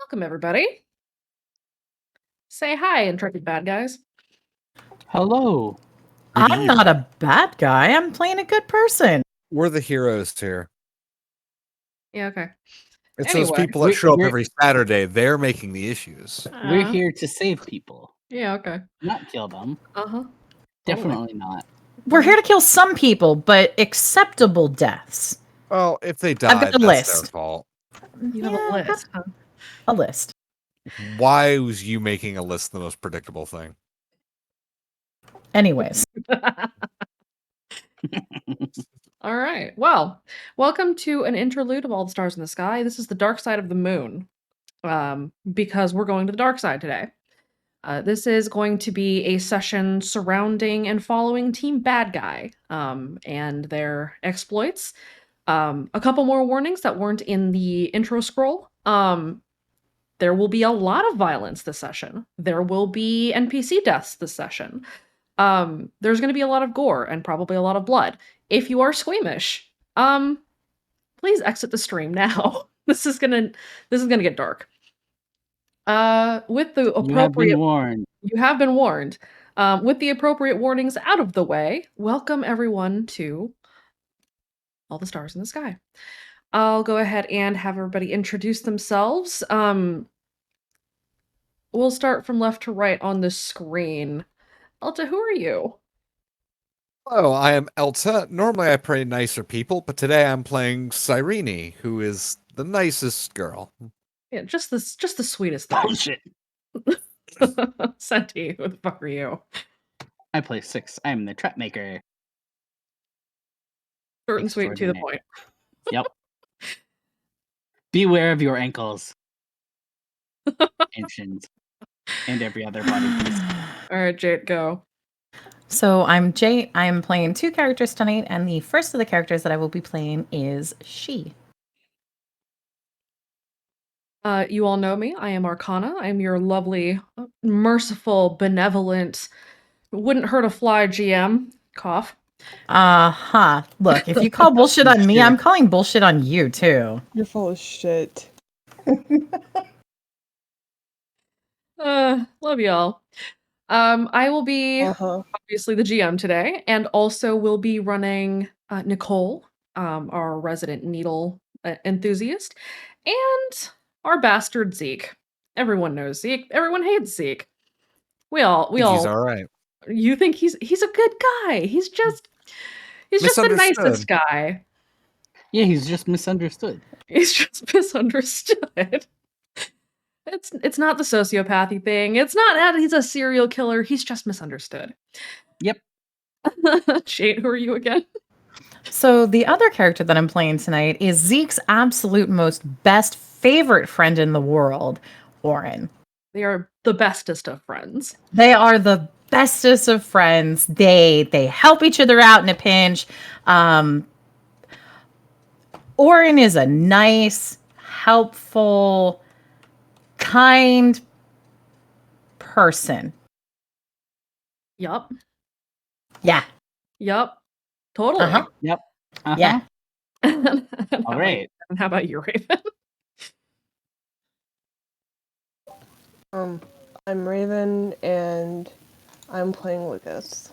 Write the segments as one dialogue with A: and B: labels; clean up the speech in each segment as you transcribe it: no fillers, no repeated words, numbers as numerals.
A: Welcome, everybody. Say hi, intrepid bad guys.
B: Hello.
C: I'm not a bad guy. I'm playing a good person.
D: We're the heroes here.
A: Yeah, okay.
D: It's
A: Anyway.
D: those people that show up every Saturday. They're making the issues.
B: We're here to save people,
A: Yeah, okay.
B: not kill them.
A: Uh-huh.
B: Definitely not.
C: We're here to kill some people, but acceptable deaths.
D: Well, if they
C: I've
D: die,
C: got a
D: that's
C: list.
D: their fault.
A: You have a list, huh?
C: A list.
D: Why was you making a list the most predictable thing?
C: Anyways.
A: All right. Well, welcome to an interlude of All the Stars in the Sky. This is the dark side of the moon, because we're going to the dark side today. This is going to be a session surrounding and following Team Bad Guy and their exploits. A couple more warnings that weren't in the intro scroll. There will be a lot of violence this session. There will be NPC deaths this session. There's going to be a lot of gore and probably a lot of blood. If you are squeamish, please exit the stream now. This is gonna get dark. With the appropriate you have been warned. With the appropriate warnings out of the way, welcome everyone to All the Stars in the Sky. I'll go ahead and have everybody introduce themselves. We'll start from left to right on the screen. Elta, who are you?
D: Hello, I am Elta. Normally I play nicer people, but today I'm playing Cyrene, who is the nicest girl.
A: Yeah, just the sweetest thing.
B: Bullshit.
A: Senti, who the fuck are you?
B: I play 6. I'm the trap maker.
A: Short and sweet and to the point.
B: Yep. Beware of your ankles. And shins. And every other body piece.
A: Alright, Jade, go.
C: So I'm Jade. I'm playing 2 characters tonight, and the first of the characters that I will be playing is she.
A: You all know me. I am Arcana. I'm your lovely, merciful, benevolent, wouldn't hurt a fly GM. Cough.
C: Look, if you call bullshit on me, I'm calling bullshit on you, too.
E: You're full of shit.
A: Love y'all. I will be obviously the GM today, and also will be running Nicole, our resident needle enthusiast, and our bastard Zeke. Everyone knows Zeke. Everyone hates Zeke. We all.
D: He's all right.
A: You think he's a good guy? He's just the nicest guy.
B: Yeah, he's just misunderstood.
A: He's just misunderstood. It's not the sociopathy thing. It's not that he's a serial killer. He's just misunderstood.
B: Yep.
A: Shade, who are you again?
C: So the other character that I'm playing tonight is Zeke's absolute best favorite friend in the world, Orin.
A: They are the bestest of friends.
C: They are the bestest of friends. They help each other out in a pinch. Orin is a nice, helpful, kind person.
A: Yup.
C: Yeah.
A: Yup. Totally.
C: Uh-huh.
B: Yep. Uh-huh.
C: Yeah.
B: All right.
A: And how about you, Raven?
E: I'm Raven, and I'm playing Lucas.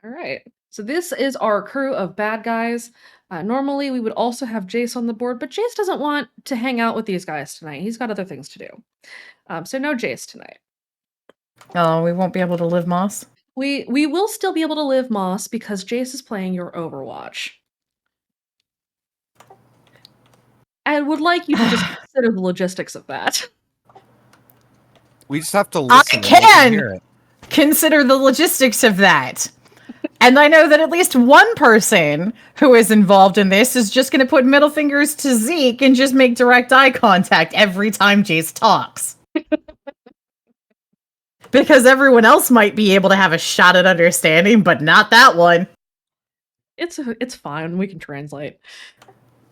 A: All right. So this is our crew of bad guys. Normally, we would also have Jace on the board, but Jace doesn't want to hang out with these guys tonight. He's got other things to do. So no Jace tonight.
C: Oh, we won't be able to live Moss?
A: We will still be able to live Moss because Jace is playing your Overwatch. I would like you to just consider the logistics of that.
D: We just have to listen.
C: I can consider the logistics of that. And I know that at least one person who is involved in this is just going to put middle fingers to Zeke and just make direct eye contact every time Jace talks. Because everyone else might be able to have a shot at understanding, but not that one.
A: It's fine. We can translate.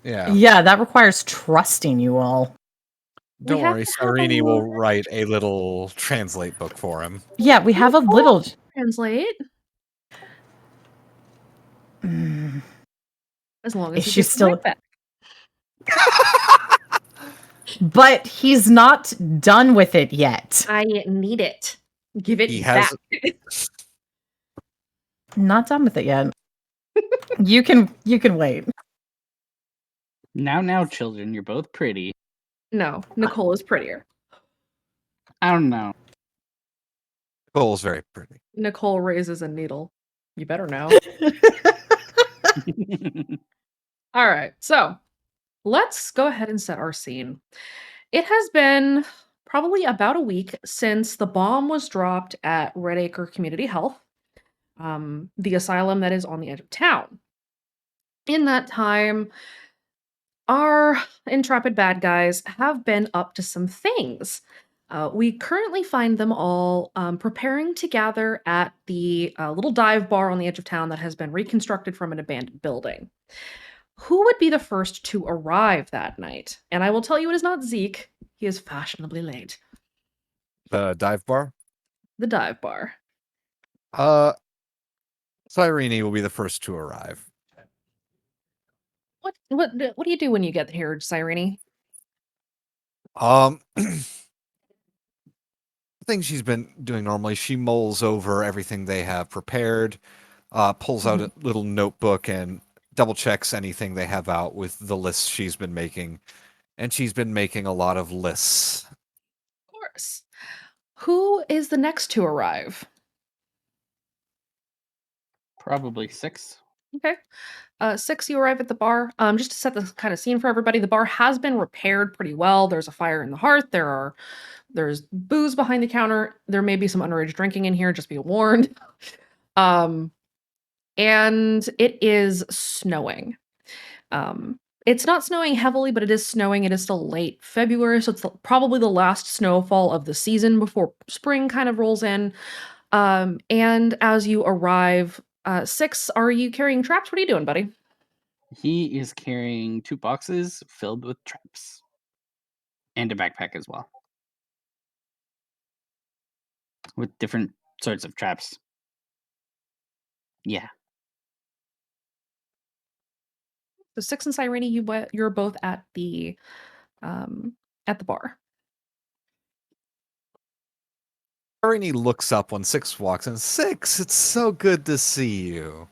C: Yeah, that requires trusting you all.
D: Don't worry, Cyrene will write a little translate book for him.
C: Yeah, we have a little
A: translate. As long as
C: she's still
A: back.
C: but he's not done with it yet.
A: I need it. Give it
D: He
A: back.
D: has
C: Not done with it yet. You can wait.
B: Now, children, you're both pretty.
A: No, Nicole is prettier.
B: I don't know.
D: Nicole's very pretty.
A: Nicole raises a needle. You better know. All right, so let's go ahead and set our scene. It has been probably about a week since the bomb was dropped at Red Acre Community Health, the asylum that is on the edge of town. In that time, our intrepid bad guys have been up to some things. We currently find them all preparing to gather at the little dive bar on the edge of town that has been reconstructed from an abandoned building. Who would be the first to arrive that night? And I will tell you it is not Zeke. He is fashionably late.
D: The dive bar.
A: The dive bar.
D: Cyrene will be the first to arrive.
A: What do you do when you get here, Cyrene?
D: Things she's been doing normally. She mulls over everything they have prepared, pulls out a little notebook and double checks anything they have out with the lists she's been making. And she's been making a lot of lists.
A: Of course. Who is the next to arrive?
B: Probably 6.
A: Okay. 6, you arrive at the bar. Just to set the kind of scene for everybody, the bar has been repaired pretty well. There's a fire in the hearth. There's booze behind the counter. There may be some underage drinking in here, just be warned. And it is snowing. It's not snowing heavily, but it is snowing. It is still late February, so it's probably the last snowfall of the season before spring kind of rolls in. And as you arrive, 6, are you carrying traps? What are you doing, buddy?
B: He is carrying 2 boxes filled with traps. And a backpack as well. With different sorts of traps. Yeah.
A: So 6 and Cyrene, you're both at the bar.
D: Cyrene looks up when 6 walks in. 6, it's so good to see you.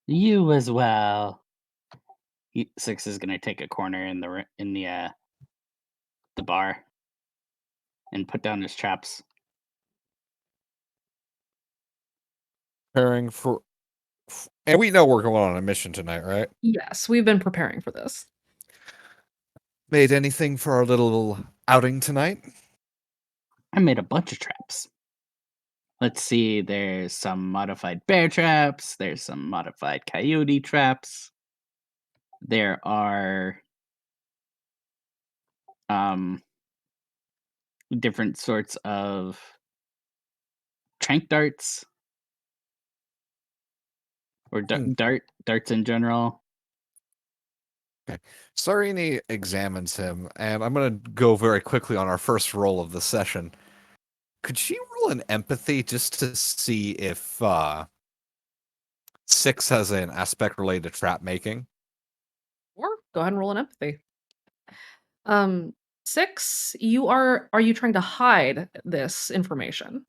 B: You as well. 6 is gonna take a corner in the bar and put down his traps.
D: Preparing for... And we know we're going on a mission tonight, right?
A: Yes, we've been preparing for this.
D: Made anything for our little outing tonight?
B: I made a bunch of traps. Let's see, there's some modified bear traps, there's some modified coyote traps. There are different sorts of trank darts. Or darts in general.
D: Okay. Cyrene examines him, and I'm going to go very quickly on our first roll of the session. Could she roll an empathy just to see if 6 has an aspect related to trap making?
A: Or go ahead and roll an empathy. 6, are you trying to hide this information?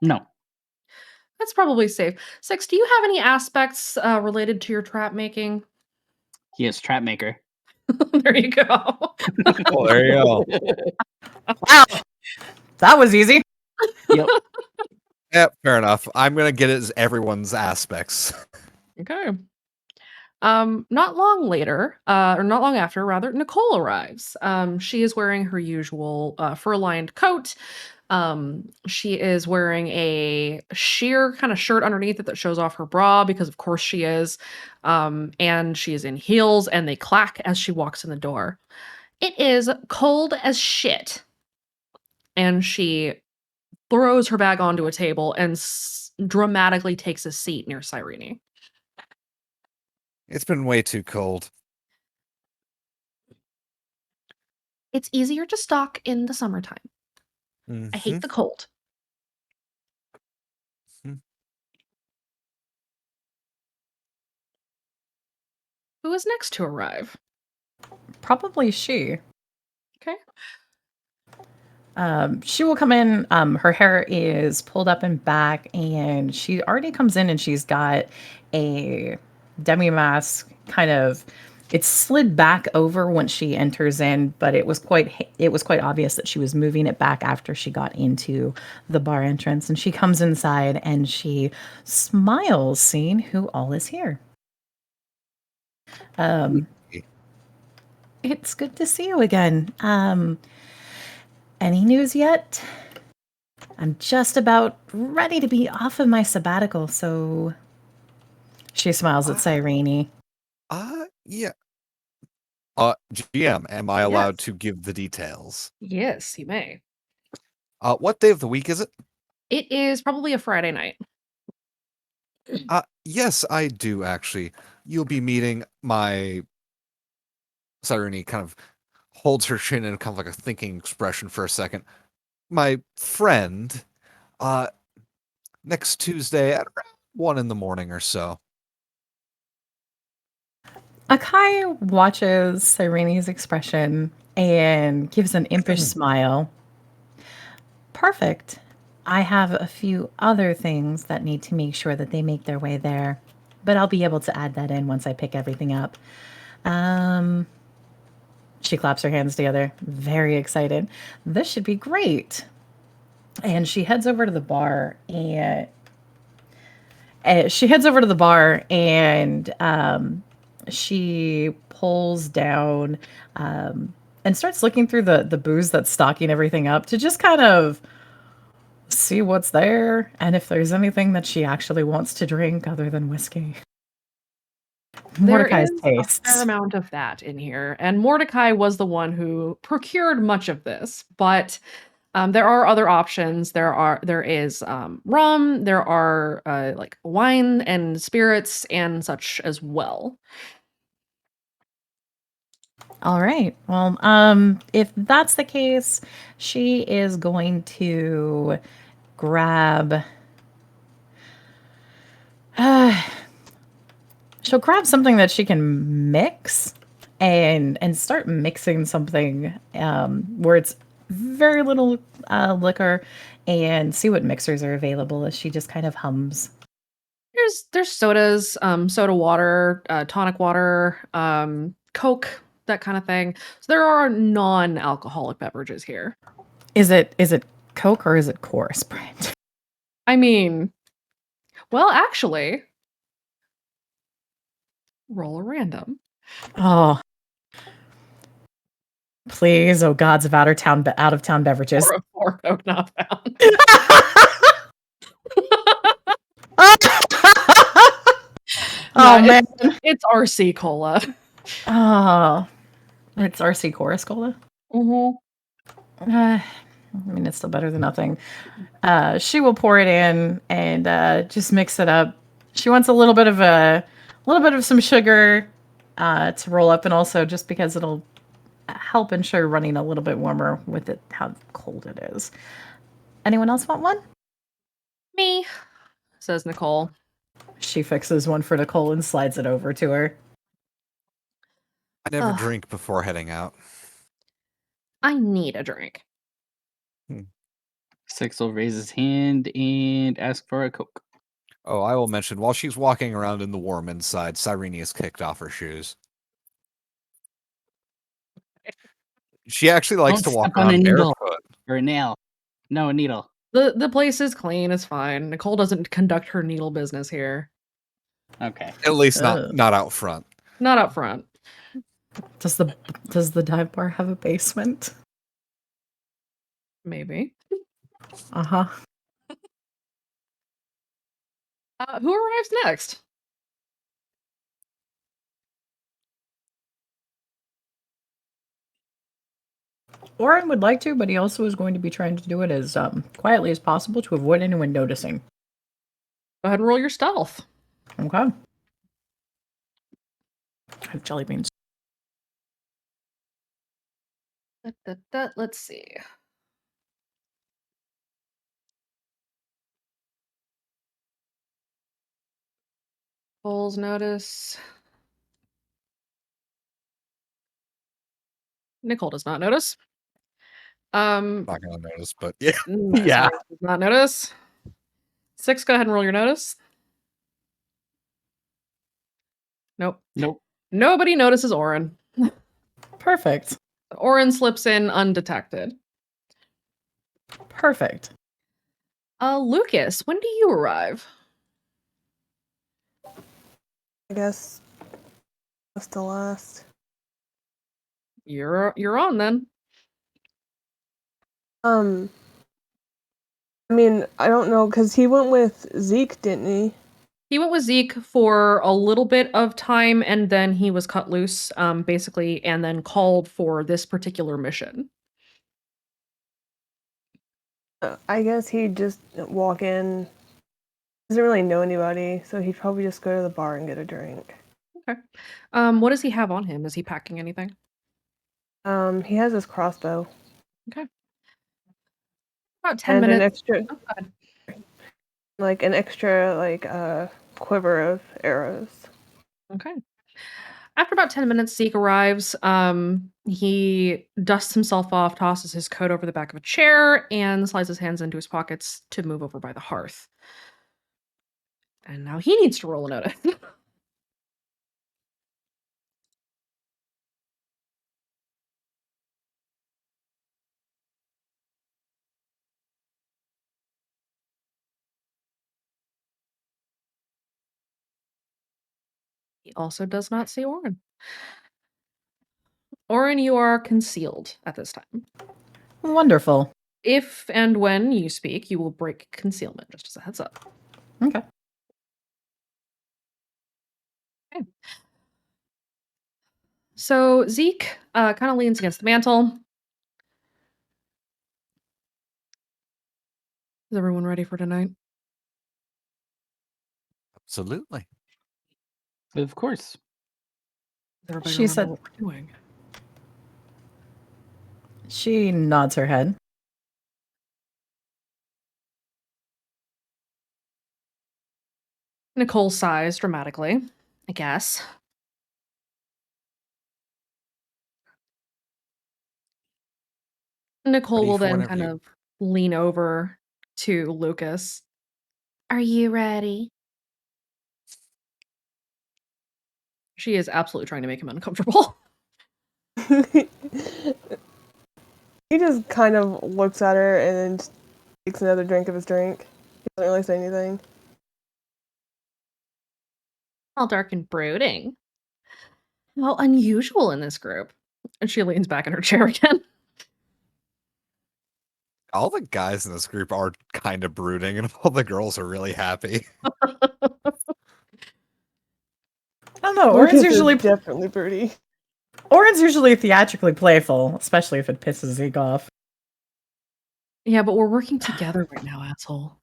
B: No.
A: That's probably safe. 6, do you have any aspects related to your trap making?
B: He is trap maker.
A: There you go.
D: Oh, there you go.
C: Wow. That was easy.
B: Yep.
D: Yep, fair enough. I'm going to get it as everyone's aspects.
A: Okay. Not long later, or not long after, rather, Nicole arrives. She is wearing her usual fur-lined coat. She is wearing a sheer kind of shirt underneath it that shows off her bra because of course she is. And she is in heels and they clack as she walks in the door. It is cold as shit. And she throws her bag onto a table and dramatically takes a seat near Cyrene.
D: It's been way too cold.
A: It's easier to stalk in the summertime.
D: Mm-hmm.
A: I hate the cold. Who is next to arrive?
C: Probably she.
A: Okay.
C: She will come in. Her hair is pulled up and back, and she already comes in and she's got a demi mask kind of. It's slid back over once she enters in, but it was quite obvious that she was moving it back after she got into the bar entrance. And she comes inside and she smiles, seeing who all is here. It's good to see you again. Any news yet? I'm just about ready to be off of my sabbatical, so she smiles at Cyrene.
D: Yeah. GM, am I allowed
A: Yes.
D: to give the details?
A: Yes, you may.
D: What day of the week is it?
A: It is probably a Friday night.
D: Yes, I do actually. You'll be meeting my Cyrene kind of holds her chin in kind of like a thinking expression for a second. My friend, next Tuesday at around 1 in the morning or so.
C: Akai watches Cyrene's expression and gives an impish smile. Perfect. I have a few other things that need to make sure that they make their way there, but I'll be able to add that in once I pick everything up. She claps her hands together, very excited. This should be great. And she heads over to the bar and she pulls down and starts looking through the booze that's stocking everything up to just kind of see what's there and if there's anything that she actually wants to drink other than whiskey.
A: There
C: Mordecai's
A: is a fair
C: tastes.
A: amount of that in here, and Mordecai was the one who procured much of this, but there are other options. There is rum, there are like wine and spirits and such as well.
C: All right. Well, if that's the case, she is going to grab. She'll grab something that she can mix, and start mixing something where it's very little liquor, and see what mixers are available as she just kind of hums.
A: There's sodas, soda water, tonic water, Coke, that kind of thing. So there are non-alcoholic beverages here.
C: Is it Coke or is it Chorus brand?
A: I mean, well, actually, roll a random.
C: Oh, please, oh gods of out of town beverages.
A: Or Coke not found.
C: Oh man.
A: It's RC Cola.
C: Oh, it's RC Chorus Cola. I mean, it's still better than nothing. She will pour it in and just mix it up. She wants a little bit of some sugar to roll up, and also just because it'll help ensure running a little bit warmer with it how cold it is. Anyone else want one?
A: Me, says Nicole.
C: She fixes one for Nicole and slides it over to her.
D: I never
A: Ugh.
D: drink before heading out.
A: I need a drink.
B: Six will raise his hand and ask for a Coke.
D: Oh, I will mention, while she's walking around in the warm inside, Cyrene has kicked off her shoes. She actually likes
B: Don't
D: to walk
B: step on a
D: around
B: needle.
D: barefoot.
B: Or a nail. No, a needle.
A: The place is clean, it's fine. Nicole doesn't conduct her needle business here.
B: Okay.
D: At least
C: Ugh.
D: not out front.
A: Not up front.
C: Does the dive bar have a basement?
A: Maybe.
C: Uh-huh.
A: Who arrives next?
C: Oren would like to, but he also is going to be trying to do it as quietly as possible to avoid anyone noticing.
A: Go ahead and roll your stealth.
C: Okay. I have jelly beans.
A: Let's see. Cole's notice. Nicole does not notice.
D: Not gonna notice, but yeah.
B: Yeah.
A: Sorry, did not notice. 6, go ahead and roll your notice. Nope.
B: Nope.
A: Nobody notices Orin.
C: Perfect.
A: Orin slips in undetected.
C: Perfect.
A: Lucas, when do you arrive?
E: I guess that's the last.
A: You're on then.
E: I mean, I don't know, because he went with Zeke, didn't he?
A: He went with Zeke for a little bit of time, and then he was cut loose, basically, and then called for this particular mission.
E: I guess he'd just walk in. Doesn't really know anybody, so he'd probably just go to the bar and get a drink.
A: Okay. What does he have on him? Is he packing anything?
E: He has his crossbow.
A: Okay. About 10
E: And an
A: minutes.
E: extra,
A: Oh, go ahead.
E: like, an extra, like, quiver of arrows.
A: Okay. After about 10 minutes, Zeke arrives. He dusts himself off, tosses his coat over the back of a chair, and slides his hands into his pockets to move over by the hearth. And now he needs to roll a notice. He also does not see Orin. Orin, you are concealed at this time.
C: Wonderful.
A: If and when you speak, you will break concealment, just as a heads up.
C: Okay.
A: So Zeke kind of leans against the mantle. Is everyone ready for tonight?
D: Absolutely.
B: Of course.
A: Does everybody
C: She
A: remember
C: said-
A: what we're doing?
C: She nods her head.
A: Nicole sighs dramatically, I guess. Nicole
D: Ready
A: will
D: for
A: then
D: whenever
A: kind
D: you-
A: of lean over to Lucas. Are you ready? She is absolutely trying to make him uncomfortable.
E: He just kind of looks at her and then takes another drink of his drink. He doesn't really say anything.
A: All dark and brooding. How unusual in this group. And she leans back in her chair again.
D: All the guys in this group are kind of brooding, and all the girls are really happy.
C: I don't know.
E: Lucas is definitely broody.
C: Orin's usually theatrically playful, especially if it pisses Zeke off.
A: Yeah, but we're working together right now, asshole.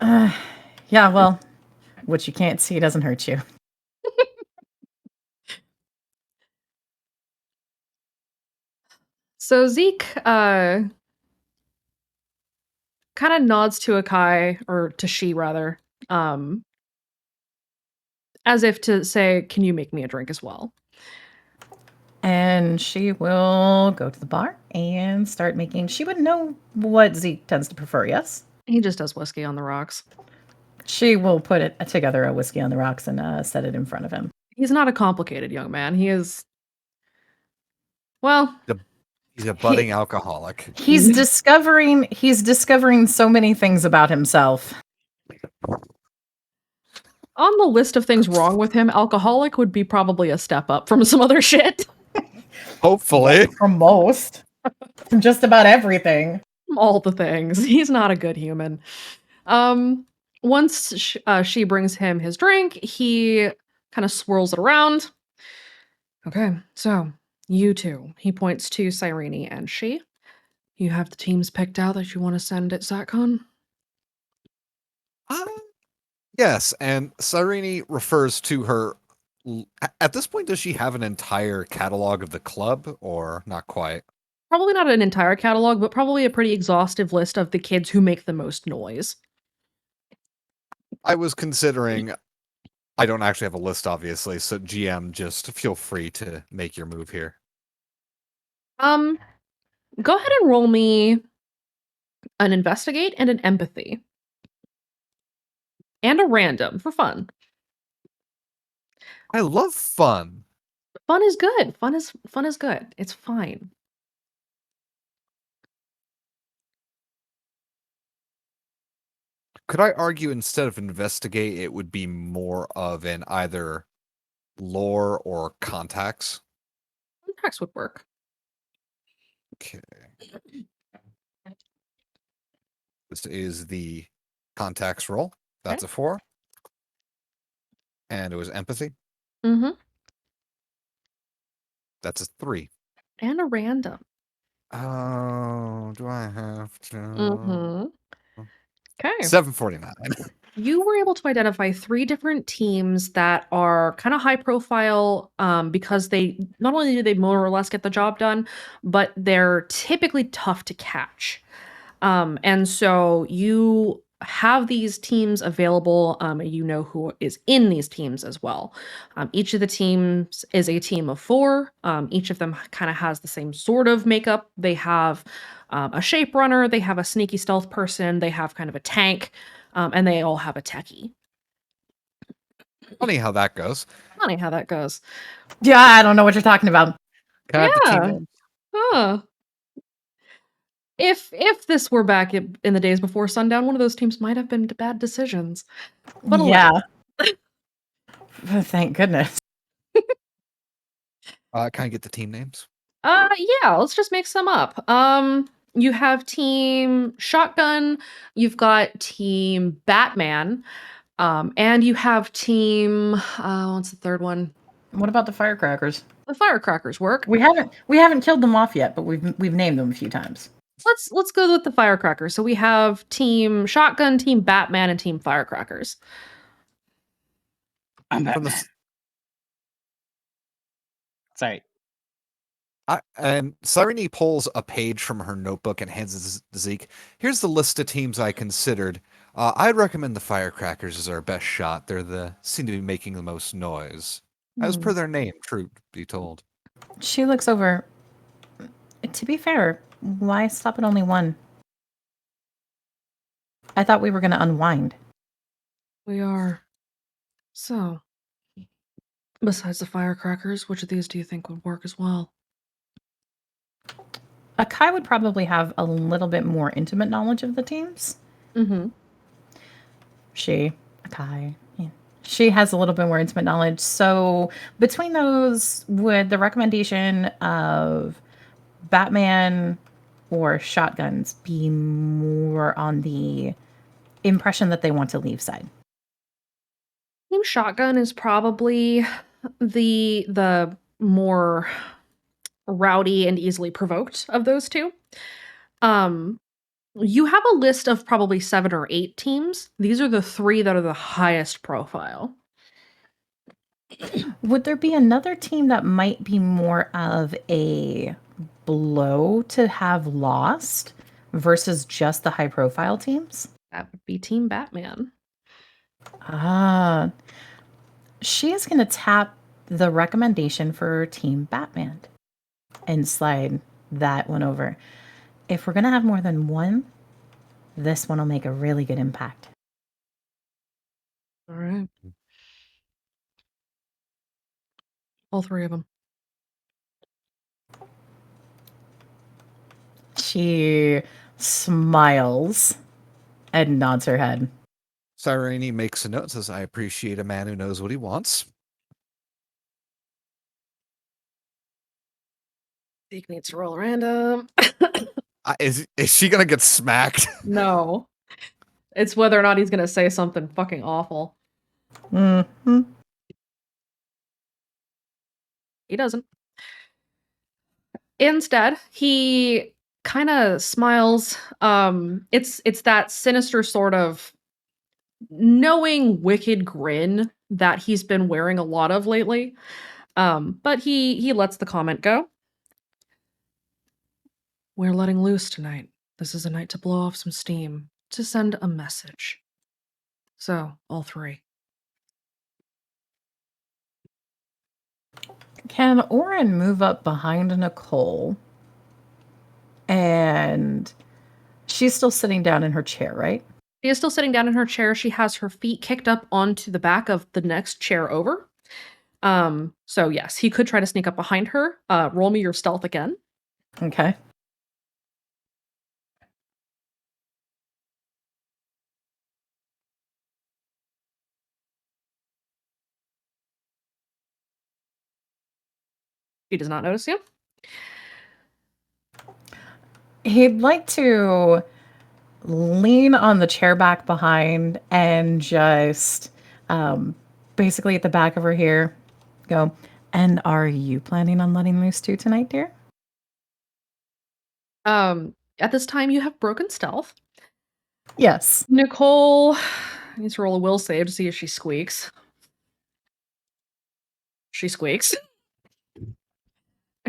C: Yeah, well, what you can't see doesn't hurt you.
A: So Zeke kind of nods to Akai, or to she rather, as if to say, can you make me a drink as well?
C: And she will go to the bar and start making. She would know what Zeke tends to prefer, yes?
A: He just does whiskey on the rocks.
C: She will put it together a whiskey on the rocks and set it in front of him.
A: He's not a complicated young man. He is, well,
D: He's a budding alcoholic.
C: He's discovering so many things about himself.
A: on the list of things wrong with him, alcoholic would be probably a step up from some other shit.
D: Hopefully.
C: From most. From just about everything.
A: All the things. He's not a good human. Once she brings him his drink, he kind of swirls it around. Okay, so you two. He points to Cyrene and she. You have the teams picked out that you want to send at ZatCon?
D: Yes, and Cyrene refers to her. At this point, does she have an entire catalog of the club, or not quite?
A: Probably not an entire catalog, but probably a pretty exhaustive list of the kids who make the most noise.
D: I was considering. I don't actually have a list, obviously, so GM, just feel free to make your move here.
A: Go ahead and roll me an investigate and an empathy. And a random for fun.
D: I love fun.
A: Fun is good. Fun is good. It's fine.
D: Could I argue instead of investigate, it would be more of an either lore or contacts?
A: Contacts would work.
D: Okay. This is the contacts roll. That's a 4. And it was empathy.
A: Mm-hmm.
D: That's a 3.
A: And a random.
D: Oh, do I have to?
A: Mm-hmm. Okay.
D: 749.
A: You were able to identify 3 different teams that are kind of high profile because they not only do they more or less get the job done, but they're typically tough to catch. And so you have these teams available, and you know who is in these teams as well. Each of the teams is a team of 4. Each of them kind of has the same sort of makeup. They have a shape runner, they have a sneaky stealth person, they have kind of a tank, and they all have a techie.
D: Funny how that goes.
A: Funny how that goes.
C: Yeah, I don't know what you're talking about.
B: Can I have the team
A: Yeah.
B: names?
A: Huh. If this were back in the days before sundown, one of those teams might have been bad decisions. But
C: Yeah.
A: alas.
C: Thank goodness.
D: Can I get the team names?
A: Yeah, let's just make some up. You have team Shotgun, you've got team Batman, and you have team what's the third one?
C: What about the firecrackers?
A: The Firecrackers work.
C: We haven't killed them off yet, but we've named them a few times.
A: Let's go with the Firecrackers. So we have team Shotgun, team Batman, and team Firecrackers.
B: I'm
D: From
B: Batman.
D: the
B: Sorry.
D: And Cyrene pulls a page from her notebook and hands it to Zeke. Here's the list of teams I considered. I'd recommend the Firecrackers as our best shot. Seem to be making the most noise. As per their name, truth be told.
C: She looks over. To be fair, why stop at only one? I thought we were going to unwind.
A: We are. So, besides the Firecrackers, which of these do you think would work as well?
C: Akai would probably have a little bit more intimate knowledge of the teams.
A: Mm-hmm.
C: Akai, yeah. She has a little bit more intimate knowledge. So between those, would the recommendation of Batman or shotguns be more on the impression that they want to leave side?
A: Team Shotgun is probably the more rowdy and easily provoked of those two. You have a list of probably 7 or 8 teams. These are the 3 that are the highest profile.
C: Would there be another team that might be more of a blow to have lost versus just the high profile teams?
A: That would be Team Batman.
C: Ah, she is going to tap the recommendation for Team Batman and slide that one over. If we're going to have more than one, this one will make a really good impact.
A: All right. All 3 of them.
C: She smiles and nods her head.
D: Cyrene makes a note, says, I appreciate a man who knows what he wants.
A: Zeke needs to roll random.
D: Is she going to get smacked?
A: No. It's whether or not he's going to say something fucking awful.
C: Mm-hmm.
A: He doesn't. Instead, he kind of smiles. It's that sinister sort of knowing wicked grin that he's been wearing a lot of lately. But he lets the comment go. We're letting loose tonight. This is a night to blow off some steam, to send a message. So, all 3.
C: Can Oren move up behind Nicole And she's still sitting down in her chair, right?
A: She is still sitting down in her chair. She has her feet kicked up onto the back of the next chair over. So yes, he could try to sneak up behind her. Roll me your stealth again.
C: Okay.
A: She does not notice you.
C: He'd like to lean on the chair back behind and just basically at the back of her hair go, and are you planning on letting loose too tonight, dear?
A: At this time, you have broken stealth.
C: Yes.
A: Nicole needs to roll a will save to see if she squeaks. She squeaks.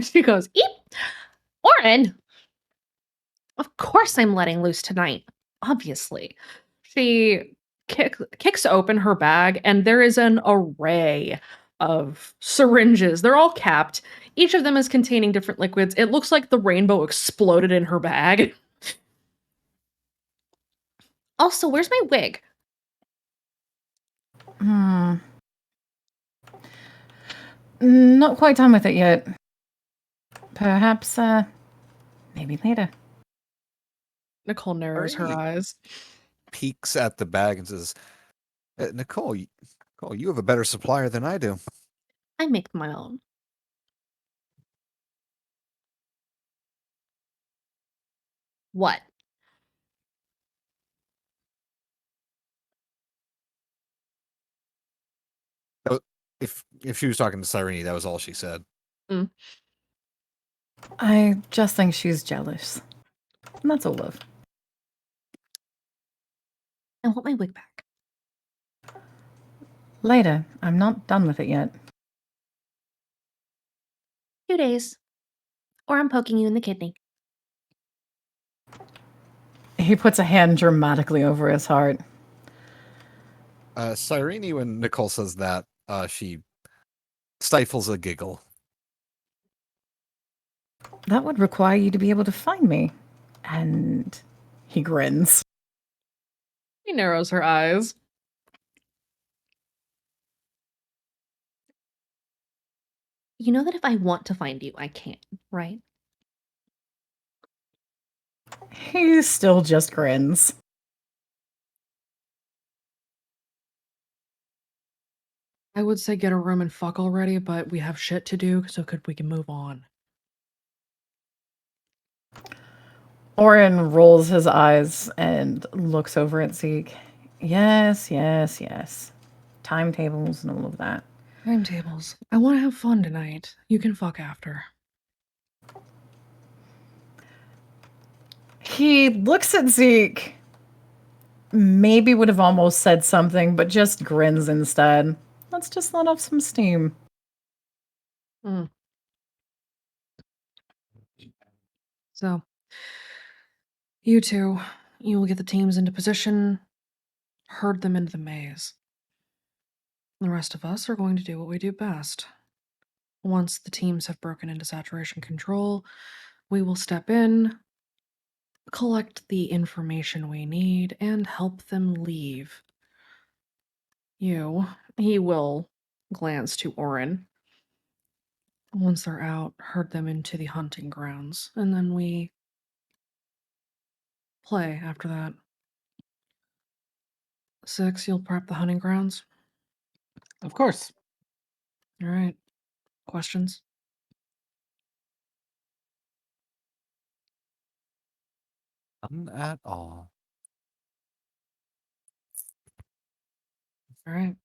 A: She goes, "Eep! Oren! Of course I'm letting loose tonight. Obviously." She kicks open her bag, and there is an array of syringes. They're all capped. Each of them is containing different liquids. It looks like the rainbow exploded in her bag. Also, where's my wig?
C: Not quite done with it yet. Perhaps, maybe later.
A: Nicole narrows her
D: Alright.
A: eyes.
D: Peeks at the bag and says, Nicole, you have a better supplier than I do.
A: I make my own. What?
D: If she was talking to Cyrene, that was all she said.
C: I just think she's jealous. And that's all, love.
A: I want my wig back.
C: Later. I'm not done with it yet.
A: 2 days. Or I'm poking you in the kidney.
C: He puts a hand dramatically over his heart.
D: Cyrene, when Nicole says that, she stifles a giggle.
C: That would require you to be able to find me. And he grins.
A: She narrows her eyes. You know that if I want to find you, I can, right?
C: He still just grins.
A: I would say get a room and fuck already, but we have shit to do, so we can move on.
C: Oren rolls his eyes and looks over at Zeke. Yes, yes, yes. Timetables and all of that.
A: Timetables. I want to have fun tonight. You can fuck after.
C: He looks at Zeke. Maybe would have almost said something, but just grins instead. Let's just let off some steam.
A: So, you two, you will get the teams into position, herd them into the maze. The rest of us are going to do what we do best. Once the teams have broken into saturation control, we will step in, collect the information we need, and help them leave. He will glance to Oren. Once they're out, herd them into the hunting grounds, and then we play after that. 6, you'll prep the hunting grounds?
B: Of course.
A: All right. Questions?
D: None at all.
A: All right.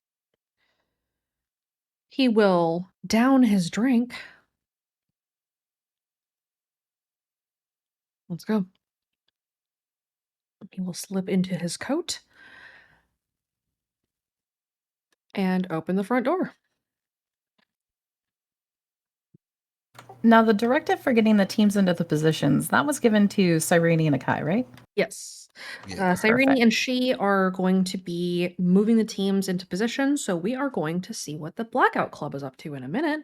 A: He will down his drink. Let's go. He will slip into his coat and open the front door.
C: Now, the directive for getting the teams into the positions, that was given to Cyrene and Akai, right?
A: Yes.
D: Yeah.
A: Cyrene
C: Perfect.
A: and she are going to be moving the teams into position, so we are going to see what the Blackout Club is up to in a minute.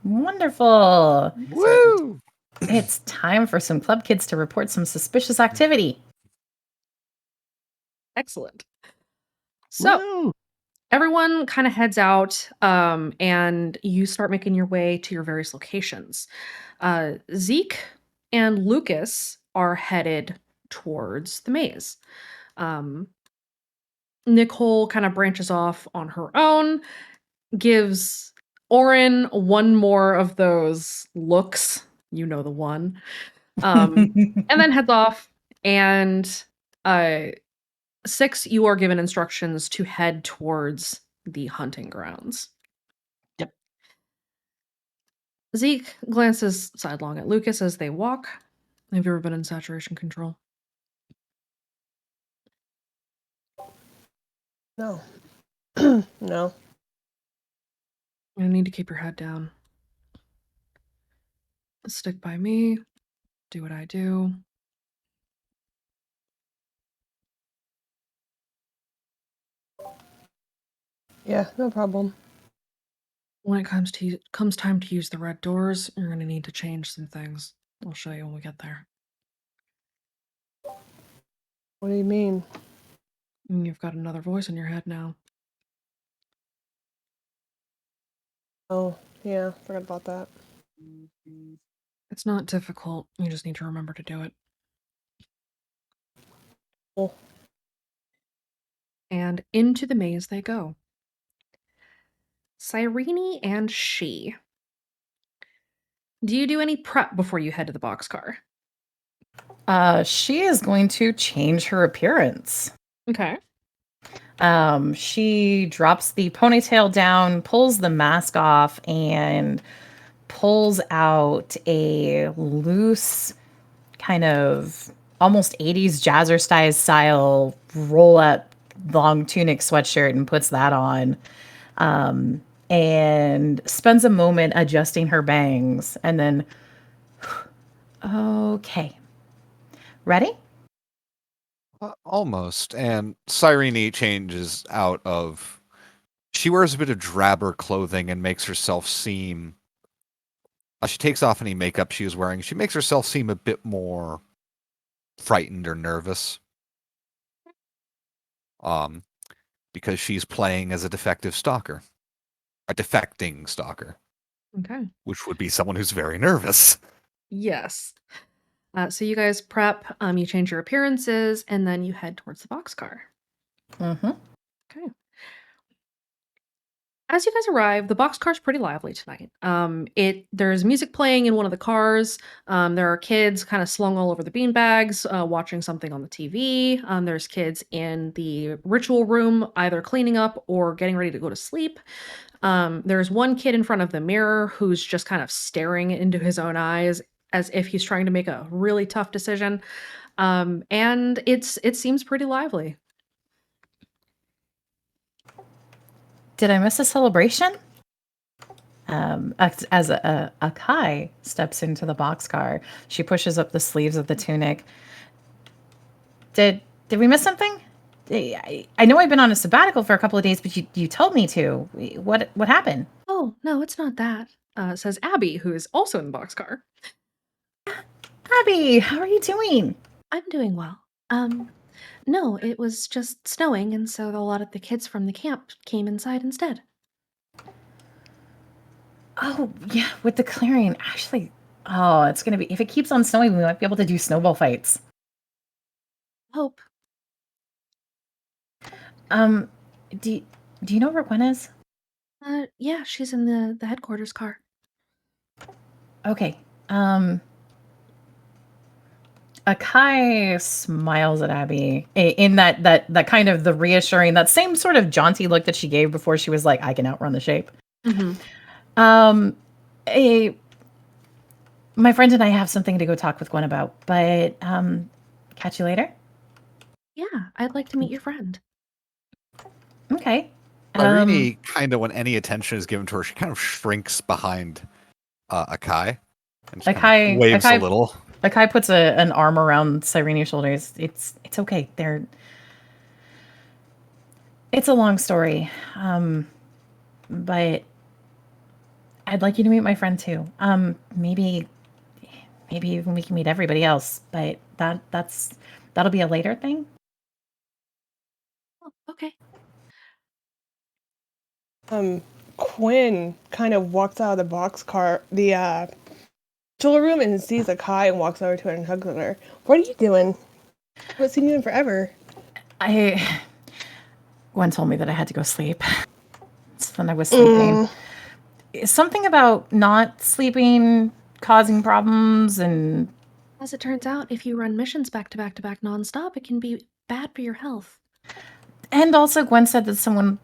C: Wonderful.
D: Woo!
C: It's time for some club kids to report some suspicious activity.
A: Excellent. So
B: Woo!
A: everyone kind of heads out, and you start making your way to your various locations. Zeke and Lucas are headed towards the maze. Um, Nicole kind of branches off on her own, gives Orin one more of those looks, you know the one, and then heads off. And uh, Six, you are given instructions to head towards the hunting grounds.
B: Yep.
A: Zeke glances sidelong at Lucas as they walk. Have you ever been in saturation control?
E: No. No.
A: I need to keep your head down. Stick by me. Do what I do.
E: Yeah, no problem.
A: When it comes time to use the red doors, you're gonna need to change some things. I'll show you when we get there.
E: What do you mean?
A: And you've got another voice in your head now.
E: Oh, yeah, forgot about that.
A: It's not difficult. You just need to remember to do it.
E: Cool.
A: And into the maze they go. Cyrene and she. Do you do any prep before you head to the boxcar?
C: She is going to change her appearance.
A: Okay.
C: She drops the ponytail down, pulls the mask off, and pulls out a loose, kind of almost 80s jazzercise style roll up long tunic sweatshirt and puts that on. And spends a moment adjusting her bangs and then, okay. Ready?
D: Almost. And Cyrene changes out of. She wears a bit of drabber clothing and makes herself seem. She takes off any makeup she was wearing. She makes herself seem a bit more frightened or nervous. Because she's playing as a defective stalker. A defecting stalker.
A: Okay.
D: Which would be someone who's very nervous.
A: Yes. So you guys prep, you change your appearances, and then you head towards the boxcar.
C: Mm-hmm.
A: Okay. As you guys arrive, the boxcar's pretty lively tonight. There's music playing in one of the cars. There are kids kind of slung all over the beanbags, watching something on the TV. There's kids in the ritual room, either cleaning up or getting ready to go to sleep. There's one kid in front of the mirror who's just kind of staring into his own eyes as if he's trying to make a really tough decision. And it seems pretty lively.
C: Did I miss a celebration? As Akai steps into the boxcar, she pushes up the sleeves of the tunic. Did we miss something? I know I've been on a sabbatical for a couple of days, but you told me to. What happened?
A: Oh, no, it's not that, says Abby, who is also in the boxcar.
C: Abby, how are you doing?
A: I'm doing well. No, it was just snowing, and so a lot of the kids from the camp came inside instead.
C: Oh, yeah, with the clearing. Actually, oh, it's going to be, if it keeps on snowing, we might be able to do snowball fights.
A: Hope.
C: Um, do you know where Gwen is?
A: Yeah, she's in the headquarters car.
C: Okay. Akai smiles at Abby in that kind of the reassuring, that same sort of jaunty look that she gave before she was like, I can outrun the shape.
A: Mm-hmm.
C: My friend and I have something to go talk with Gwen about, but catch you later.
A: Yeah, I'd like to meet your friend.
C: Okay.
D: Irene, kind of when any attention is given to her, she kind of shrinks behind Akai. And just kind of waves a little.
C: Akai puts an arm around Cyrene's shoulders. It's okay. It's a long story. But I'd like you to meet my friend too. Maybe maybe even we can meet everybody else. But that'll be a later thing.
A: Oh, okay.
E: Quinn kind of walks out of the chiller room, and sees Kai and walks over to her and hugs her. What are you doing? I haven't seen you in forever.
C: Gwen told me that I had to go sleep. So then I was sleeping. Something about not sleeping causing problems, and
A: As it turns out, if you run missions back to back to back nonstop, it can be bad for your health.
C: also Gwen said that someone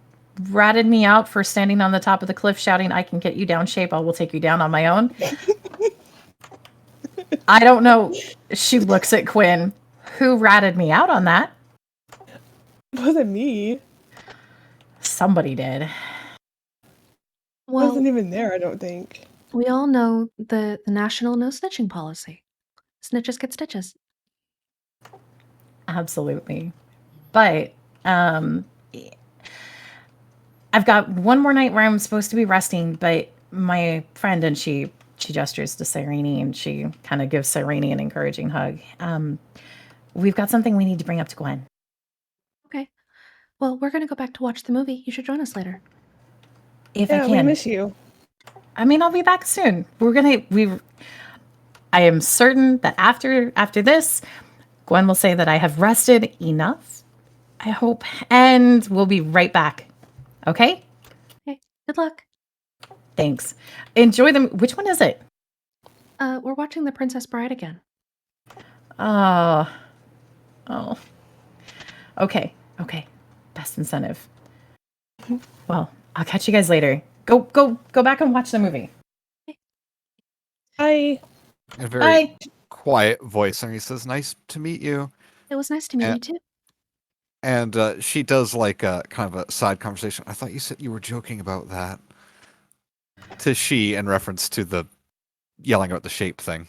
C: ratted me out for standing on the top of the cliff shouting, "I can get you down, Shape. I will take you down on my own." I don't know. She looks at Quinn. Who ratted me out on that?
E: It wasn't me.
C: Somebody did.
E: I
A: Well,
E: wasn't even there, I don't think.
A: we all know the national no snitching policy. Snitches get stitches.
C: Absolutely. But I've got one more night where I'm supposed to be resting, but my friend, and she gestures to Cyrene, and she kind of gives Cyrene an encouraging hug. We've got something we need to bring up to Gwen.
A: Okay. Well, we're gonna go back to watch the movie. You should join us later.
C: If
E: Yeah,
C: I
E: we
C: can.
E: miss you.
C: I mean, I'll be back soon. I am certain that after this, Gwen will say that I have rested enough, I hope, and we'll be right back. Okay?
A: Okay. Good luck.
C: Thanks. Enjoy them. Which one is it?
A: We're watching The Princess Bride again.
C: Oh. Okay. Best incentive. Well, I'll catch you guys later. Go back and watch the movie.
E: Bye.
D: A very
C: Bye.
D: quiet voice, and he says, "Nice to meet you."
A: It was nice to meet you too.
D: And she does like a kind of a side conversation. I thought you said you were joking about that. To she, in reference to the yelling about the shape thing.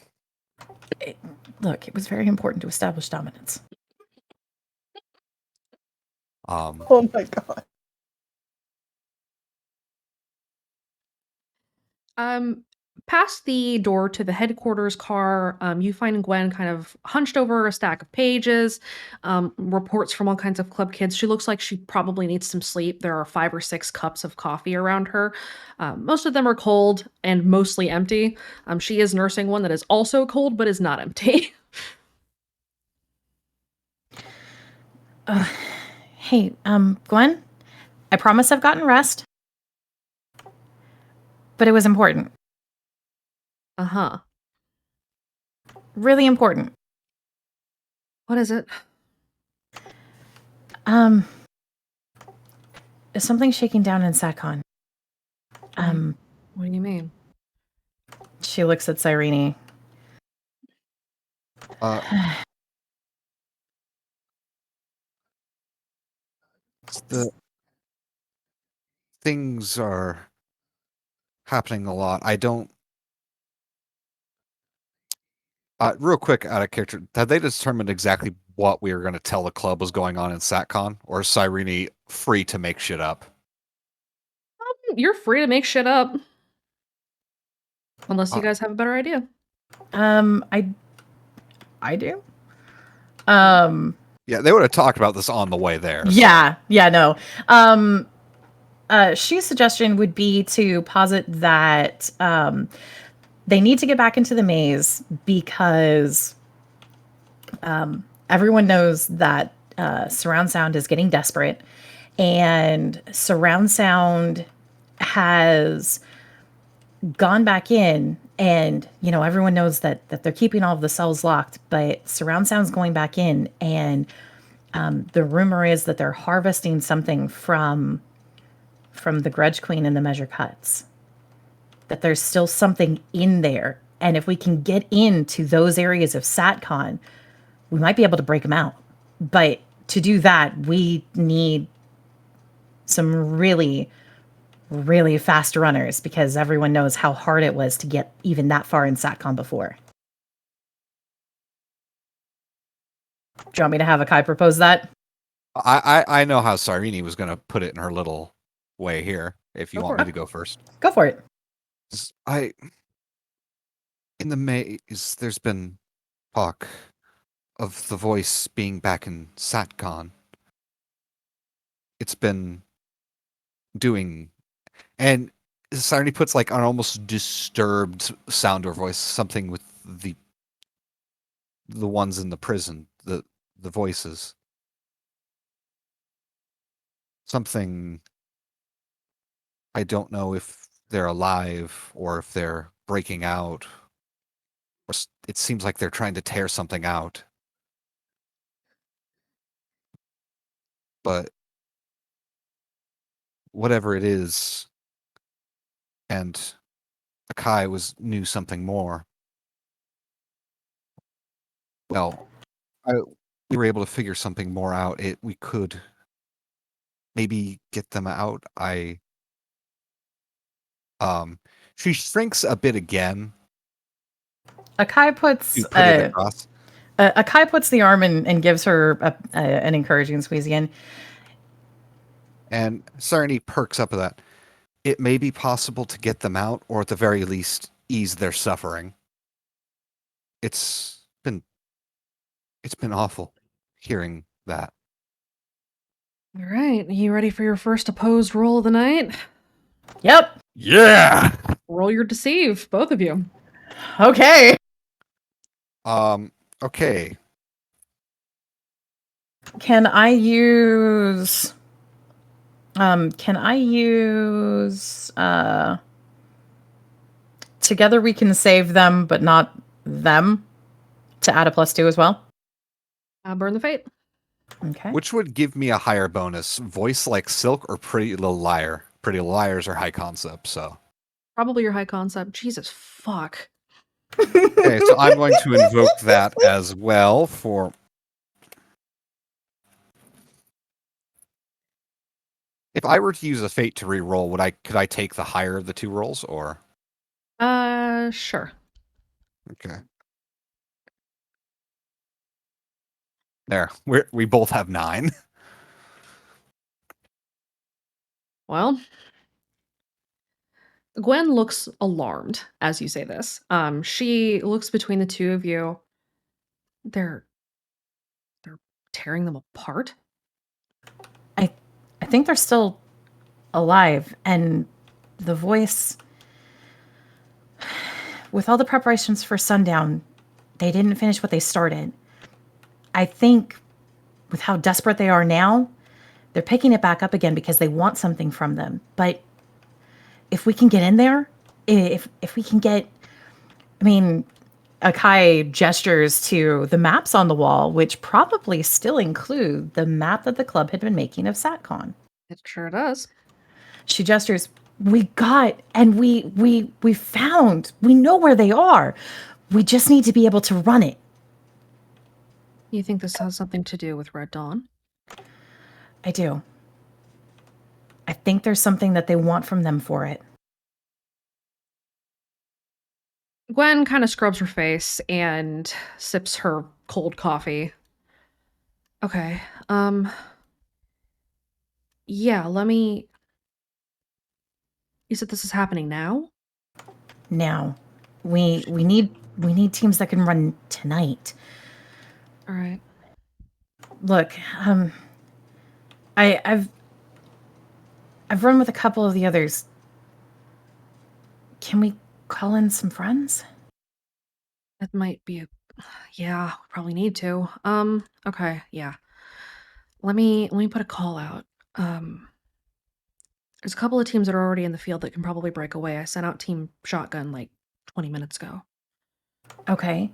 C: Look, it was very important to establish dominance.
E: Oh my god.
A: Past the door to the headquarters car, you find Gwen kind of hunched over a stack of pages, reports from all kinds of club kids. She looks like she probably needs some sleep. There are 5 or 6 cups of coffee around her. Most of them are cold and mostly empty. She is nursing one that is also cold but is not empty.
C: Hey, Gwen, I promise I've gotten rest. But it was important.
A: Uh-huh.
C: Really important.
A: What is it?
C: Is something shaking down in SatCon?
A: What do you mean?
C: She looks at Cyrene.
D: The things are happening a lot. I don't. Real quick, out of character, have they determined exactly what we were going to tell the club was going on in SatCon, or is Cyrene free to make shit up?
A: You're free to make shit up. Unless you guys have a better idea.
C: I do.
D: Yeah, they would have talked about this on the way there.
C: Yeah, no. She's suggestion would be to posit that they need to get back into the maze because everyone knows that surround sound is getting desperate, and surround sound has gone back in, and everyone knows that they're keeping all of the cells locked, but surround sound's going back in, and the rumor is that they're harvesting something from the Grudge Queen and the Measure Cuts, that there's still something in there, and if we can get into those areas of SatCon, we might be able to break them out. But to do that, we need some really, really fast runners, because everyone knows how hard it was to get even that far in SatCon before. Do you want me to have Akai propose that?
D: I know how Cyrene was going to put it in her little way here. If you
A: Go
D: want
A: for
D: me
A: it.
D: to go first,
C: Go for it.
D: In the maze, there's been talk of the voice being back in Satcon. It's been doing, and Sarni puts like an almost disturbed sound or voice, something with the ones in the prison, the voices. Something, I don't know if they're alive or if they're breaking out. Or it seems like they're trying to tear something out. But whatever it is, and Akai knew something more. Well, we were able to figure something more out. We could maybe get them out. She shrinks a bit again
C: Akai puts
D: to put it across.
C: Akai puts the arm and gives her an encouraging squeeze again.
D: And Sarni perks up at that. It may be possible to get them out, or at the very least, ease their suffering. It's been awful hearing that.
A: All right, you ready for your first opposed roll of the night?
C: Yep.
D: Yeah.
A: Roll your deceive, both of you.
C: Okay.
D: Okay.
C: Can I use together we can save them, but not them, to add a +2 as well?
A: Burn the fate.
C: Okay.
D: Which would give me a higher bonus? Voice like silk or Pretty Little Liar? Pretty Little Liars are high concept, so.
A: Probably your high concept. Jesus fuck.
D: Okay, so I'm going to invoke that as well for. If I were to use a fate to re-roll, could I take the higher of the two rolls, or?
A: Sure.
D: Okay. There, we both have 9.
A: Well, Gwen looks alarmed as you say this. She looks between the two of you. They're tearing them apart.
C: I think they're still alive, and the voice, with all the preparations for sundown, they didn't finish what they started. I think with how desperate they are now, they're picking it back up again because they want something from them. But if we can get in there, if we can get, I mean, Akai gestures to the maps on the wall, which probably still include the map that the club had been making of SatCon.
A: It sure does.
C: She gestures, we got, and we found, we know where they are. We just need to be able to run it.
A: You think this has something to do with Red Dawn?
C: I do. I think there's something that they want from them for it.
A: Gwen kind of scrubs her face and sips her cold coffee. Okay. Yeah, You said this is happening now?
C: Now, we need teams that can run tonight.
A: All right.
C: Look, I've run with a couple of the others. Can we call in some friends?
A: That might be yeah, we probably need to. Okay, yeah. Let me put a call out. There's a couple of teams that are already in the field that can probably break away. I sent out Team Shotgun like 20 minutes ago.
C: Okay.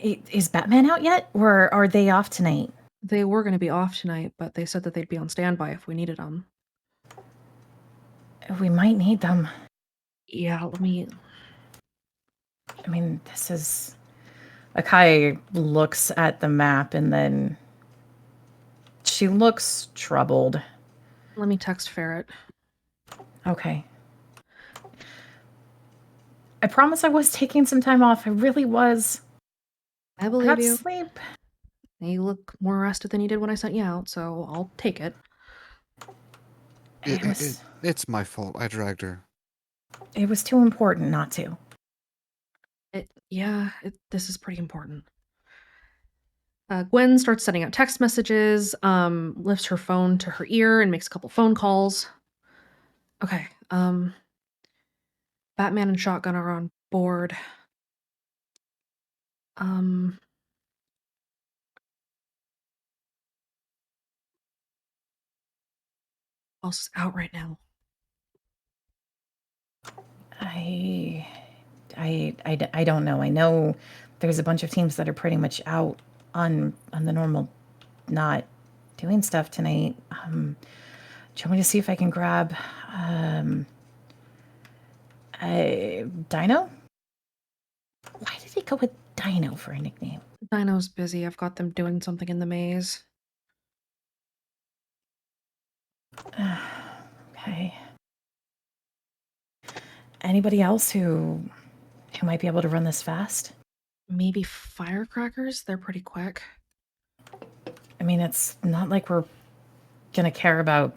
C: Is Batman out yet, or are they off tonight?
A: They were going to be off tonight, but they said that they'd be on standby if we needed them.
C: We might need them.
A: Yeah, let me.
C: I mean, this is. Akai looks at the map and then she looks troubled.
A: Let me text Ferret.
C: Okay. I promise I was taking some time off. I really was.
A: I
C: I
A: believe
C: got
A: you.
C: sleep.
A: You look more rested than you did when I sent you out, so I'll take it.
C: It was...
D: It's my fault. I dragged her.
C: It was too important not to.
A: This is pretty important. Gwen starts sending out text messages, lifts her phone to her ear and makes a couple phone calls. Okay, Batman and Shotgun are on board. Else is out right now.
C: I don't know. I know there's a bunch of teams that are pretty much out on the normal, not doing stuff tonight. Do you want me to see if I can grab Dino? Why did he go with Dino for a nickname?
A: Dino's busy. I've got them doing something in the maze.
C: Okay. Anybody else who might be able to run this fast?
A: Maybe firecrackers? They're pretty quick.
C: I mean, it's not like we're gonna care about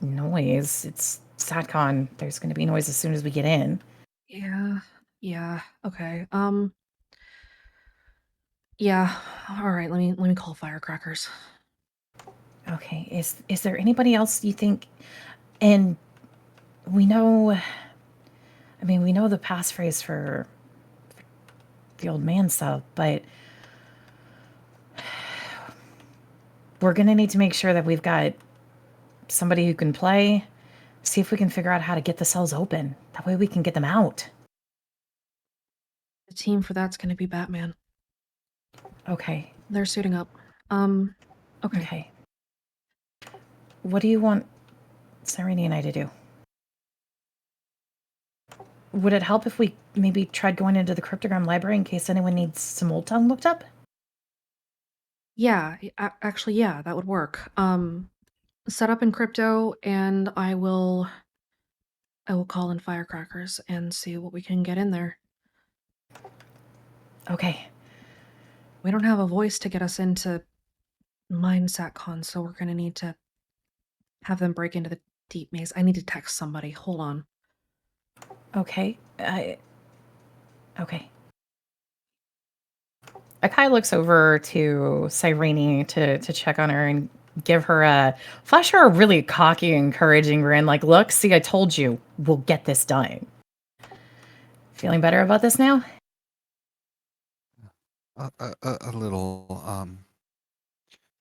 C: noise. It's SatCon. There's gonna be noise as soon as we get in.
A: Yeah, okay. Yeah, all right, let me call firecrackers.
C: Okay, is there anybody else you think? And we know, I mean, we know the passphrase for the old man stuff, but we're gonna need to make sure that we've got somebody who can play. See if we can figure out how to get the cells open. That way we can get them out.
A: The team for that's gonna be Batman.
C: Okay.
A: They're suiting up. Okay.
C: What do you want Serene and I to do? Would it help if we maybe tried going into the cryptogram library in case anyone needs some old tongue looked up?
A: Yeah, actually, yeah, that would work. Set up in crypto, and I will call in firecrackers and see what we can get in there.
C: Okay.
A: We don't have a voice to get us into MindSatCon, so we're gonna need to have them break into the deep maze. I need to text somebody. Hold on.
C: Okay. Okay. Akai looks over to Cyrene to check on her and flash her a really cocky, encouraging grin. Like, look, see, I told you, we'll get this done. Feeling better about this now?
D: A little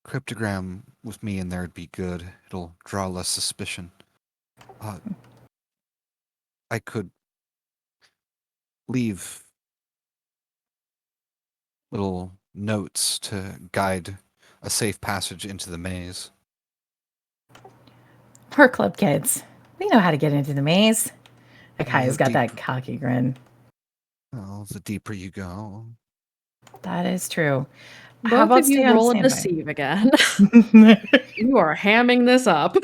D: cryptogram with me in there'd be good. It'll draw less suspicion. I could leave little notes to guide a safe passage into the maze.
C: We're club kids. We know how to get into the maze. Akai's got
D: deep-
C: that cocky grin.
D: Well, the deeper you go.
C: That is true. How
A: Both
C: about
A: of you
C: stay on
A: roll a
C: standby?
A: deceive again. You are hamming this up.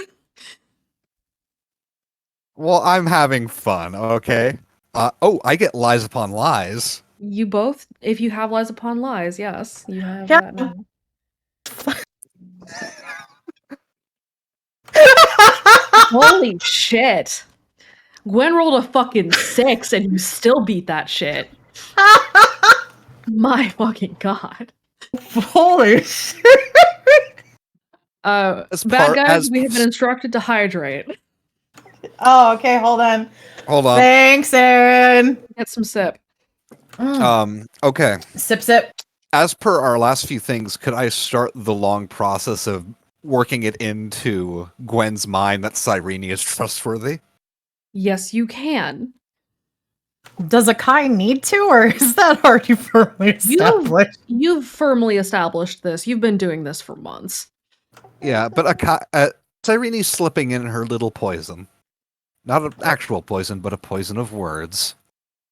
D: Well, I'm having fun, okay? I get lies upon lies.
A: You both, if you have lies upon lies, yes, you have
C: Yeah.
A: that now. Holy shit. Gwen rolled a fucking 6 and you still beat that shit. My fucking god.
C: Holy shit.
A: Bad guys, we have been instructed to hydrate.
C: Oh, okay, hold on.
D: Hold on.
C: Thanks, Aaron.
A: Get some sip.
D: Okay.
C: Sip.
D: As per our last few things, could I start the long process of working it into Gwen's mind that Cyrene is trustworthy?
A: Yes, you can.
C: Does Akai need to, or is that already firmly established?
A: You've firmly established this. You've been doing this for months.
D: Yeah, but Cyrene's slipping in her little poison. Not an actual poison, but a poison of words.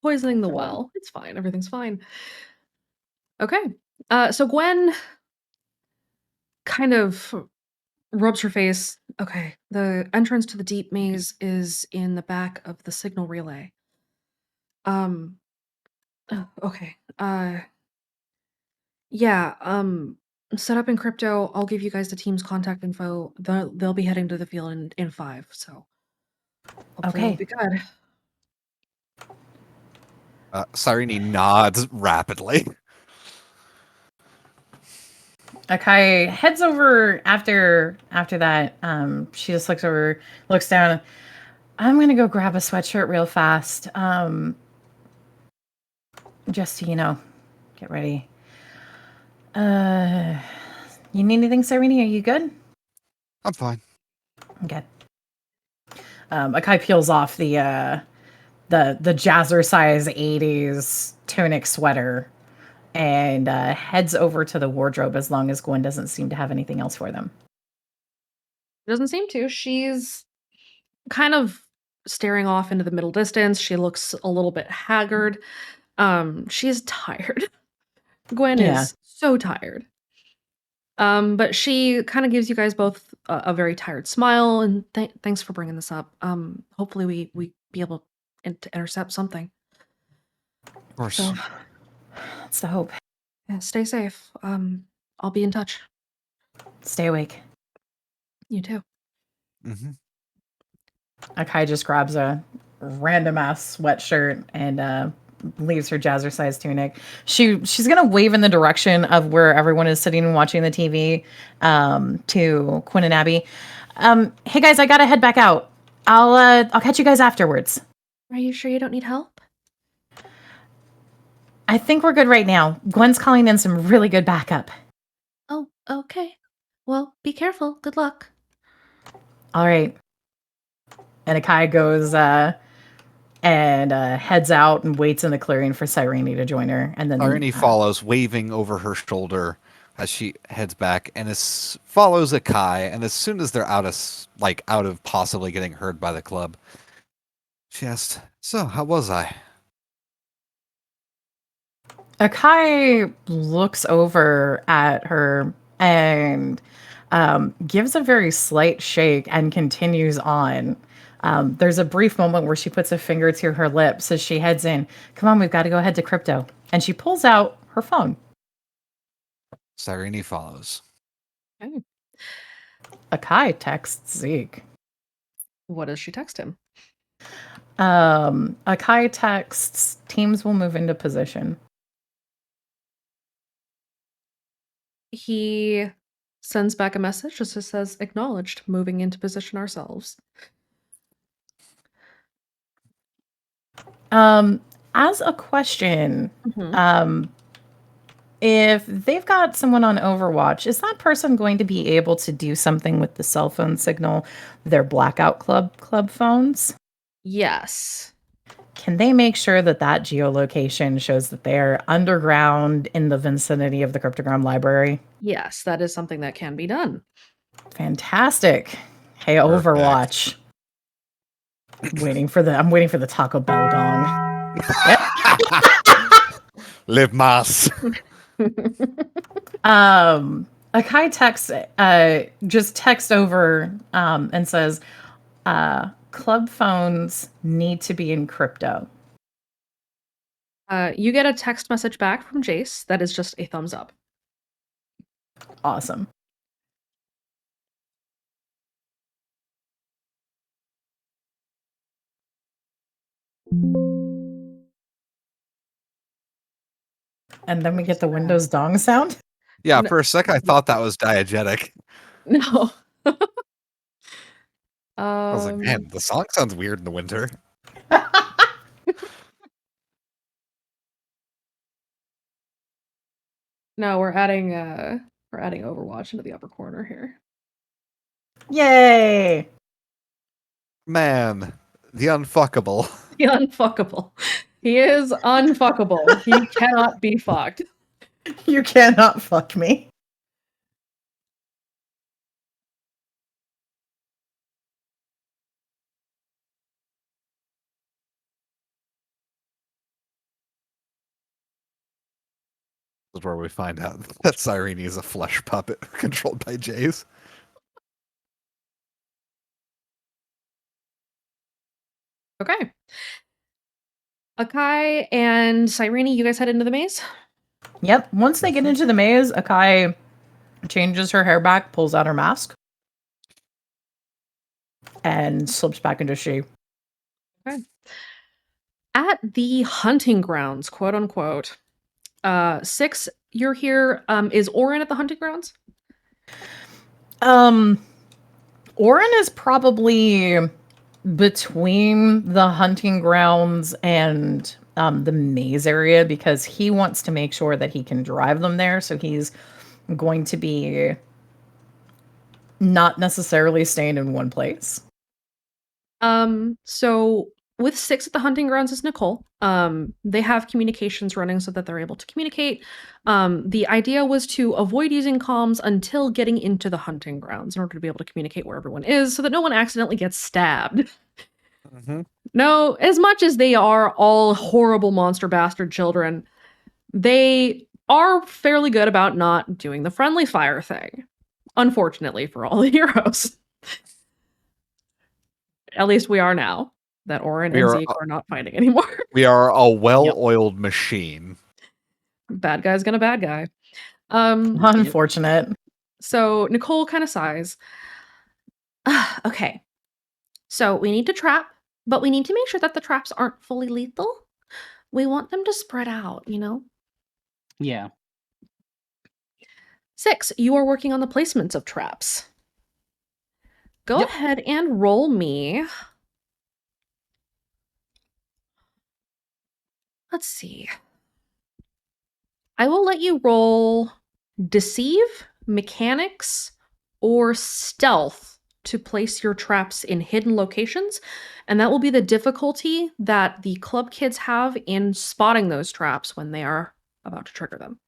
A: Poisoning the well. It's fine. Everything's fine. Okay. So Gwen kind of rubs her face. Okay. The entrance to the deep maze is in the back of the signal relay. Okay. Yeah, set up in crypto. I'll give you guys the team's contact info. They'll be heading to the field in 5, so hopefully it'll
C: Okay.
A: be good.
D: Cyrene nods rapidly.
C: Akai heads over after that. She just looks down. I'm gonna go grab a sweatshirt real fast. Just to, get ready. You need anything, Cyrene? Are you good?
D: I'm fine.
C: Okay. Akai peels off the jazzercise 80s tunic sweater and heads over to the wardrobe as long as Gwen doesn't seem to have anything else for them.
A: Doesn't seem to. She's kind of staring off into the middle distance. She looks a little bit haggard. She's tired. Gwen
C: Yeah.
A: is so tired. But she kind of gives you guys both a very tired smile and thanks for bringing this up. Hopefully we be able to intercept something.
D: Of course.
A: So
C: That's the hope.
A: yeah, stay safe. I'll be in touch.
C: Stay awake.
A: You too.
D: Mm-hmm.
C: Akai just grabs a random ass sweatshirt and leaves her jazzercise tunic. She's gonna wave in the direction of where everyone is sitting and watching the TV to Quinn and Abby. Hey guys, I gotta head back out. I'll catch you guys afterwards.
A: Are you sure you don't need help?
C: I think we're good right now. Gwen's calling in some really good backup.
A: Oh, okay. Well, be careful. Good luck.
C: All right. And Akai goes and heads out and waits in the clearing for Cyrene to join her. And then
D: Cyrene follows, waving over her shoulder as she heads back, and follows Akai. And as soon as they're out of possibly getting heard by the club, she asks, "So, how was I?"
C: Akai looks over at her and gives a very slight shake and continues on. There's a brief moment where she puts a finger to her lips as she heads in. Come on, we've got to go ahead to crypto. And she pulls out her phone.
D: Cyrene follows.
A: Okay.
C: Akai texts Zeke.
A: What does she text him?
C: Akai texts, teams will move into position.
A: He sends back a message just says acknowledged, moving into position ourselves.
C: As a question, if they've got someone on Overwatch, is that person going to be able to do something with the cell phone signal, their blackout club phones?
A: Yes.
C: Can they make sure that geolocation shows that they're underground in the vicinity of the cryptogram library?
A: Yes, that is something that can be done.
C: Fantastic. Hey,
D: Perfect.
C: Overwatch. I'm waiting for the Taco Bell gong.
D: Live Mas.
C: Akai text over and says, club phones need to be in crypto.
A: You get a text message back from Jace that is just a thumbs up.
C: Awesome. And then we get the Windows dong sound.
D: Yeah,
A: No.
D: for a sec I thought that was diegetic.
A: No.
D: I was like, man, the song sounds weird in the winter.
A: No, we're adding Overwatch into the upper corner here.
C: Yay!
D: Man, the unfuckable.
A: The unfuckable. He is unfuckable. He cannot be fucked.
C: You cannot fuck me.
D: This is where we find out that Cyrene is a flesh puppet controlled by Jays.
A: Okay. Akai and Cyrene, you guys head into the maze?
C: Yep. Once they get into the maze, Akai changes her hair back, pulls out her mask, and slips back into shape.
A: Okay. At the hunting grounds, quote unquote. 6, you're here. Is Orin at the hunting grounds?
C: Orin is probably between the hunting grounds and the maze area because he wants to make sure that he can drive them there. So he's going to be not necessarily staying in one place.
A: So with 6 at the hunting grounds is Nicole. They have communications running so that they're able to communicate. The idea was to avoid using comms until getting into the hunting grounds in order to be able to communicate where everyone is so that no one accidentally gets stabbed.
D: Mm-hmm.
A: No, as much as they are all horrible monster bastard children, they are fairly good about not doing the friendly fire thing. Unfortunately for all the heroes. At least we are now that Orin
D: We
A: and
D: are,
A: Zeke are not fighting anymore.
D: We are a well-oiled machine.
A: Bad guy's gonna bad guy.
C: Unfortunate.
A: So Nicole kind of sighs. Okay. So we need to trap, but we need to make sure that the traps aren't fully lethal. We want them to spread out, you know?
B: Yeah.
A: 6, you are working on the placements of traps. Go
B: Yep.
A: ahead and roll me. Let's see. I will let you roll deceive, mechanics, or stealth to place your traps in hidden locations. And that will be the difficulty that the club kids have in spotting those traps when they are about to trigger them.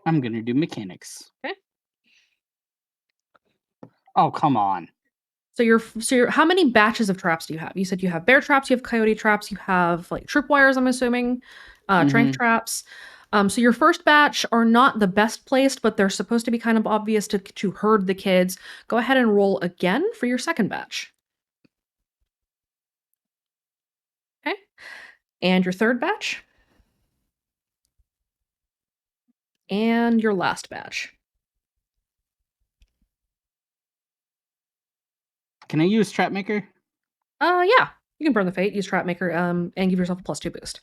B: I'm gonna do mechanics.
A: Okay.
B: Oh, come on.
A: So you're how many batches of traps do you have? You said you have bear traps, you have coyote traps, you have like tripwires, I'm assuming, trank
B: Mhm.
A: traps. So your first batch are not the best placed, but they're supposed to be kind of obvious to herd the kids. Go ahead and roll again for your second batch. Okay. And your third batch. And your last batch.
B: Can I use Trap Maker?
A: Yeah. You can burn the fate, use trap maker, and give yourself a +2 boost.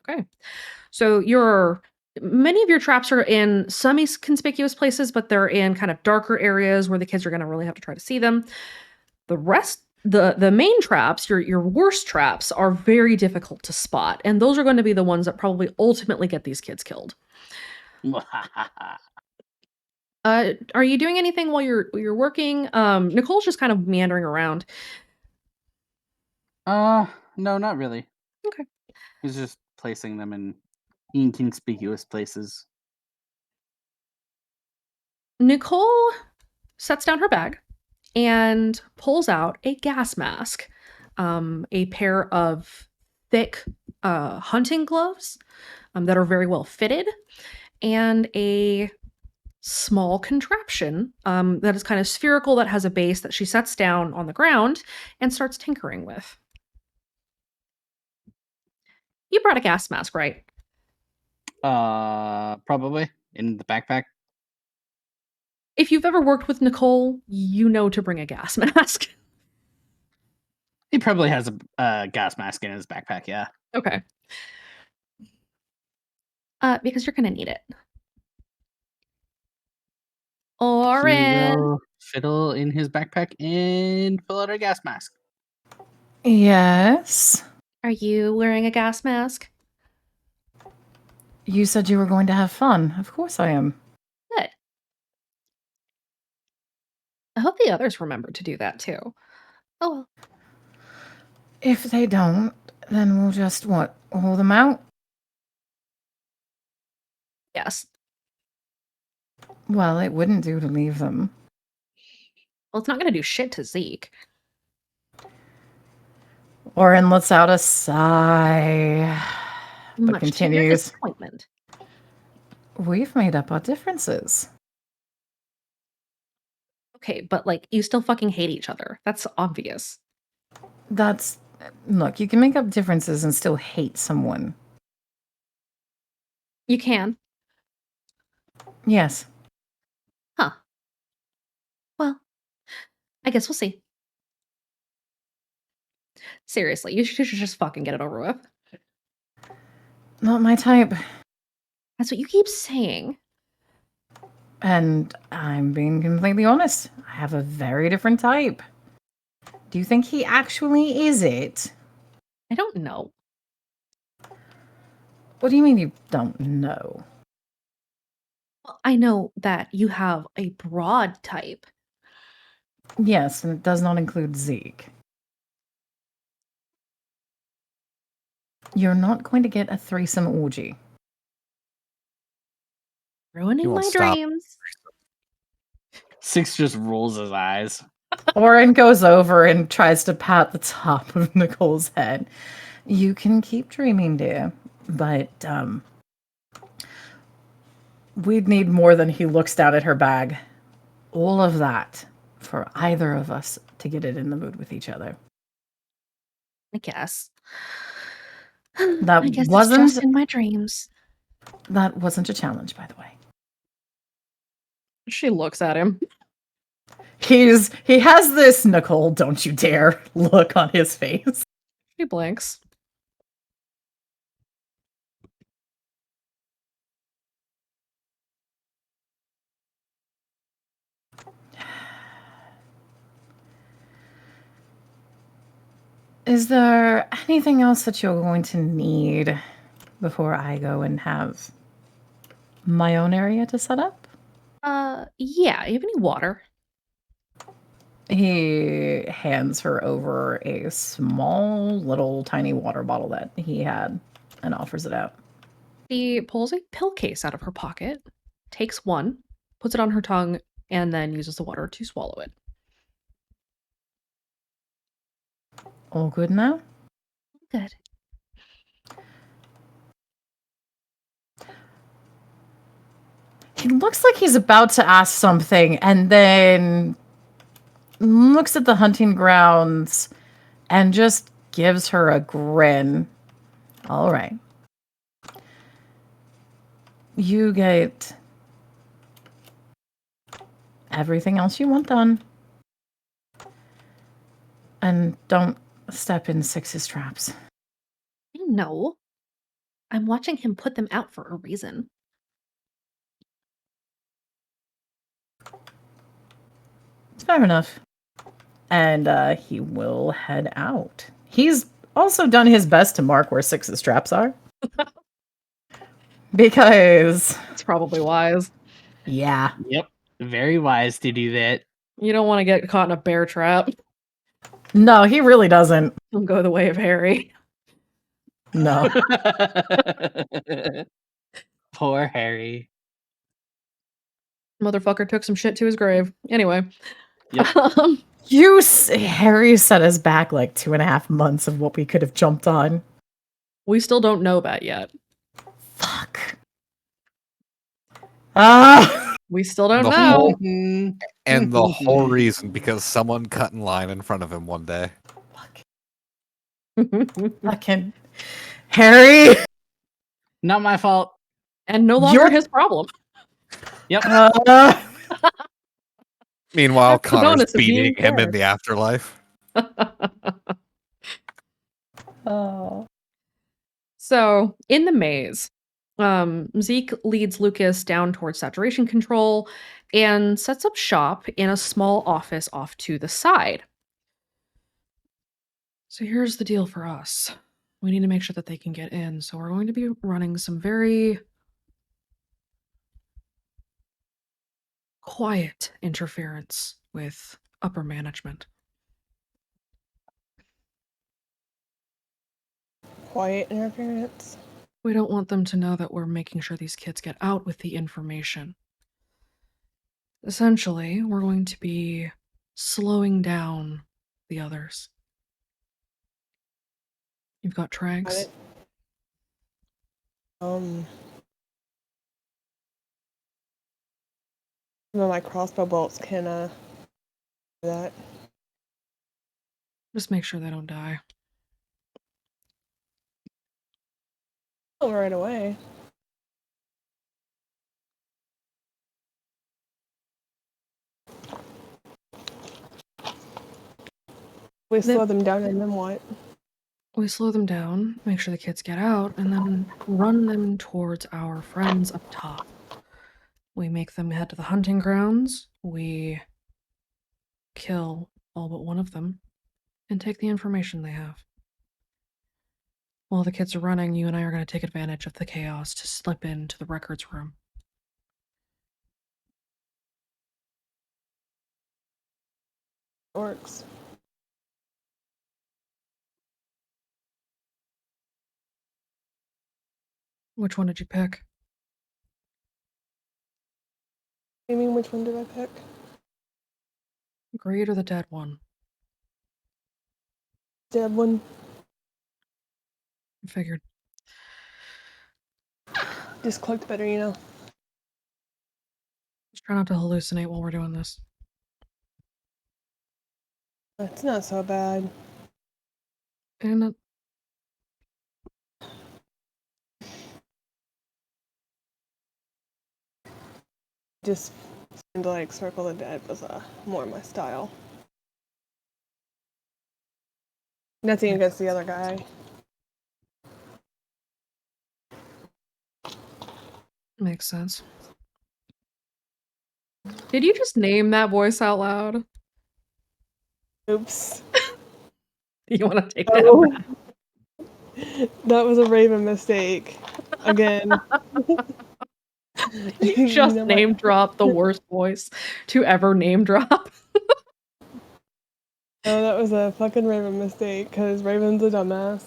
A: Okay. So many of your traps are in semi-conspicuous places, but they're in kind of darker areas where the kids are going to really have to try to see them. The rest, the main traps, your worst traps, are very difficult to spot, and those are going to be the ones that probably ultimately get these kids killed. Are you doing anything while you're working? Nicole's just kind of meandering around.
B: No, not really.
A: Okay.
B: He's just placing them in inconspicuous places.
A: Nicole sets down her bag and pulls out a gas mask, a pair of thick hunting gloves that are very well fitted, and a small contraption that is kind of spherical that has a base that she sets down on the ground and starts tinkering with. You brought a gas mask, right?
B: Probably in the backpack.
A: If you've ever worked with Nicole, you know to bring a gas mask.
B: He probably has a gas mask in his backpack. Yeah.
A: Okay. Because you're gonna need it.
B: He
A: Orin,
B: will fiddle in his backpack and pull out a gas mask.
C: Yes.
A: are you wearing a gas mask?
C: You said you were going to have fun. Of course I am.
A: Good. I hope the others remember to do that too. Oh well.
C: If they don't, then we'll just what? Hold them out?
A: Yes.
C: Well, it wouldn't do to leave them.
A: Well, it's not gonna do shit to Zeke.
C: Orin lets out a sigh, but
A: Much to your
C: continues.
A: disappointment.
C: We've made up our differences.
A: Okay, but like you still fucking hate each other. That's obvious.
C: That's look, you can make up differences and still hate someone.
A: You can.
C: Yes.
A: Huh. I guess we'll see. Seriously, you should just fucking get it over with.
C: Not my type.
A: That's what you keep saying.
C: And I'm being completely honest. I have a very different type. Do you think he actually is it?
A: I don't know.
C: What do you mean you don't know?
A: Well, I know that you have a broad type.
C: Yes, and it does not include Zeke. You're not going to get a threesome orgy.
A: Ruining
D: won't
A: my
D: stop.
A: dreams.
B: Six just rolls his eyes.
C: Oren goes over and tries to pat the top of Nicole's head. You can keep dreaming, dear, but we'd need more than he looks down at her bag. All of that for either of us to get it in the mood with each other.
A: I guess.
C: That
A: I guess it's
C: wasn't
A: just in my dreams.
C: that wasn't a challenge, by the way.
A: She looks at him.
C: He has this Nicole, don't you dare look on his face.
A: She blinks.
C: Is there anything else that you're going to need before I go and have my own area to set up?
A: Yeah, you have any water?
C: He hands her over a small, little, tiny water bottle that he had and offers it out.
A: She pulls a pill case out of her pocket, takes one, puts it on her tongue, and then uses the water to swallow it.
C: All good now?
A: Good.
C: He looks like he's about to ask something and then looks at the hunting grounds and just gives her a grin. All right. You get everything else you want done. And don't step in Six's traps.
A: I know. I'm watching him put them out for a reason.
C: Fair enough. And he will head out. He's also done his best to mark where Six's traps are. Because,
A: It's probably wise.
C: yeah.
B: Yep. Very wise to do that.
A: You don't want to get caught in a bear trap.
C: No, he really doesn't.
A: Don't go the way of Harry.
C: No.
B: Poor Harry.
A: Motherfucker took some shit to his grave. Anyway.
B: Yep.
C: Harry set us back like 2.5 months of what we could have jumped on.
A: We still don't know that yet.
C: Fuck. Ah!
A: We still don't
D: The
A: know.
D: whole-
B: Mhm.
D: And the whole reason because someone cut in line in front of him one day.
C: Fucking Harry.
B: Not my fault.
A: And no longer
C: You're-
A: his problem.
B: Yep.
D: Meanwhile,
A: That's the
D: Connor's
A: bonus of being
D: beating him
A: fair.
D: in the afterlife.
C: Oh.
A: So, in the maze, Zeke leads Lucas down towards saturation control and sets up shop in a small office off to the side. So here's the deal for us. We need to make sure that they can get in, so we're going to be running some very quiet interference with upper management.
E: Quiet interference.
A: We don't want them to know that we're making sure these kids get out with the information. Essentially, we're going to be slowing down the others. You've got
E: Got
A: tranks.
E: it. Well, my crossbow bolts can do that.
A: Just make sure they don't die.
E: Oh, right away. We
A: Then-
E: slow them down and then what?
A: We slow them down, make sure the kids get out, and then run them towards our friends up top. We make them head to the hunting grounds. We kill all but one of them and take the information they have. While the kids are running, you and I are going to take advantage of the chaos to slip into the records room.
E: Orcs.
A: Which one did you pick?
E: You mean which one did I pick?
A: Greed or the dead one?
E: Dead one.
A: I figured.
E: Just clicked better, you know.
A: Just try not to hallucinate while we're doing this.
E: It's not so bad.
A: And
E: Just seemed like Circle the Dead was more my style. Nothing against the other guy.
A: makes sense. Did you just name that voice out loud?
E: Oops.
A: You want to take that
E: Oh.
A: back?
E: That was a Raven mistake. Again.
A: You just
E: know
A: name
E: what?
A: drop the worst voice to ever name drop.
E: No, that was a fucking Raven mistake, because Raven's a dumbass.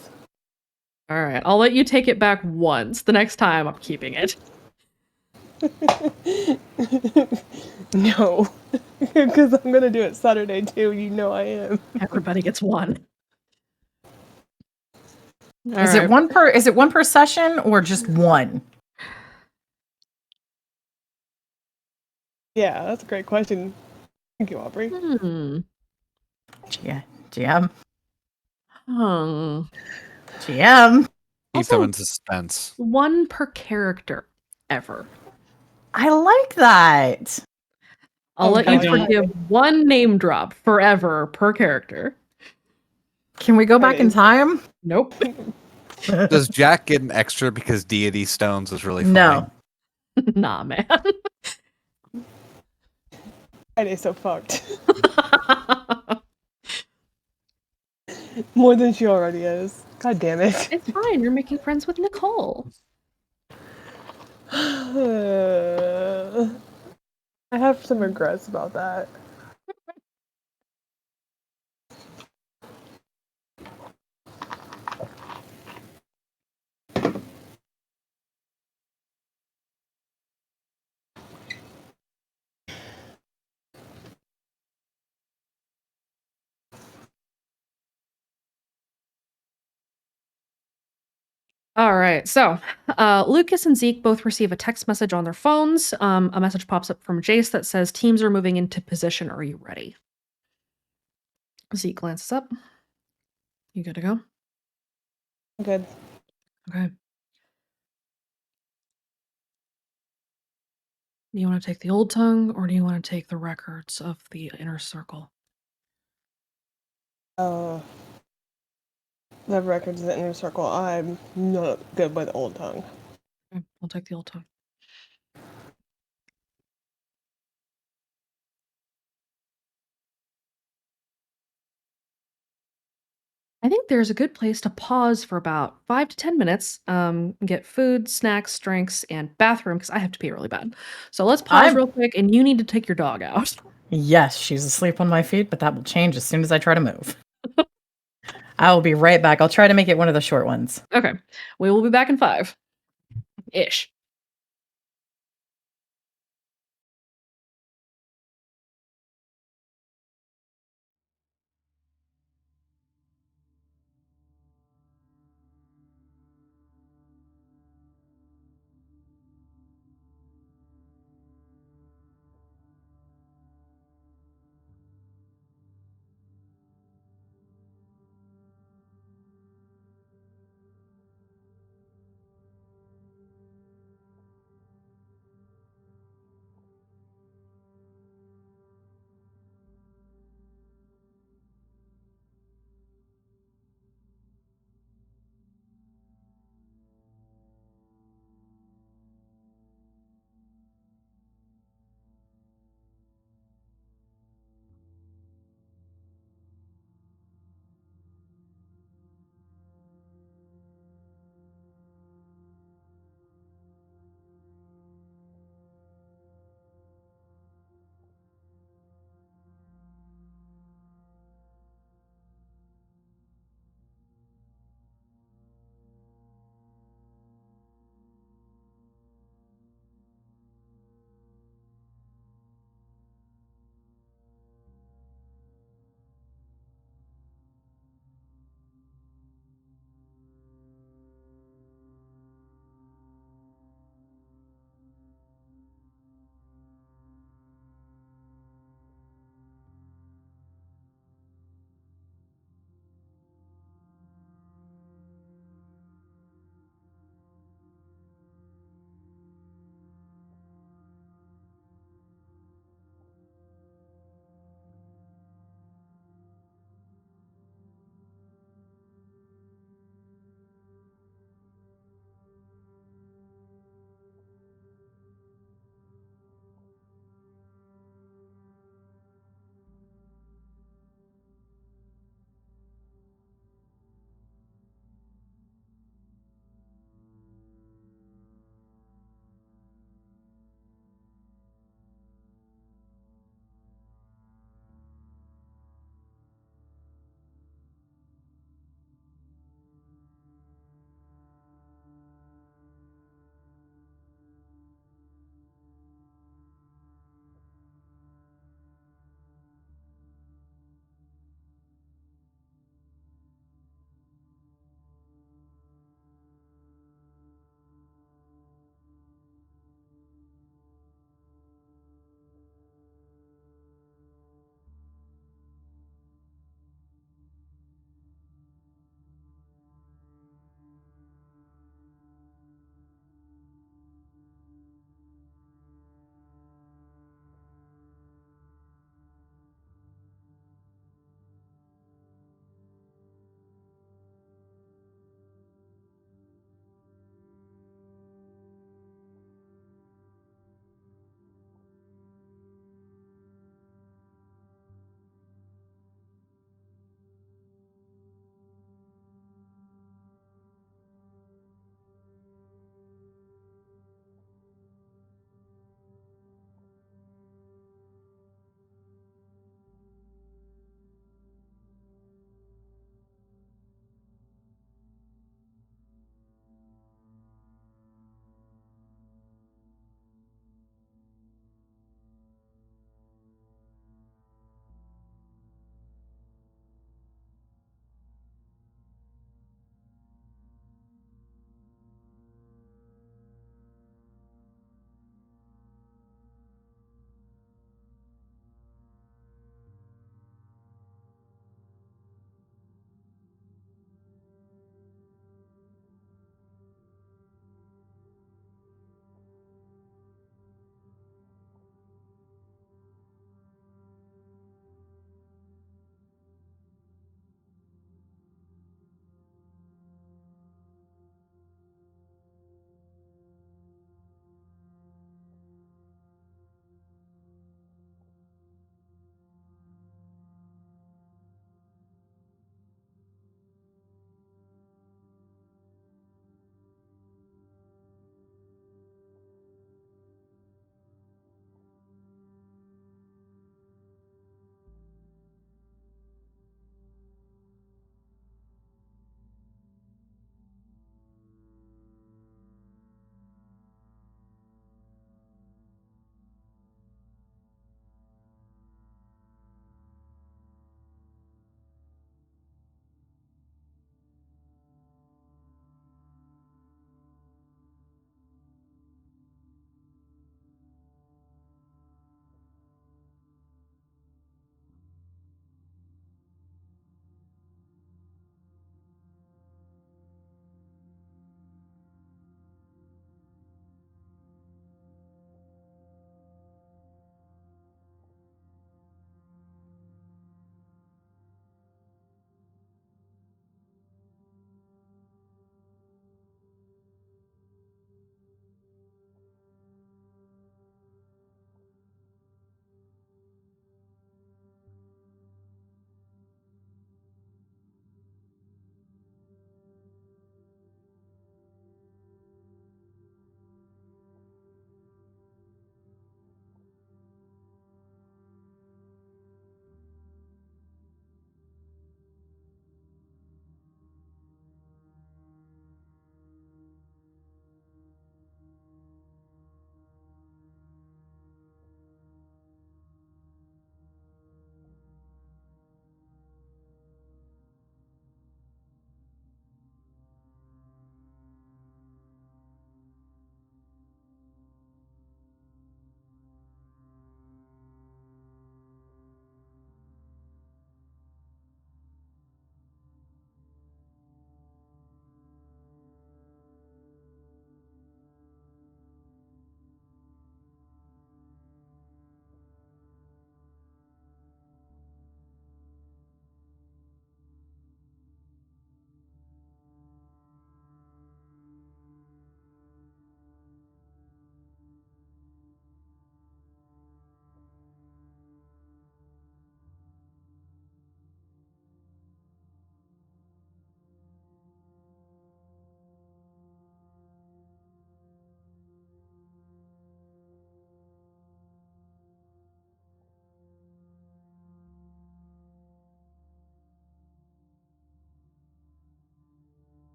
A: All right, I'll let you take it back once. The next time, I'm keeping it.
E: No. Because I'm going to do it Saturday too, you know I am.
A: Everybody gets one. All
C: Is
A: right.
C: it one per session or just one?
E: Yeah, that's a great question. Thank you, Aubrey.
C: Yeah, GM.
A: Hmm.
C: GM.
D: Keep
A: Also-
D: them in suspense.
A: One per character ever.
C: I like that.
A: I'll
E: Oh,
A: let
B: I
A: you
B: don't-
A: forgive one name drop forever per character.
C: Can we go back in
E: Nice.
C: time?
A: Nope.
D: Does Jack get an extra because deity stones is really funny?
C: No.
A: Nah, man.
E: Friday's so fucked. More than she already is. God damn it.
A: It's fine. You're making friends with Nicole.
E: I have some regrets about that.
A: All right. So, Lucas and Zeke both receive a text message on their phones. A message pops up from Jace that says, "Teams are moving into position. Are you ready?" Zeke glances up. You good to go?
E: Good.
A: Okay. Do you want to take the old tongue or do you want to take the records of the inner circle?
E: The records of the inner circle. I'm not good with Old Tongue.
A: Okay, I'll take the old tongue. I think there's a good place to pause for about 5 to 10 minutes, get food, snacks, drinks, and bathroom because I have to pee really bad. So let's pause real quick, and you need to take your dog out.
C: Yes, she's asleep on my feet, but that will change as soon as I try to move. I will be right back. I'll try to make it one of the short ones.
A: Okay, we will be back in 5 ish.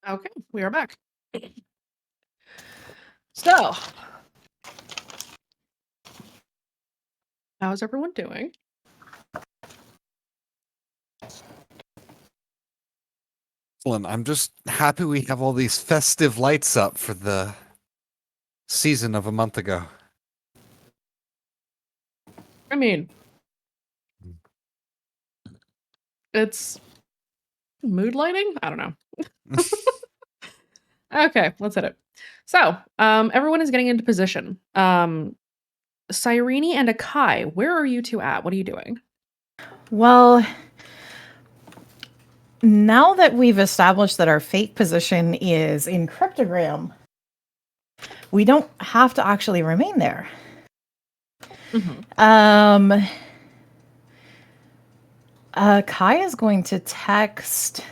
A: Okay, we are back. So, how's everyone doing?
D: Excellent. I'm just happy we have all these festive lights up for the season of a month ago.
A: I mean, it's mood lighting? I don't know. Okay, let's hit it. So, everyone is getting into position. Cyrene and Akai, where are you two at? What are you doing?
C: Well, now that we've established that our fake position is in cryptogram, we don't have to actually remain there.
A: Mhm.
C: Kai is going to text.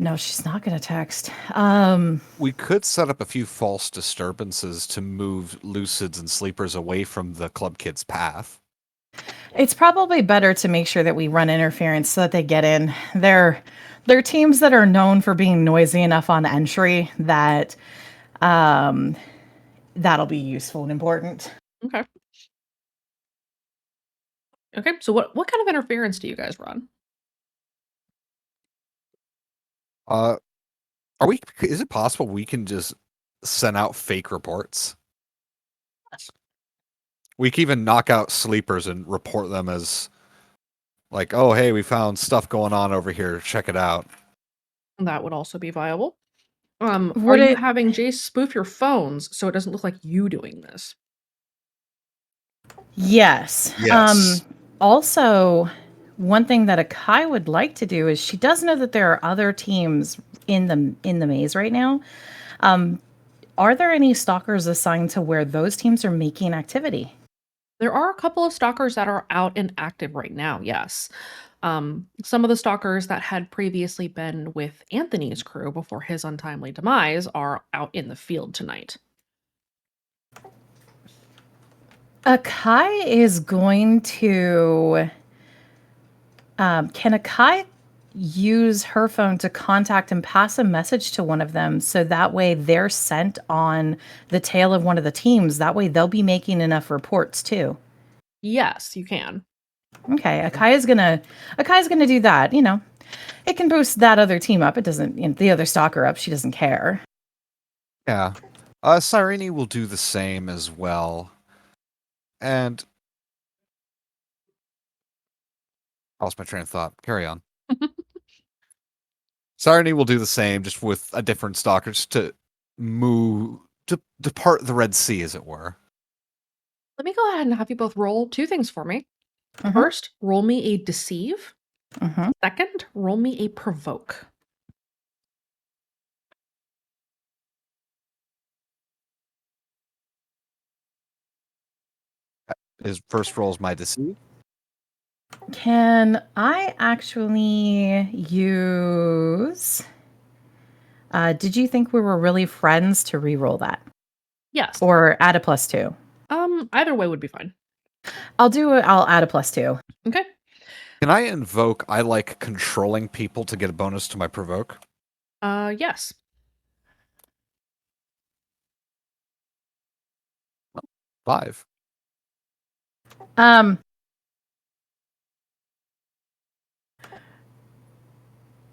C: No, she's not going to text.
D: We could set up a few false disturbances to move lucids and sleepers away from the club kids' path.
C: It's probably better to make sure that we run interference so that they get in. They're teams that are known for being noisy enough on entry that that'll be useful and important.
A: Okay. Okay, so what kind of interference do you guys run?
D: Are we? Is it possible we can just send out fake reports? We can even knock out sleepers and report them as like, oh, hey, we found stuff going on over here. Check it out.
A: That would also be viable. Are
C: Would
A: you
C: it-
A: having Jace spoof your phones so it doesn't look like you doing this?
C: Yes.
D: Yes.
C: Also, one thing that Akai would like to do is she does know that there are other teams in the maze right now. Are there any stalkers assigned to where those teams are making activity?
A: There are a couple of stalkers that are out and active right now, yes. Some of the stalkers that had previously been with Anthony's crew before his untimely demise are out in the field tonight.
C: Akai is going to. Can Akai use her phone to contact and pass a message to one of them so that way they're sent on the tail of one of the teams? That way they'll be making enough reports too.
A: Yes, you can.
C: Okay, Akai's gonna do that. You know, it can boost that other team up. It doesn't, the other stalker up. She doesn't care.
D: Yeah. Cyrene will do the same as well. And I lost my train of thought. Carry on. Cyrene will do the same, just with a different stalker, just to depart the Red Sea, as it were.
A: Let me go ahead and have you both roll two things for me.
C: Mhm.
A: First, roll me a deceive.
C: Mhm.
A: Second, roll me a provoke.
D: His first roll is my deceive.
C: Can I actually use? Did you think we were really friends to re-roll that,
A: Yes.
C: or add a +2?
A: Either way would be fine.
C: I'll add a +2.
A: Okay.
D: Can I invoke I like controlling people to get a bonus to my provoke?
A: Yes.
D: Five.
C: Um,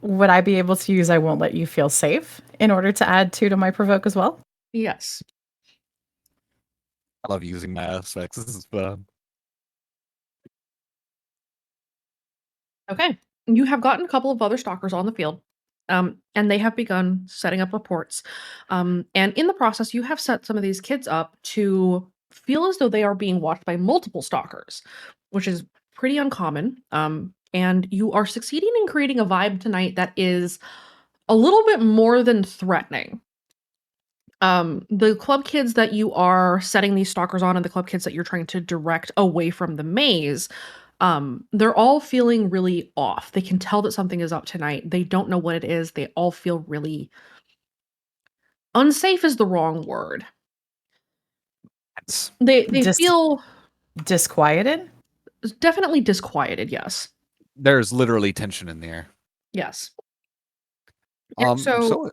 C: would I be able to use I won't let you feel safe in order to add 2 to my provoke as well?
A: Yes.
D: I love using my aspects. This is fun.
A: Okay. You have gotten a couple of other stalkers on the field, and they have begun setting up reports. And in the process, you have set some of these kids up to feel as though they are being watched by multiple stalkers, which is pretty uncommon. And you are succeeding in creating a vibe tonight that is a little bit more than threatening. The club kids that you are setting these stalkers on and the club kids that you're trying to direct away from the maze, they're all feeling really off. They can tell that something is up tonight. They don't know what it is. They all feel really unsafe is the wrong word.
D: It's
A: They
C: Dis-
A: feel
C: Disquieted?
A: definitely disquieted, yes.
D: There's literally tension in the air.
A: Yes. Yeah,
D: So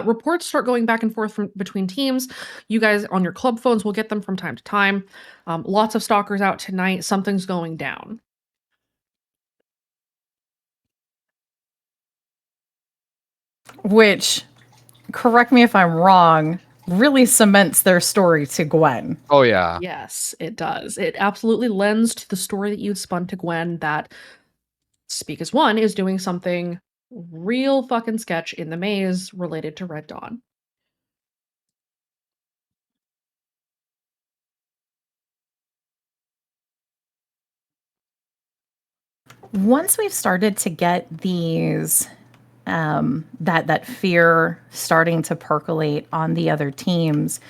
A: reports start going back and forth between teams. You guys on your club phones will get them from time to time. Lots of stalkers out tonight. Something's going down.
C: Which, correct me if I'm wrong, really cements their story to Gwen.
D: oh yeah.
A: Yes, it does. It absolutely lends to the story that you'd spun to Gwen that Speak as One is doing something real fucking sketch in the maze related to Red Dawn.
C: Once we've started to get these that fear starting to percolate on the other teams,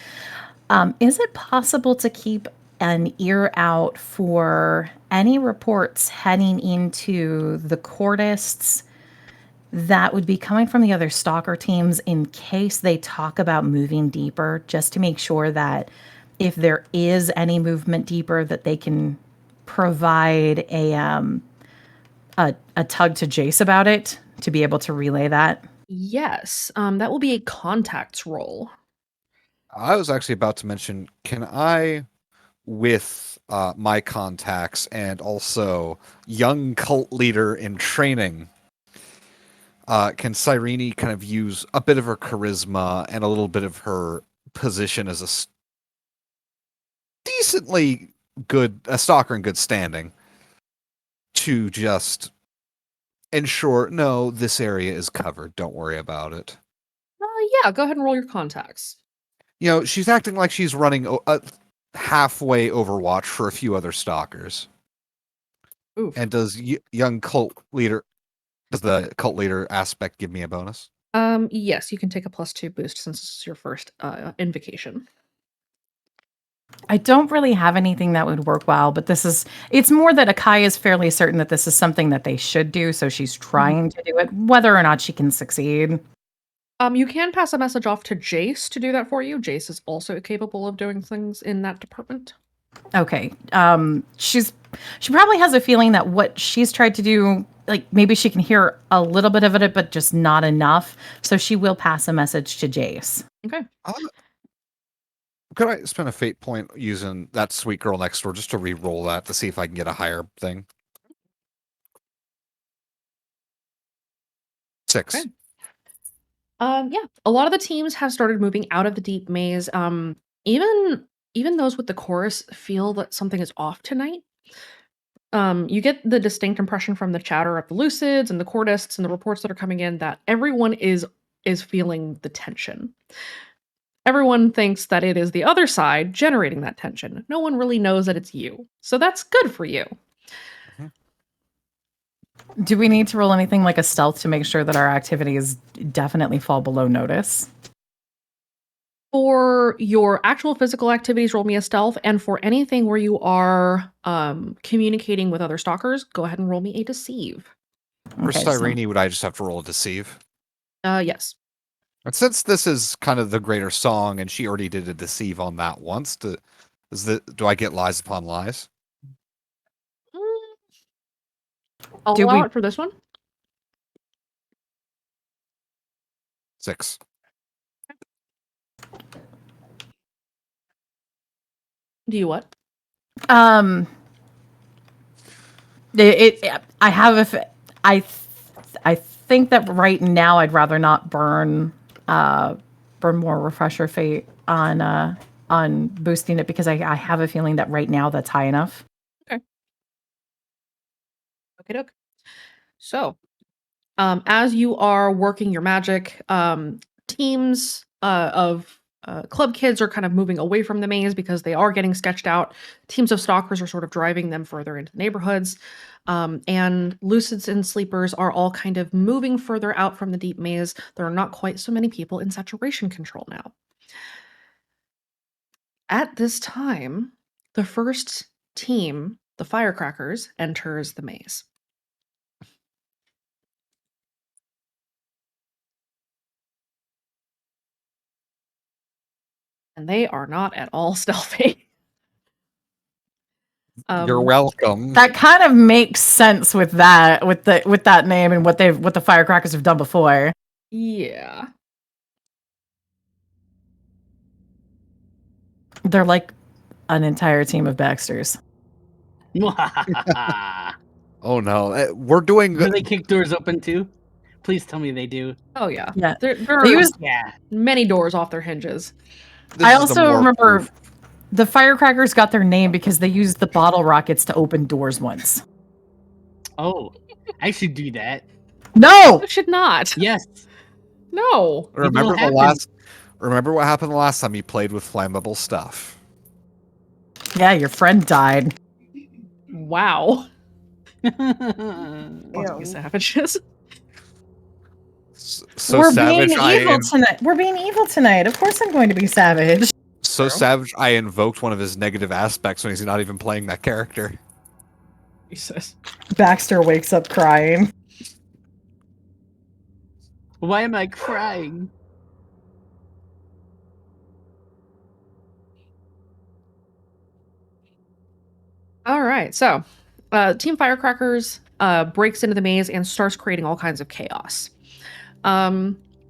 C: is it possible to keep an ear out for any reports heading into the courtists that would be coming from the other stalker teams in case they talk about moving deeper, just to make sure that if there is any movement deeper, that they can provide a tug to Jace about it to be able to relay that?
A: Yes, that will be a contacts role.
D: I was actually about to mention, can I, with my contacts and also young cult leader in training, can Cyrene kind of use a bit of her charisma and a little bit of her position as decently a stalker in good standing to just ensure, no, this area is covered. Don't worry about it.
A: Yeah, go ahead and roll your contacts.
D: She's acting like she's running a halfway Overwatch for a few other stalkers.
A: Oof.
D: And does the cult leader aspect give me a bonus?
A: Yes, you can take a +2 boost since this is your first invocation.
C: I don't really have anything that would work well, but it's more that Akai is fairly certain that this is something that they should do, so she's trying to do it, whether or not she can succeed.
A: You can pass a message off to Jace to do that for you. Jace is also capable of doing things in that department.
C: Okay. She probably has a feeling that what she's tried to do, like maybe she can hear a little bit of it, but just not enough. So she will pass a message to Jace.
A: Okay.
D: Could I spend a fate point using that sweet girl next door just to re-roll that to see if I can get a higher thing? 6.
A: Okay. Yeah, a lot of the teams have started moving out of the deep maze. Even those with the chorus feel that something is off tonight. You get the distinct impression from the chatter of the Lucids and the Courtists and the reports that are coming in that everyone is feeling the tension. Everyone thinks that it is the other side generating that tension. No one really knows that it's you. So that's good for you.
C: Do we need to roll anything like a stealth to make sure that our activities definitely fall below notice?
A: For your actual physical activities, roll me a stealth. And for anything where you are communicating with other stalkers, go ahead and roll me a deceive.
D: For
C: Okay,
D: Cyrene, would I just have to roll a deceive?
A: Yes.
D: And since this is kind of the greater song, and she already did a deceive on that once, do I get lies upon lies?
A: I'll
C: Do
A: allow
C: we-
A: it for this one.
D: 6.
A: Do you what?
C: I think that right now I'd rather not burn more refresher fate on boosting it, because I have a feeling that right now that's high enough.
A: Okay, doke. So, as you are working your magic, teams of club kids are kind of moving away from the maze because they are getting sketched out. Teams of stalkers are sort of driving them further into the neighborhoods. And lucids and sleepers are all kind of moving further out from the deep maze. There are not quite so many people in saturation control now. At this time, the first team, the firecrackers, enters the maze. And they are not at all stealthy.
D: You're welcome.
C: That kind of makes sense with that name and what the firecrackers have done before.
A: Yeah.
C: They're like an entire team of Baxters.
B: Do
D: Oh no, we're doing.
B: they kick doors open too? Please tell me they do.
A: Oh yeah.
C: Yeah.
A: There
C: They
A: are
C: use
B: Yeah.
A: many doors off their hinges.
D: This
C: I
D: is the
C: also
D: more
C: remember
D: proof.
C: the firecrackers got their name because they used the bottle rockets to open doors once.
B: Oh, I should do that.
C: No!
A: You should not.
B: Yes.
A: No.
D: Remember the
B: happen.
D: last. Remember what happened the last time you played with flammable stuff.
C: Yeah, your friend died.
A: Wow.
B: Oh,
A: Must be
E: Ew.
A: savages.
D: So
C: We're
D: savage,
C: being evil tonight. We're being evil tonight. Of course I'm going to be savage.
D: so savage. I invoked one of his negative aspects when he's not even playing that character.
A: Jesus.
C: Baxter wakes up crying.
B: Why am I crying?
A: All right. So, Team Firecrackers breaks into the maze and starts creating all kinds of chaos.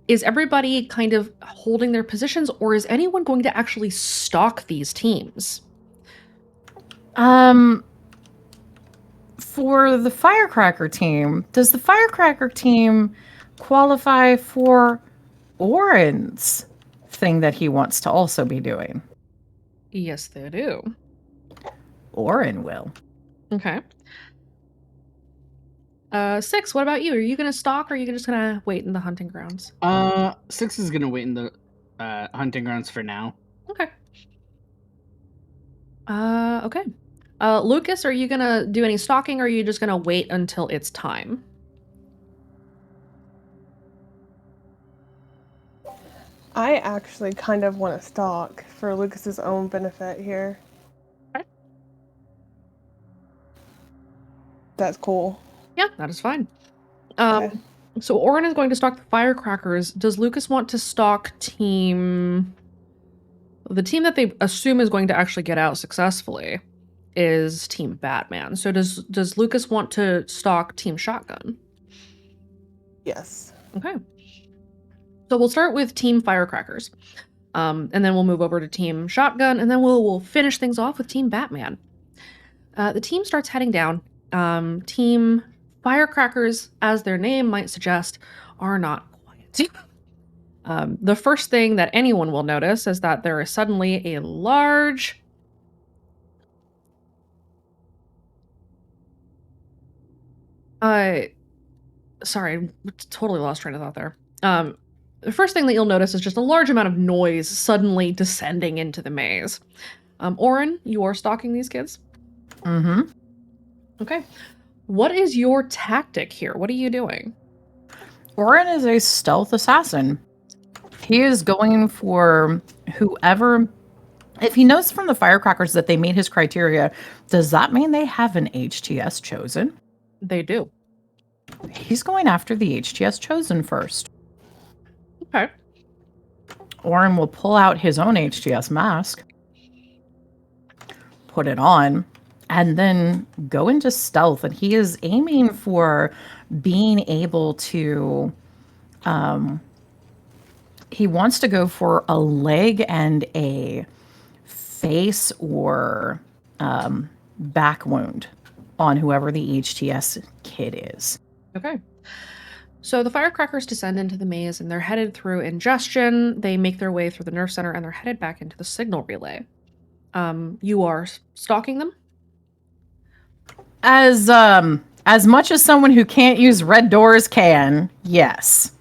A: Is everybody kind of holding their positions, or is anyone going to actually stalk these teams?
C: For the firecracker team, does the firecracker team qualify for Oren's thing that he wants to also be doing?
A: Yes, they do.
C: Oren will.
A: Okay. 6, what about you? Are you going to stalk, or are you just going to wait in the hunting grounds?
B: 6 is gonna wait in the hunting grounds for now.
A: Okay. Okay. Lucas, are you going to do any stalking, or are you just going to wait until it's time?
E: I actually kind of want to stalk for Lucas's own benefit here.
A: Okay.
E: That's cool.
A: Yeah, that is fine.
E: Okay.
A: So Oren is going to stalk the firecrackers. Does Lucas want to stalk team... The team that they assume is going to actually get out successfully is Team Batman. So does Lucas want to stalk Team Shotgun?
E: Yes.
A: Okay. So we'll start with Team Firecrackers. And then we'll move over to Team Shotgun, and then we'll finish things off with Team Batman. The team starts heading down. Team Firecrackers, as their name might suggest, are not quiet. The first thing that anyone will notice is that there is suddenly a large... Sorry, I totally lost train of thought there. The first thing that you'll notice is just a large amount of noise suddenly descending into the maze. Oren, you are stalking these kids?
C: Mm-hmm.
A: Okay. What is your tactic here? What are you doing?
C: Oren is a stealth assassin. He is going for whoever... If he knows from the firecrackers that they meet his criteria, does that mean they have an HTS chosen?
A: They do.
C: He's going after the HTS chosen first.
A: Okay.
C: Oren will pull out his own HTS mask, put it on, and then go into stealth. And he is aiming for being able to... he wants to go for a leg and a face or back wound on whoever the HTS kid is.
A: Okay. So the firecrackers descend into the maze and they're headed through ingestion. They make their way through the nerve center and they're headed back into the signal relay. You are stalking them?
C: As much as someone who can't use red doors can, yes.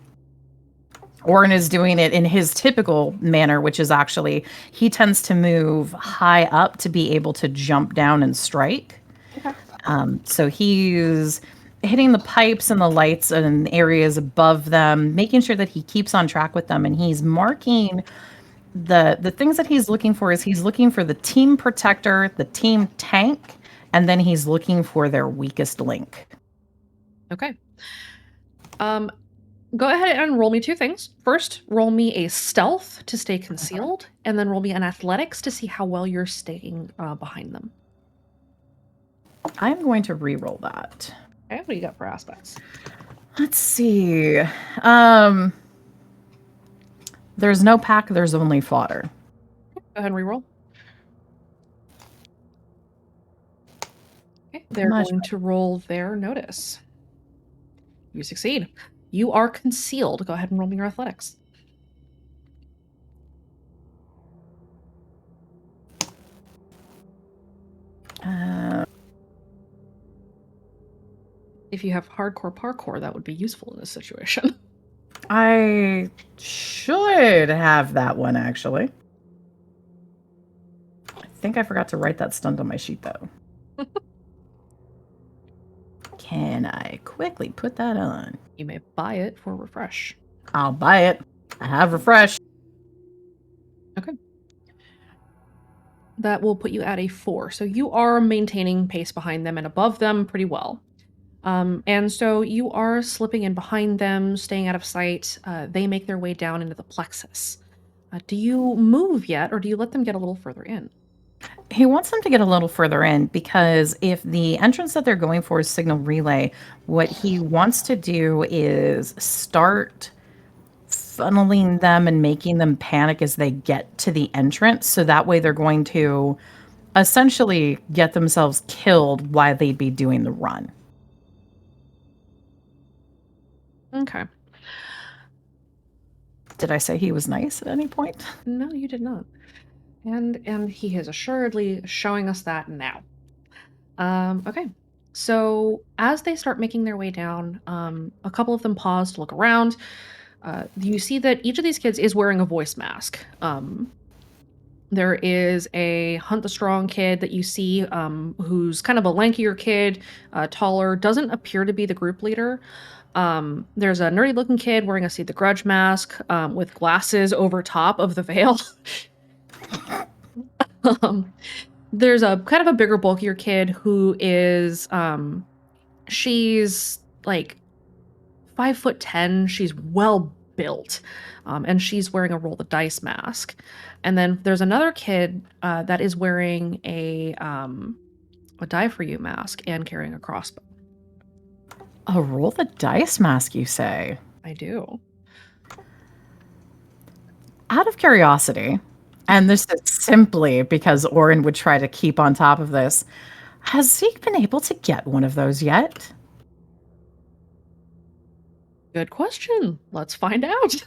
C: Oren is doing it in his typical manner, which is actually he tends to move high up to be able to jump down and strike.
A: Okay.
C: So he's hitting the pipes and the lights and areas above them, making sure that he keeps on track with them, and he's marking the things that he's looking for. Is he's looking for the team protector, the team tank, and then he's looking for their weakest link.
A: Okay. Go ahead and roll me 2 things. First, roll me a stealth to stay concealed, and then roll me an athletics to see how well you're staying behind them.
C: I'm going to re-roll that.
A: Okay, what do you got for aspects?
C: Let's see. There's no pack, there's only fodder.
A: Go ahead and reroll. Okay, they're
C: Much
A: going to roll their notice. You succeed. You are concealed. Go ahead and roll me your athletics. If you have hardcore parkour, that would be useful in this situation.
C: I should have that one, actually. I think I forgot to write that stunt on my sheet, though. Can I quickly put that on?
A: You may buy it for refresh.
C: I'll buy it. I have refresh.
A: Okay. That will put you at a 4. So you are maintaining pace behind them and above them pretty well. And so you are slipping in behind them, staying out of sight. They make their way down into the plexus. Do you move yet, or do you let them get a little further in?
C: He wants them to get a little further in because if the entrance that they're going for is signal relay, what he wants to do is start funneling them and making them panic as they get to the entrance. So that way they're going to essentially get themselves killed while they'd be doing the run.
A: Okay.
C: Did I say he was nice at any point?
A: No, you did not. And he is assuredly showing us that now. Okay. So as they start making their way down, a couple of them pause to look around. You see that each of these kids is wearing a voice mask. There is a Hunt the Strong kid that you see, who's kind of a lankier kid, taller, doesn't appear to be the group leader. There's a nerdy looking kid wearing a See the Grudge mask, with glasses over top of the veil. There's a kind of a bigger, bulkier kid who is, she's like 5'10". She's well built, and she's wearing a roll the dice mask. And then there's another kid that is wearing a die for you mask and carrying a crossbow.
C: A roll the dice mask, you say?
A: I do.
C: Out of curiosity, and this is simply because Orin would try to keep on top of this, has Zeke been able to get one of those yet?
A: Good question. Let's find out.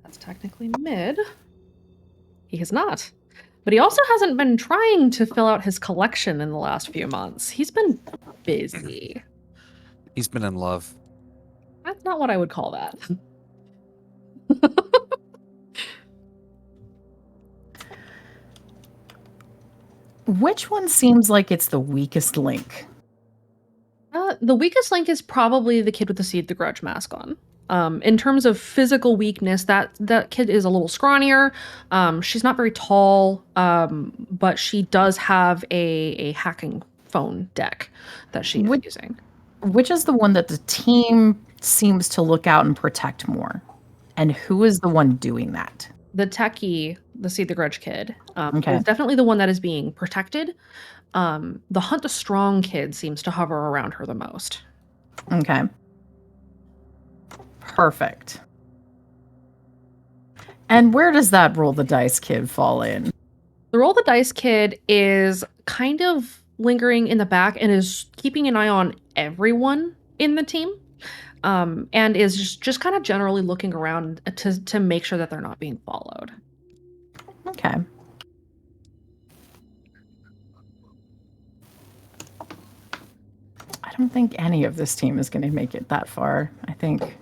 A: That's technically mid. He has not. But he also hasn't been trying to fill out his collection in the last few months. He's been busy.
D: He's been in love.
A: That's not what I would call that.
C: Which one seems like it's the weakest link?
A: The weakest link is probably the kid with the Seed the Grudge mask on. In terms of physical weakness, that kid is a little scrawnier. She's not very tall, but she does have a hacking phone deck that she is using.
C: Which is the one that the team seems to look out and protect more? And who is the one doing that?
A: The techie, the See the Grudge kid,
C: Okay.
A: is definitely the one that is being protected. The Hunt the Strong kid seems to hover around her the most.
C: Okay. Perfect. And where does that roll the dice kid fall in?
A: The Roll the Dice kid is kind of lingering in the back and is keeping an eye on everyone in the team, and is just kind of generally looking around to make sure that they're not being followed.
C: Okay. I don't think any of this team is going to make it that far. I think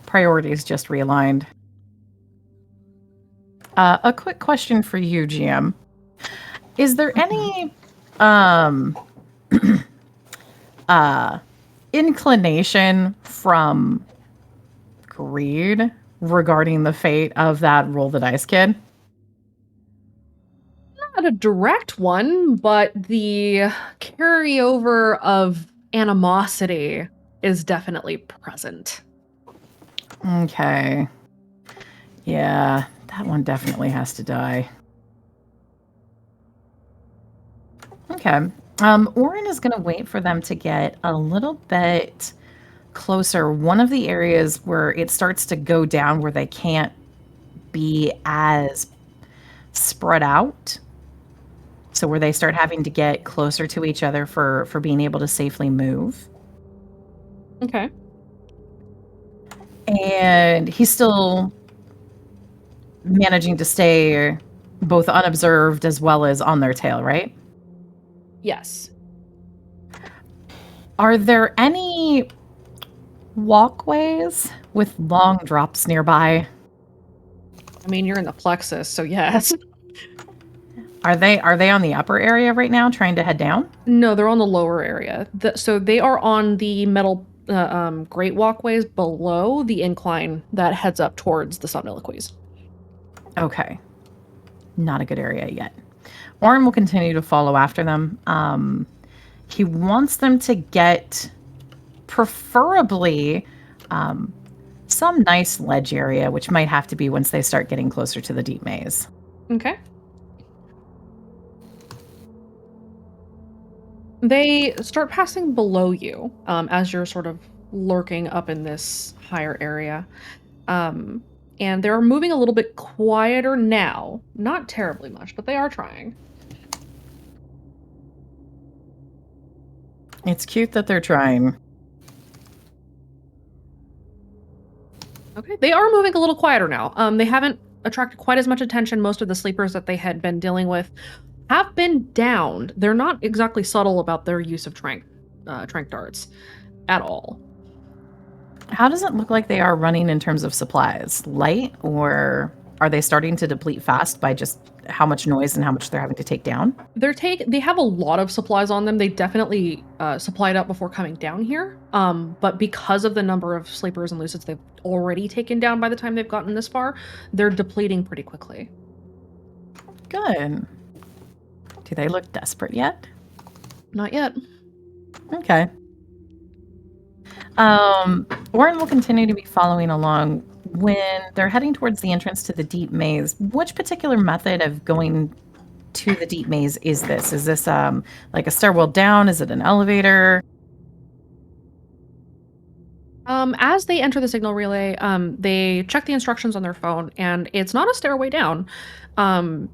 C: priorities just realigned. A quick question for you, GM. Is there any inclination from Greed regarding the fate of that Roll the Dice kid?
A: Not a direct one, but the carryover of animosity is definitely present.
C: Okay. Yeah, that one definitely has to die. Okay. Orin is going to wait for them to get a little bit closer. One of the areas where it starts to go down where they can't be as spread out. So where they start having to get closer to each other for being able to safely move.
A: Okay.
C: And he's still managing to stay both unobserved as well as on their tail, right?
A: Yes.
C: Are there any walkways with long drops nearby?
A: I mean, you're in the plexus, so yes.
C: Are they on the upper area right now trying to head down?
A: No, they're on the lower area. So they are on the metal great walkways below the incline that heads up towards the Somniloquies.
C: Okay. Not a good area yet. Orin will continue to follow after them. He wants them to get preferably some nice ledge area, which might have to be once they start getting closer to the deep maze.
A: Okay. They start passing below you as you're sort of lurking up in this higher area. And they're moving a little bit quieter now. Not terribly much, but they are trying.
C: It's cute that they're trying.
A: Okay, they are moving a little quieter now. They haven't attracted quite as much attention. Most of the sleepers that they had been dealing with have been downed. They're not exactly subtle about their use of trank darts at all.
C: How does it look like they are running in terms of supplies? Light, or are they starting to deplete fast by just how much noise and how much they're having to take down?
A: They have a lot of supplies on them. They definitely supplied up before coming down here. But because of the number of sleepers and lucids they've already taken down by the time they've gotten this far, they're depleting pretty quickly.
C: Good. Do they look desperate yet?
A: Not yet.
C: Okay. Orin will continue to be following along. When they're heading towards the entrance to the deep maze, which particular method of going to the deep maze is this? Is this like a stairwell down? Is it an elevator?
A: As they enter the signal relay, they check the instructions on their phone, and it's not a stairway down.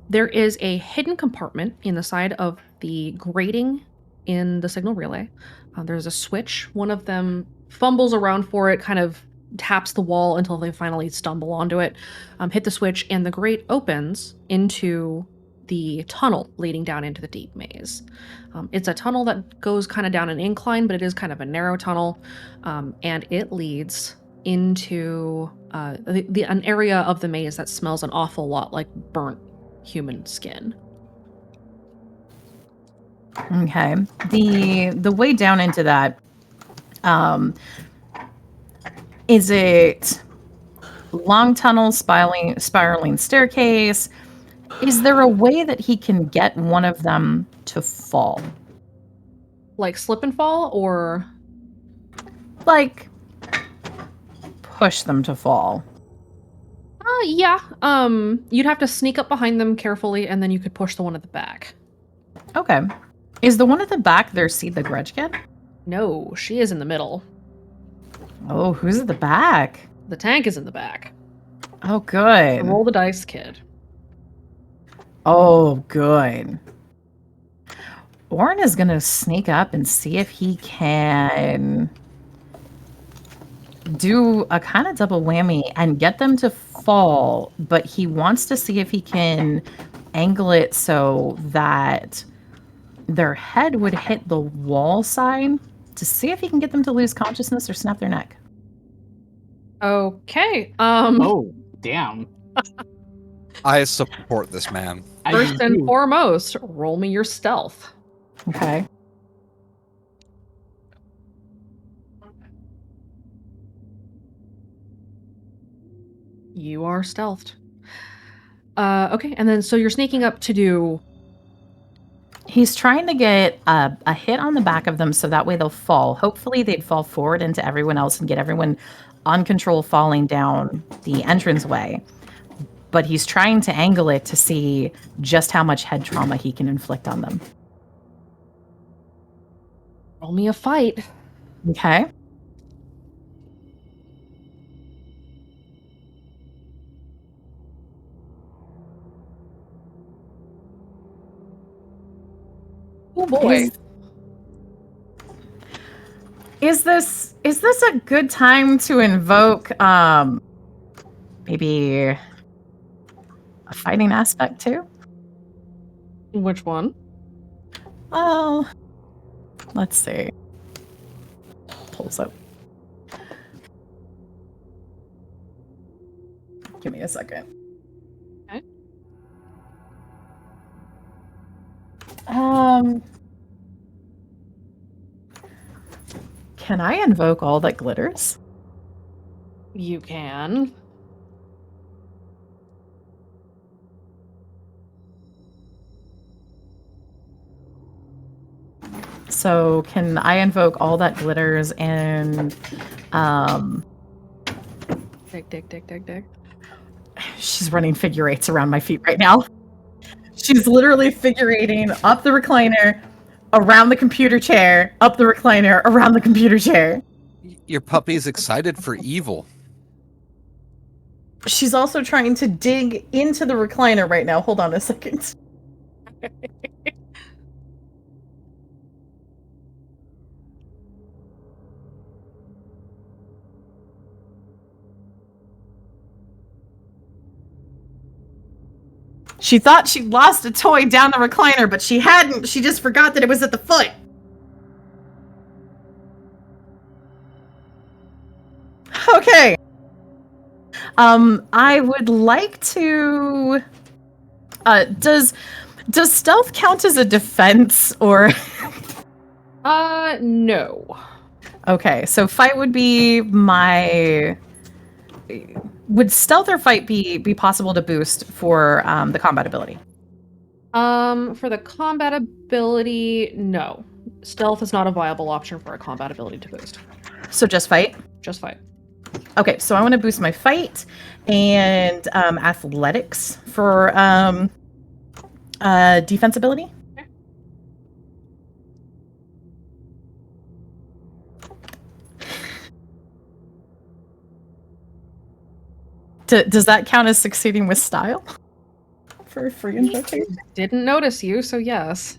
A: There is a hidden compartment in the side of the grating in the signal relay. There's a switch. One of them fumbles around for it, kind of taps the wall until they finally stumble onto it, hit the switch, and the grate opens into the tunnel leading down into the deep maze. It's a tunnel that goes kind of down an incline, but it is kind of a narrow tunnel, and it leads into an area of the maze that smells an awful lot like burnt human skin.
C: Okay. The way down into that, is it long tunnel, spiraling staircase? Is there a way that he can get one of them to fall?
A: Like slip and fall, or
C: Like, push them to fall?
A: yeah. You'd have to sneak up behind them carefully, and then you could push the one at the back.
C: Okay. Is the one at the back their Seed the Grudge kid?
A: No, she is in the middle.
C: Oh, who's at the back?
A: The tank is in the back.
C: Oh, good.
A: Roll the dice, kid.
C: Oh, good. Orin is going to sneak up and see if he can do a kind of double whammy and get them to fall, but he wants to see if he can angle it so that their head would hit the wall side to see if he can get them to lose consciousness or snap their neck.
A: Okay.
B: Oh, damn.
D: I support this man.
A: First and foremost, roll me your stealth.
C: Okay.
A: You are stealthed. Okay, and then so you're sneaking up to do...
C: He's trying to get a hit on the back of them so that way they'll fall. Hopefully they'd fall forward into everyone else and get everyone on control falling down the entranceway. But he's trying to angle it to see just how much head trauma he can inflict on them.
A: Roll me a fight.
C: Okay.
A: Oh boy.
C: Is this a good time to invoke maybe a fighting aspect too?
A: Which one?
C: Well, let's see. Pulls up. Give me a second.
A: Okay.
C: Can I invoke all that glitters?
A: You can.
C: So can I invoke all that glitters and
A: Dig.
C: she's running figure eights around my feet right now. She's literally figure eighting up the recliner, around the computer chair, up the recliner, around the computer chair.
D: Your puppy's excited for evil.
C: She's also trying to dig into the recliner right now. Hold on a second. She thought she lost a toy down the recliner, but she hadn't. She just forgot that it was at the foot. Okay. I would like to. Does stealth count as a defense or?
A: No.
C: Okay, so fight would be my. Would stealth or fight be possible to boost for the combat ability?
A: For the combat ability, no. Stealth is not a viable option for a combat ability to boost.
C: So just fight.
A: Just fight.
C: Okay, so I want to boost my fight and athletics for defense ability. Does that count as succeeding with style? For free invocation?
A: Didn't notice you, so yes.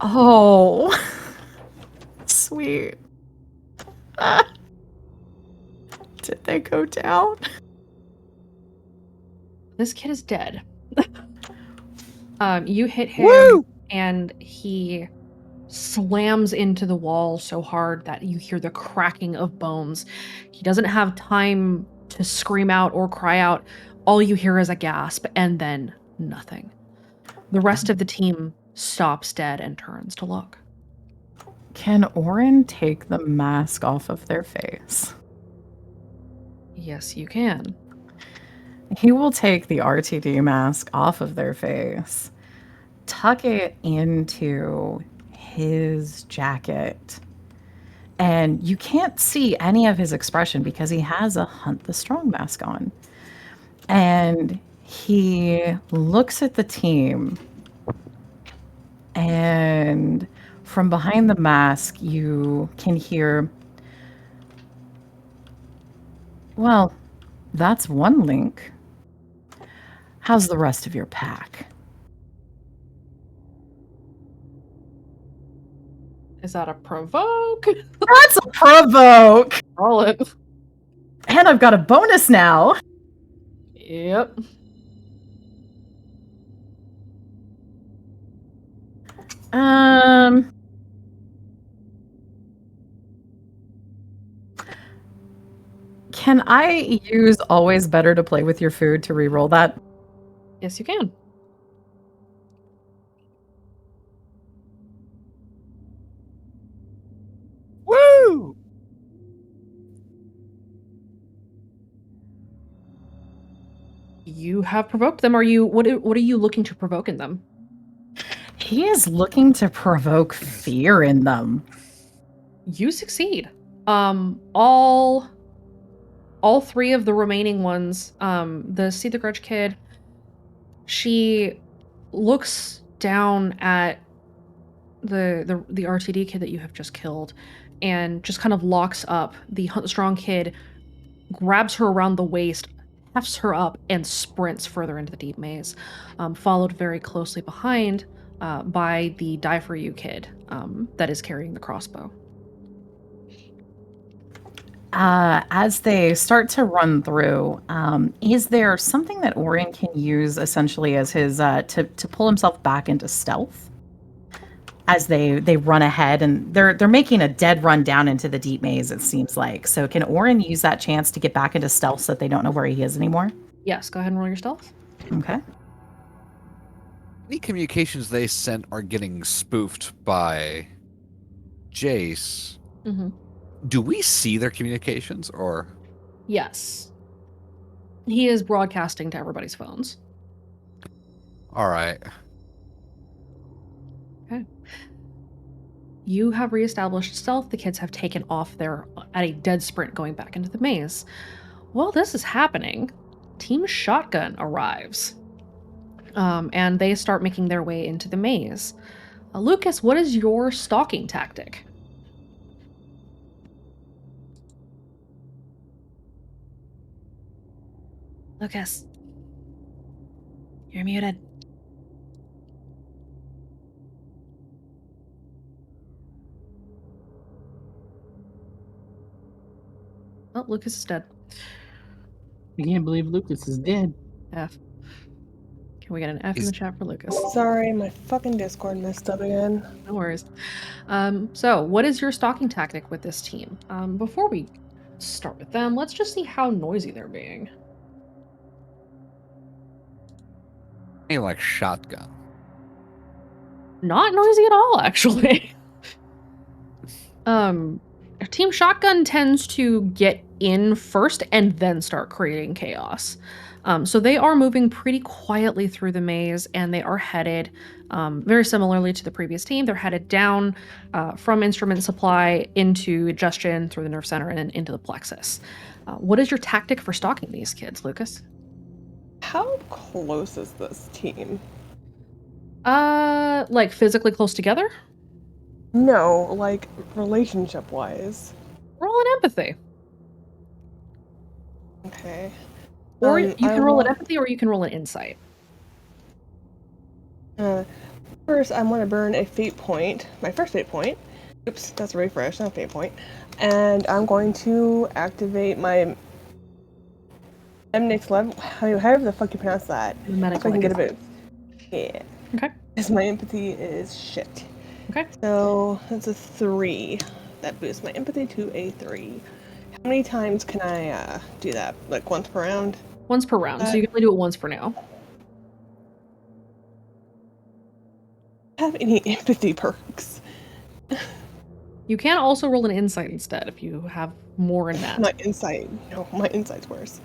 C: Oh. Sweet. Did they go down?
A: This kid is dead. You hit him,
D: Woo!
A: and he slams into the wall so hard that you hear the cracking of bones. He doesn't have time to scream out or cry out. All you hear is a gasp, and then nothing. The rest of the team stops dead and turns to look.
C: Can Orin take the mask off of their face?
A: Yes, you can.
C: He will take the RTD mask off of their face, tuck it into his jacket, and you can't see any of his expression because he has a Hunt the Strong mask on. And he looks at the team, and from behind the mask, you can hear, well, that's one link. How's the rest of your pack?
A: Is that a provoke?
C: That's a provoke!
A: Roll it.
C: And I've got a bonus now.
A: Yep.
C: Can I use always better to play with your food to re-roll that?
A: Yes, you can.
D: Woo!
A: You have provoked them. What are you looking to provoke in them?
C: He is looking to provoke fear in them.
A: You succeed. All three of the remaining ones, the See the Grudge kid, she looks down at the RTD kid that you have just killed, and just kind of locks up. The strong kid grabs her around the waist, hefts her up, and sprints further into the deep maze, followed very closely behind by the Die For You kid that is carrying the crossbow.
C: As they start to run through, is there something that Orion can use essentially as his to pull himself back into stealth? As they run ahead, and they're making a dead run down into the deep maze, it seems like. So can Orion use that chance to get back into stealth so that they don't know where he is anymore?
A: Yes, go ahead and roll your stealth.
C: Okay.
D: Any communications they sent are getting spoofed by Jace.
A: Mm-hmm.
D: Do we see their communications, or?
A: Yes. He is broadcasting to everybody's phones.
D: All right.
A: Okay. You have reestablished stealth. The kids have taken off there at a dead sprint going back into the maze. While this is happening, Team Shotgun arrives. And they start making their way into the maze. Lucas, what is your stalking tactic? Lucas, you're muted. Oh, Lucas is dead.
B: I can't believe Lucas is dead.
A: F. Can we get an F in the chat for Lucas?
E: Sorry, my fucking Discord messed up again.
A: No worries. So, what is your stalking tactic with this team? Before we start with them, let's just see how noisy they're being.
D: Hey, like shotgun.
A: Not noisy at all, actually. Team Shotgun tends to get in first and then start creating chaos. So they are moving pretty quietly through the maze, and they are headed, very similarly to the previous team, they're headed down from instrument supply into digestion through the nerve center and then into the plexus. What is your tactic for stalking these kids, Lucas?
E: How close is this team?
A: Like physically close together?
E: No, like relationship-wise.
A: Roll an empathy.
E: Okay.
A: Or you
E: I
A: can roll an
E: want-
A: empathy, or you can roll an insight.
E: First, I want to burn a fate point. My first fate point. Oops, that's a refresh, not a fate point. And I'm going to activate my next level. However the fuck you pronounce that. So I can get a bit. Yeah.
A: Okay.
E: Because my empathy is shit.
A: Okay.
E: So that's a 3. That boosts my empathy to a 3. How many times can I do that? Like once per round?
A: Once per round, so you can only do it once for now.
E: Have any empathy perks?
A: You can also roll an insight instead if you have more in that.
E: My insight. No, my insight's worse.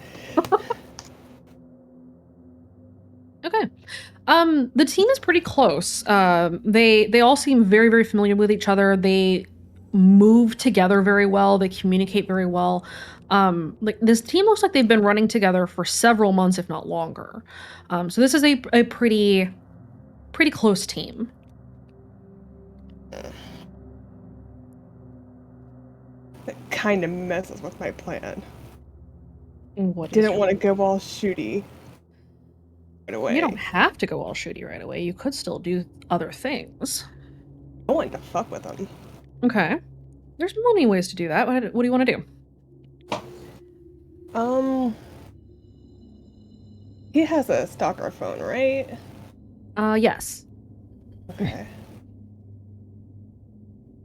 A: Okay. The team is pretty close. They all seem very, very familiar with each other. They move together very well. They communicate very well. Like this team looks like they've been running together for several months, if not longer. So this is a pretty close team.
E: That kind of messes with my plan.
A: What
E: Didn't want to go all shooty right away.
A: You don't have to go all shooty right away. You could still do other things.
E: I want to fuck with them.
A: Okay. There's many ways to do that. What do you want to do?
E: He has a stalker phone, right?
A: Yes.
E: Okay.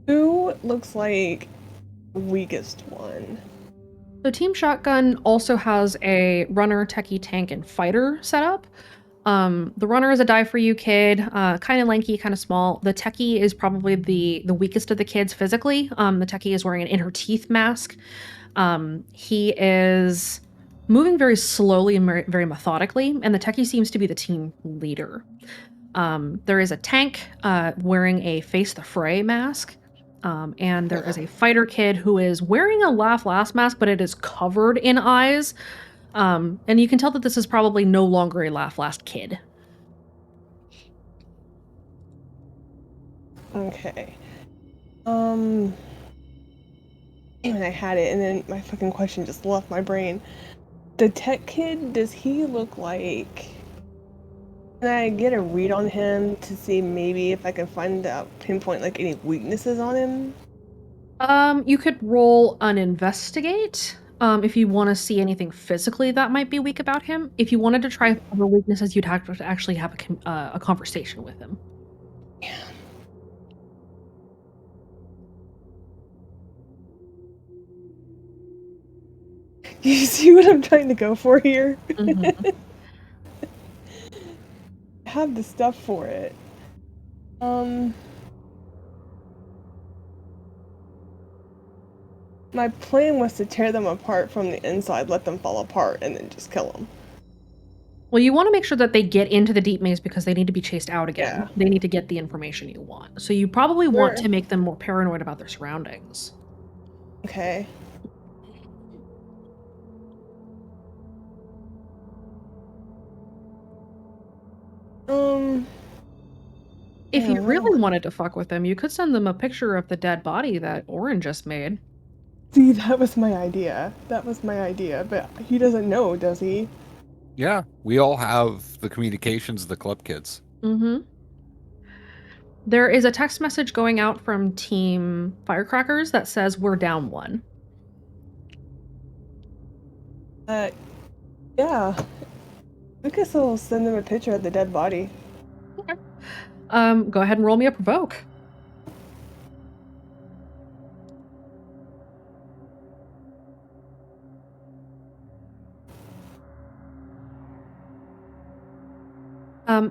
E: Who looks like the weakest one?
A: So Team Shotgun also has a runner, techie, tank, and fighter setup. The runner is a Die For You kid, kind of lanky, kind of small. The techie is probably the weakest of the kids physically. The techie is wearing an inner teeth mask. He is moving very slowly and very methodically, and the techie seems to be the team leader. There is a tank wearing a Face the Fray mask. And there is a fighter kid who is wearing a Laugh Last mask, but it is covered in eyes. And you can tell that this is probably no longer a Laugh Last kid.
E: Okay. Damn it, I had it, and then my fucking question just left my brain. The tech kid, does he look like... Can I get a read on him to see maybe if I can find out, pinpoint, like, any weaknesses on him?
A: You could roll an investigate, if you want to see anything physically that might be weak about him. If you wanted to try other weaknesses, you'd have to actually have a conversation with him.
E: You see what I'm trying to go for here?
A: Mhm.
E: I have the stuff for it. My plan was to tear them apart from the inside, let them fall apart, and then just kill them.
A: Well, you want to make sure that they get into the deep maze because they need to be chased out again.
E: Yeah.
A: They need to get the information you want. So you probably want
E: Sure.
A: to make them more paranoid about their surroundings.
E: Okay.
A: If
E: Yeah,
A: you
E: what
A: really
E: else?
A: wanted to fuck with them, you could send them a picture of the dead body that Oren just made.
E: See, that was my idea. That was my idea, but he doesn't know, does he?
D: Yeah, we all have the communications of the club kids.
A: Mm-hmm. There is a text message going out from Team Firecrackers that says we're down 1.
E: Yeah. I guess I'll send them a picture of the dead body.
A: Okay. Go ahead and roll me a provoke.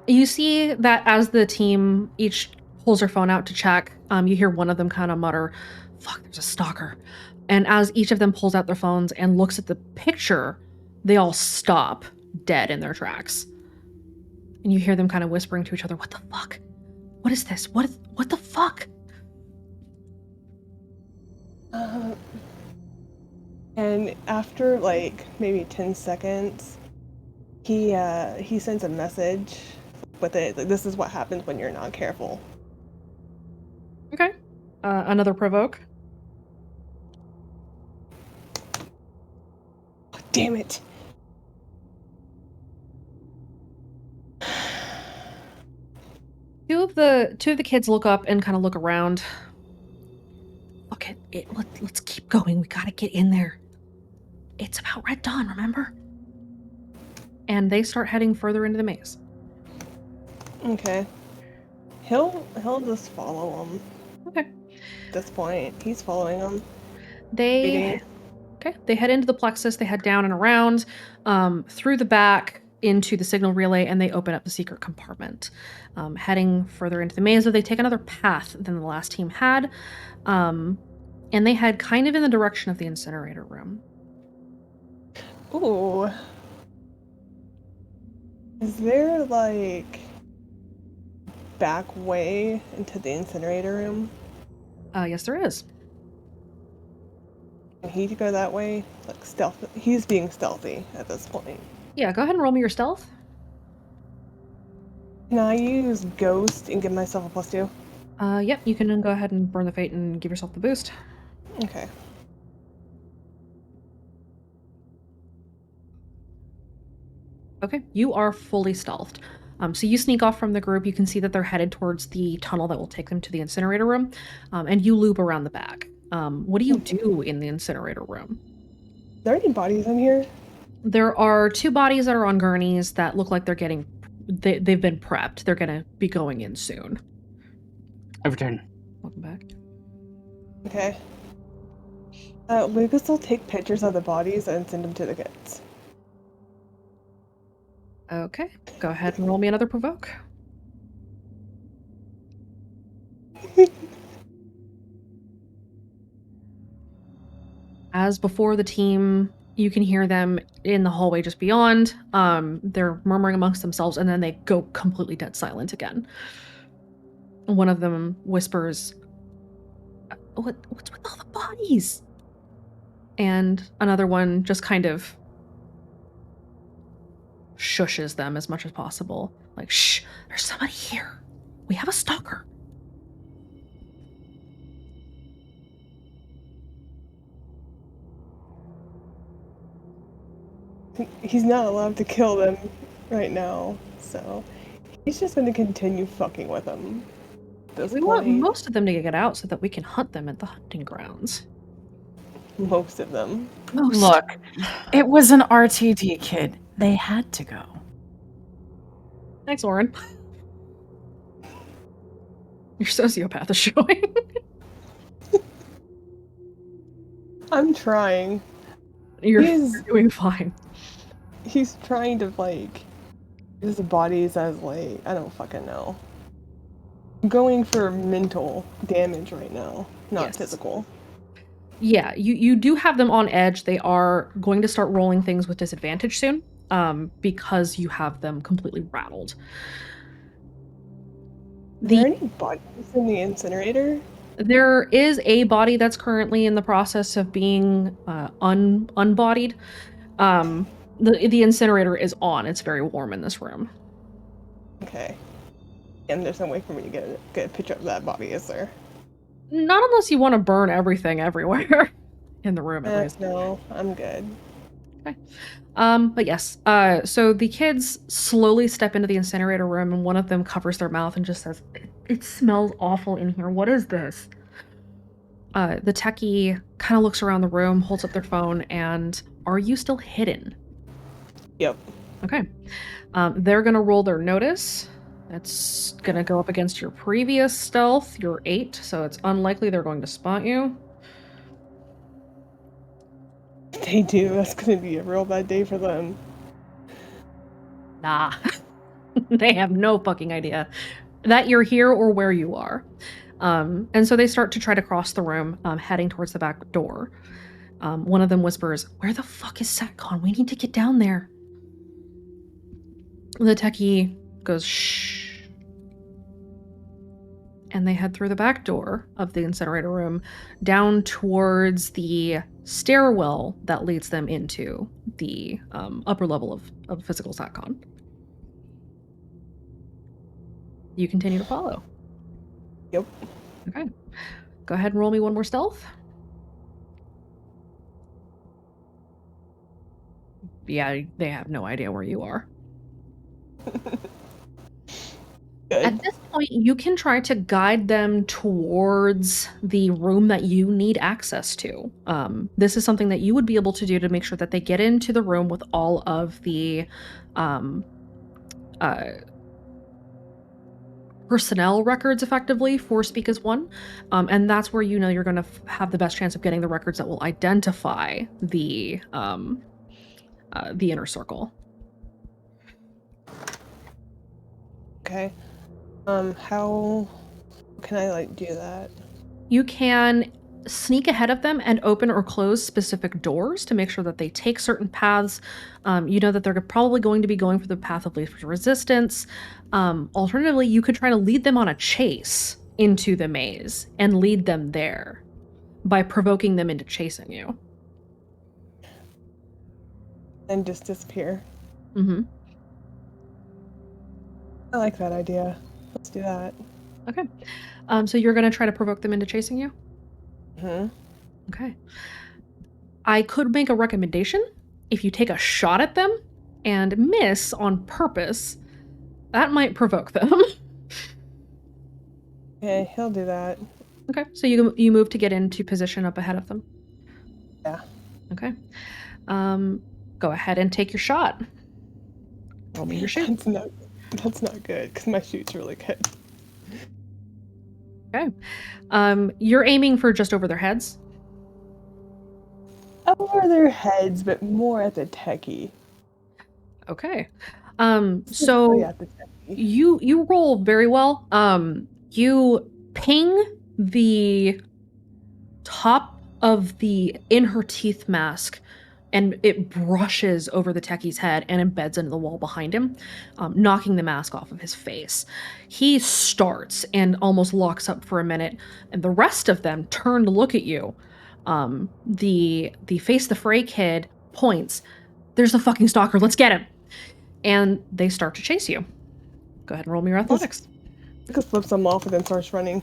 A: You see that as the team each pulls their phone out to check, you hear one of them kind of mutter, "Fuck, there's a stalker." And as each of them pulls out their phones and looks at the picture, they all stop dead in their tracks. And you hear them kind of whispering to each other, "What the fuck? What is this? What the fuck?"
E: And after like maybe 10 seconds, he sends a message with it. Like, this is what happens when you're not careful.
A: Okay. Another provoke.
E: Oh, damn it.
A: Two of the kids look up and kind of look around. Okay, let's keep going. We gotta get in there. It's about Red Dawn, remember? And they start heading further into the maze.
E: Okay. He'll just follow him.
A: Okay.
E: At this point, he's following him.
A: They head into the plexus. They head down and around, through the back into the signal relay, and they open up the secret compartment. Heading further into the maze, they take another path than the last team had, and they head kind of in the direction of the incinerator room.
E: Ooh. Is there like back way into the incinerator room?
A: Yes, there is.
E: Can he go that way? Like stealth. He's being stealthy at this point.
A: Yeah, go ahead and roll me your stealth.
E: Can I use ghost and give myself a +2?
A: Yep, you can go ahead and burn the fate and give yourself the boost.
E: Okay.
A: Okay, you are fully stealthed. So you sneak off from the group. You can see that they're headed towards the tunnel that will take them to the incinerator room, and you loop around the back. What do you do in the incinerator room?
E: Are there any bodies in here?
A: There are 2 bodies that are on gurneys that look like they've been prepped. They're gonna be going in soon.
B: I return.
A: Welcome back.
E: Okay. We could still take pictures of the bodies and send them to the kids.
A: Okay, go ahead and roll me another provoke. As before, the team, you can hear them in the hallway just beyond. They're murmuring amongst themselves, and then they go completely dead silent again. One of them whispers, what's with all the bodies? And another one just kind of shushes them as much as possible. Like, shh, there's somebody here. We have a stalker.
E: He's not allowed to kill them right now, so he's just going to continue fucking with them at this
A: We want
E: point.
A: most of them to get out so that we can hunt them at the hunting grounds.
E: Most of them.
A: Most.
C: Look, it was an RTD kid. They had to go.
A: Thanks, Oren. Your sociopath is showing.
E: I'm trying.
A: You're
E: He's
A: doing fine.
E: he's trying to like use the bodies as like I don't fucking know. I'm going for mental damage right now, not
A: Yes.
E: physical.
A: Yeah, you do have them on edge. They are going to start rolling things with disadvantage soon, because you have them completely rattled.
E: Are there any bodies in the incinerator?
A: There is a body that's currently in the process of being unbodied. The incinerator is on. It's very warm in this room.
E: Okay. And there's no way for me to get a picture of that body, is there?
A: Not unless you want to burn everything everywhere in the room, at least.
E: No, I'm good.
A: But yes, so the kids slowly step into the incinerator room, and one of them covers their mouth and just says, it smells awful in here. What is this? The techie kind of looks around the room, holds up their phone, and are you still hidden?
E: Yep.
A: Okay. They're going to roll their notice. That's going to go up against your previous stealth, your 8, so it's unlikely they're going to spot you.
E: If they do, that's gonna be a real bad day for them.
A: Nah. They have no fucking idea that you're here or where you are. And so they start to try to cross the room, heading towards the back door. One of them whispers, "Where the fuck is Satcon? We need to get down there." The techie goes, "Shh." And they head through the back door of the incinerator room down towards the stairwell that leads them into the upper level of physical Satcon. You continue to follow.
E: Yep.
A: Okay. Go ahead and roll me one more stealth. Yeah, they have no idea where you are. At
E: Good.
A: this point, you can try to guide them towards the room that you need access to. This is something that you would be able to do to make sure that they get into the room with all of the personnel records effectively for Speak as One. And that's where you know you're going to have the best chance of getting the records that will identify the inner circle.
E: Okay. How can I like do that?
A: You can sneak ahead of them and open or close specific doors to make sure that they take certain paths. You know that they're probably going to be going for the path of least resistance. Alternatively, you could try to lead them on a chase into the maze and lead them there by provoking them into chasing you.
E: And just disappear.
A: Mm-hmm.
E: I like that idea. Let's do that.
A: Okay. So you're going to try to provoke them into chasing you?
E: Hmm.
A: Okay. I could make a recommendation. If you take a shot at them and miss on purpose, that might provoke them.
E: Okay, he'll do that.
A: Okay, so you move to get into position up ahead of them.
E: Yeah.
A: Okay. Go ahead and take your shot. Roll me your shoot.
E: That's not good because my shoot's really good.
A: Okay. You're aiming for just over their heads.
E: Over their heads, but more at the techie.
A: Okay.
E: Specifically
A: So
E: at the techie.
A: you roll very well. You ping the top of the in her teeth mask, and it brushes over the techie's head and embeds into the wall behind him, knocking the mask off of his face. He starts and almost locks up for a minute, and the rest of them turn to look at you. The Face the Fray kid points, "There's the fucking stalker, let's get him!" And they start to chase you. Go ahead and roll me your athletics.
E: Just flips them off and then starts running.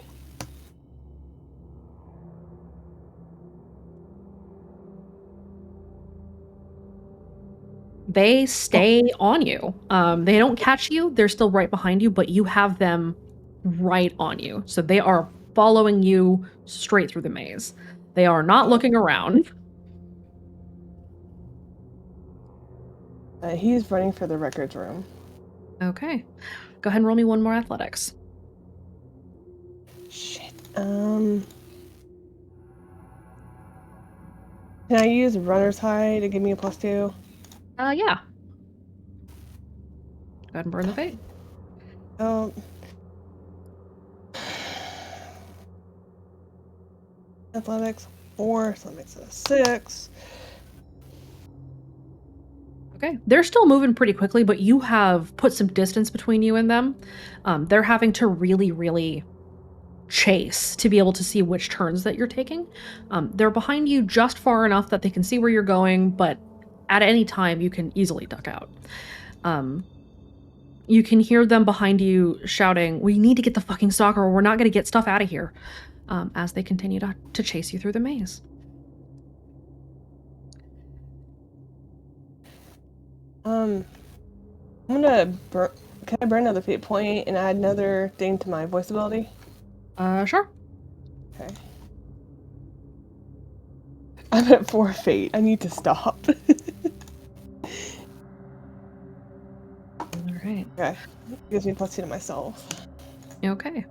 A: They stay on you. They don't catch you. They're still right behind you, but you have them right on you. So they are following you straight through the maze. They are not looking around.
E: He's running for the records room.
A: Okay. Go ahead and roll me one more athletics.
E: Shit. Can I use runner's high to give me a +2?
A: Yeah. Go ahead and burn the fate.
E: Oh. Athletics 4, so that makes it a 6.
A: Okay. They're still moving pretty quickly, but you have put some distance between you and them. They're having to really, really chase to be able to see which turns that you're taking. They're behind you just far enough that they can see where you're going, but at any time you can easily duck out. You can hear them behind you shouting, "We need to get the fucking stalker or we're not going to get stuff out of here," as they continue to chase you through the maze.
E: I'm gonna can I burn another fate point and add another thing to my voice ability?
A: Sure.
E: Okay. I'm at 4 fate. I need to stop.
A: All right.
E: Okay. Gives me +2 to myself.
A: Okay.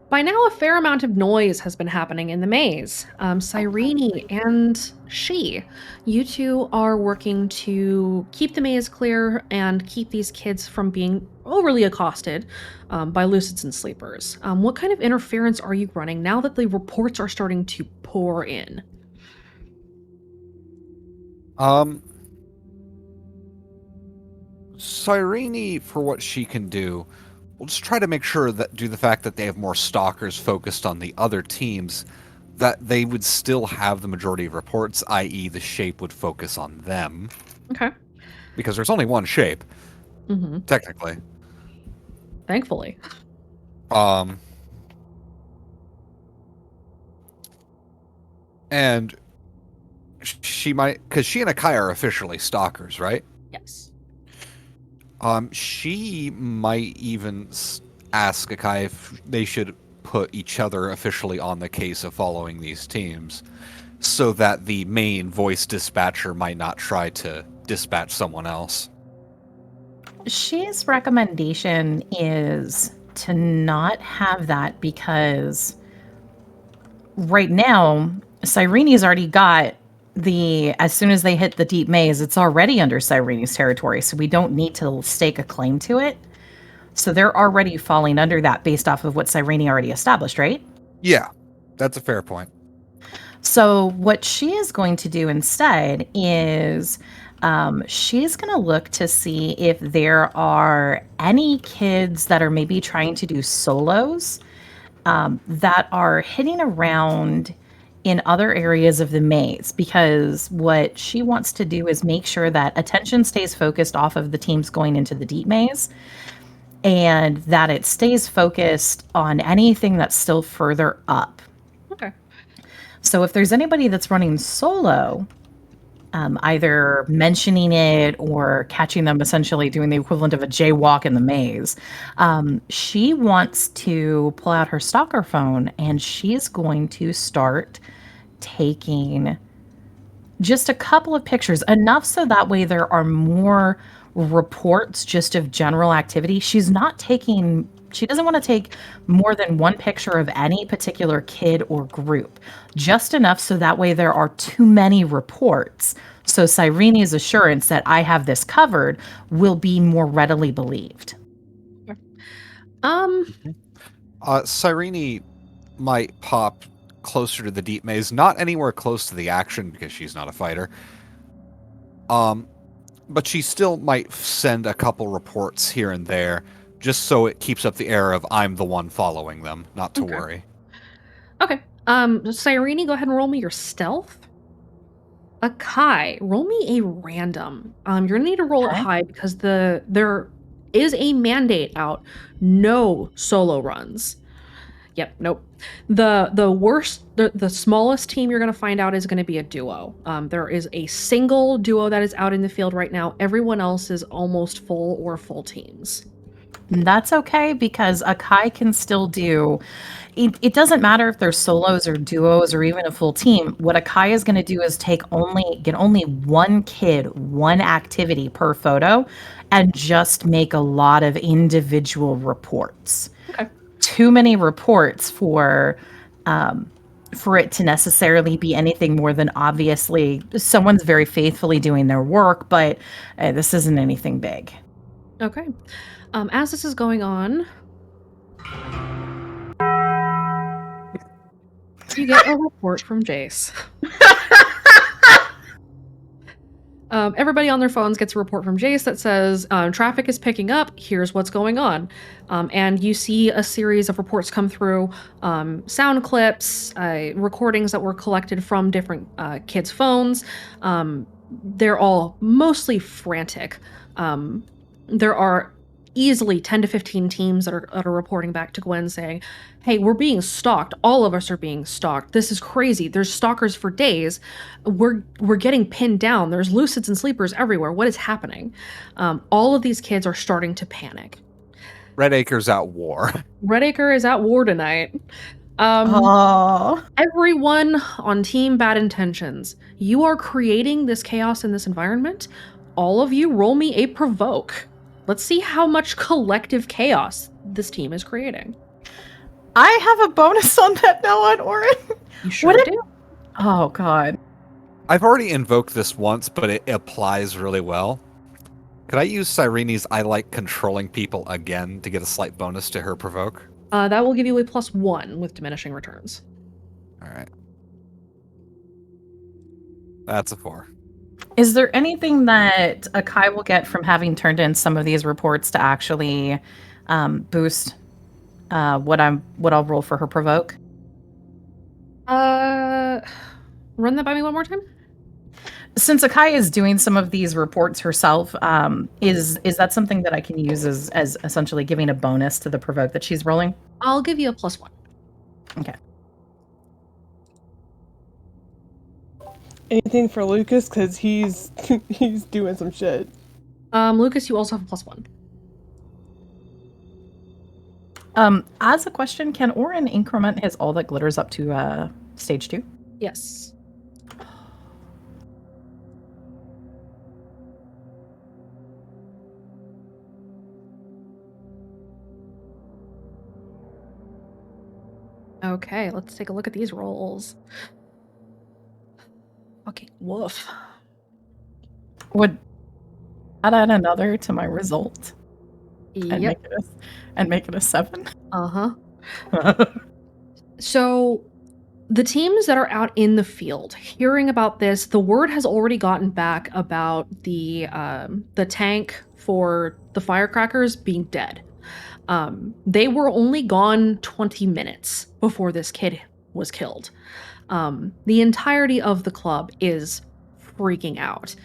A: By now, a fair amount of noise has been happening in the maze. Cyrene and she, you two are working to keep the maze clear and keep these kids from being overly accosted by lucids and sleepers. What kind of interference are you running now that the reports are starting to pour in?
D: Cyrene, for what she can do, will just try to make sure that, due to the fact that they have more stalkers focused on the other teams, that they would still have the majority of reports, i.e. the shape would focus on them.
A: Okay.
D: Because there's only one shape, technically.
A: Thankfully.
D: And she might, because she and Akai are officially stalkers, right?
A: Yes.
D: She might even ask Akai if they should put each other officially on the case of following these teams, so that the main voice dispatcher might not try to dispatch someone else.
C: She's recommendation is to not have that because right now, Cyrene's already got as soon as they hit the deep maze, it's already under Cyrene's territory, so we don't need to stake a claim to it. So they're already falling under that based off of what Cyrene already established, right?
D: Yeah, that's a fair point.
C: So what she is going to do instead is she's going to look to see if there are any kids that are maybe trying to do solos that are hitting around in other areas of the maze, because what she wants to do is make sure that attention stays focused off of the teams going into the deep maze and that it stays focused on anything that's still further up.
A: Okay.
C: So if there's anybody that's running solo, either mentioning it or catching them essentially doing the equivalent of a jaywalk in the maze, she wants to pull out her stalker phone and she's going to start taking just a couple of pictures, enough so that way there are more reports just of general activity. She doesn't want to take more than one picture of any particular kid or group, just enough so that way there are too many reports. So Cyrene's assurance that I have this covered will be more readily believed.
D: Cyrene might pop closer to the deep maze, not anywhere close to the action because she's not a fighter. But she still might send a couple reports here and there, just so it keeps up the air of I'm the one following them, not to worry.
A: Okay. Cyrene, go ahead and roll me your stealth. Akai, roll me a random. You're gonna need to roll it high because there is a mandate out. No solo runs. Yep, nope. The smallest team you're going to find out is going to be a duo. There is a single duo that is out in the field right now. Everyone else is almost full or full teams.
C: And that's okay because Akai can still do. It doesn't matter if they're solos or duos or even a full team. What Akai is going to do is get only one kid, one activity per photo, and just make a lot of individual reports.
A: Okay.
C: Too many reports for it to necessarily be anything more than obviously someone's very faithfully doing their work, but this isn't anything big.
A: Okay. As this is going on, you get a report from Jace. Everybody on their phones gets a report from Jace that says traffic is picking up. Here's what's going on. And you see a series of reports come through, sound clips, recordings that were collected from different kids' phones. They're all mostly frantic. There are easily 10 to 15 teams that are reporting back to Gwen saying, hey, we're being stalked. All of us are being stalked. This is crazy. There's stalkers for days. We're getting pinned down. There's lucids and sleepers everywhere. What is happening? All of these kids are starting to panic.
D: Red Acre's at war.
A: Red Acre is at war tonight.
C: Oh.
A: Everyone on Team Bad Intentions, you are creating this chaos in this environment. All of you roll me a provoke. Let's see how much collective chaos this team is creating.
C: I have a bonus on that now on Orin.
A: You sure do.
C: Oh, God.
D: I've already invoked this once, but it applies really well. Could I use Cyrene's I like controlling people again to get a slight bonus to her provoke?
A: That will give you a +1 with diminishing returns.
D: All right. That's a 4.
C: Is there anything that Akai will get from having turned in some of these reports to actually boost what I'll roll for her provoke?
A: Run that by me one more time.
C: Since Akai is doing some of these reports herself, is that something that I can use as essentially giving a bonus to the provoke that she's rolling?
A: I'll give you a +1.
C: Okay.
E: Anything for Lucas, because he's he's doing some shit.
A: Lucas, you also have a +1.
C: As a question, can Orin increment his all that glitters up to stage 2?
A: Yes. Okay, let's take a look at these rolls. Okay, woof.
C: Would add another to my result and
A: Yep.
C: make it a 7?
A: Uh-huh. So the teams that are out in the field hearing about this, the word has already gotten back about the tank for the firecrackers being dead. They were only gone 20 minutes before this kid was killed. The entirety of the club is freaking out.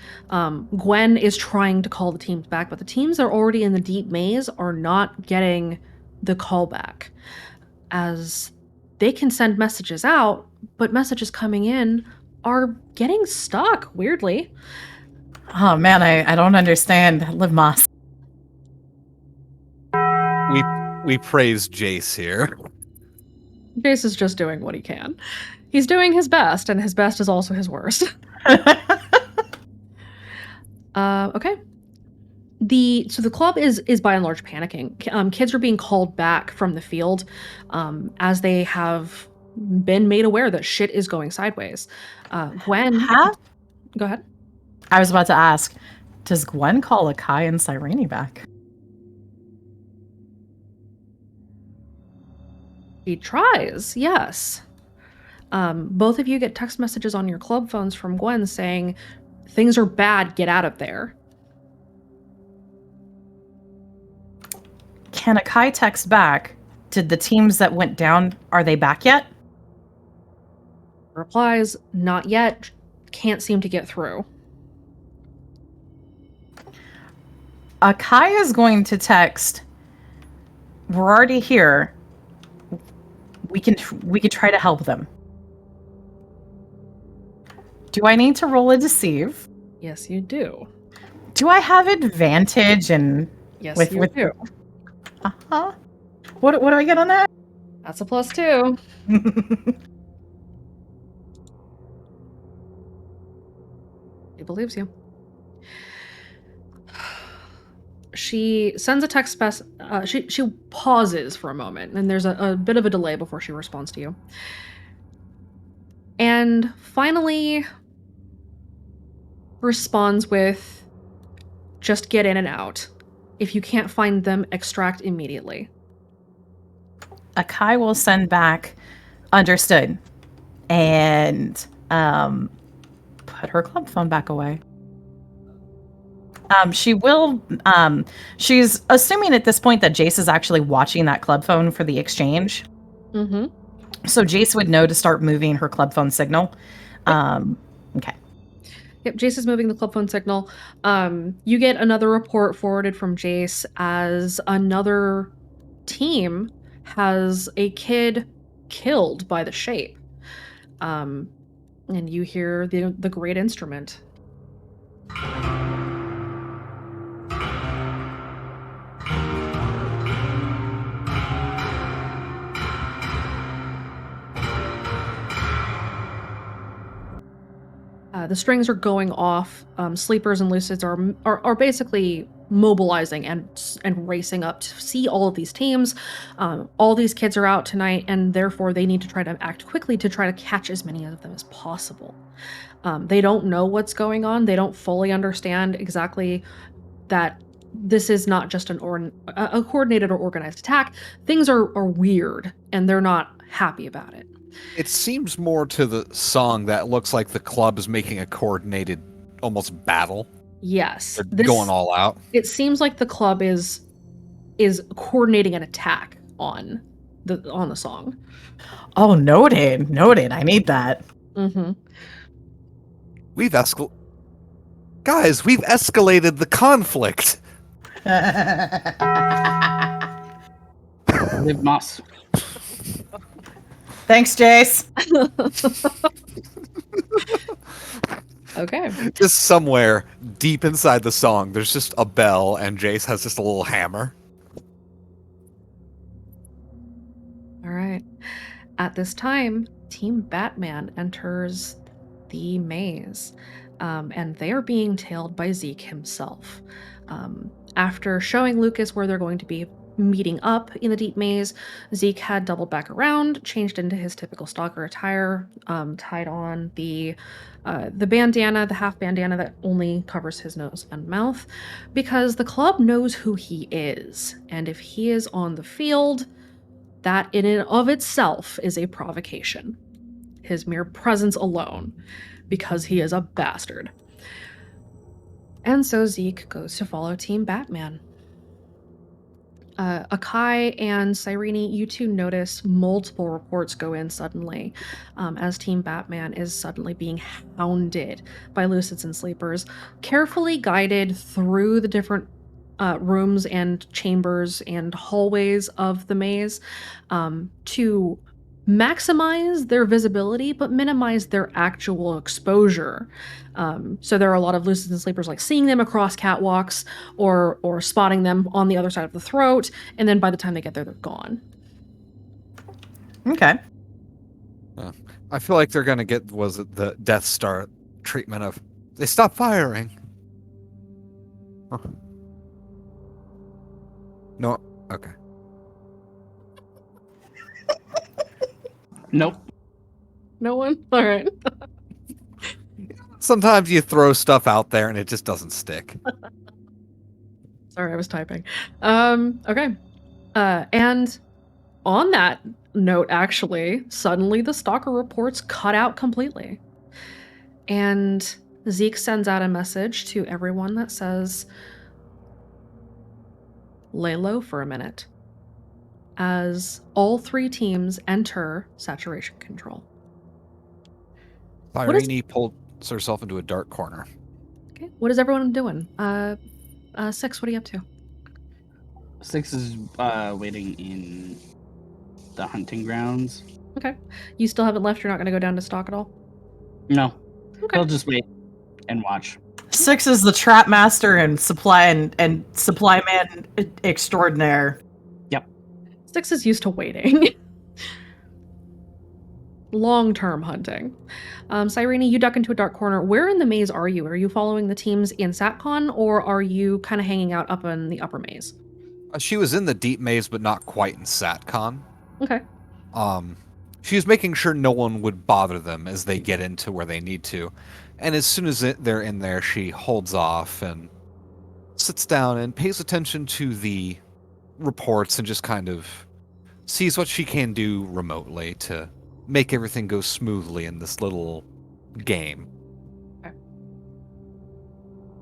A: Gwen is trying to call the teams back, but the teams that are already in the deep maze are not getting the call back, as they can send messages out, but messages coming in are getting stuck, weirdly.
C: Oh man, I don't understand. Live Moss.
D: We praise Jace here.
A: Jace is just doing what he can. He's doing his best, and his best is also his worst. Okay. So the club is by and large panicking. Kids are being called back from the field as they have been made aware that shit is going sideways. Gwen, go ahead.
C: I was about to ask, does Gwen call Akai and Cyrene back?
A: She tries, yes. Both of you get text messages on your club phones from Gwen saying, things are bad, get out of there.
C: Can Akai text back? Did the teams that went down, are they back yet?
A: Replies, not yet, can't seem to get through.
C: Akai is going to text, we're already here. we can try to help them. Do I need to roll a deceive?
A: Yes, you do.
C: Do I have advantage and
A: Yes, you do.
C: uh-huh. What do I get on that?
A: That's a +2. He believes you. She sends a text she pauses for a moment, and there's a bit of a delay before she responds to you. And finally responds with, just get in and out. If you can't find them, extract immediately.
C: Akai will send back, understood, and put her club phone back away. She will. She's assuming at this point that Jace is actually watching that club phone for the exchange.
A: Mm-hmm.
C: So Jace would know to start moving her club phone signal. Okay.
A: Yep, Jace is moving the club phone signal. You get another report forwarded from Jace as another team has a kid killed by the shape. And you hear the great instrument. The strings are going off. Sleepers and lucids are basically mobilizing and racing up to see all of these teams. All these kids are out tonight, and therefore they need to try to act quickly to try to catch as many of them as possible. They don't know what's going on. They don't fully understand exactly that this is not just a coordinated or organized attack. Things are weird, and they're not happy about it.
D: It seems more to the song that looks like the club is making a coordinated, almost battle.
A: Yes,
D: They're going all out.
A: It seems like the club is coordinating an attack on the song.
C: Oh, noted. I need that.
A: Mm-hmm.
D: We've escalated the conflict.
B: Live Moss.
C: Thanks, Jace.
A: Okay.
D: Just somewhere deep inside the song, there's just a bell, and Jace has just a little hammer.
A: All right. At this time, Team Batman enters the maze, and they are being tailed by Zeke himself. After showing Lucas where they're going to be meeting up in the deep maze, Zeke had doubled back around, changed into his typical stalker attire, tied on the bandana, the half bandana that only covers his nose and mouth, because the club knows who he is, and if he is on the field, that in and of itself is a provocation. His mere presence alone, because he is a bastard. And so Zeke goes to follow Team Batman. Akai and Cyrene, you two notice multiple reports go in suddenly as Team Batman is suddenly being hounded by lucids and sleepers, carefully guided through the different rooms and chambers and hallways of the maze to maximize their visibility but minimize their actual exposure. So there are a lot of lucids and sleepers like seeing them across catwalks or spotting them on the other side of the throat, and then by the time they get there, they're gone.
C: Okay.
D: I feel like they're gonna get the Death Star treatment of they stopped firing. Huh. No, okay.
B: Nope.
A: No one? All right.
D: Sometimes you throw stuff out there and it just doesn't stick.
A: Sorry, I was typing. Okay. And on that note, actually, suddenly the stalker reports cut out completely. And Zeke sends out a message to everyone that says, lay low for a minute, as all three teams enter saturation control.
D: Irene pulls herself into a dark corner.
A: Okay, what is everyone doing? Six, what are you up to?
B: 6 is waiting in the hunting grounds.
A: Okay. You still haven't left? You're not going to go down to stock at all?
B: No,
A: Okay.
B: he'll just wait and watch.
C: Six is the trap master and supply man extraordinaire.
B: Yep.
A: Six is used to waiting. Long-term hunting. Cyrene, you duck into a dark corner. Where in the maze are you? Are you following the teams in SatCon, or are you kind of hanging out up in the upper maze?
D: She was in the deep maze, but not quite in SatCon.
A: Okay.
D: She was making sure no one would bother them as they get into where they need to. And as soon as they're in there, she holds off and sits down and pays attention to the reports and just kind of sees what she can do remotely to make everything go smoothly in this little game.
A: Okay.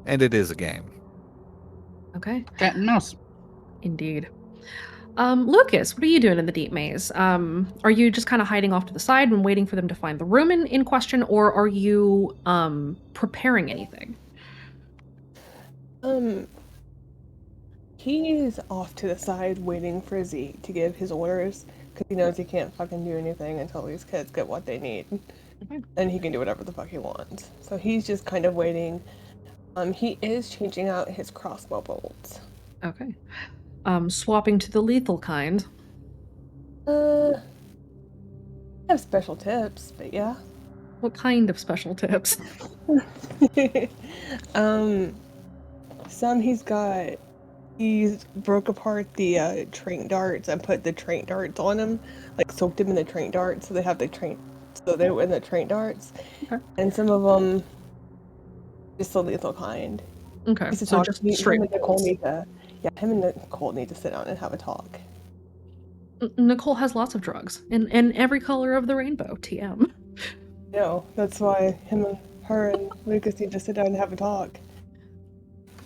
D: And it is a game.
A: Okay.
B: Cat and mouse.
A: Indeed. Lucas, what are you doing in the deep maze? Are you just kind of hiding off to the side and waiting for them to find the room in question, or are you preparing anything?
E: He's off to the side waiting for Zeke to give his orders because he knows he can't fucking do anything until these kids get what they need.
A: Okay.
E: And he can do whatever the fuck he wants. So he's just kind of waiting. He is changing out his crossbow bolts.
A: Okay. Swapping to the lethal kind.
E: I have special tips, but yeah.
A: What kind of special tips?
E: Some he's broke apart the train darts and put the train darts on them, like soaked them in the train darts so they were in the train darts.
A: Okay.
E: And some of them just the lethal kind.
A: Okay,
E: Just to
A: so
E: talk-
A: just
E: him
A: straight
E: and Nicole
A: bolts.
E: him and Nicole need to sit down and have a talk.
A: Nicole has lots of drugs in every color of the rainbow. TM.
E: No, that's why her and Lucas need to sit down and have a talk.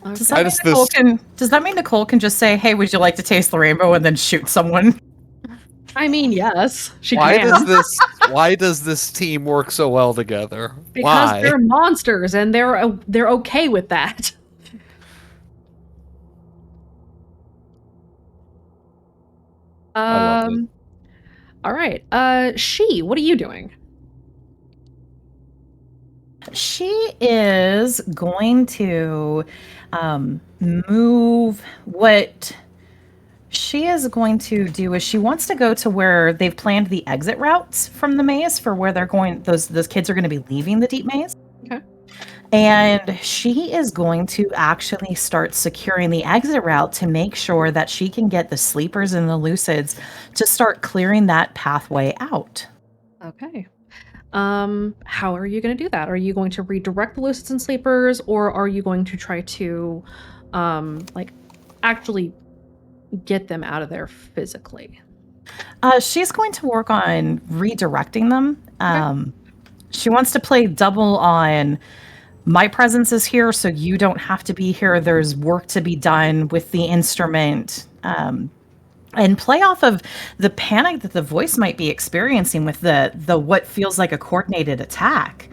C: Does
A: Okay.
C: that mean Nicole can just say, "Hey, would you like to taste the rainbow?" and then shoot someone?
A: I mean, yes, she
D: Why
A: can.
D: why does this team work so well together?
A: Because
D: Why?
A: they're monsters and they're okay with that.
D: I love it.
A: All right. What are you doing?
C: She is going to move. What she is going to do is she wants to go to where they've planned the exit routes from the maze for where they're going. Those kids are going to be leaving the deep maze.
A: Okay.
C: And she is going to actually start securing the exit route to make sure that she can get the sleepers and the lucids to start clearing that pathway out.
A: Okay. How are you going to do that? Are you going to redirect the lucids and sleepers, or are you going to try to, actually get them out of there physically?
C: She's going to work on redirecting them. She wants to play double on my presence is here, so you don't have to be here. There's work to be done with the instrument. And play off of the panic that the voice might be experiencing with the what feels like a coordinated attack.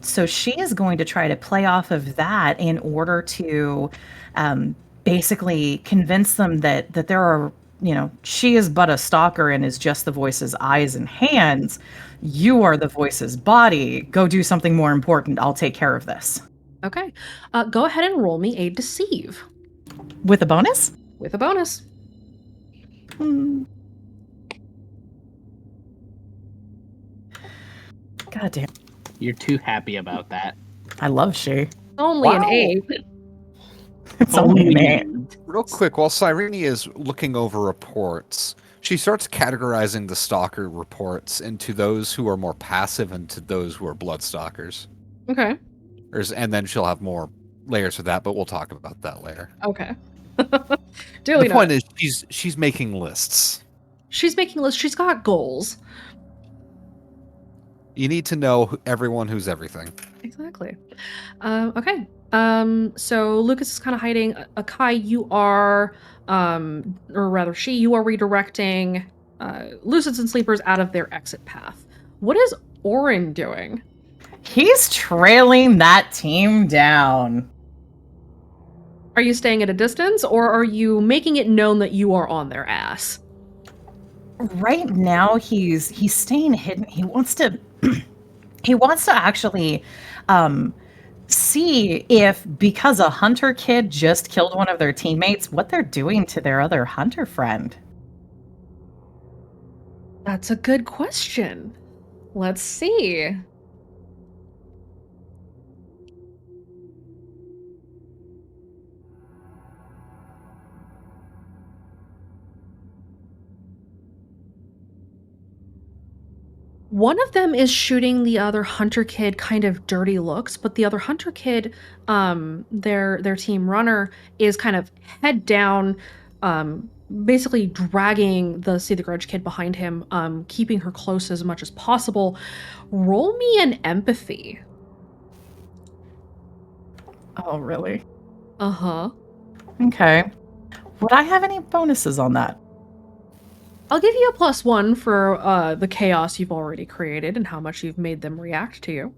C: So she is going to try to play off of that in order to basically convince them that there are, she is but a stalker and is just the voice's eyes and hands. You are the voice's body. Go do something more important. I'll take care of this.
A: Okay. Go ahead and roll me a deceive.
C: With a bonus?
A: With a bonus.
C: God damn.
B: You're too happy about that.
C: I love she.
A: Only an
D: Wow.
A: 8.
C: It's only an 8.
D: Real quick, while Cyrene is looking over reports, she starts categorizing the stalker reports into those who are more passive and to those who are bloodstalkers.
A: Okay.
D: And then she'll have more layers of that, but we'll talk about that later.
A: Okay. Duly
D: The point
A: noted.
D: is, she's making lists.
A: She's making lists. She's got goals.
D: You need to know everyone who's everything.
A: Exactly. Okay. So Lucas is kind of hiding. Akai, you are, or rather you are redirecting Lucids and Sleepers out of their exit path. What is Orin doing?
C: He's trailing that team down.
A: Are you staying at a distance, or are you making it known that you are on their ass?
C: Right now, he's staying hidden. He wants to actually see if, because a hunter kid just killed one of their teammates, what they're doing to their other hunter friend.
A: That's a good question. Let's see. One of them is shooting the other hunter kid kind of dirty looks, but the other hunter kid, their team runner, is kind of head down, basically dragging the See the Grudge kid behind him, keeping her close as much as possible. Roll me an empathy.
C: Oh, really?
A: Uh-huh.
C: Okay. Would I have any bonuses on that?
A: I'll give you a +1 for the chaos you've already created and how much you've made them react to you.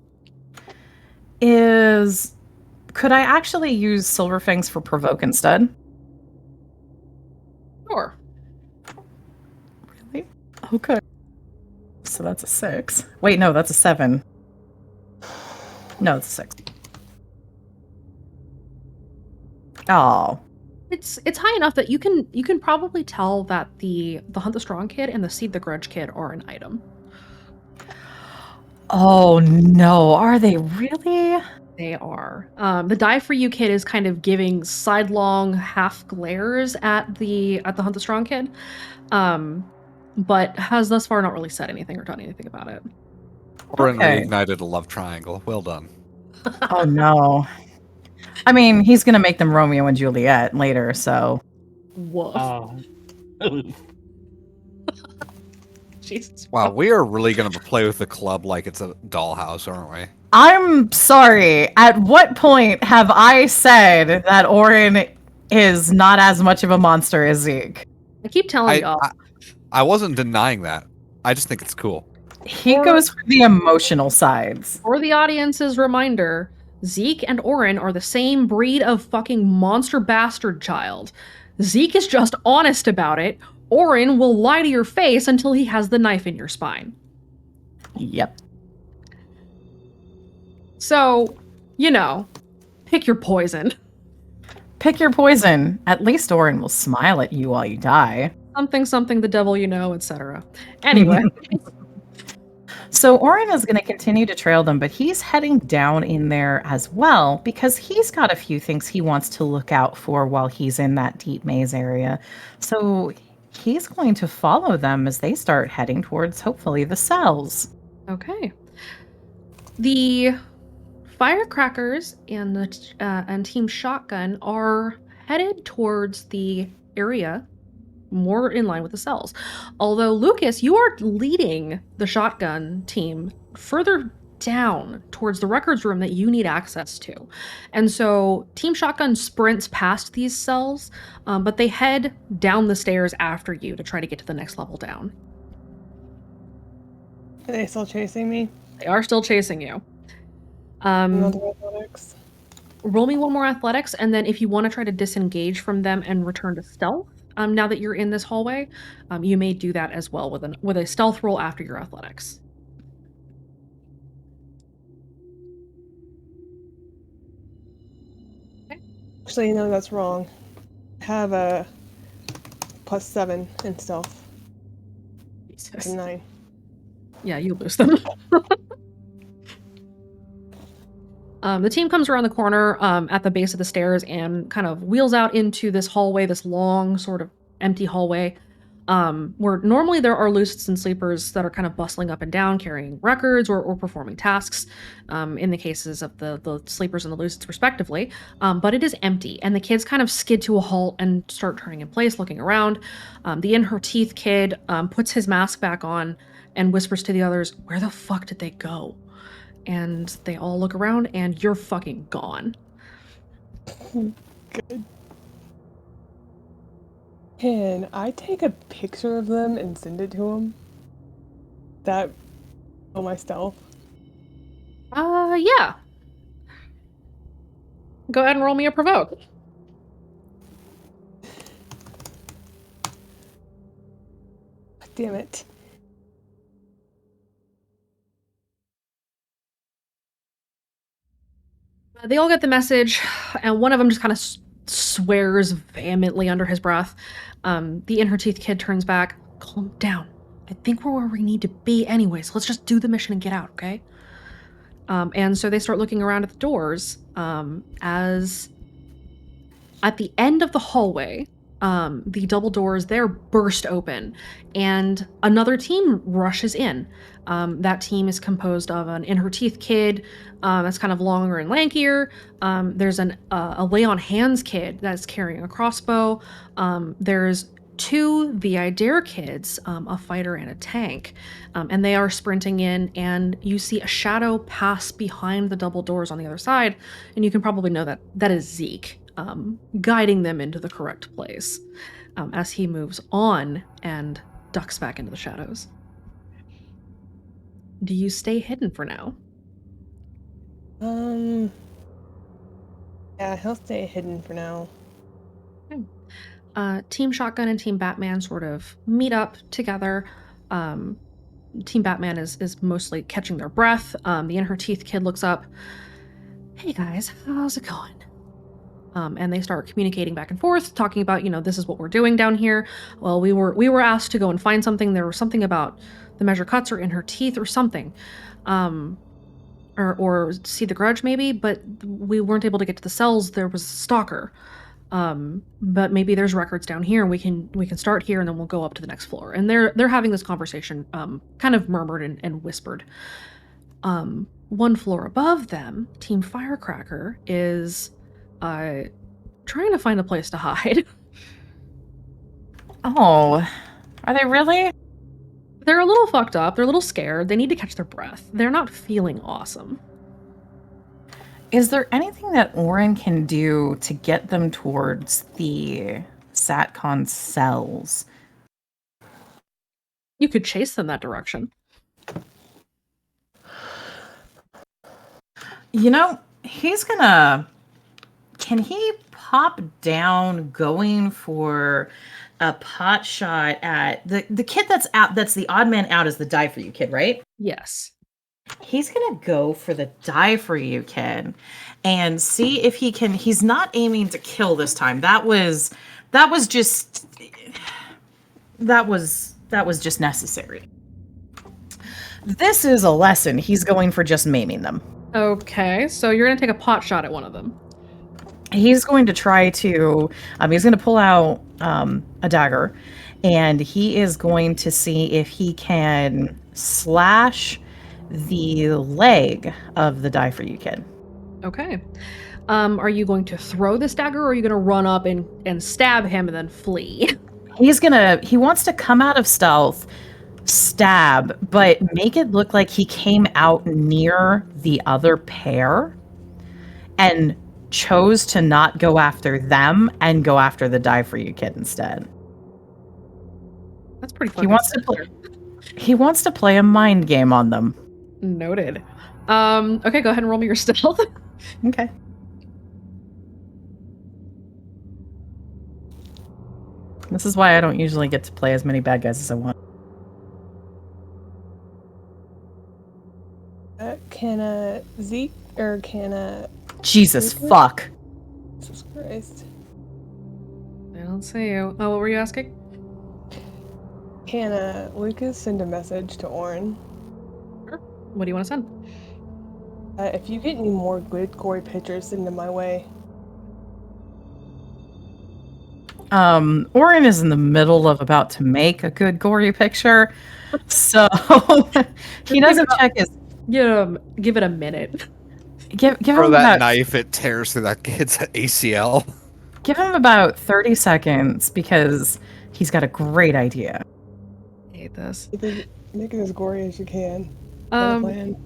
C: Could I actually use Silver Fangs for provoke instead?
A: Sure.
C: Really? Okay. So that's a 6. Wait, no, that's a 7. No, it's a 6. Oh.
A: It's high enough that you can probably tell that the Hunt the Strong kid and the Seed the Grudge kid are an item.
C: Oh no, are they really?
A: They are. The Die For You kid is kind of giving sidelong half glares at the Hunt the Strong kid, but has thus far not really said anything or done anything about it.
D: Orin
C: Okay.
D: reignited a love triangle. Well done.
C: Oh no. I mean, he's gonna make them Romeo and Juliet later, so.
A: Woof.
B: Oh.
A: Jesus.
D: Wow, we are really going to play with the club like it's a dollhouse, aren't we?
C: I'm sorry. At what point have I said that Orin is not as much of a monster as Zeke?
A: I keep telling y'all.
D: I wasn't denying that. I just think it's cool.
C: He goes for the emotional sides.
A: For the audience's reminder, Zeke and Orin are the same breed of fucking monster bastard child. Zeke is just honest about it. Orin will lie to your face until he has the knife in your spine.
C: Yep.
A: So, you know, pick your poison.
C: Pick your poison. At least Orin will smile at you while you die.
A: Something, the devil you know, etc. Anyway.
C: So Orin is going to continue to trail them, but he's heading down in there as well because he's got a few things he wants to look out for while he's in that deep maze area. So he's going to follow them as they start heading towards, hopefully, the cells.
A: Okay. The firecrackers and the and Team Shotgun are headed towards the area more in line with the cells. Although, Lucas, you are leading the shotgun team further down towards the records room that you need access to. And so Team Shotgun sprints past these cells, but they head down the stairs after you to try to get to the next level down.
E: Are they still chasing me?
A: They are still chasing you.
E: Another athletics.
A: Roll me one more athletics, and then if you want to try to disengage from them and return to stealth, now that you're in this hallway, you may do that as well with a stealth roll after your athletics.
E: Actually, no, that's wrong. I have a +7 in stealth.
A: Jesus.
E: To 9.
A: Yeah, you lose them. The team comes around the corner at the base of the stairs and kind of wheels out into this hallway, this long sort of empty hallway, where normally there are lucets and sleepers that are kind of bustling up and down, carrying records or performing tasks, in the cases of the sleepers and the lucets respectively. But it is empty, and the kids kind of skid to a halt and start turning in place, looking around. The In Her Teeth kid puts his mask back on and whispers to the others, "Where the fuck did they go?" And they all look around, and you're fucking gone.
E: Good. Can I take a picture of them and send it to them? That on my stealth?
A: Yeah. Go ahead and roll me a provoke.
E: Damn it.
A: They all get the message, and one of them just kind of swears vehemently under his breath. The in her teeth kid turns back. Calm down. I think we're where we need to be anyways. Let's just do the mission and get out, okay? And so they start looking around at the doors as at the end of the hallway, the double doors there burst open, and another team rushes in. That team is composed of an in her teeth kid that's kind of longer and lankier. There's a lay on hands kid that's carrying a crossbow. There's two VI Dare kids, a fighter and a tank, and they are sprinting in, and you see a shadow pass behind the double doors on the other side, and you can probably know that that is Zeke, guiding them into the correct place as he moves on and ducks back into the shadows. Do you stay hidden for now?
E: Yeah, he'll stay hidden for now.
A: Team Shotgun and Team Batman sort of meet up together. Team Batman is mostly catching their breath. The in her teeth kid looks up. Hey guys, how's it going? And they start communicating back and forth, talking about, this is what we're doing down here. Well, we were asked to go and find something. There was something about the measure cuts or in her teeth or something. Or see the grudge maybe, but we weren't able to get to the cells. There was a stalker. But maybe there's records down here, and we can start here, and then we'll go up to the next floor. And they're having this conversation, kind of murmured and whispered. One floor above them, Team Firecracker is trying to find a place to hide.
C: Oh, are they really?
A: They're a little fucked up. They're a little scared. They need to catch their breath. They're not feeling awesome.
C: Is there anything that Oren can do to get them towards the SatCon cells?
A: You could chase them that direction.
C: Can he pop down going for a pot shot at the kid that's out? That's the odd man out, is the die for you kid, right?
A: Yes.
C: He's gonna go for the die for you kid and see if he can. He's not aiming to kill this time. That was just necessary. This is a lesson. He's going for just maiming them.
A: Okay, so you're gonna take a pot shot at one of them.
C: He's going to try to, he's going to pull out a dagger, and he is going to see if he can slash the leg of the die for you kid.
A: Okay. Are you going to throw this dagger, or are you going to run up and stab him and then flee?
C: He wants to come out of stealth, stab, but make it look like he came out near the other pair and chose to not go after them and go after the die for you kid instead.
A: That's pretty
C: He wants to play a mind game on them.
A: Noted. Okay, go ahead and roll me your stealth.
C: Okay. This is why I don't usually get to play as many bad guys as I want.
E: Can Zeke or can
C: Jesus fuck.
E: Jesus Christ.
A: I don't see you. Oh, what were you asking?
E: Can Lucas send a message to Oren?
A: Sure. What do you want to send?
E: If you get any more good gory pictures, send them my way.
C: Oren is in the middle of about to make a good gory picture, so he doesn't check his.
A: Give it a minute.
C: Give
D: Throw
C: him
D: that
C: about,
D: knife, it tears through that kid's ACL.
C: Give him about 30 seconds because he's got a great idea.
A: I hate this.
E: Make it as gory as you can. Plan.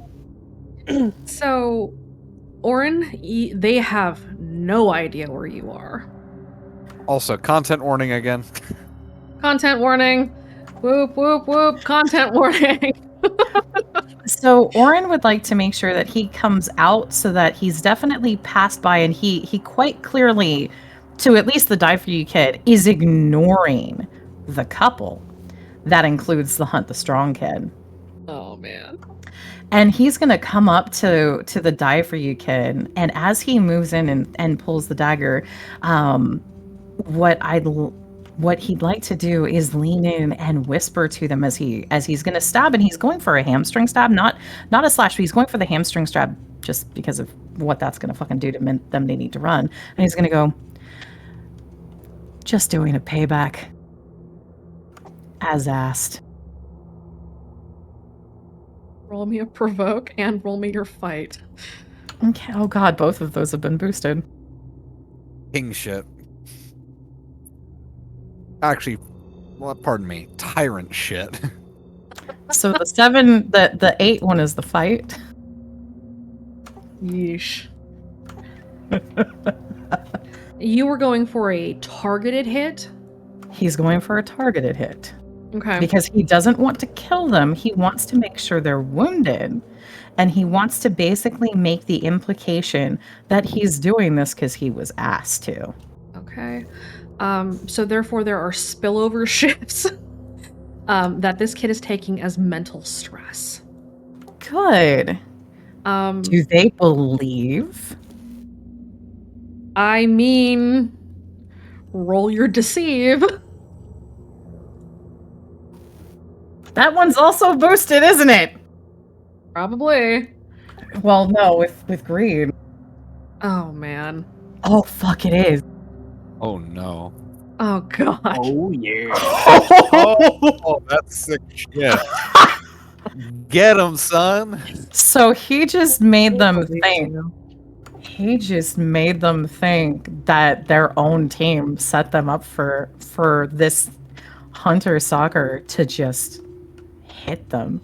A: So, Oren, they have no idea where you are.
D: Also, content warning again.
A: Content warning. Whoop, whoop, whoop. Content warning.
C: So Oren would like to make sure that he comes out so that he's definitely passed by, and he quite clearly, to at least the die for you kid, is ignoring the couple. That includes the Hunt the Strong kid.
A: Oh man.
C: And he's going to come up to the die for you kid. And as he moves in and pulls the dagger, what he'd like to do is lean in and whisper to them as he's going to stab, and he's going for a hamstring stab, not a slash, but he's going for the hamstring stab just because of what that's going to fucking do to them. They need to run. And he's going to go, just doing a payback as asked.
A: Roll me a provoke and roll me your fight.
C: Okay. Oh god, both of those have been boosted.
D: King shit. Actually, well, pardon me, tyrant shit.
C: So the 7, the 8 one is the fight.
A: Yeesh. You were going for a targeted hit?
C: He's going for a targeted hit.
A: Okay.
C: Because he doesn't want to kill them. He wants to make sure they're wounded. And he wants to basically make the implication that he's doing this because he was asked to.
A: Okay. So therefore there are spillover shifts that this kid is taking as mental stress.
C: Good. Do they believe?
A: I mean, roll your deceive.
C: That one's also boosted, isn't it?
A: Probably.
C: Well, no, with greed.
A: Oh man.
C: Oh, fuck, it is.
D: Oh no.
A: Oh god.
B: Oh yeah.
D: Oh, that's sick shit. Get him, son.
C: So he just made them think. He just made them think that their own team set them up for this Hunter Soccer to just hit them.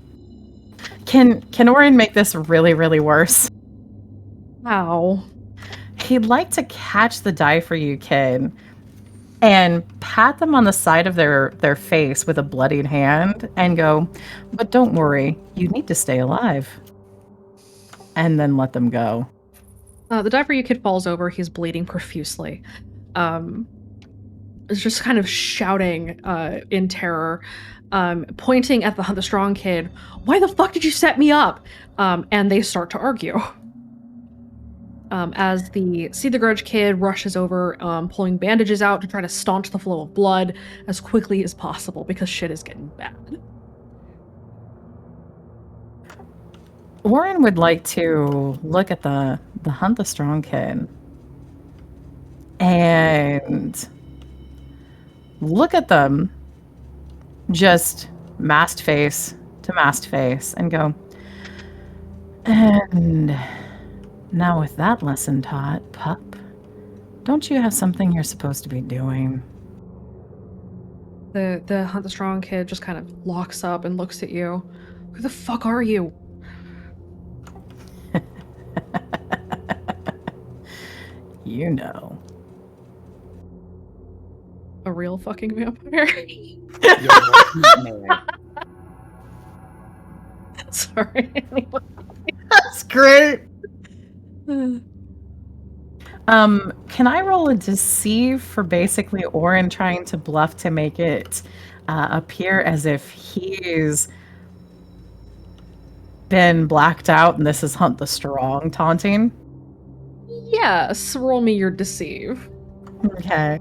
C: Can Orin make this really, really worse?
A: How?
C: He'd like to catch the die for you kid and pat them on the side of their face with a bloodied hand and go, but don't worry, you need to stay alive. And then let them go.
A: The die for you kid falls over. He's bleeding profusely. Is just kind of shouting in terror, pointing at the strong kid. Why the fuck did you set me up? And they start to argue. As the See the Grudge kid rushes over, pulling bandages out to try to staunch the flow of blood as quickly as possible because shit is getting bad.
C: Warren would like to look at the Hunt the Strong kid and look at them just masked face to masked face and go, and now with that lesson taught, pup, don't you have something you're supposed to be doing?
A: The Hunt the Strong kid just kind of locks up and looks at you. Who the fuck are you?
C: You know.
A: A real fucking vampire? Sorry. Anyway.
C: That's great. Can I roll a deceive for basically Orin trying to bluff to make it appear as if he's been blacked out and this is Hunt the Strong taunting?
A: Yes, roll me your deceive.
C: Okay.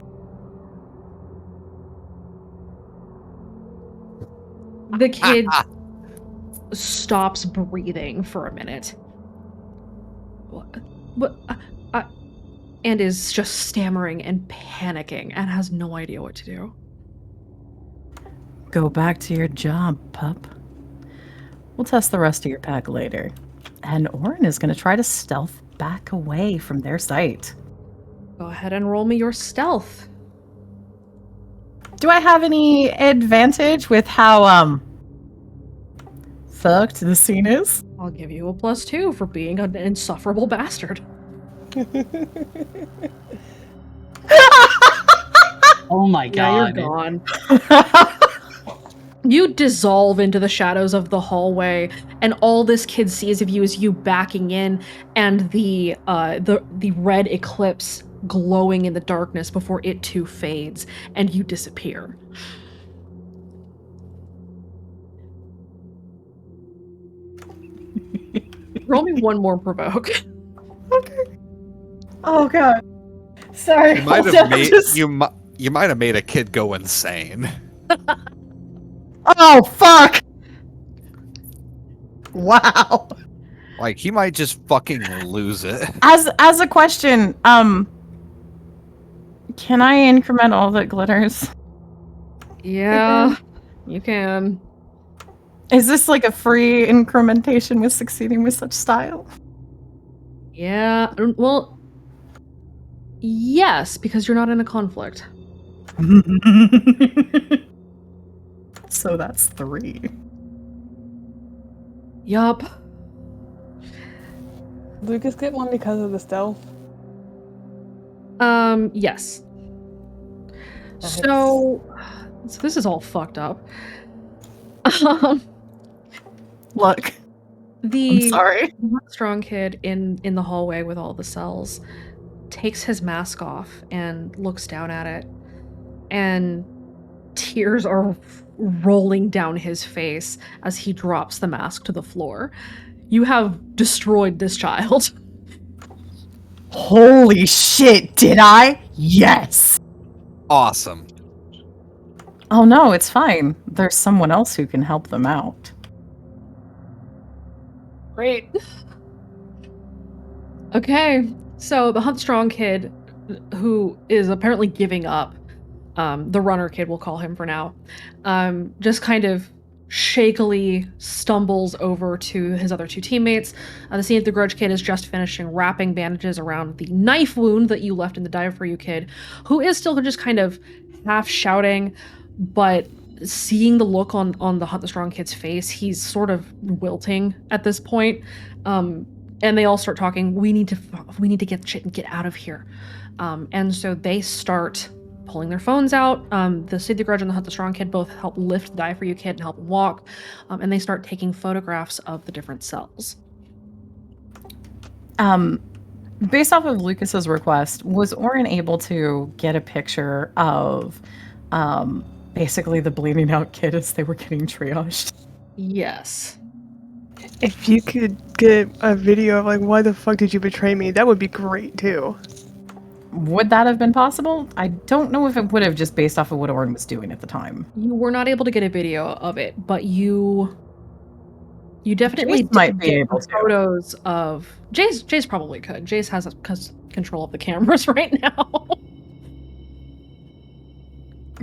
A: The kid stops breathing for a minute. What? And is just stammering and panicking and has no idea what to do.
C: Go back to your job, pup. We'll test the rest of your pack later. And Orin is going to try to stealth back away from their sight.
A: Go ahead and roll me your stealth.
C: Do I have any advantage with how, fucked the scene is?
A: I'll give you a +2 for being an insufferable bastard.
B: Oh my
A: Yeah,
B: god.
A: you're gone. You dissolve into the shadows of the hallway, and all this kid sees of you is you backing in, and the red eclipse glowing in the darkness before it too fades, and you disappear. Roll me one more provoke.
C: Okay. Oh god. Sorry.
D: You might
C: hold
D: have
C: on,
D: made
C: just-
D: you might have made a kid go insane.
C: Oh fuck. Wow.
D: Like he might just fucking lose it.
C: As a question, can I increment all that glitters?
A: Yeah, you can.
C: Is this like a free incrementation with succeeding with such style?
A: Yeah, well, yes, because you're not in a conflict.
C: So that's 3.
A: Yup.
E: Lucas get one because of the stealth.
A: Yes.
E: Nice.
A: So this is all fucked up. Um,
C: Look, I'm
A: the
C: sorry.
A: strong kid in the hallway with all the cells takes his mask off and looks down at it, and tears are rolling down his face as he drops the mask to the floor. You have destroyed this child.
C: Holy shit, did I? Yes.
D: Awesome.
C: Oh no, it's fine. There's someone else who can help them out.
A: Great. Okay, so the Hunt Strong kid, who is apparently giving up, the runner kid, we'll call him for now, just kind of shakily stumbles over to his other 2 teammates. The scene of the Grudge kid is just finishing wrapping bandages around the knife wound that you left in the dive for you kid, who is still just kind of half shouting, but seeing the look on the Hunt the Strong kid's face, he's sort of wilting at this point. And they all start talking. We need to get shit and get out of here. And so they start pulling their phones out. The Sid the Grudge and the Hunt the Strong kid both help lift the Die For You kid and help him walk. And they start taking photographs of the different cells.
C: Based off of Lucas's request, was Orin able to get a picture of basically the bleeding out kid as they were getting triaged?
A: Yes.
E: If you could get a video of like, why the fuck did you betray me? That would be great too.
C: Would that have been possible? I don't know if it would have, just based off of what Orin was doing at the time.
A: You were not able to get a video of it, but you definitely
C: Jace might
A: did
C: be
A: get
C: able to.
A: photos of Jace probably could. Jace has control of the cameras right now.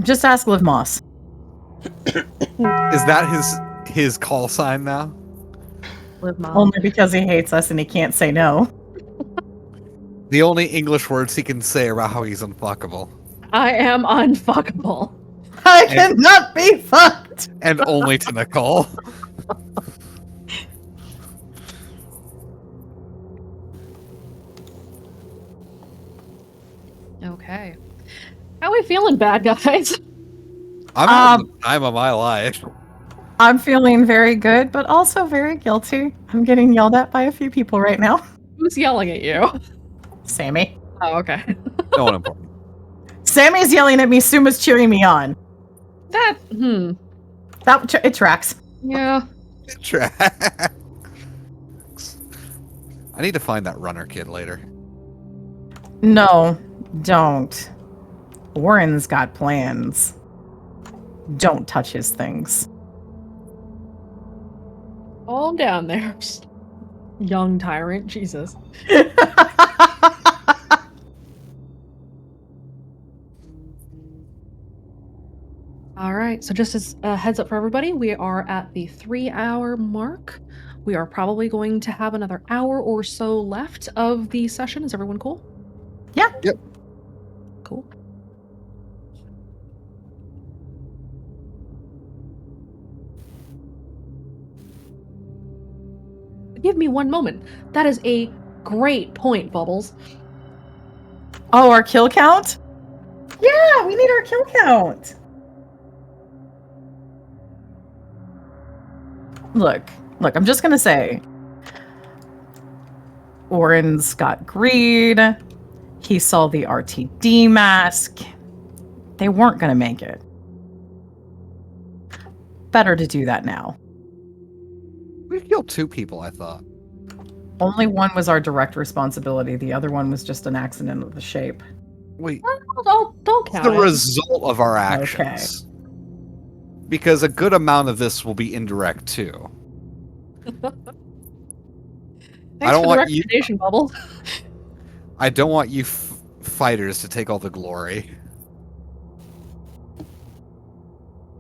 C: Just ask Liv Moss.
D: Is that his call sign now?
A: Live mom.
C: Only because he hates us and he can't say no.
D: The only English words he can say about how he's unfuckable.
A: I am unfuckable.
C: I cannot be fucked!
D: And only to Nicole.
A: Okay. How we feeling, bad guys?
D: I'm having the time of my life.
C: I'm feeling very good, but also very guilty. I'm getting yelled at by a few people right now.
A: Who's yelling at you?
C: Sammy.
A: Oh, okay.
D: No one important.
C: Sammy's yelling at me, Suma's cheering me on.
A: That,
C: It tracks.
A: yeah.
D: Tracks. I need to find that runner kid later.
C: No, don't. Warren's got plans. Don't touch his things.
A: Calm down there. Young tyrant, Jesus. All right, so just as a heads up for everybody, we are at the 3-hour mark. We are probably going to have another hour or so left of the session. Is everyone cool?
C: Yeah.
D: Yep.
A: Cool. Give me one moment. That is a great point, Bubbles.
C: Oh, our kill count? Yeah, we need our kill count. Look, I'm just gonna say, Oren's got greed. He saw the RTD mask. They weren't gonna make it. Better to do that now.
D: We killed 2 people, I thought.
C: Only one was our direct responsibility. The other one was just an accident of the shape.
D: Wait,
A: Don't count
D: the
A: it.
D: result of our actions. Because a good amount of this will be indirect too.
A: Thanks
D: don't
A: for the
D: want you-
A: recommendation, Bubble.
D: I don't want you fighters to take all the glory.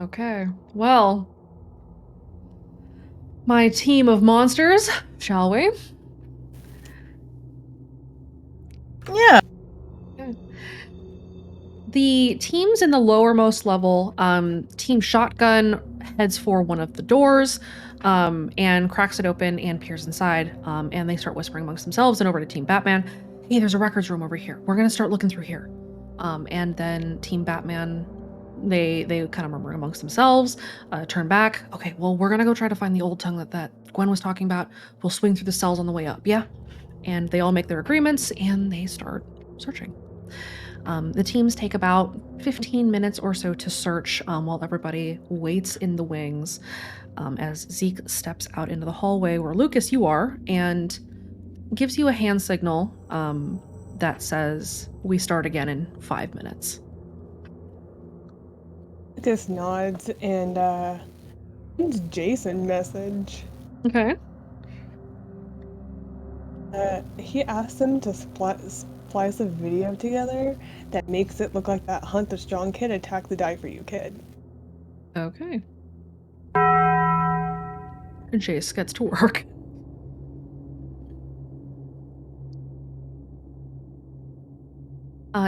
A: Okay, well, my team of monsters, shall we?
C: Yeah.
A: The teams in the lowermost level, Team Shotgun heads for one of the doors and cracks it open and peers inside. And they start whispering amongst themselves and over to Team Batman. Hey, there's a records room over here. We're going to start looking through here. And then Team Batman, they kind of murmur amongst themselves, turn back. Okay, well, we're going to go try to find the old tongue that Gwen was talking about. We'll swing through the cells on the way up, yeah? And they all make their agreements and they start searching. The teams take about 15 minutes or so to search while everybody waits in the wings as Zeke steps out into the hallway where Lucas you are and gives you a hand signal that says we start again in 5 minutes.
E: Lucas nods and sends Jason message.
A: Okay.
E: He asked them to splice a video together that makes it look like that Hunt the Strong kid attacked the Die For You kid.
A: Okay. And Jace gets to work.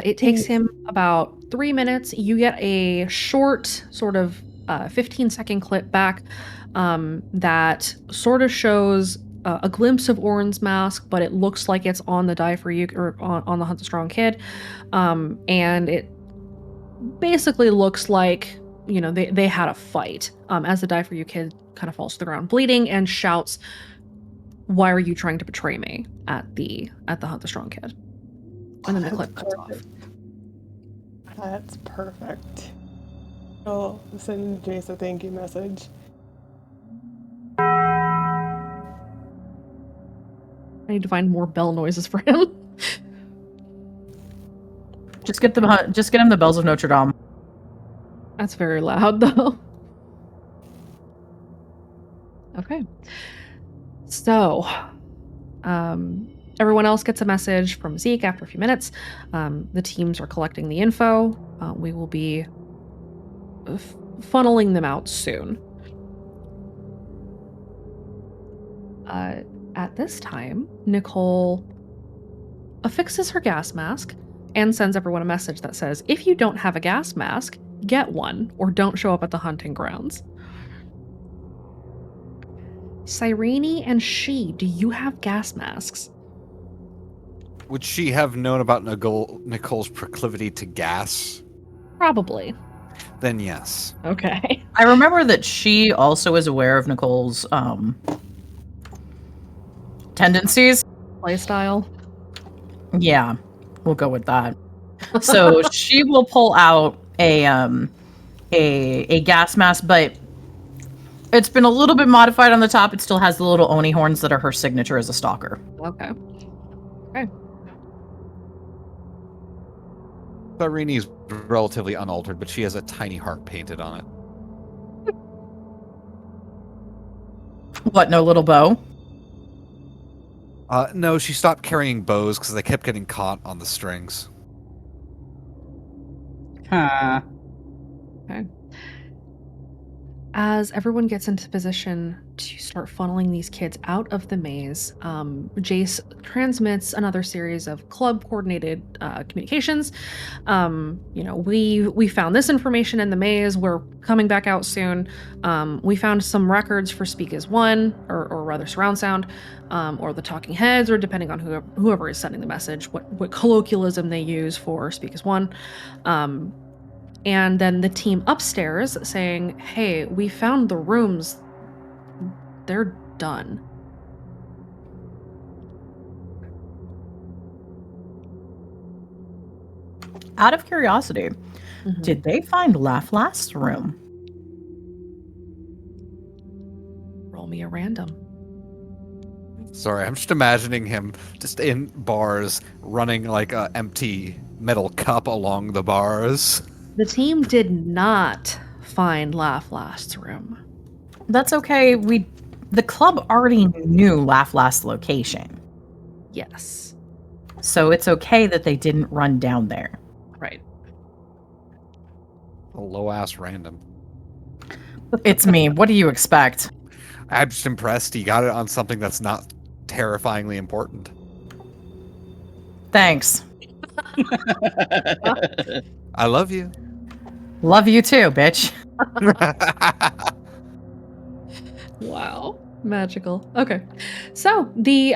A: It takes him about 3 minutes. You get a short, sort of 15-second clip back that sort of shows a glimpse of Orin's mask, but it looks like it's on the Die For You or on the Hunt the Strong kid, and it basically looks like they had a fight. As the Die For You kid kind of falls to the ground bleeding and shouts, "Why are you trying to betray me?" at the Hunt the Strong kid. And then the clip cuts off.
E: That's perfect. I'll send Jace a thank you message.
A: I need to find more bell noises for him.
C: Just get him the bells of Notre Dame.
A: That's very loud, though. Okay. So, everyone else gets a message from Zeke after a few minutes. The teams are collecting the info. We will be funneling them out soon. At this time, Nicole affixes her gas mask and sends everyone a message that says, if you don't have a gas mask, get one or don't show up at the hunting grounds. Cyrene and She, do you have gas masks?
D: Would she have known about Nicole's proclivity to gas?
A: Probably.
D: Then yes.
A: Okay.
C: I remember that she also is aware of Nicole's tendencies.
A: Playstyle.
C: Yeah, we'll go with that. So she will pull out a gas mask, but it's been a little bit modified on the top. It still has the little Oni horns that are her signature as a stalker.
A: Okay. Okay.
D: Cyrene's relatively unaltered, but she has a tiny heart painted on it.
C: What, no little bow?
D: No, she stopped carrying bows because they kept getting caught on the strings.
B: Huh.
A: Okay. As everyone gets into position to start funneling these kids out of the maze, Jace transmits another series of club coordinated communications. We found this information in the maze. We're coming back out soon. We found some records for Speak as One, or rather surround sound, or the Talking Heads, or depending on whoever is sending the message, what colloquialism they use for Speak as One. And then the team upstairs saying, hey, we found the rooms. They're done.
C: Out of curiosity, did they find Last's room?
A: Roll me a random.
D: Sorry, I'm just imagining him just in bars running like a empty metal cup along the bars.
A: The team did not find Laugh Last's room.
C: That's okay. The club already knew Laugh Last's location.
A: Yes.
C: So it's okay that they didn't run down there.
A: Right.
D: A low ass random.
C: It's me. What do you expect?
D: I'm just impressed he got it on something that's not terrifyingly important.
C: Thanks.
D: I love you.
C: Love you too, bitch.
A: Wow. Magical. Okay. So the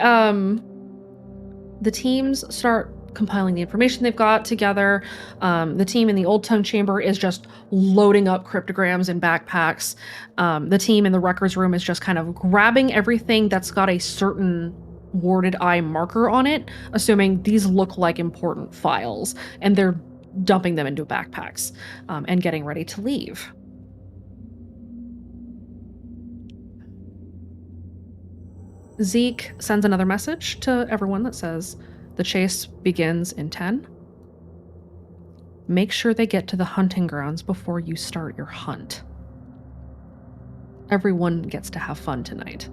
A: teams start compiling the information they've got together. The team in the Old Tongue Chamber is just loading up cryptograms in backpacks. The team in the records room is just kind of grabbing everything that's got a certain warded eye marker on it, assuming these look like important files, and they're dumping them into backpacks and getting ready to leave. Zeke sends another message to everyone that says, the chase begins in 10. Make sure they get to the hunting grounds before you start your hunt. Everyone gets to have fun tonight.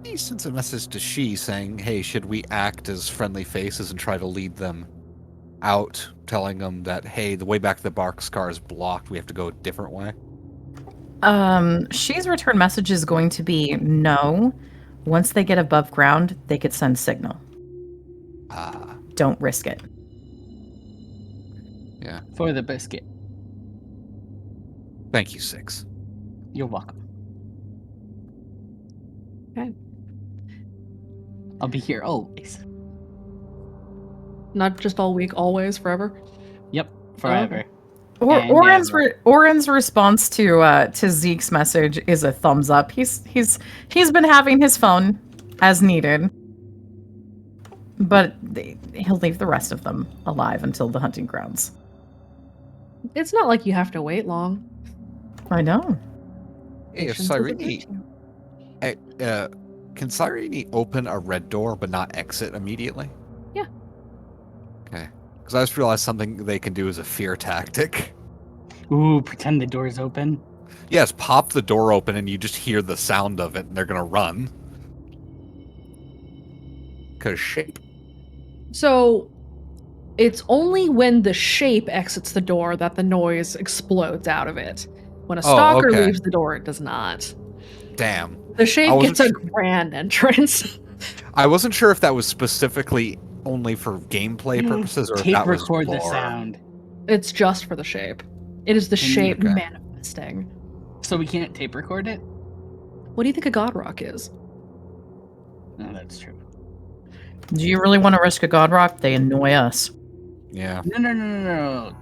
D: He sends a message to She saying, hey, should we act as friendly faces and try to lead them out, telling them that, hey, the way back to the boxcar is blocked, we have to go a different way?
C: She's return message is going to be no. Once they get above ground, they could send signal. Don't risk it.
D: Yeah.
B: For the biscuit.
D: Thank you, Six.
B: You're welcome.
A: Okay.
B: I'll be here always.
A: Not just all week, always, forever.
B: Yep, forever. And
C: Oren's response to Zeke's message is a thumbs up. He's been having his phone as needed, but he'll leave the rest of them alive until the hunting grounds.
A: It's not like you have to wait long.
C: I know.
D: Hey, if
A: Patience is a
D: Cyrene,
A: virtue.
D: can Cyrene open a red door but not exit immediately?
A: Yeah.
D: Okay. Because I just realized something they can do as a fear tactic.
B: Ooh, pretend the door's open.
D: Yes, pop the door open and you just hear the sound of it and they're going to run. Because shape.
A: So it's only when the shape exits the door that the noise explodes out of it. When a stalker
D: okay.
A: leaves the door, it does not.
D: Damn.
A: The shape
D: wasn't
A: gets a grand entrance.
D: I wasn't sure if that was specifically only for gameplay purposes or if
B: Tape
D: that was
B: record the
D: lore.
B: sound.
A: It's just for the shape. It is the shape
D: Okay.
A: manifesting.
B: So we can't tape record it?
A: What do you think a god rock is?
B: No, that's true.
C: Do you really want to risk a god rock? They annoy us.
D: Yeah.
B: No.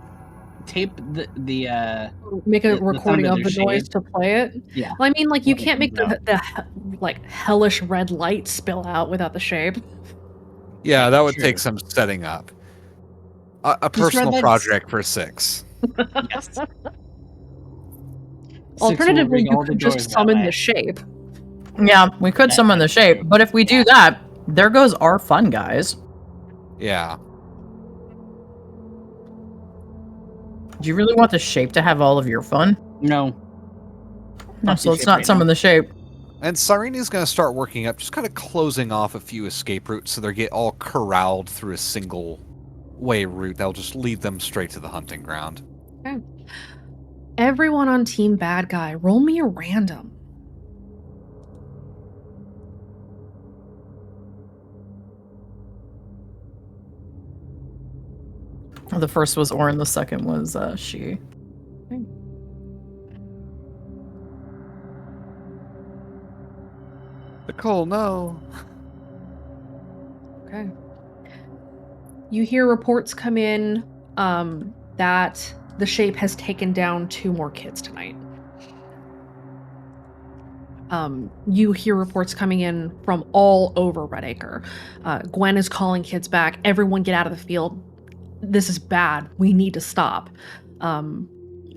B: Tape the
A: Make a
B: the sound
A: recording
B: of
A: of
B: their
A: the noise
B: shape.
A: to play it?
B: Yeah.
A: Well, I mean, like, you
B: Well,
A: can't make
B: no.
A: the like hellish red light spill out without the shape.
D: Yeah, that would
B: True.
D: take some setting up. A
B: Just
D: personal
B: red lights.
D: project for Six.
B: Yes. Six will
A: Alternatively,
B: ring
A: you
B: all the
A: could
B: doors
A: just
B: that
A: summon
B: way.
A: the shape.
C: Yeah, we could
B: That-
C: summon the
B: that's
C: shape,
B: true.
C: but if we do that, there goes our fun, guys.
D: Yeah.
C: Do you really want the shape to have all of your fun?
B: No.
C: No,
B: Fuck
C: so
B: the
C: let's
B: shape
C: not
B: right
C: summon
B: now.
C: the shape.
D: And Cyrene's going to start working up, just kind of closing off a few escape routes so they get all corralled through a single way route. That'll just lead them straight to the hunting ground.
A: Okay. Everyone on Team Bad Guy, roll me a random.
C: The first was Oren, the second was She.
D: Nicole, no.
A: Okay. You hear reports come in that the shape has taken down 2 more kids tonight. You hear reports coming in from all over Red Acre. Gwen is calling kids back. Everyone get out of the field. This is bad. We need to stop.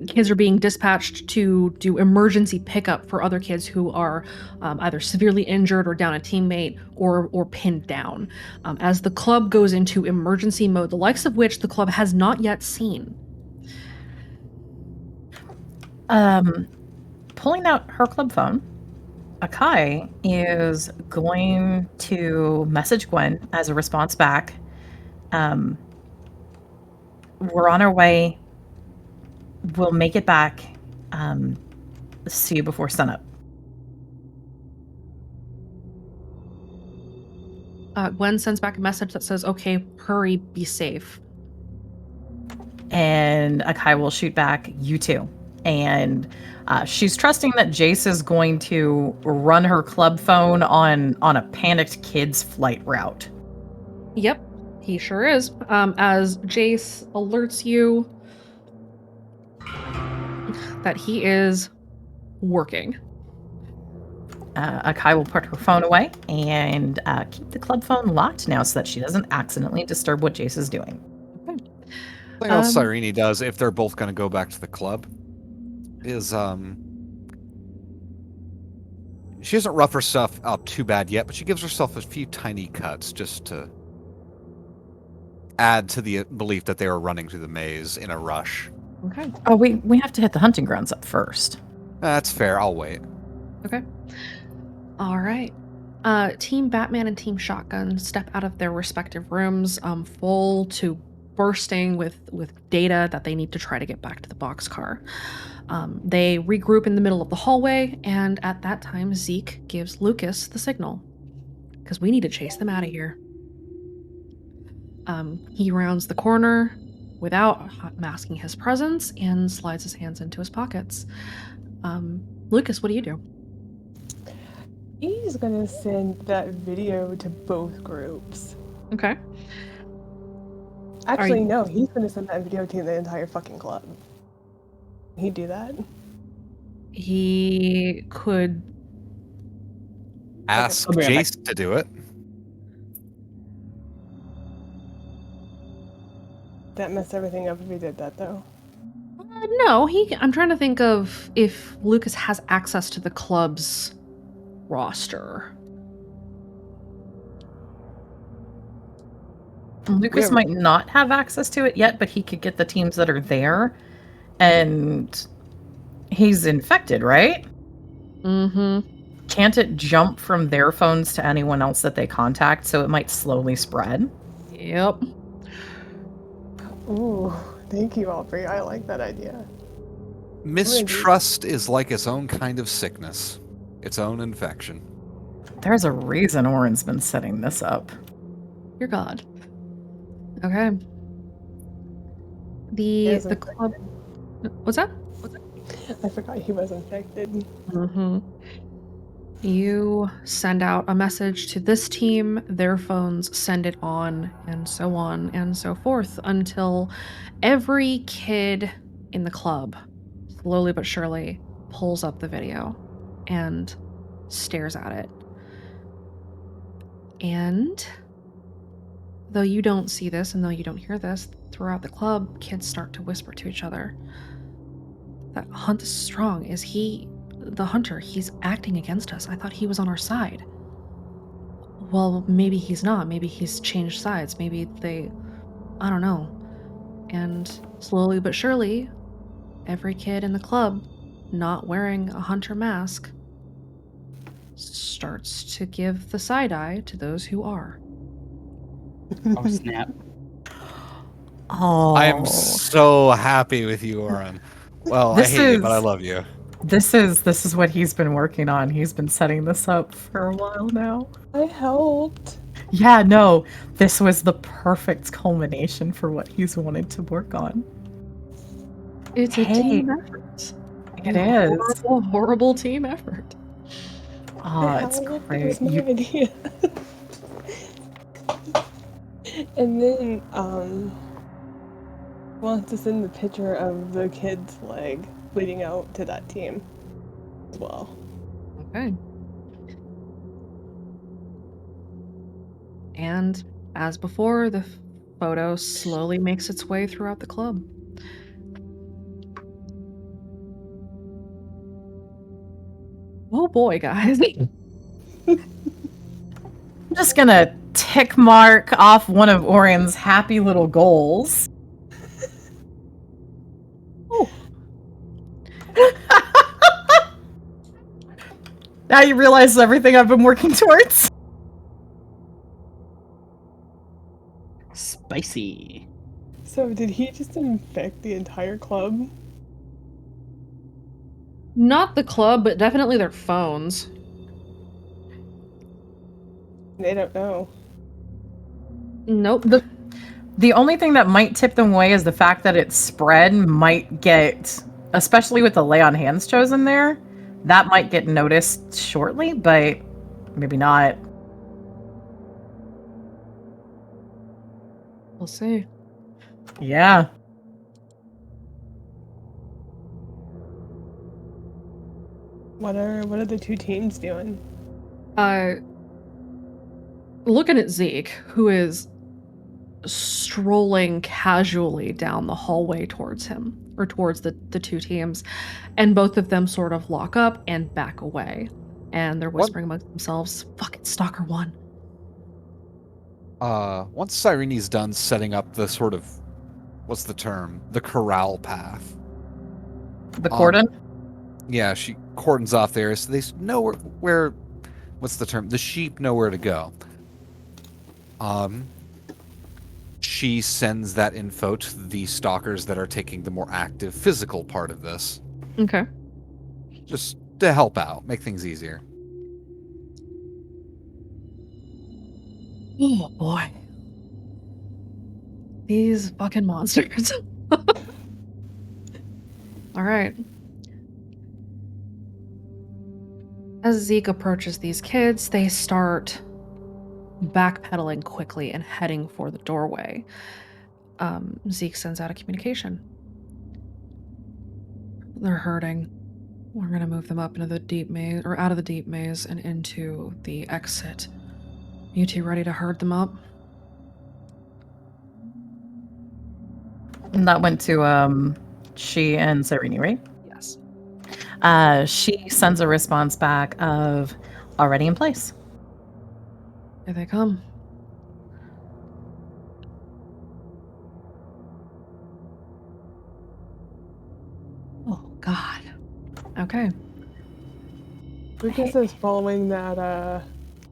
A: kids are being dispatched to do emergency pickup for other kids who are either severely injured or down a teammate or pinned down. As the club goes into emergency mode, the likes of which the club has not yet seen.
C: Pulling out her club phone, Akai is going to message Gwen as a response back. We're on our way. We'll make it back. See you before sunup.
A: Gwen sends back a message that says, "Okay, hurry, be safe."
C: And Akai will shoot back, "You too." And she's trusting that Jace is going to run her club phone on a panicked kid's flight route.
A: Yep, he sure is. As Jace alerts you that he is working.
C: Akai will put her phone away and keep the club phone locked now so that she doesn't accidentally disturb what Jace is doing.
A: Okay.
D: Something else Cyrene does if they're both going to go back to the club is she doesn't rough her stuff up too bad yet, but she gives herself a few tiny cuts just to add to the belief that they were running through the maze in a rush.
A: Okay.
C: Oh, we have to hit the hunting grounds up first.
D: That's fair. I'll wait.
A: Okay. All right. Team Batman and Team Shotgun step out of their respective rooms, full to bursting with data that they need to try to get back to the boxcar. They regroup in the middle of the hallway, and at that time, Zeke gives Lucas the signal, because we need to chase them out of here. He rounds the corner without masking his presence and slides his hands into his pockets. Lucas, what do you do?
E: He's gonna send that video to both groups.
A: Okay.
E: Actually, no, he's gonna send that video to the entire fucking club. He'd do that?
A: He could
D: Ask
E: Okay.
D: Jace to do it.
E: That messed everything up if he did that, though.
A: no, I'm trying to think of if Lucas has access to the club's roster.
C: Lucas might not have access to it yet, but he could get the teams that are there. And he's infected, right?
A: Mm-hmm.
C: Can't it jump from their phones to anyone else that they contact, so it might slowly spread?
A: Yep.
E: Ooh, thank you, Aubrey. I like that idea.
D: Mistrust is like its own kind of sickness, its own infection.
C: There's a reason Oren's been setting this up.
A: Dear God. Okay. The club. What's that?
E: I forgot he was infected.
A: Mm-hmm. You send out a message to this team, their phones send it on and so forth until every kid in the club, slowly but surely, pulls up the video and stares at it. And though you don't see this and though you don't hear this, throughout the club, kids start to whisper to each other that Hunt is strong. Is he the hunter? He's acting against us. I thought he was on our side. Well, maybe he's not. Maybe he's changed sides. Maybe I don't know. And slowly but surely, every kid in the club not wearing a hunter mask starts to give the side eye to those who are.
B: Oh, snap.
C: Oh,
D: I am so happy with you, Oren. Well, I hate you, but I love you.
C: This is what he's been working on. He's been setting this up for a while now.
E: I helped.
C: Yeah, no, this was the perfect culmination for what he's wanted to work on.
A: It's a team effort.
C: It is.
A: Horrible, horrible team effort.
C: Oh, it's
E: It was
C: great.
E: my idea. And then, we'll have to send the picture of the kid's leg bleeding out to that team as well.
A: Okay. And as before, the photo slowly makes its way throughout the club. Oh boy, guys.
C: I'm just gonna tick mark off one of Orion's happy little goals.
A: Oh,
C: Now you realize everything I've been working towards.
B: Spicy.
E: So did he just infect the entire club?
A: not the club, but definitely their phones.
E: They don't know.
A: Nope.
C: The only thing that might tip them away is the fact that it's spread might get, especially with the lay on hands chosen there, that might get noticed shortly, but maybe not.
A: We'll see.
C: Yeah.
E: What are the two teams doing?
A: Looking at Zeke, who is strolling casually down the hallway towards him, or towards the two teams, and both of them sort of lock up and back away. And they're whispering amongst themselves, fucking Stalker 1.
D: Once Cyrene's done setting up the sort of, what's the term? The corral path.
C: The cordon?
D: Yeah, she cordons off there, so they know where what's the term? The sheep know where to go. She sends that info to the stalkers that are taking the more active physical part of this,
A: Okay.
D: just to help out, make things easier.
A: Oh boy. These fucking monsters. Alright. As Zeke approaches these kids, they start backpedaling quickly and heading for the doorway. Zeke sends out a communication. They're hurting. We're gonna move them up into the deep maze, or out of the deep maze and into the exit. You two ready to herd them up?
C: And that went to she and Serene, right?
A: Yes.
C: She sends a response back of already in place.
A: Here they come. Oh, God. Okay.
E: Lucas is following that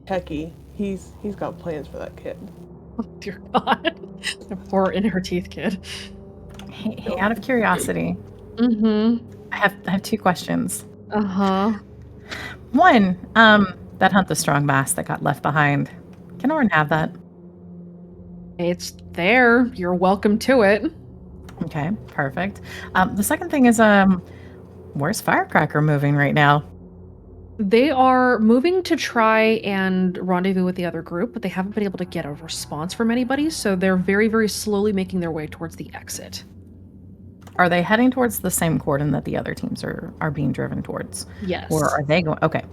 E: techie. He's got plans for that kid.
A: Oh, dear God. The poor in her teeth kid.
C: Hey, out of curiosity,
A: Mm-hmm.
C: I have two questions.
A: Uh-huh.
C: One, that hunt the strong mass that got left behind. Can Orin have that?
A: It's there. You're welcome to it.
C: Okay, perfect. The second thing is, where's Firecracker moving right now?
A: They are moving to try and rendezvous with the other group, but they haven't been able to get a response from anybody, so they're very, very slowly making their way towards the exit.
C: Are they heading towards the same cordon that the other teams are being driven towards?
A: Yes.
C: Or are they going? Okay.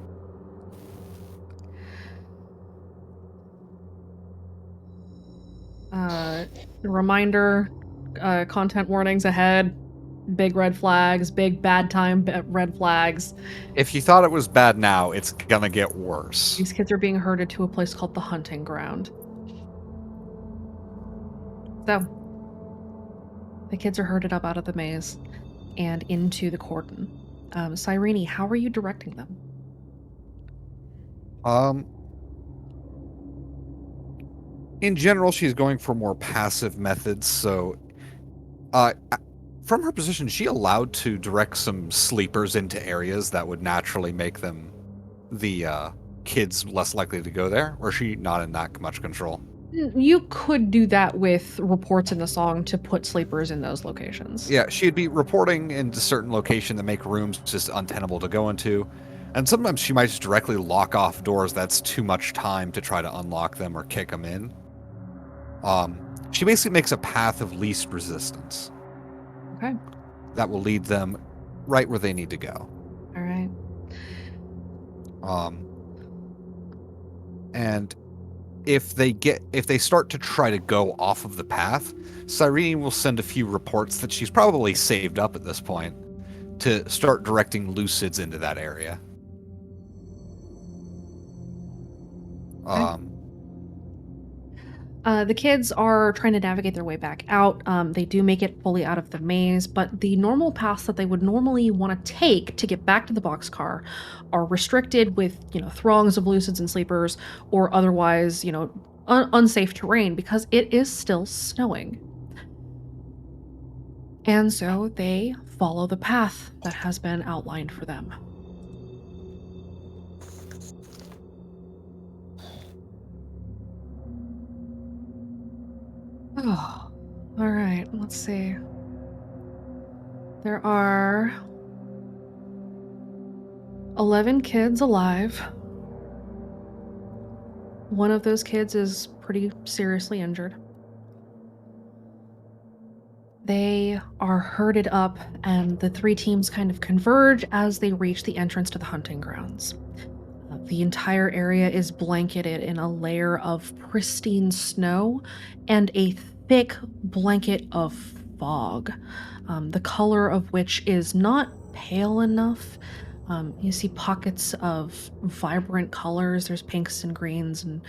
A: Reminder, content warnings ahead. Big red flags, big bad time red flags.
D: If you thought it was bad now, it's gonna get worse.
A: These kids are being herded to a place called the Hunting Ground. So, the kids are herded up out of the maze and into the cordon. Cyrene, how are you directing them?
D: In general, she's going for more passive methods, so from her position, is she allowed to direct some sleepers into areas that would naturally make them the kids less likely to go there, or is she not in that much control?
A: You could do that with reports in the song to put sleepers in those locations.
D: Yeah, she'd be reporting into certain location that make rooms just untenable to go into, and sometimes she might just directly lock off doors that's too much time to try to unlock them or kick them in. She basically makes a path of least resistance.
A: Okay.
D: That will lead them right where they need to go.
A: All right.
D: And if they start to try to go off of the path, Cyrene will send a few reports that she's probably saved up at this point to start directing Lucids into that area.
A: The kids are trying to navigate their way back out. They do make it fully out of the maze, but the normal paths that they would normally want to take to get back to the boxcar are restricted with, throngs of lucids and sleepers, or otherwise, unsafe terrain because it is still snowing. And so they follow the path that has been outlined for them. Oh, all right, let's see. There are 11 kids alive. One of those kids is pretty seriously injured. They are herded up, and the three teams kind of converge as they reach the entrance to the hunting grounds. The entire area is blanketed in a layer of pristine snow and a thick blanket of fog, the color of which is not pale enough. You see pockets of vibrant colors. There's pinks and greens and,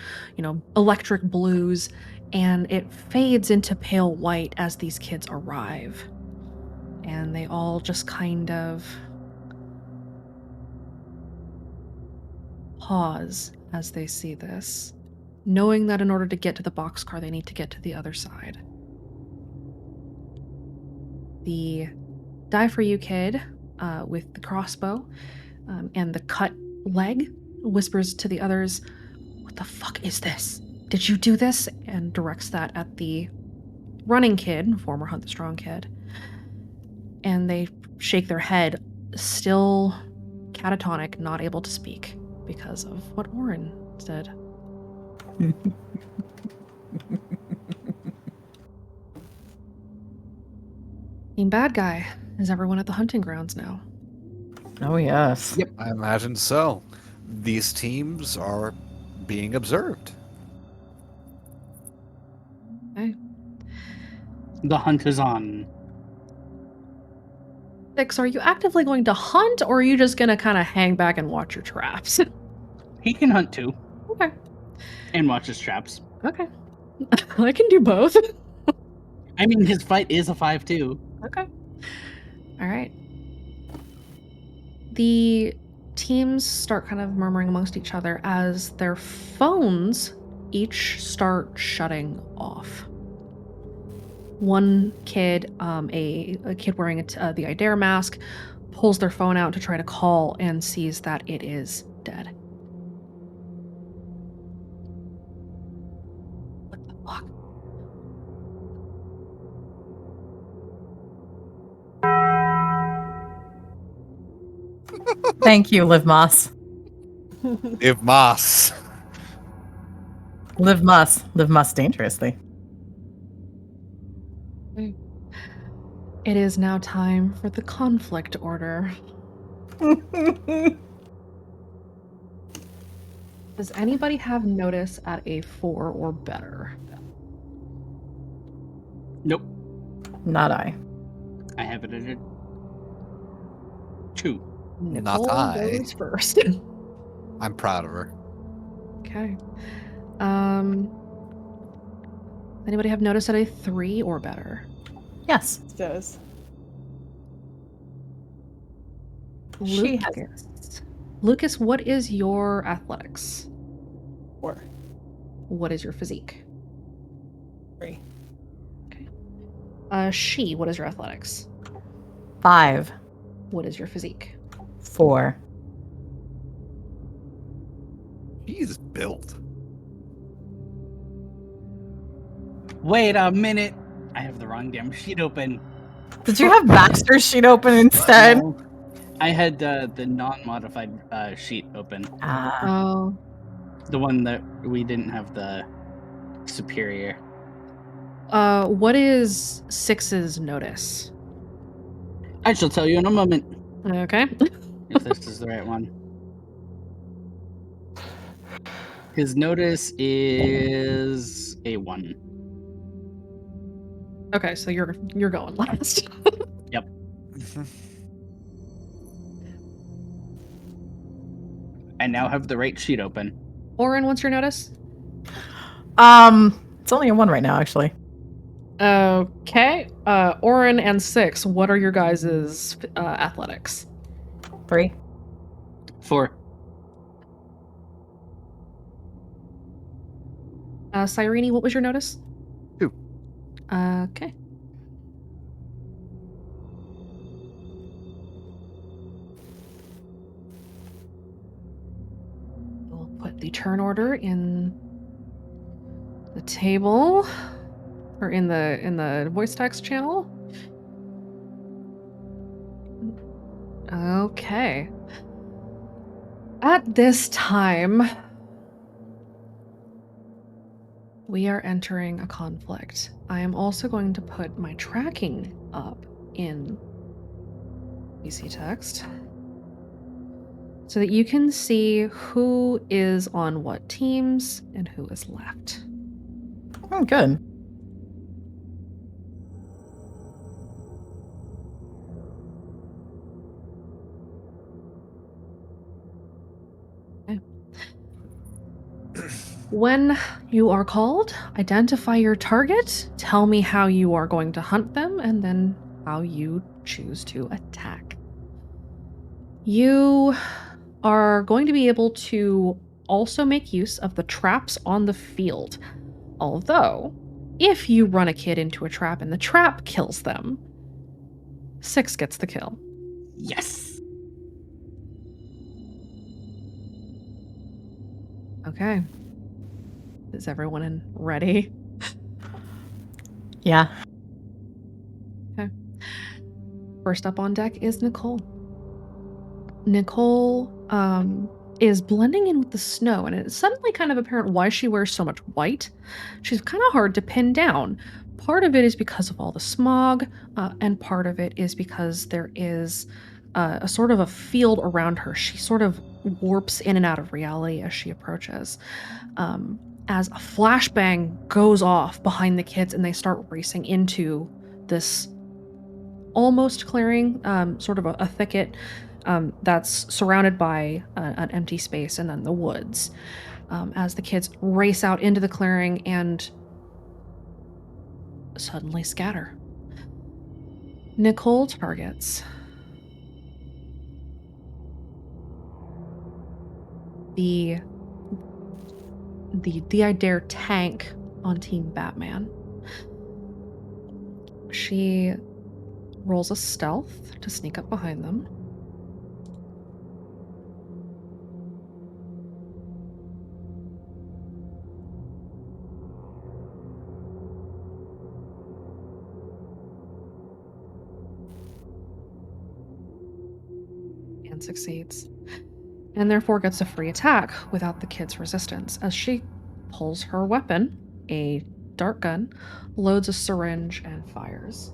A: electric blues, and it fades into pale white as these kids arrive. And they all just kind of pause as they see this, knowing that in order to get to the boxcar, they need to get to the other side. The Die For You kid with the crossbow and the cut leg whispers to the others, "What the fuck is this? Did you do this?" and directs that at the running kid, former Hunt the Strong kid. And they shake their head, still catatonic, not able to speak because of what Orin said. Team Bad Guy, is everyone at the hunting grounds now?
C: Oh, yes.
B: Yep.
D: I imagine so. These teams are being observed.
A: Okay.
B: The hunt is on.
A: Six, are you actively going to hunt, or are you just going to kind of hang back and watch your traps?
B: He can hunt too.
A: Okay.
B: And watch his traps.
A: Okay. I can do both.
B: I mean, his fight is a 5-2.
A: Okay. All right. The teams start kind of murmuring amongst each other as their phones each start shutting off. One kid, a kid wearing the I Dare mask, pulls their phone out to try to call and sees that it is dead. What the fuck?
C: Thank you, Liv Moss.
D: If Moss.
C: Liv Moss. Liv Moss dangerously.
A: It is now time for the conflict order. Does anybody have notice at a 4 or better?
B: Nope.
C: Not I.
B: I have it at a 2.
D: Not
A: Nicole
D: I.
A: goes first.
D: I'm proud of her.
A: Okay. Anybody have notice at a 3 or better?
C: Yes.
E: Does.
C: She has-
A: Lucas, what is your athletics?
E: 4.
A: What is your physique?
E: 3.
A: She, what is your athletics?
C: 5.
A: What is your physique?
C: 4.
D: He's built.
B: Wait a minute. I have the wrong damn sheet open.
C: Did you have Baxter's sheet open instead?
B: No. I had the non-modified sheet open.
A: Oh.
B: The one that we didn't have the superior.
A: What is 6's notice?
B: I shall tell you in a moment
A: Okay.
B: if this is the right one. His notice is a 1.
A: Okay, so you're going last.
B: Yep. I now have the right sheet open.
A: Oren, what's your notice?
C: It's only a 1 right now, actually.
A: Okay. Oren and 6, what are your guys' athletics?
C: 3.
B: 4.
A: Cyrene, what was your notice?
D: 2.
A: Okay. We'll put the turn order in the table or in the voice text channel. Okay. At this time, we are entering a conflict. I am also going to put my tracking up in VC text so that you can see who is on what teams and who is left.
C: Oh, good.
A: When you are called, identify your target, tell me how you are going to hunt them, and then how you choose to attack. You are going to be able to also make use of the traps on the field. Although, if you run a kid into a trap and the trap kills them, 6 gets the kill.
B: Yes.
A: Okay. Is everyone ready?
C: Yeah.
A: First up on deck is Nicole. Nicole is blending in with the snow, and it's suddenly kind of apparent why she wears so much white. She's kind of hard to pin down. Part of it is because of all the smog, and part of it is because there is a sort of a field around her. She sort of warps in and out of reality as she approaches. As a flashbang goes off behind the kids, and they start racing into this almost clearing, sort of a thicket that's surrounded by an empty space and then the woods. As the kids race out into the clearing and suddenly scatter. Nicole targets the I Dare tank on Team Batman. She rolls a stealth to sneak up behind them. And succeeds. And therefore gets a free attack without the kid's resistance as she pulls her weapon, a dart gun, loads a syringe, and fires.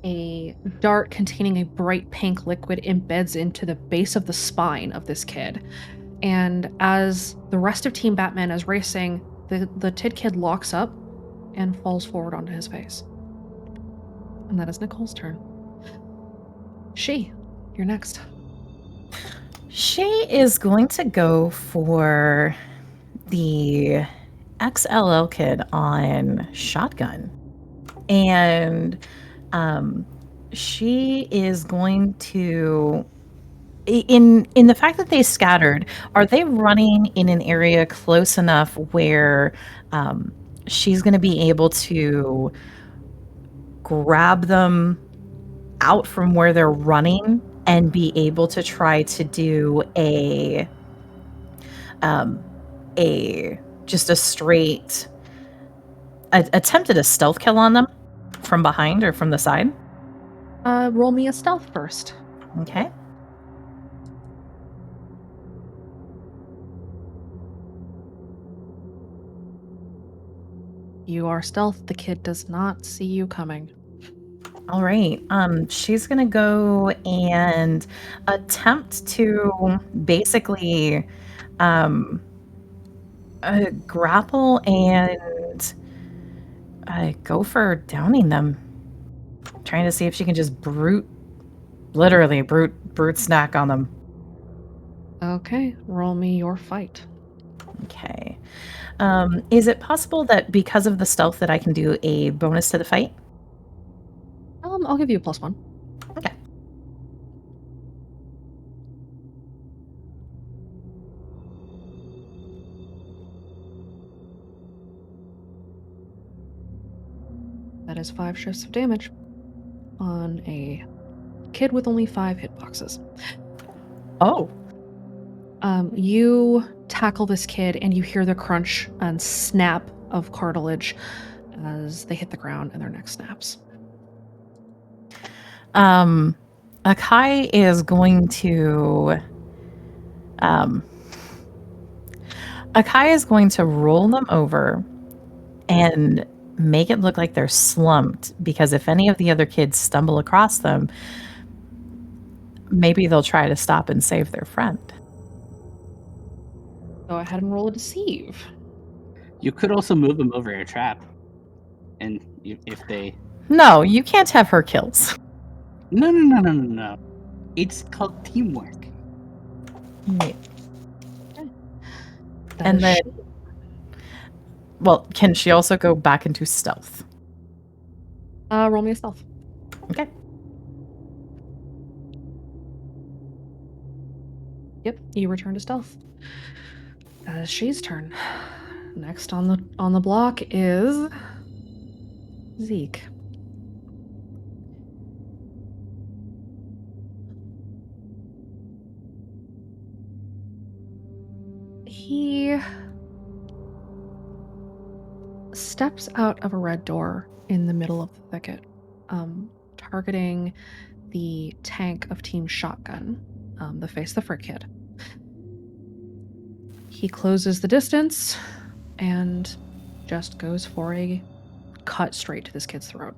A: A dart containing a bright pink liquid embeds into the base of the spine of this kid. And as the rest of Team Batman is racing, the Tid Kid locks up and falls forward onto his face. And that is Nicole's turn. You're next.
C: She is going to go for the XLL kid on shotgun. And she is going to in the fact that they scattered, are they running in an area close enough where she's going to be able to grab them out from where they're running and be able to try to do a just a straight attempted a stealth kill on them from behind or from the side?
A: Roll me a stealth first.
C: Okay.
A: You are stealth. The kid does not see you coming.
C: All right. She's gonna go and attempt to basically grapple and go for downing them. Trying to see if she can just literally brute snack on them.
A: Okay, roll me your fight.
C: Okay. Is it possible that because of the stealth that I can do a bonus to the fight?
A: I'll give you a +1.
C: Okay.
A: That is 5 shifts of damage on a kid with only 5 hitboxes.
C: Oh.
A: You tackle this kid and you hear the crunch and snap of cartilage as they hit the ground and their neck snaps.
C: Akai is going to roll them over and make it look like they're slumped, because if any of the other kids stumble across them, maybe they'll try to stop and save their friend.
A: Go ahead and roll a deceive.
B: You could also move them over a trap, and if they
C: No, you can't have her kills.
B: no. It's called teamwork.
C: Yeah.
A: That
C: And
A: is
C: then, well, can she also go back into stealth?
A: roll me a stealth.
C: Okay.
A: Yep, you return to stealth. She's turn. Next on the block is Zeke. He steps out of a red door in the middle of the thicket, targeting the tank of Team Shotgun, the Face the Frick kid. He closes the distance and just goes for a cut straight to this kid's throat.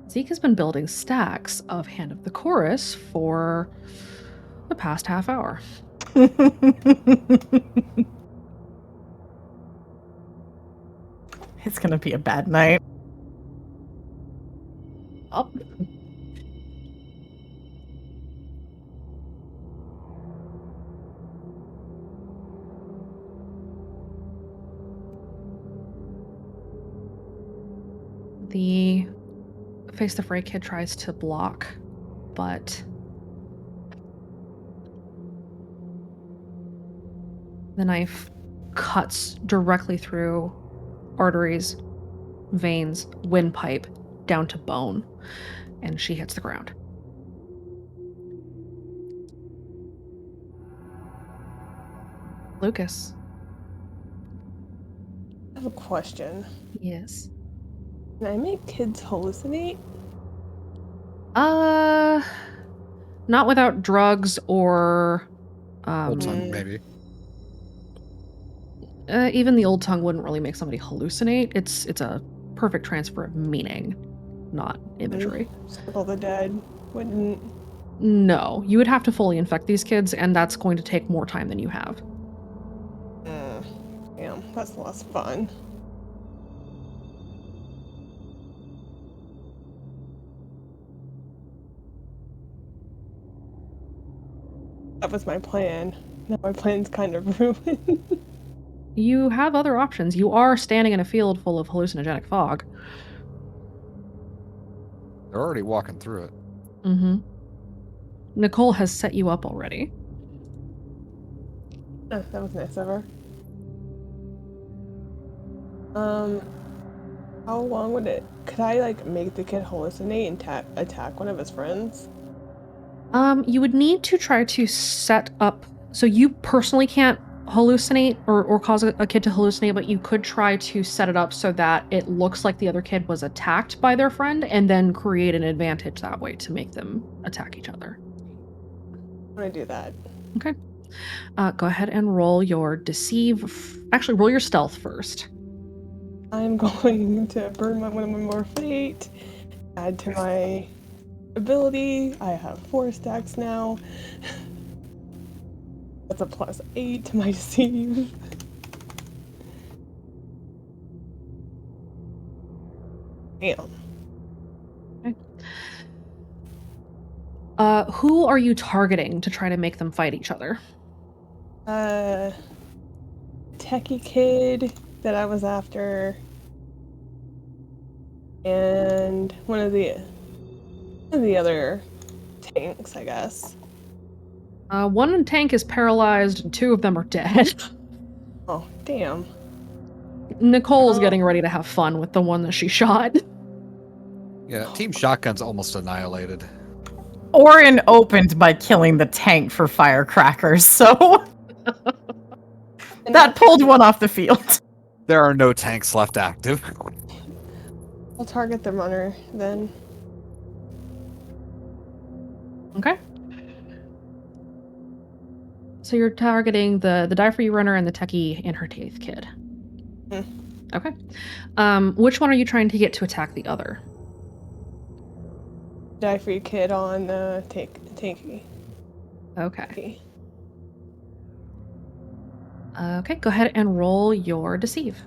A: Zeke has been building stacks of Hand of the Chorus for the past half hour.
C: It's gonna be a bad night.
A: Up. The Face the Fray kid tries to block, but the knife cuts directly through arteries, veins, windpipe, down to bone, and she hits the ground. Lucas.
E: I have a question.
A: Yes.
E: Can I make kids hallucinate?
A: Not without drugs or
D: Old tongue, maybe.
A: even the old tongue wouldn't really make somebody hallucinate. It's a perfect transfer of meaning, not imagery.
E: Circle the Dead wouldn't.
A: No, you would have to fully infect these kids, and that's going to take more time than you have.
E: Damn, that's less fun. That was my plan. Now my plan's kind of ruined.
A: You have other options. You are standing in a field full of hallucinogenic fog.
D: They're already walking through it.
A: Mm-hmm. Nicole has set you up already.
E: Oh, that was nice of her. How long would it? Could I like make the kid hallucinate and attack one of his friends?
A: You would need to try to set up. So you personally can't hallucinate or cause a kid to hallucinate, but you could try to set it up so that it looks like the other kid was attacked by their friend, and then create an advantage that way to make them attack each other.
E: I'm gonna do that.
A: Okay. Go ahead and roll your deceive. Actually, roll your stealth first.
E: I'm going to burn one of my more fate. Add to my ability. I have 4 stacks now. That's a +8 to my deceive. Damn.
A: Who are you targeting to try to make them fight each other?
E: Techie kid that I was after, and one of the other tanks, I guess.
A: One tank is paralyzed and 2 of them are dead.
E: Oh, damn.
A: Nicole's
E: Oh.
A: getting ready to have fun with the one that she shot.
D: Yeah, Team Shotgun's almost annihilated.
C: Orin opened by killing the tank for firecrackers, so that pulled one off the field.
D: There are no tanks left active.
E: I'll target the runner then.
A: Okay. So you're targeting the Die For You runner and the techie in her teeth kid. Okay. Which one are you trying to get to attack the other?
E: Die for you kid on tanky.
A: Okay. Okay, go ahead and roll your deceive.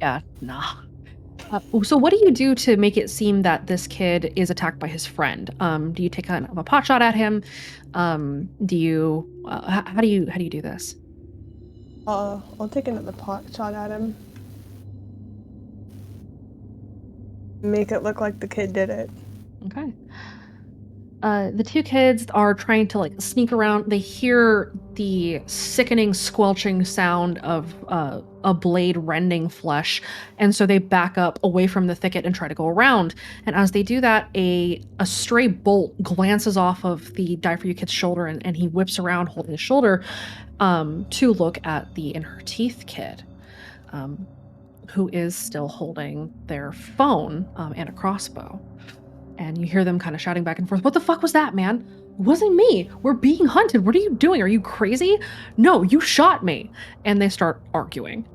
A: Yeah, nah. So what do you do to make it seem that this kid is attacked by his friend? Do you take kind of a pot shot at him? Do you how do you do this?
E: I'll take another pot shot at him. Make it look like the kid did it.
A: Okay. The 2 kids are trying to like sneak around. They hear the sickening squelching sound of a blade rending flesh, and so they back up away from the thicket and try to go around. And as they do that, a stray bolt glances off of the Die For You kid's shoulder, and he whips around holding his shoulder to look at the In Her Teeth kid, who is still holding their phone and a crossbow. And you hear them kind of shouting back and forth, "What the fuck was that, man? It wasn't me. We're being hunted. What are you doing? Are you crazy? No, you shot me." And they start arguing.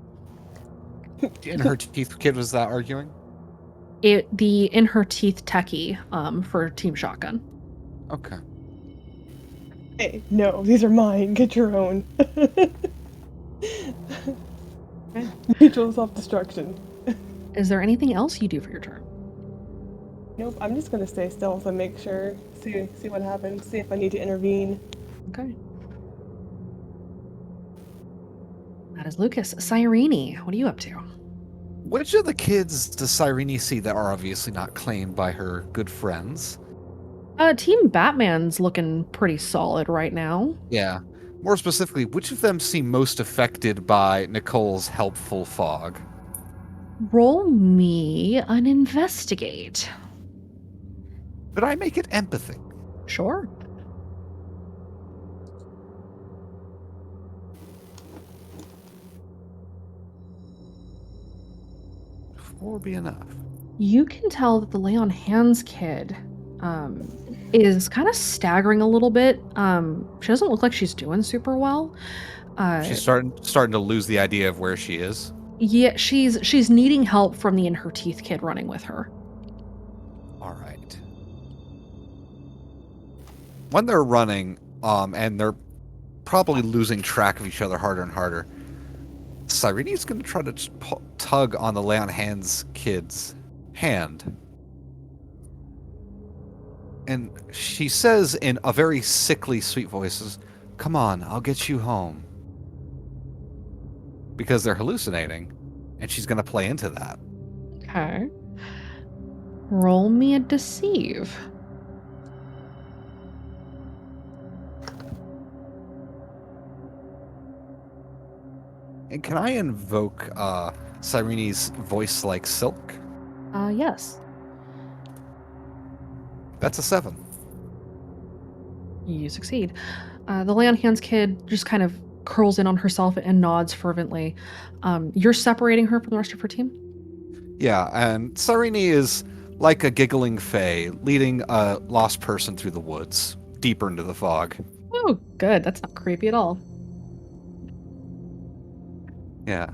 D: In Her Teeth kid was that arguing?
A: The In Her Teeth techie for Team Shotgun.
D: Okay.
E: Hey, no, these are mine. Get your own. Mutual self-destruction.
A: Is there anything else you do for your turn?
E: Nope, I'm just gonna stay stealth and make sure, see what happens, see if I need to intervene.
A: Okay. That is Lucas. Cyrene, what are you up to?
D: Which of the kids does Cyrene see that are obviously not claimed by her good friends?
A: Team Batman's looking pretty solid right now.
D: Yeah. More specifically, which of them seem most affected by Nicole's helpful fog?
A: Roll me an investigate.
D: Could I make it empathy?
A: Sure.
D: Four be enough.
A: You can tell that the lay on hands kid is kind of staggering a little bit. She doesn't look like she's doing super well.
D: She's starting to lose the idea of where she is.
A: Yeah, she's needing help from the In Her Teeth kid running with her.
D: All right. When they're running, and they're probably losing track of each other harder and harder, Cyrene's going to try to tug on the lay on hands kid's hand. And she says in a very sickly, sweet voice, "Come on, I'll get you home." Because they're hallucinating, and she's going to play into that.
A: Okay. Roll me a deceive.
D: And can I invoke Cyrene's voice like silk?
A: Yes.
D: That's a 7.
A: You succeed. The lay on hands kid just kind of curls in on herself and nods fervently. You're separating her from the rest of her team?
D: Yeah, and Cyrene is like a giggling fae, leading a lost person through the woods, deeper into the fog.
A: Oh, good. That's not creepy at all.
D: Yeah.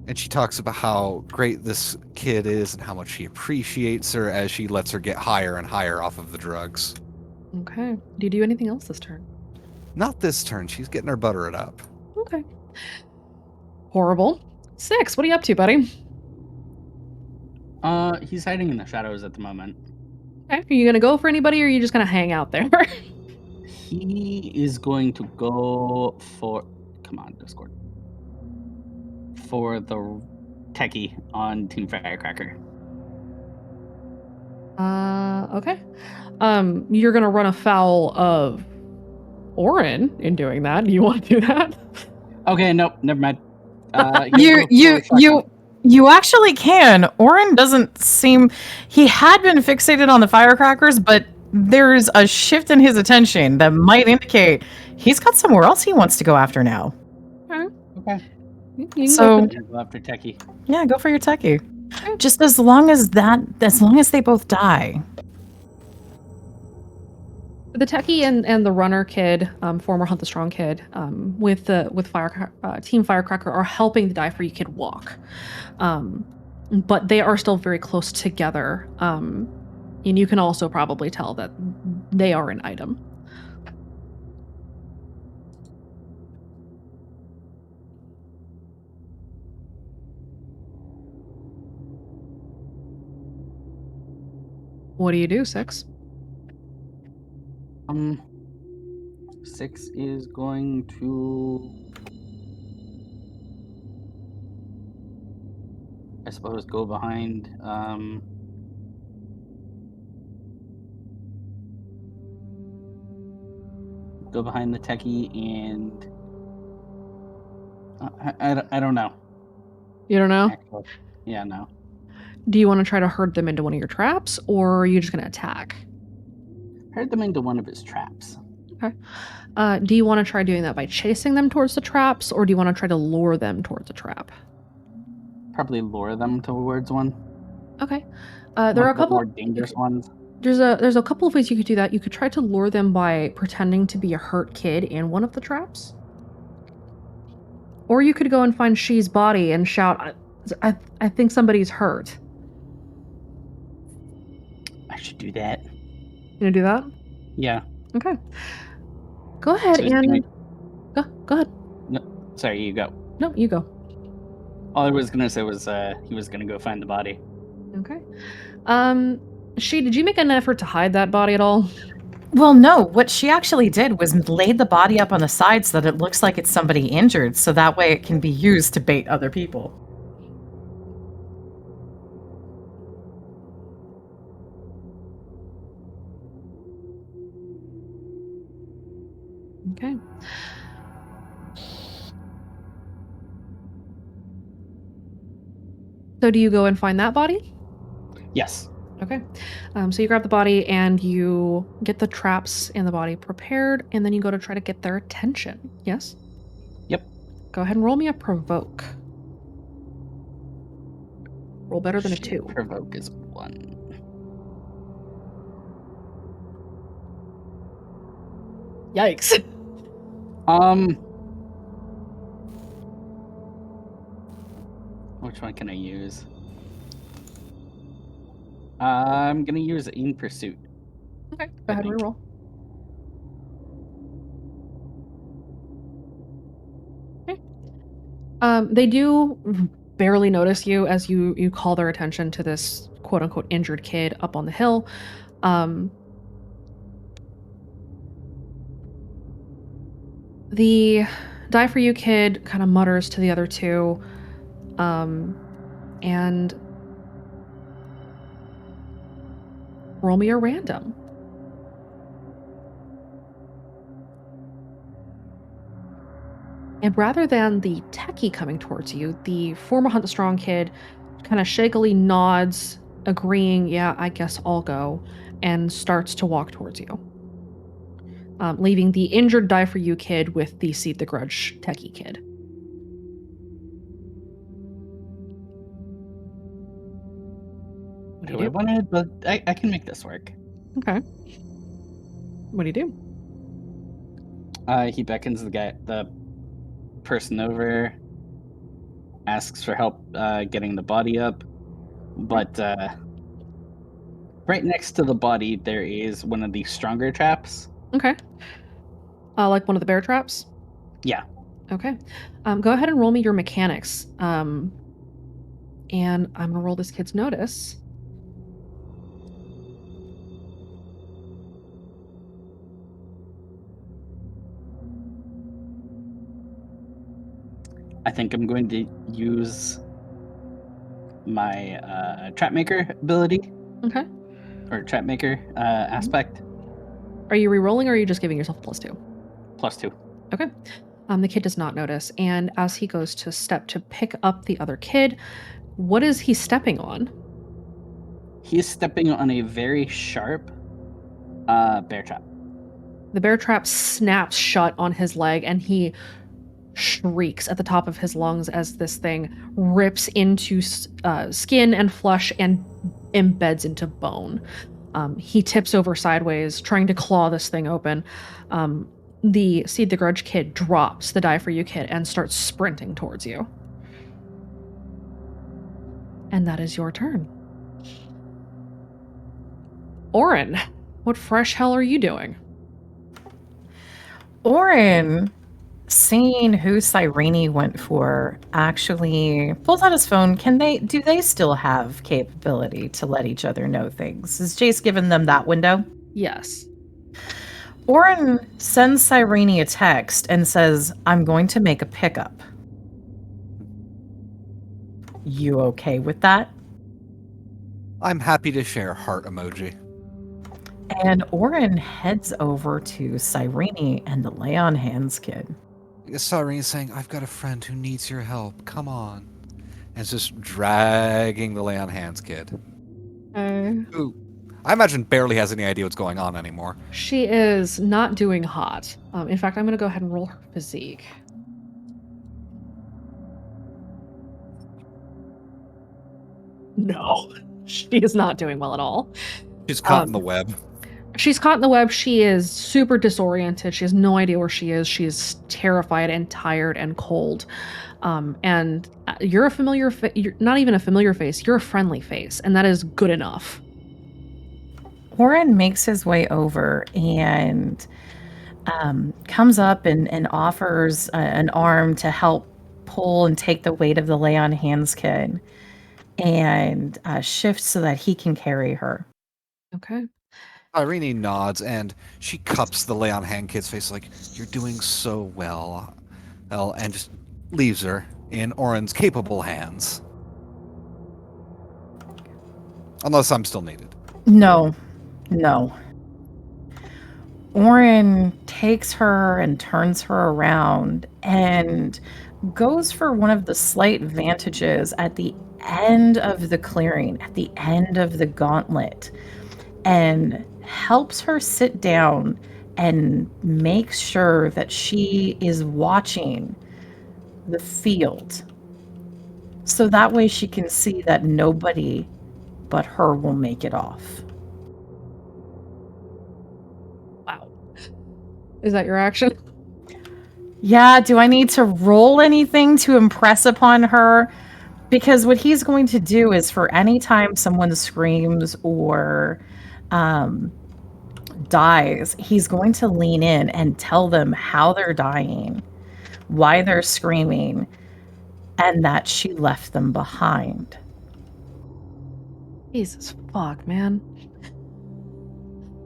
D: And she talks about how great this kid is and how much she appreciates her as she lets her get higher and higher off of the drugs.
A: Okay. Do you do anything else this turn?
D: Not this turn. She's getting her buttered up.
A: Okay. Horrible. 6, what are you up to, buddy?
B: He's hiding in the shadows at the moment.
A: Okay. Are you going to go for anybody or are you just going to hang out there?
B: He is going to go for. Come on, Discord. For the techie on Team Firecracker.
A: Okay. You're going to run afoul of Orin in doing that. Do you want to do that?
B: Okay, nope, never mind. He'll
C: You
B: go for a second.
C: you actually can. Orin doesn't seem he had been fixated on the firecrackers, but there's a shift in his attention that might indicate he's got somewhere else he wants to go after now.
B: Okay.
A: You can
C: So-
A: go
B: I'm
A: for
B: gonna go after techie.
C: Yeah, go for your techie. Just as long as they both die.
A: the techie and the runner kid, former Hunt the Strong kid, with Team Firecracker are helping the Die For You kid walk, but they are still very close together, and you can also probably tell that they are an item. What do you do, 6?
B: 6 is going to, I suppose, go behind. Go behind the techie and I don't know.
A: You don't know?
B: Actually, yeah, no.
A: Do you want to try to herd them into one of your traps, or are you just going to attack?
B: Herd them into one of his traps.
A: Do you want to try doing that by chasing them towards the traps, or do you want to try to lure them towards a trap?
B: Probably lure them towards one.
A: Okay.
B: One
A: There are a
B: of the
A: couple.
B: more dangerous ones.
A: There's a couple of ways you could do that. You could try to lure them by pretending to be a hurt kid in one of the traps, or you could go and find She's body and shout, "I think somebody's hurt."
B: I should do that.
A: You gonna do that?
B: Yeah.
A: Okay. Go ahead
B: So he's
A: and
B: gonna-
A: go ahead.
B: Sorry, you go.
A: No, you go.
B: All I was gonna say was he was gonna go find the body.
A: Okay. Did you make an effort to hide that body at all?
C: Well, no, what she actually did was laid the body up on the side so that it looks like it's somebody injured, so that way it can be used to bait other people.
A: Okay. So do you go and find that body?
B: Yes.
A: Okay. So you grab the body and you get the traps and the body prepared, and then you go to try to get their attention. Yes?
B: Yep.
A: Go ahead and roll me a provoke. Roll better than a
B: Shit,
A: 2.
B: Provoke is 1.
A: Yikes.
B: Which one can I use? I'm gonna use In Pursuit.
A: Okay, go
B: I
A: ahead and
B: think.
A: reroll. Okay. They do barely notice you as you call their attention to this quote unquote injured kid up on the hill. The Die For You kid kind of mutters to the other two, and roll me a random. And rather than the techie coming towards you, the former Hunt the Strong kid kind of shakily nods, agreeing, yeah, I guess I'll go, and starts to walk towards you. Leaving the injured Die For You kid with the Seed the Grudge techie kid. What do you do?
B: I wanted, but I can make this work.
A: Okay. What do you do?
B: He beckons the person over, asks for help getting the body up, but Right next to the body, there is one of the stronger traps.
A: Okay. Like one of the bear traps?
B: Yeah.
A: Okay. Go ahead and roll me your mechanics. And I'm going to roll this kid's notice.
B: I think I'm going to use my trap maker ability
A: Okay.
B: or trap maker aspect.
A: Are you re-rolling or are you just giving yourself a +2?
B: +2.
A: Okay. The kid does not notice. And as he goes to step to pick up the other kid, what is he stepping on?
B: He's stepping on a very sharp bear trap.
A: The bear trap snaps shut on his leg and he shrieks at the top of his lungs as this thing rips into skin and flesh and embeds into bone. He tips over sideways, trying to claw this thing open. The Seed the Grudge kid drops the Die For You kid and starts sprinting towards you. And that is your turn. Orin, what fresh hell are you doing?
C: Orin, seeing who Cyrene went for, actually pulls out his phone. Do they still have capability to let each other know things? Has Jace given them that window?
A: Yes.
C: Orin sends Cyrene a text and says, I'm going to make a pickup. You okay with that?
D: I'm happy to share heart emoji.
C: And Orin heads over to Cyrene and the Lay on Hands kid.
D: Cyrene's saying, I've got a friend who needs your help. Come on. And it's just dragging the Lay on Hands kid. Who I imagine barely has any idea what's going on anymore.
A: She is not doing hot. In fact, I'm going to go ahead and roll her physique. No, she is not doing well at all.
D: She's caught in the web.
A: She's caught in the web. She is super disoriented. She has no idea where she is. She is terrified and tired and cold. And you're a familiar you're not even a familiar face. You're a friendly face, and that is good enough.
C: Orin makes his way over and comes up and offers an arm to help pull and take the weight of the Lay on Hands kid and shifts so that he can carry her.
A: Okay.
D: Irene nods and she cups the Lay on Hand kid's face like, you're doing so well. And just leaves her in Orin's capable hands. Unless I'm still needed.
C: No. Orin takes her and turns her around and goes for one of the slight vantages at the end of the clearing, at the end of the gauntlet, and helps her sit down and makes sure that she is watching the field. So that way she can see that nobody but her will make it off.
A: Wow. Is that your action?
C: Yeah, do I need to roll anything to impress upon her? Because what he's going to do is for any time someone screams or dies, he's going to lean in and tell them how they're dying, why they're screaming, and that she left them behind.
A: Jesus fuck, man.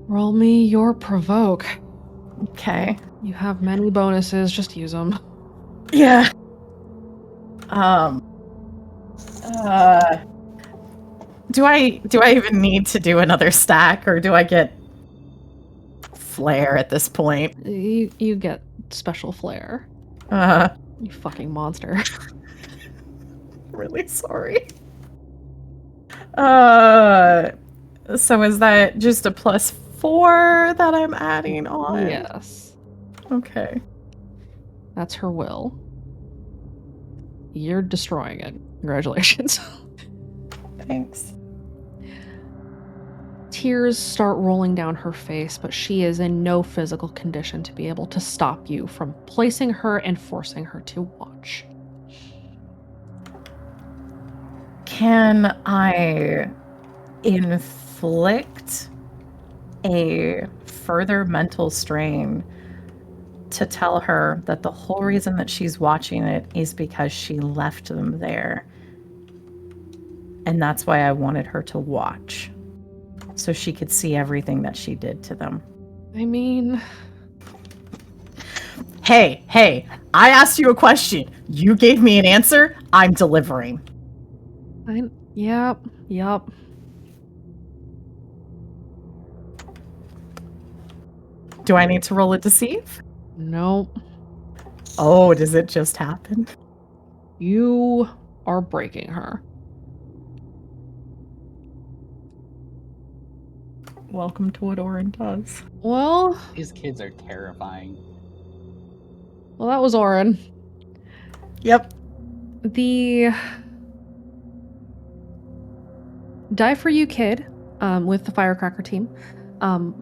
A: Roll me your provoke.
C: Okay.
A: You have many bonuses, just use them.
C: Yeah. Do I even need to do another stack, or do I get flair at this point?
A: You get special flair. You fucking monster.
C: Really sorry. So is that just a +4 that I'm adding on?
A: Yes.
C: Okay.
A: That's her will. You're destroying it. Congratulations.
C: Thanks.
A: Tears start rolling down her face, but she is in no physical condition to be able to stop you from placing her and forcing her to watch.
C: Can I inflict a further mental strain to tell her that the whole reason that she's watching it is because she left them there. And that's why I wanted her to watch, so she could see everything that she did to them.
A: I mean,
C: Hey, I asked you a question. You gave me an answer. I'm delivering.
A: yep.
C: Do I need to roll a deceive?
A: Nope.
C: Oh, does it just happen?
A: You are breaking her.
C: Welcome to what Orin does.
A: Well,
B: These kids are terrifying.
A: that was Orin.
C: Yep.
A: The Die For You kid, with the firecracker team,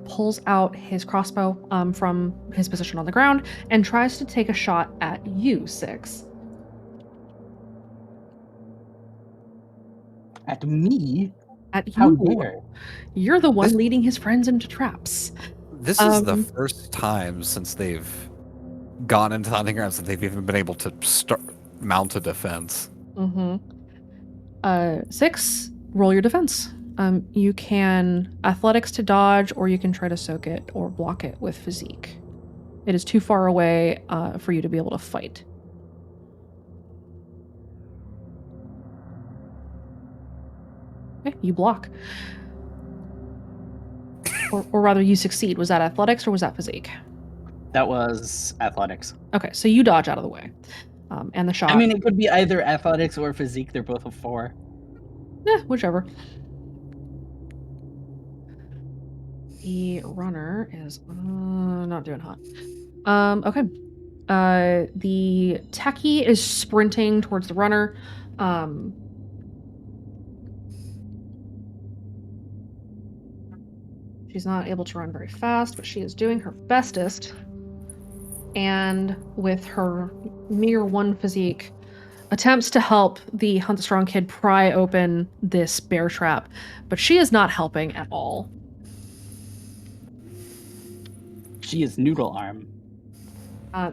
A: pulls out his crossbow from his position on the ground and tries to take a shot at you, Six.
B: At me?
A: At you.
B: How dare?
A: You're the one
D: This-
A: leading his friends into traps.
D: This is the first time since they've gone into hunting grounds that they've even been able to mount a defense.
A: Mm-hmm. 6, roll your defense. You can athletics to dodge, or you can try to soak it or block it with physique. It is too far away for you to be able to fight. Okay, you block. Or rather, you succeed. Was that athletics or was that physique?
B: That was athletics.
A: Okay, so you dodge out of the way. And the shot.
B: I mean, it could be either athletics or physique. They're both a 4.
A: Whichever. The runner is not doing hot. Okay. The techie is sprinting towards the runner. She's not able to run very fast, but she is doing her bestest. And with her mere 1 physique, attempts to help the Hunt the Strong kid pry open this bear trap, but she is not helping at all.
B: She is noodle arm.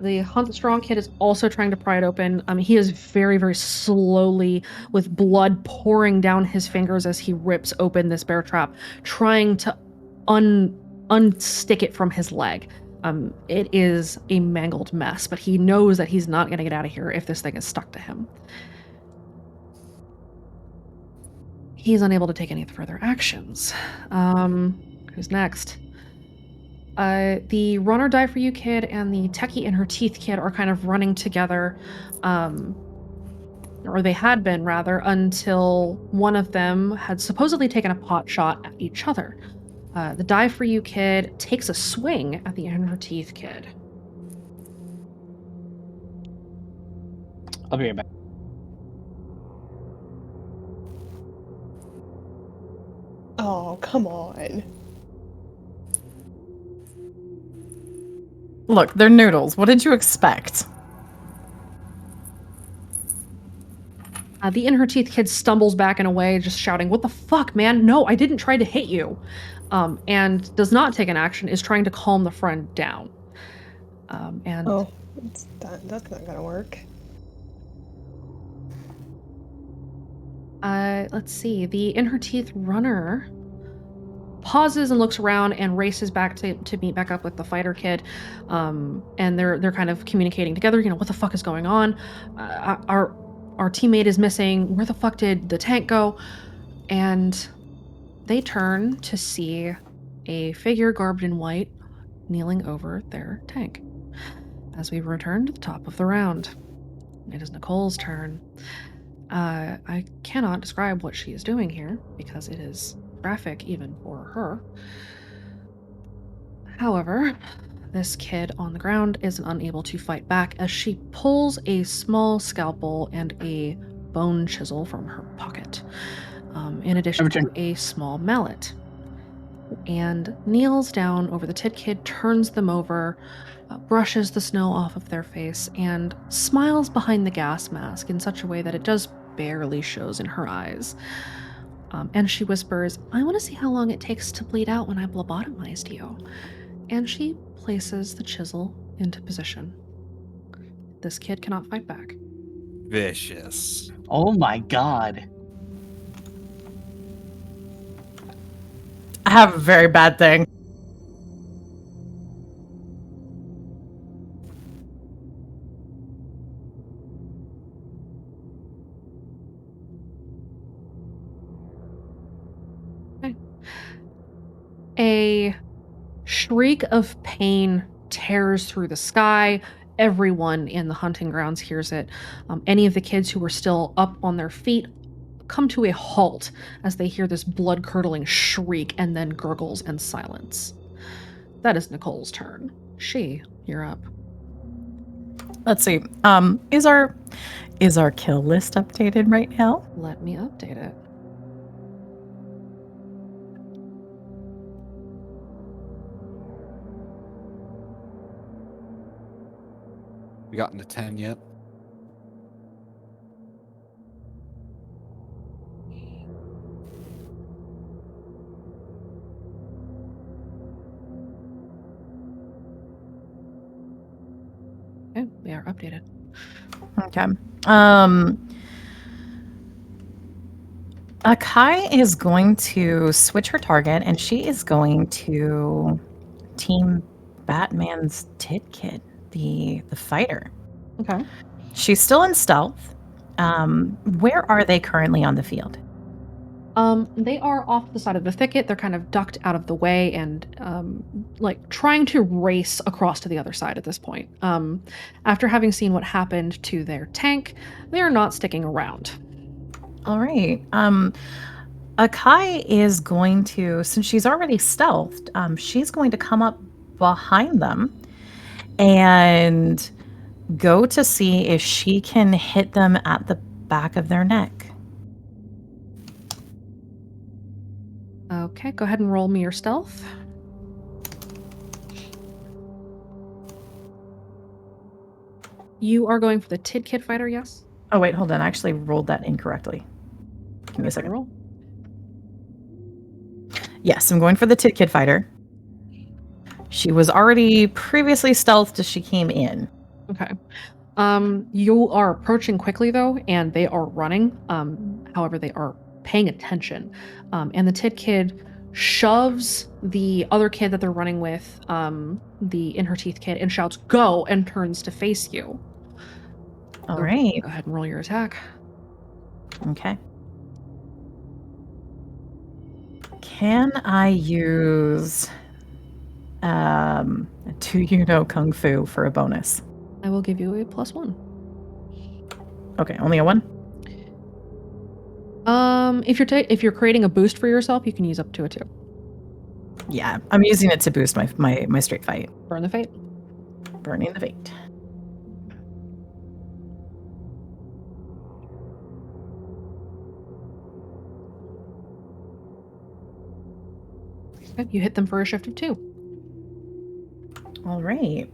A: The Hunt the Strong kid is also trying to pry it open. He is very, very slowly, with blood pouring down his fingers as he rips open this bear trap, trying to unstick it from his leg. It is a mangled mess, but he knows that he's not going to get out of here if this thing is stuck to him. He's unable to take any further actions. Who's next? The runner Die For You kid and the techie in her teeth kid are kind of running together, or they had been rather, until one of them had supposedly taken a pot shot at each other. The Die For You kid takes a swing at the in her teeth kid.
B: I'll be right back.
E: Oh, come on.
C: Look, they're noodles. What did you expect?
A: The in her teeth kid stumbles back and away, just shouting, "What the fuck, man? No, I didn't try to hit you." And does not take an action, is trying to calm the friend down. And
E: Oh, that's not gonna work.
A: Let's see. The in her teeth runner pauses and looks around and races back to meet back up with the fighter kid. And they're kind of communicating together. You know, what the fuck is going on? Our teammate is missing. Where the fuck did the tank go? And they turn to see a figure garbed in white kneeling over their tank. As we return to the top of the round, it is Nicole's turn. I cannot describe what she is doing here because it is graphic even for her. However, this kid on the ground is unable to fight back as she pulls a small scalpel and a bone chisel from her pocket, in addition to a small mallet, and kneels down over the tit kid, turns them over, brushes the snow off of their face, and smiles behind the gas mask in such a way that it just barely shows in her eyes. And she whispers, I want to see how long it takes to bleed out when I lobotomized you. And she places the chisel into position. This kid cannot fight back.
D: Vicious.
B: Oh my god.
C: I have a very bad thing.
A: A shriek of pain tears through the sky. Everyone in the hunting grounds hears it. Any of the kids who were still up on their feet come to a halt as they hear this blood-curdling shriek and then gurgles and silence. That is Nicole's turn. You're up.
C: Let's see. Is our kill list updated right now?
A: Let me update it.
D: We gotten to 10 yet?
A: Okay, we are updated.
C: Okay. Akai is going to switch her target, and she is going to team Batman's Tit Kid, the fighter.
A: Okay.
C: She's still in stealth. Where are they currently on the field?
A: They are off the side of the thicket. They're kind of ducked out of the way and like trying to race across to the other side at this point. After having seen what happened to their tank, they are not sticking around.
C: All right. Akai is going to, since she's already stealthed, she's going to come up behind them and go to see if she can hit them at the back of their neck.
A: Okay, go ahead and roll me your stealth. You are going for the Tid Kid fighter, yes?
C: Oh, wait, hold on. I actually rolled that incorrectly. Give me a second.
A: Roll.
C: Yes, I'm going for the Tit Kid fighter. She was already previously stealthed as she came in.
A: Okay. You are approaching quickly though, and they are running. However, they are paying attention. And the Tid Kid shoves the other kid that they're running with, the In Her Teeth kid, and shouts, "Go!" and turns to face you.
C: All right.
A: Go ahead and roll your attack.
C: Okay. Can I use Do You Know Kung Fu for a bonus?
A: I will give you a +1.
C: Okay, only a 1?
A: If you're creating a boost for yourself, you can use up to a 2.
C: Yeah, I'm using it to boost my straight fight.
A: Burn the fate.
C: Burning the fate.
A: Okay, you hit them for a shift of 2.
C: All right.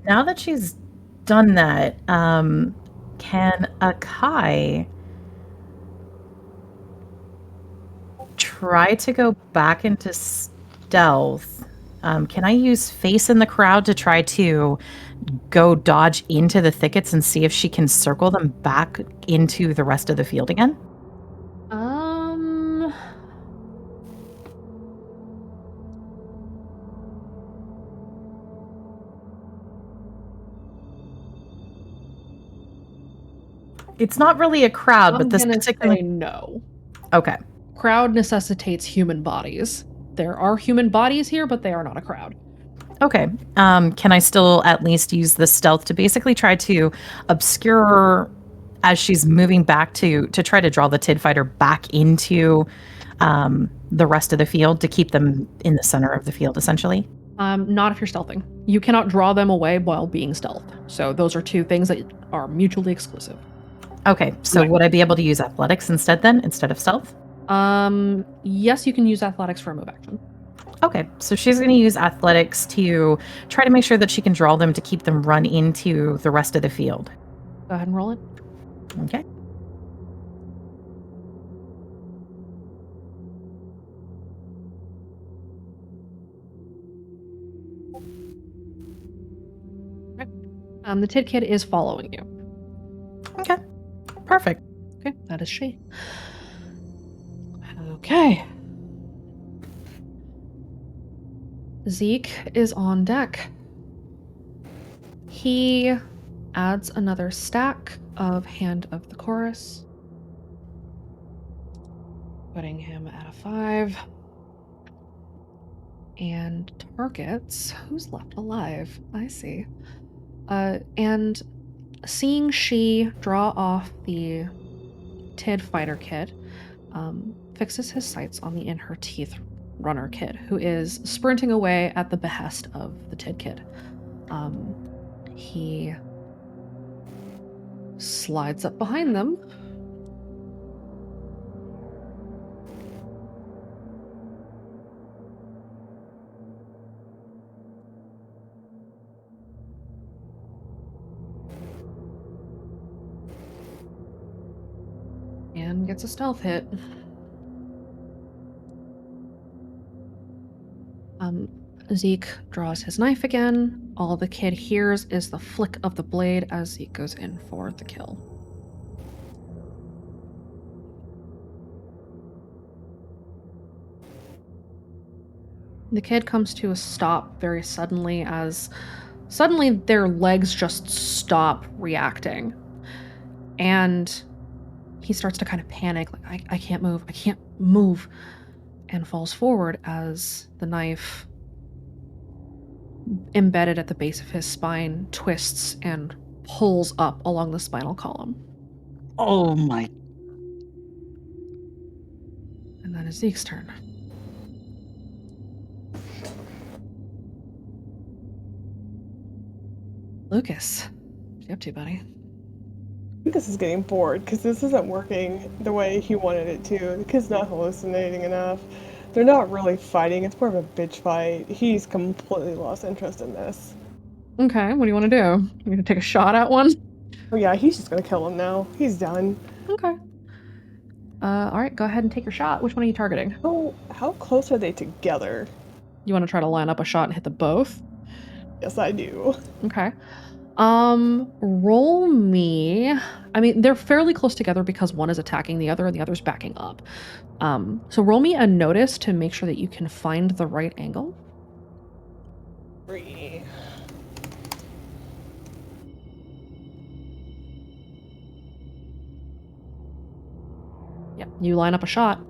C: Now that she's done that, can Akai try to go back into stealth? Can I use face in the crowd to try to go dodge into the thickets and see if she can circle them back into the rest of the field again? It's not really a crowd, but this particular...
A: no.
C: Okay.
A: Crowd necessitates human bodies. There are human bodies here, but they are not a crowd.
C: Okay. Can I still at least use the stealth to basically try to obscure as she's moving back to try to draw the Tid fighter back into the rest of the field to keep them in the center of the field, essentially?
A: Not if you're stealthing. You cannot draw them away while being stealth. So those are two things that are mutually exclusive.
C: Okay, so would I be able to use athletics instead then, instead of stealth?
A: Yes, you can use athletics for a move action.
C: Okay, so she's going to use athletics to try to make sure that she can draw them to keep them run into the rest of the field.
A: Go ahead and roll it.
C: Okay.
A: The Tid Kid is following you.
C: Okay. Perfect.
A: Okay, that is she. Okay. Zeke is on deck. He adds another stack of Hand of the Chorus, putting him at a 5. And targets who's left alive. I see. And seeing she draw off the Tid fighter kid, fixes his sights on the In Her Teeth runner kid, who is sprinting away at the behest of the Tid kid. He slides up behind them. And gets a stealth hit. Zeke draws his knife again. All the kid hears is the flick of the blade as Zeke goes in for the kill. The kid comes to a stop very suddenly as suddenly their legs just stop reacting. And he starts to kind of panic, like, I can't move, and falls forward as the knife embedded at the base of his spine twists and pulls up along the spinal column.
B: Oh my.
A: And then it's Zeke's turn. Lucas, what you up to, buddy?
E: Lucas is getting bored because this isn't working the way he wanted it to. The kid's not hallucinating enough. They're not really fighting. It's more of a bitch fight. He's completely lost interest in this.
A: Okay, what do you want to do? You gonna take a shot at one?
E: Oh yeah, he's just gonna kill him now. He's done.
A: Okay. All right, go ahead and take your shot. Which one are you targeting?
E: Oh, how close are they together?
A: You want to try to line up a shot and hit the both?
E: Yes, I do.
A: Okay. Roll me. I mean, they're fairly close together because one is attacking the other and the other's backing up. So roll me a notice to make sure that you can find the right angle.
E: 3.
A: Yeah, you line up a shot.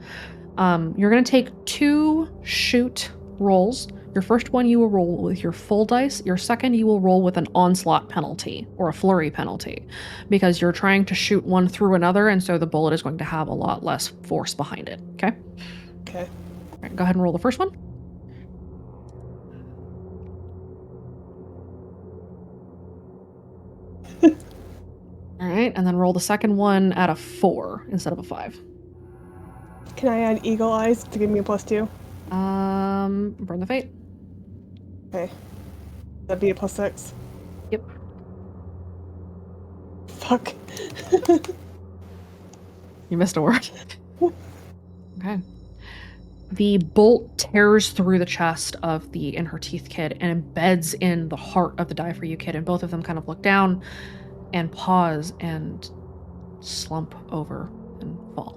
A: You're gonna take 2 shoot rolls. Your first one you will roll with your full dice. Your second you will roll with an onslaught penalty or a flurry penalty because you're trying to shoot one through another, and so the bullet is going to have a lot less force behind it. Okay?
E: Okay.
A: All right, go ahead and roll the first one. All right, and then roll the second one at a 4 instead of a 5.
E: Can I add eagle eyes to give me a +2?
A: Burn the fate.
E: Okay. That'd be a +6.
A: Yep.
E: Fuck.
A: You missed a word. Okay. The bolt tears through the chest of the In Her Teeth kid and embeds in the heart of the Die For You kid, and both of them kind of look down and pause and slump over and fall.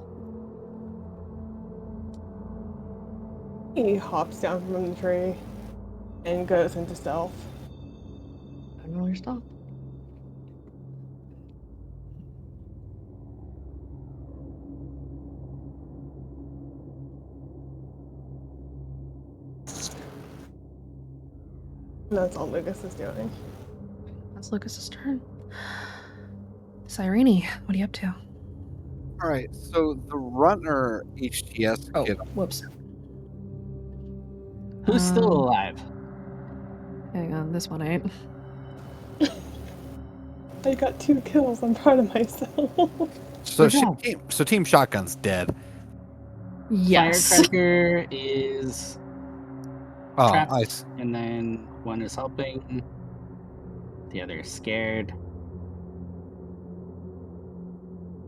E: He hops down from the tree and goes into stealth.
A: And roll your stealth.
E: And that's all Lucas is doing.
A: That's Lucas's turn. Cyrene, what are you up to?
D: All right, so the runner HTS
A: Oh,
D: kid.
A: whoops.
B: Who's still alive?
A: Hang on, this one ain't.
E: I got 2 kills. I'm proud of myself.
D: So
B: Good job.
D: Team Shotgun's dead.
A: Yes.
B: Firecracker is
D: Oh,
B: trapped,
D: nice.
B: and then one is helping. The other is scared.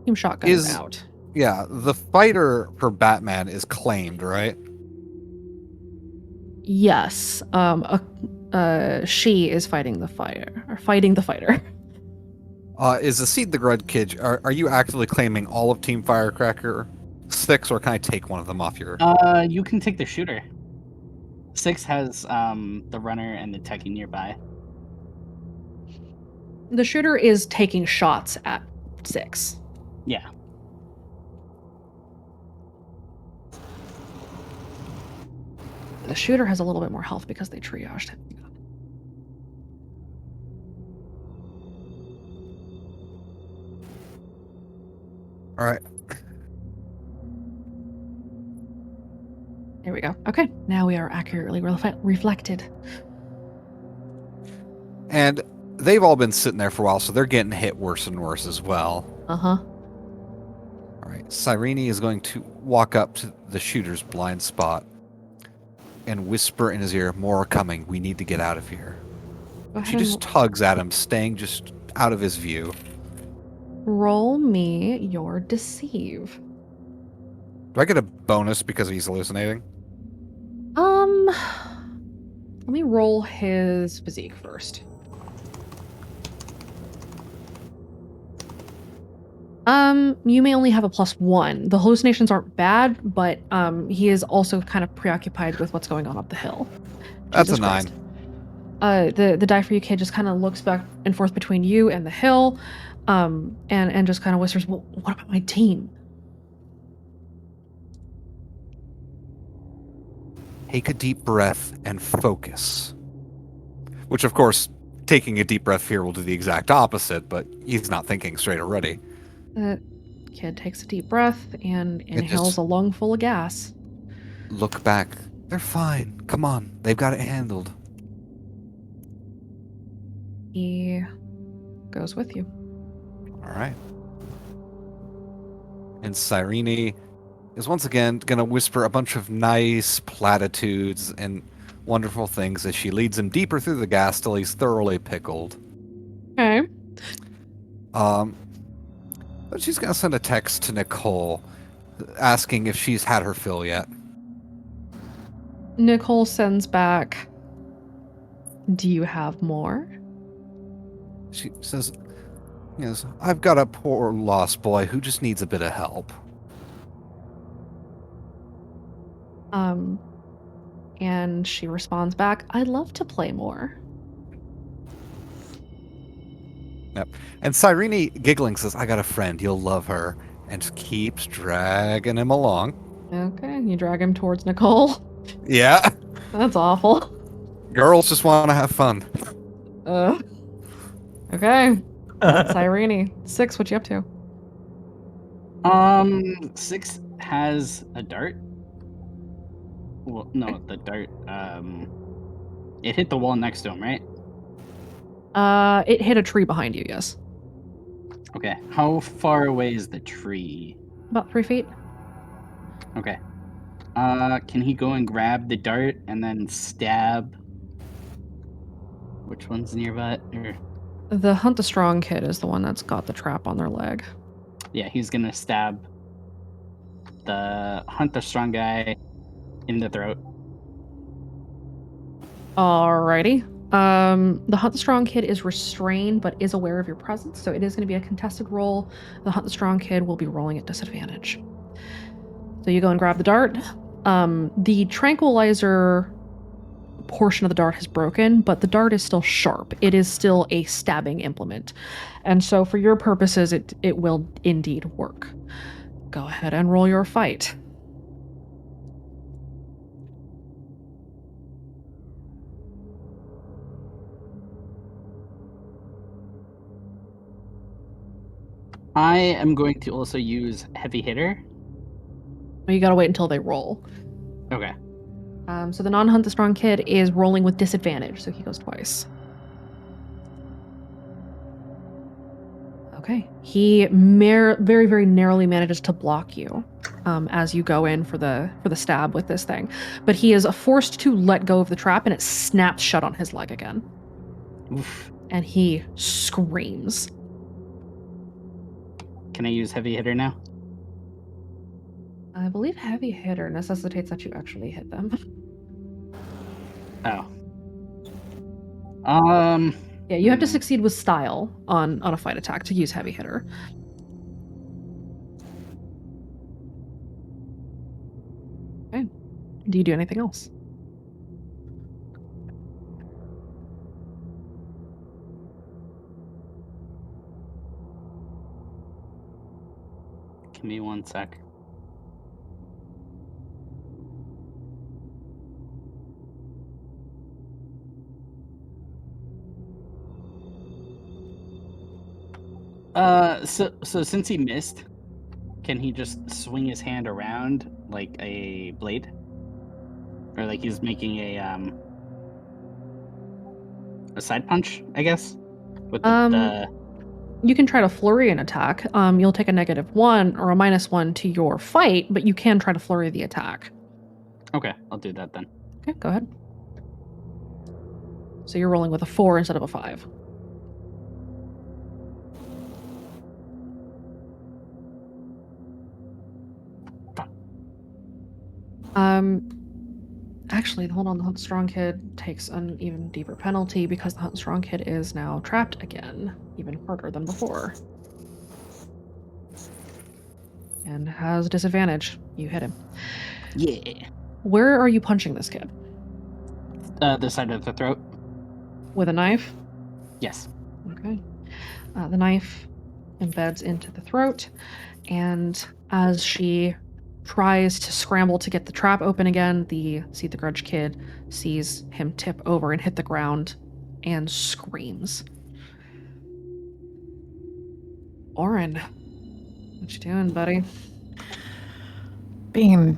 A: Team shotgun is
D: Is-
A: out.
D: Yeah, the fighter for Batman is claimed, right?
A: Yes. She is fighting the fighter. Or fighting the fighter.
D: Is the Seed the Grud kid? Are you actively claiming all of Team Firecracker 6, or can I take one of them off your?
B: You can take the shooter. 6 has the runner and the techie nearby.
A: The shooter is taking shots at 6.
B: Yeah.
A: The shooter has a little bit more health because they triaged him.
D: All right.
A: There we go. Okay, now we are accurately reflected.
D: And they've all been sitting there for a while, so they're getting hit worse and worse as well.
A: Uh-huh.
D: All right. Cyrene is going to walk up to the shooter's blind spot and whisper in his ear, "More are coming. We need to get out of here."
A: Go ahead
D: She just tugs at him, staying just out of his view.
A: roll me your deceive.
D: Do I get a bonus because he's hallucinating?
A: Let me roll his physique first. You may only have a +1. The hallucinations aren't bad, but he is also kind of preoccupied with what's going on up the hill.
D: That's
A: Jesus
D: a 9.
A: Christ. The die for you kid just kind of looks back and forth between you and the hill, and just kind of whispers, "Well, what about my team?"
D: Take a deep breath and focus. Which, of course, taking a deep breath here will do the exact opposite, but he's not thinking straight already.
A: The kid takes a deep breath and inhales
D: just-
A: a lung full of gas.
D: Look back. They're fine. Come on. They've got it handled.
A: He goes with you.
D: All right. And Cyrene is once again going to whisper a bunch of nice platitudes and wonderful things as she leads him deeper through the gas till he's thoroughly pickled.
A: Okay.
D: But she's going to send a text to Nicole asking if she's had her fill yet.
A: Nicole sends back, "Do you have more?"
D: She says, "Yes, I've got a poor lost boy who just needs a bit of help."
A: And she responds back, "I'd love to play more."
D: Yep. And Cyrene, giggling, says, "I got a friend. You'll love her." And just keeps dragging him along.
A: Okay, you drag him towards Nicole.
D: Yeah.
A: That's awful.
D: Girls just want to have fun.
A: Okay. Cyrene. 6, what you up to?
B: 6 has a dart. Well, no, the dart. It hit the wall next to him, right?
A: It hit a tree behind you, yes.
B: Okay. How far away is the tree?
A: About 3 feet.
B: Okay. Can he go and grab the dart and then stab? Which one's nearby?
A: The Hunt the Strong kid is the one that's got the trap on their leg.
B: Yeah, he's gonna stab the Hunt the Strong guy in the throat.
A: Alrighty. The Hunt the Strong kid is restrained but is aware of your presence, so it is going to be a contested roll. The Hunt the Strong kid will be rolling at disadvantage. So you go and grab the dart. The tranquilizer portion of the dart has broken, but the dart is still sharp. It is still a stabbing implement. And so for your purposes, it will indeed work. Go ahead and roll your fight.
B: I am going to also use Heavy Hitter.
A: You gotta wait until they roll.
B: Okay.
A: So the non-Hunt the Strong kid is rolling with disadvantage, so he goes twice. Okay. He very, very narrowly manages to block you as you go in for the stab with this thing. But he is forced to let go of the trap, and it snaps shut on his leg again.
B: Oof.
A: And he screams.
B: Can I use heavy hitter now?
A: I believe heavy hitter necessitates that you actually hit them.
B: Oh. Um.
A: Yeah, you have to succeed with style on a fight attack to use heavy hitter. Okay. Do you do anything else?
B: Give me 1 sec. So since he missed, can he just swing his hand around like a blade, or like he's making a side punch? I guess with the
A: You can try to flurry an attack. You'll take a -1 or a -1 to your fight, but you can try to flurry the attack.
B: Okay, I'll do that then.
A: Okay, go ahead. So you're rolling with a 4 instead of a 5. Actually, hold on. The Hunt Strong Kid takes an even deeper penalty because the Hunt Strong Kid is now trapped again, even harder than before. And has disadvantage. You hit him.
B: Yeah.
A: Where are you punching this kid?
B: The side of the throat.
A: With a knife?
B: Yes.
A: Okay. The knife embeds into the throat, and as she tries to scramble to get the trap open again, the See the Grudge Kid sees him tip over and hit the ground and screams. Oren, what you doing, buddy?
C: Being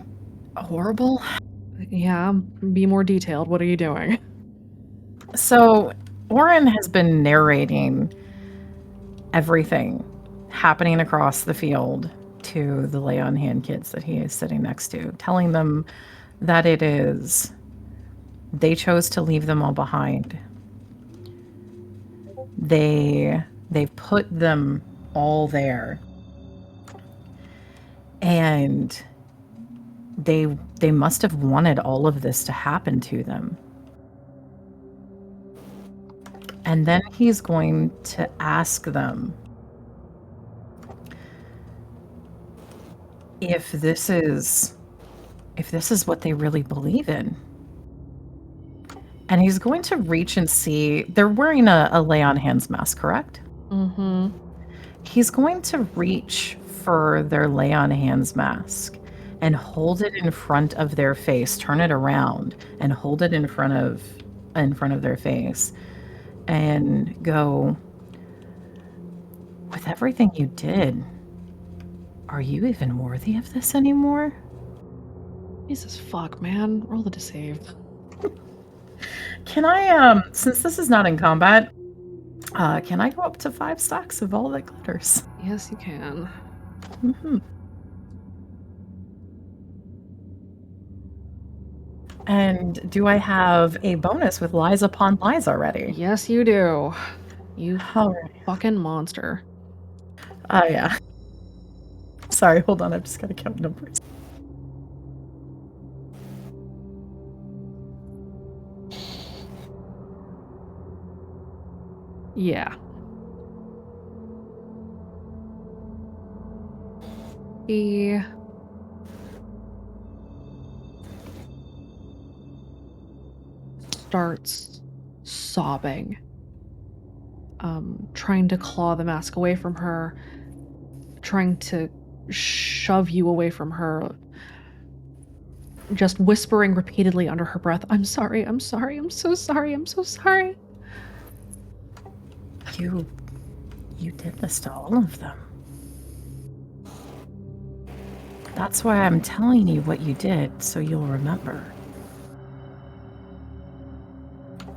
C: horrible.
A: Yeah, be more detailed. What are you doing?
C: So, Oren has been narrating everything happening across the field to the lay on hand kids that he is sitting next to, telling them that they chose to leave them all behind. They've put them all there. And they must have wanted all of this to happen to them. And then he's going to ask them if this is what they really believe in. And he's going to reach and see. They're wearing a lay on hands mask, correct?
A: Mm-hmm.
C: He's going to reach for their lay on hands mask and hold it in front of their face, turn it around and hold it in front of their face and go, with everything you did, are you even worthy of this anymore?
A: Jesus fuck, man. Roll the deceive.
C: Can I, since this is not in combat, can I go up to 5 stacks of all that glitters?
A: Yes, you can.
C: Mm-hmm. And do I have a bonus with lies upon lies already?
A: Yes, you do. You
C: All right.
A: fucking monster.
C: Oh, yeah. Sorry, hold on. I've just got to count numbers.
A: Yeah. He starts sobbing, trying to claw the mask away from her, trying to shove you away from her, just whispering repeatedly under her breath, I'm sorry, I'm sorry, I'm so sorry, I'm so sorry.
C: You did this to all of them. That's why I'm telling you what you did, so you'll remember.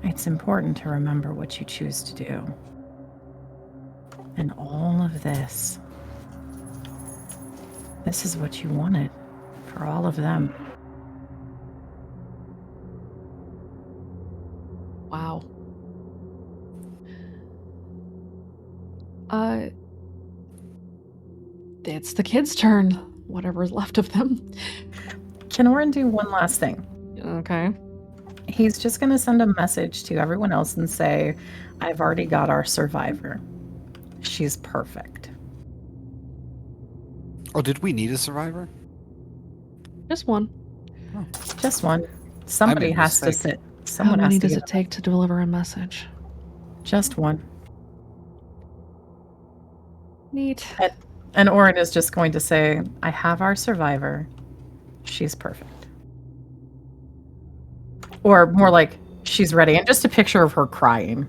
C: It's important to remember what you choose to do. And all of this is what you wanted for all of them.
A: Wow. It's the kids' turn. Whatever's left of them.
C: Can Orin do one last thing?
A: Okay.
C: He's just going to send a message to everyone else and say, I've already got our survivor. She's perfect.
D: Oh, did we need a survivor?
A: Just one.
C: Just one. Somebody
D: made a
C: has to
D: mistake.
C: sit. Someone
A: How
C: has
A: many
C: to
A: does
C: get
A: it take to deliver a message?
C: Just one.
A: Neat.
C: And Orin is just going to say, I have our survivor. She's perfect. Or more like, she's ready. And just a picture of her crying.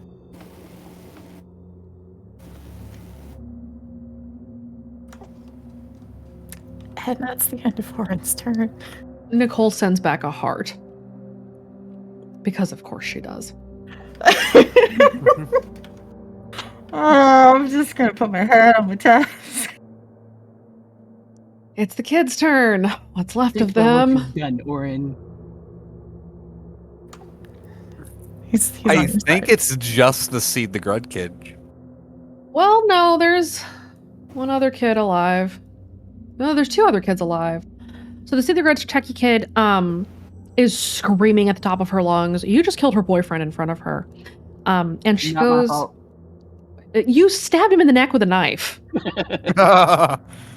C: And that's the end of Orin's turn.
A: Nicole sends back a heart. Because of course she does.
C: Oh, I'm just going to put my head on my chest.
A: It's the kids' turn. What's left
B: Think
A: of
B: about what
A: them?
B: you've done, Orin.
C: He's
D: I
C: on your
D: think
C: side.
D: it's just the Seed the Grud kid.
A: Well, no, there's one other kid alive. No, there's two other kids alive. So the See the Grudge techie kid is screaming at the top of her lungs. You just killed her boyfriend in front of her. And she
B: Not my
A: goes,
B: fault.
A: you stabbed him in the neck with a knife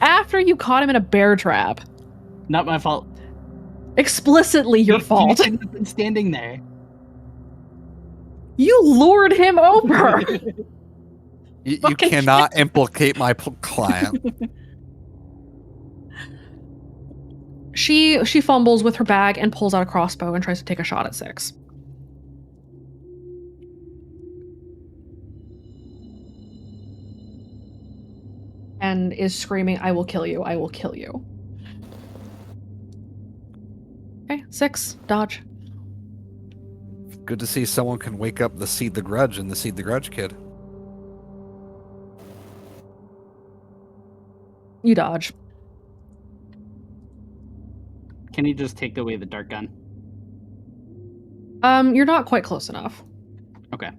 A: after you caught him in a bear trap.
B: Not my fault.
A: Explicitly your fault.
B: You shouldn't have been standing there.
A: You lured him over.
D: You
A: Fucking
D: cannot implicate my client.
A: She fumbles with her bag and pulls out a crossbow and tries to take a shot at 6. And is screaming, I will kill you, I will kill you. Okay, 6, dodge.
D: Good to see someone can wake up the Seed the Grudge and the Seed the Grudge kid.
A: You dodge.
B: Can you just take away the dart gun?
A: You're not quite close enough.
B: Okay.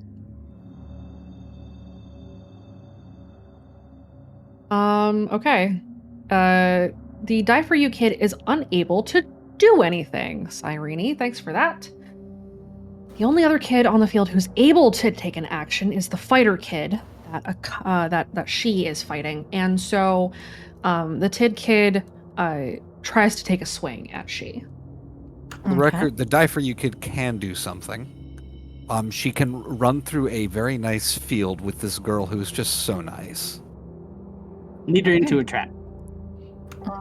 A: Okay. The Die For You kid is unable to do anything. Cyrene, thanks for that. The only other kid on the field who's able to take an action is the fighter kid that she is fighting. And so the Tid kid tries to take a swing at she.
D: For the record, the Die For You kid can do something. She can run through a very nice field with this girl who's just so nice.
B: Lead her into a trap.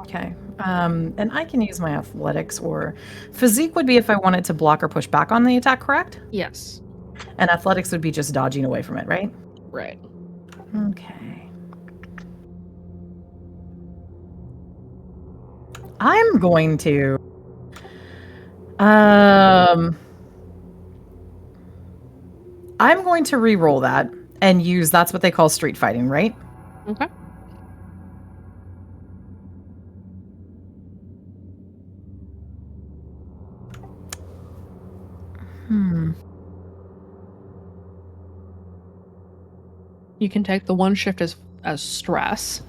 C: Okay. And I can use my athletics or physique would be if I wanted to block or push back on the attack, correct?
A: Yes.
C: And athletics would be just dodging away from it, right?
A: Right.
C: Okay. I'm going to I'm going to re-roll that and use that's what they call street fighting, right?
A: Okay. You can take the one shift as stress.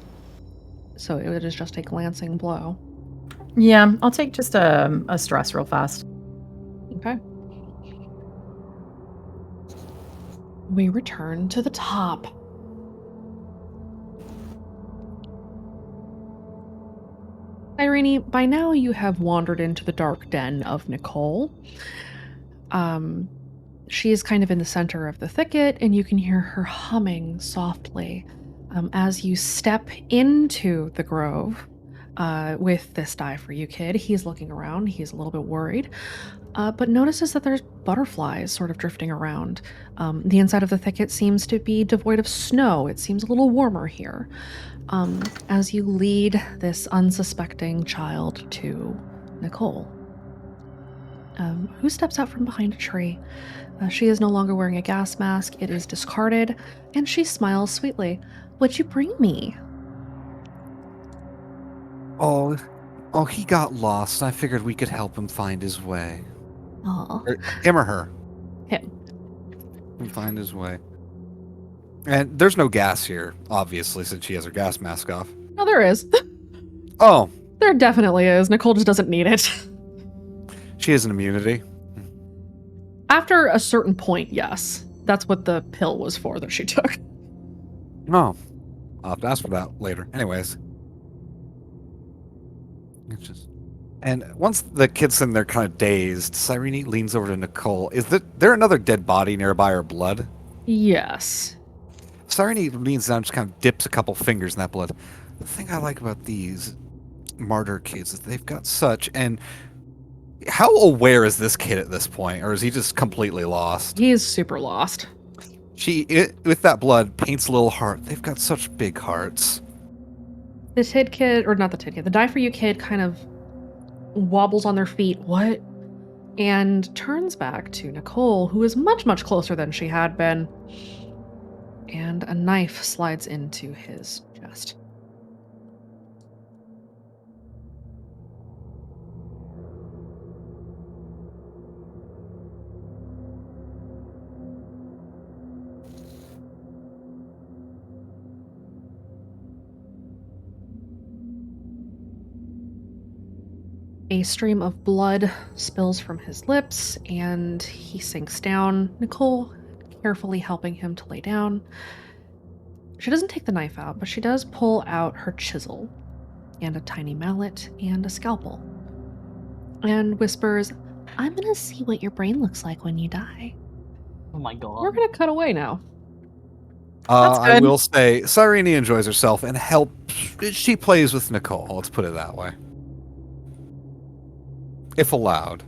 A: So it is just a glancing blow.
C: Yeah, I'll take just a stress real fast.
A: Okay. We return to the top. Irene, by now you have wandered into the dark den of Nicole. She is kind of in the center of the thicket, and you can hear her humming softly as you step into the grove with this Die For You kid. He's looking around. He's a little bit worried, but notices that there's butterflies sort of drifting around. The inside of the thicket seems to be devoid of snow. It seems a little warmer here. As you lead this unsuspecting child to Nicole, who steps out from behind a tree. She is no longer wearing a gas mask. It is discarded, and she smiles sweetly. What'd you bring me?
D: Oh, he got lost. I figured we could help him find his way.
A: Aw.
D: Him or her.
A: Him.
D: Find his way. And there's no gas here, obviously, since she has her gas mask off.
A: No, there is.
D: Oh,
A: There definitely is. Nicole just doesn't need it.
D: she has an immunity.
A: After a certain point, yes. That's what the pill was for that she took.
D: Oh, I'll have to ask for that later. Anyways. It's just... And once the kid's in there kind of dazed, Cyrene leans over to Nicole. Is there another dead body nearby or blood?
A: Yes.
D: Cyrene leans down and just kind of dips a couple fingers in that blood. The thing I like about these martyr kids is they've got such... And how aware is this kid at this point? Or is he just completely lost?
A: He is super lost.
D: With that blood, paints a little heart. They've got such big hearts.
A: The Tid kid, or not the Tid kid, the Die For You kid kind of wobbles on their feet. What? And turns back to Nicole, who is much, much closer than she had been. And a knife slides into his chest. A stream of blood spills from his lips, and he sinks down, Nicole carefully helping him to lay down. She doesn't take the knife out, but she does pull out her chisel, and a tiny mallet, and a scalpel, and whispers, "I'm gonna see what your brain looks like when you die."
B: Oh my god.
A: We're gonna cut away now.
C: That's
D: I
C: good.
D: will say, Cyrene enjoys herself and she plays with Nicole, let's put it that way. If allowed.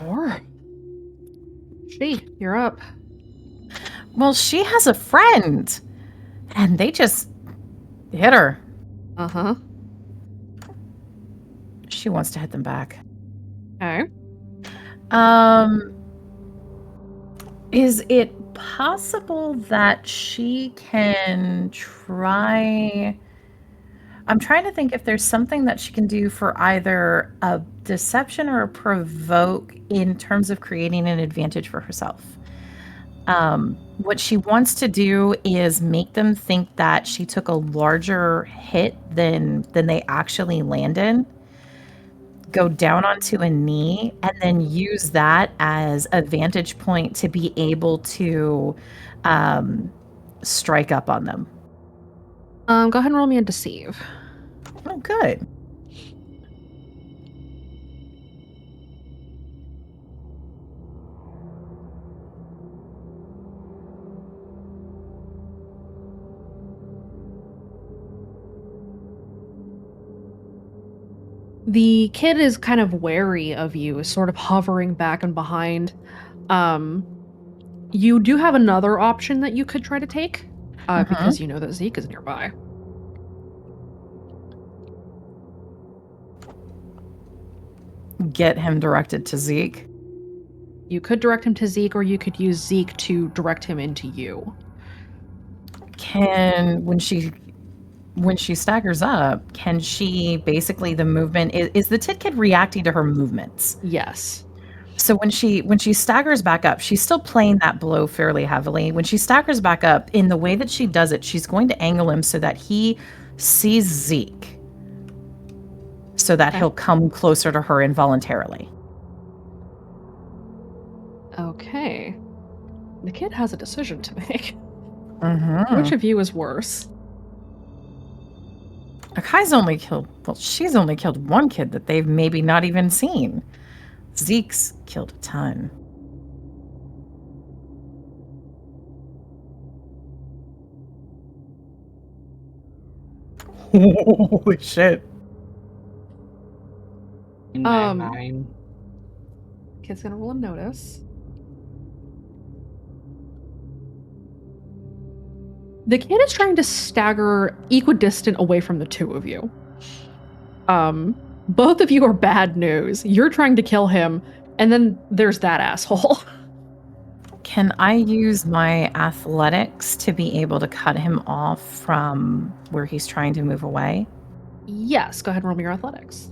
A: Or you're up.
C: Well, she has a friend, and they just hit her.
A: Uh-huh.
C: She wants to hit them back.
A: Okay.
C: Is it possible that she can try... I'm trying to think if there's something that she can do for either a deception or a provoke in terms of creating an advantage for herself. What she wants to do is make them think that she took a larger hit than they actually landed, go down onto a knee, and then use that as a vantage point to be able to strike up on them.
A: Go ahead and roll me a deceive.
C: Oh, good.
A: The kid is kind of wary of you, sort of hovering back and behind. You do have another option that you could try to take, because you know that Zeke is nearby.
C: Get him directed to Zeke.
A: You could direct him to Zeke, or you could use Zeke to direct him into you.
C: When she staggers up, can she basically the movement is the Tit Kid reacting to her movements?
A: Yes.
C: So when she staggers back up, she's still playing that blow fairly heavily. When she staggers back up, in the way that she does it, she's going to angle him so that he sees Zeke, so that he'll come closer to her involuntarily.
A: Okay. The kid has a decision to make.
C: Mm-hmm.
A: Which of you is worse?
C: Akai's only killed... Well, she's only killed one kid that they've maybe not even seen. Zeke's killed a ton. Holy shit.
B: Nine.
A: Kid's gonna roll a notice. The kid is trying to stagger equidistant away from the two of you. Both of you are bad news. You're trying to kill him, and then there's that asshole.
C: Can I use my athletics to be able to cut him off from where he's trying to move away?
A: Yes, go ahead and roll me your athletics.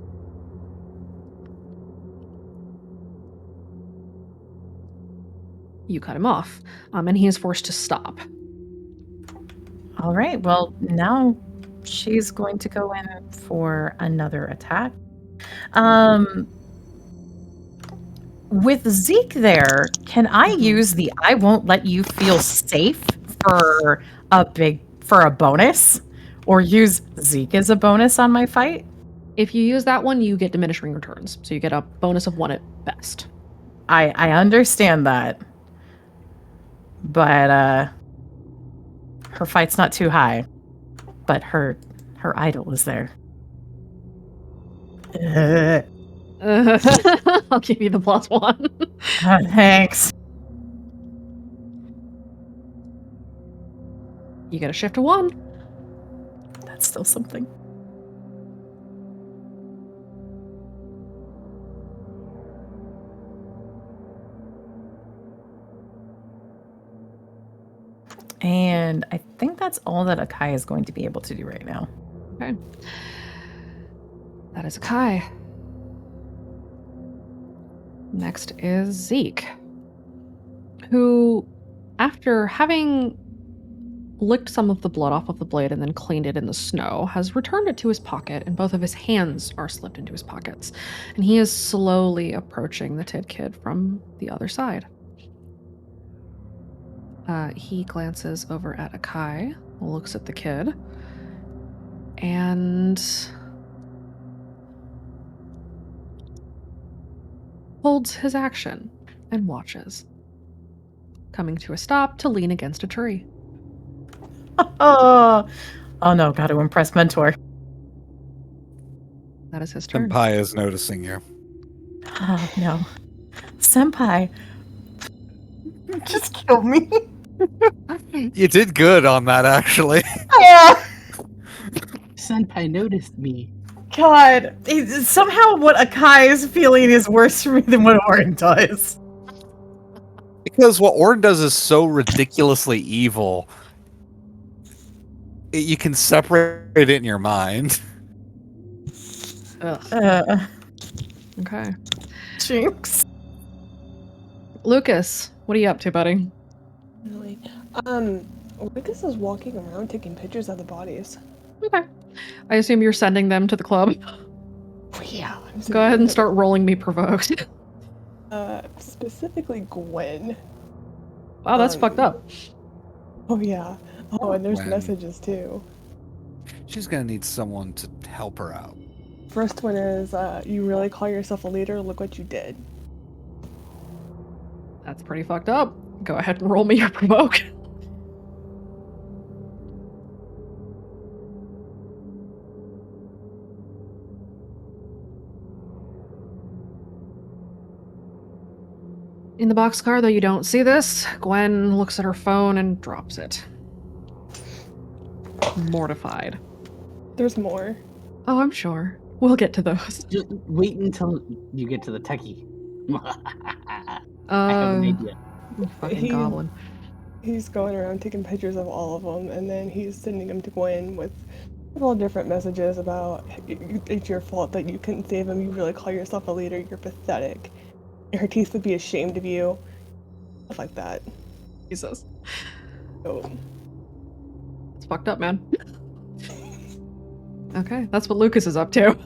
A: You cut him off, and he is forced to stop.
C: All right, well, now she's going to go in for another attack. With Zeke there, can I use the I won't let you feel safe for a bonus? Or use Zeke as a bonus on my fight?
A: If you use that one, you get diminishing returns. So you get a bonus of 1 at best.
C: I understand that. But her fight's not too high. But her idol is there.
A: I'll give you the +1.
C: Thanks.
A: You get a shift to 1.
C: That's still something. And I think that's all that Akai is going to be able to do right now.
A: Okay. That is Kai. Next is Zeke, who, after having licked some of the blood off of the blade and then cleaned it in the snow, has returned it to his pocket, and both of his hands are slipped into his pockets. And he is slowly approaching the Tid Kid from the other side. He glances over at Akai, looks at the kid, and holds his action and watches, coming to a stop to lean against a tree.
C: Oh no, got to impress mentor.
A: That is his turn.
D: Senpai is noticing you.
C: Oh no. Senpai. Just kill me.
D: You did good on that, actually.
B: Senpai noticed me.
C: God. Somehow what Akai is feeling is worse for me than what Orin does.
D: Because what Orin does is so ridiculously evil. You can separate it in your mind.
A: Ugh. Okay.
C: Jinx.
A: Lucas, what are you up to, buddy?
E: Really? Lucas is walking around taking pictures of the bodies.
A: Okay. I assume you're sending them to the club.
E: Oh, yeah.
A: Go ahead and start rolling me provoked.
E: Specifically Gwen.
A: Wow, that's fucked up.
E: Oh, yeah. Oh, and there's
D: Gwen.
E: messages, too.
D: She's gonna need someone to help her out.
E: First one is, you really call yourself a leader? Look what you did.
A: That's pretty fucked up. Go ahead and roll me your provoke. In the boxcar, though you don't see this, Gwen looks at her phone and drops it. Mortified.
E: There's more.
A: Oh, I'm sure. We'll get to those.
B: Just wait until you get to the techie. I have an idea.
A: Fucking goblin.
E: He's going around taking pictures of all of them, and then he's sending them to Gwen with all different messages about it's your fault that you couldn't save him. You really call yourself a leader. You're pathetic. Her teeth would be ashamed of you. Stuff like that.
A: Jesus.
E: So,
A: It's fucked up, man. Okay, that's what Lucas is up to.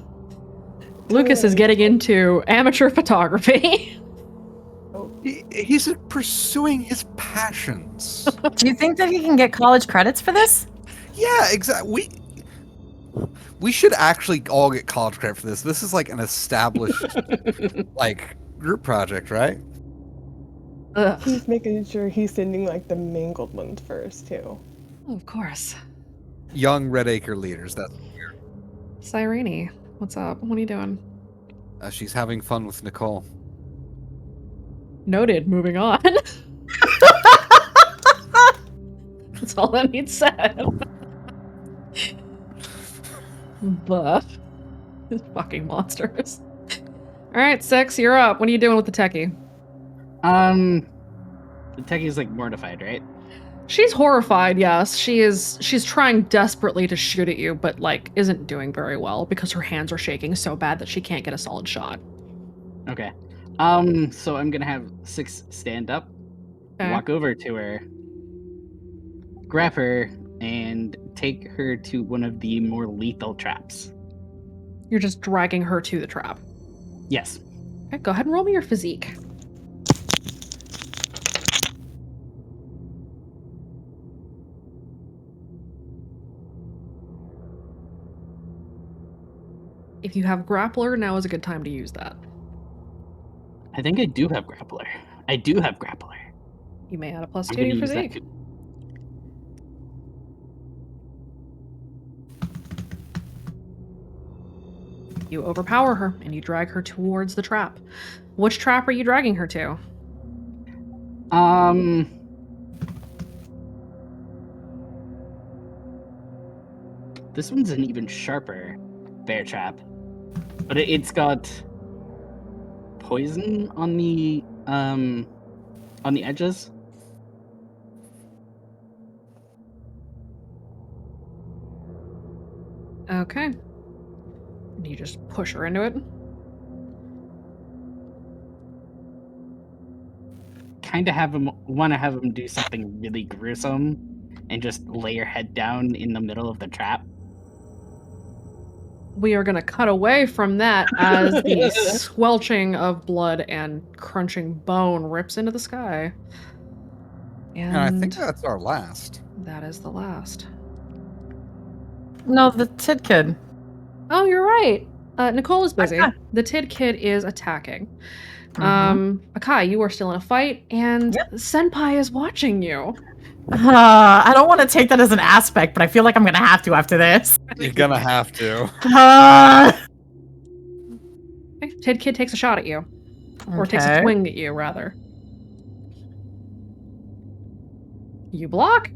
A: Lucas is getting into amateur photography.
D: He's pursuing his passions.
C: Do you think that he can get college credits for this?
D: Yeah, exactly. We should actually all get college credit for this. This is like an established like group project, right?
A: Ugh.
E: he's making sure he's sending like the mangled ones first, too.
A: Oh, of course.
D: Young Red Acre leaders. That's
A: Cyrene, what's up? What are you doing?
D: she's having fun with Nicole.
A: Noted. Moving on. That's all that needs said. Buff. These fucking monsters. Alright, Six, you're up. What are you doing with the techie?
B: The techie's like mortified, right?
A: She's horrified, yes. She's trying desperately to shoot at you, but like isn't doing very well because her hands are shaking so bad that she can't get a solid shot.
B: Okay. So I'm gonna have Six stand up,
A: Okay.
B: walk over to her, grab her, and take her to one of the more lethal traps.
A: You're just dragging her to the trap.
B: Yes.
A: Okay, go ahead and roll me your physique. If you have grappler, now is a good time to use that.
B: I think I do have grappler.
A: You may add a +2
B: I'm
A: to
B: gonna
A: your
B: use that
A: physique.
B: too.
A: You overpower her and you drag her towards the trap. Which trap are you dragging her to?
B: This one's an even sharper bear trap, but it's got poison on the edges.
A: Okay. And you just push her into it.
B: Kind of want to have him do something really gruesome and just lay her head down in the middle of the trap.
A: We are going to cut away from that as the squelching of blood and crunching bone rips into the sky.
D: And I think that's our last.
A: That is the last.
C: No, the Tid Kid.
A: Oh, you're right. Nicole is busy.
C: Okay.
A: The Tid Kid is attacking.
C: Mhm.
A: Akai, you are still in a fight, and Senpai is watching you.
C: I don't want to take that as an aspect, but I feel like I'm gonna have to after this.
D: You're gonna have to.
A: Okay, Tid Kid takes a shot at you. Or takes a
C: Okay.
A: swing at you, rather. You block.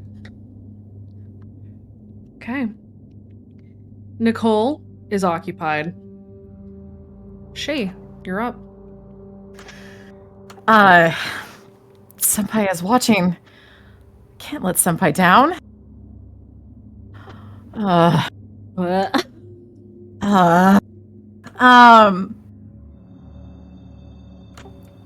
A: Okay. Nicole is occupied. You're up.
C: Senpai is watching. Can't let Senpai down.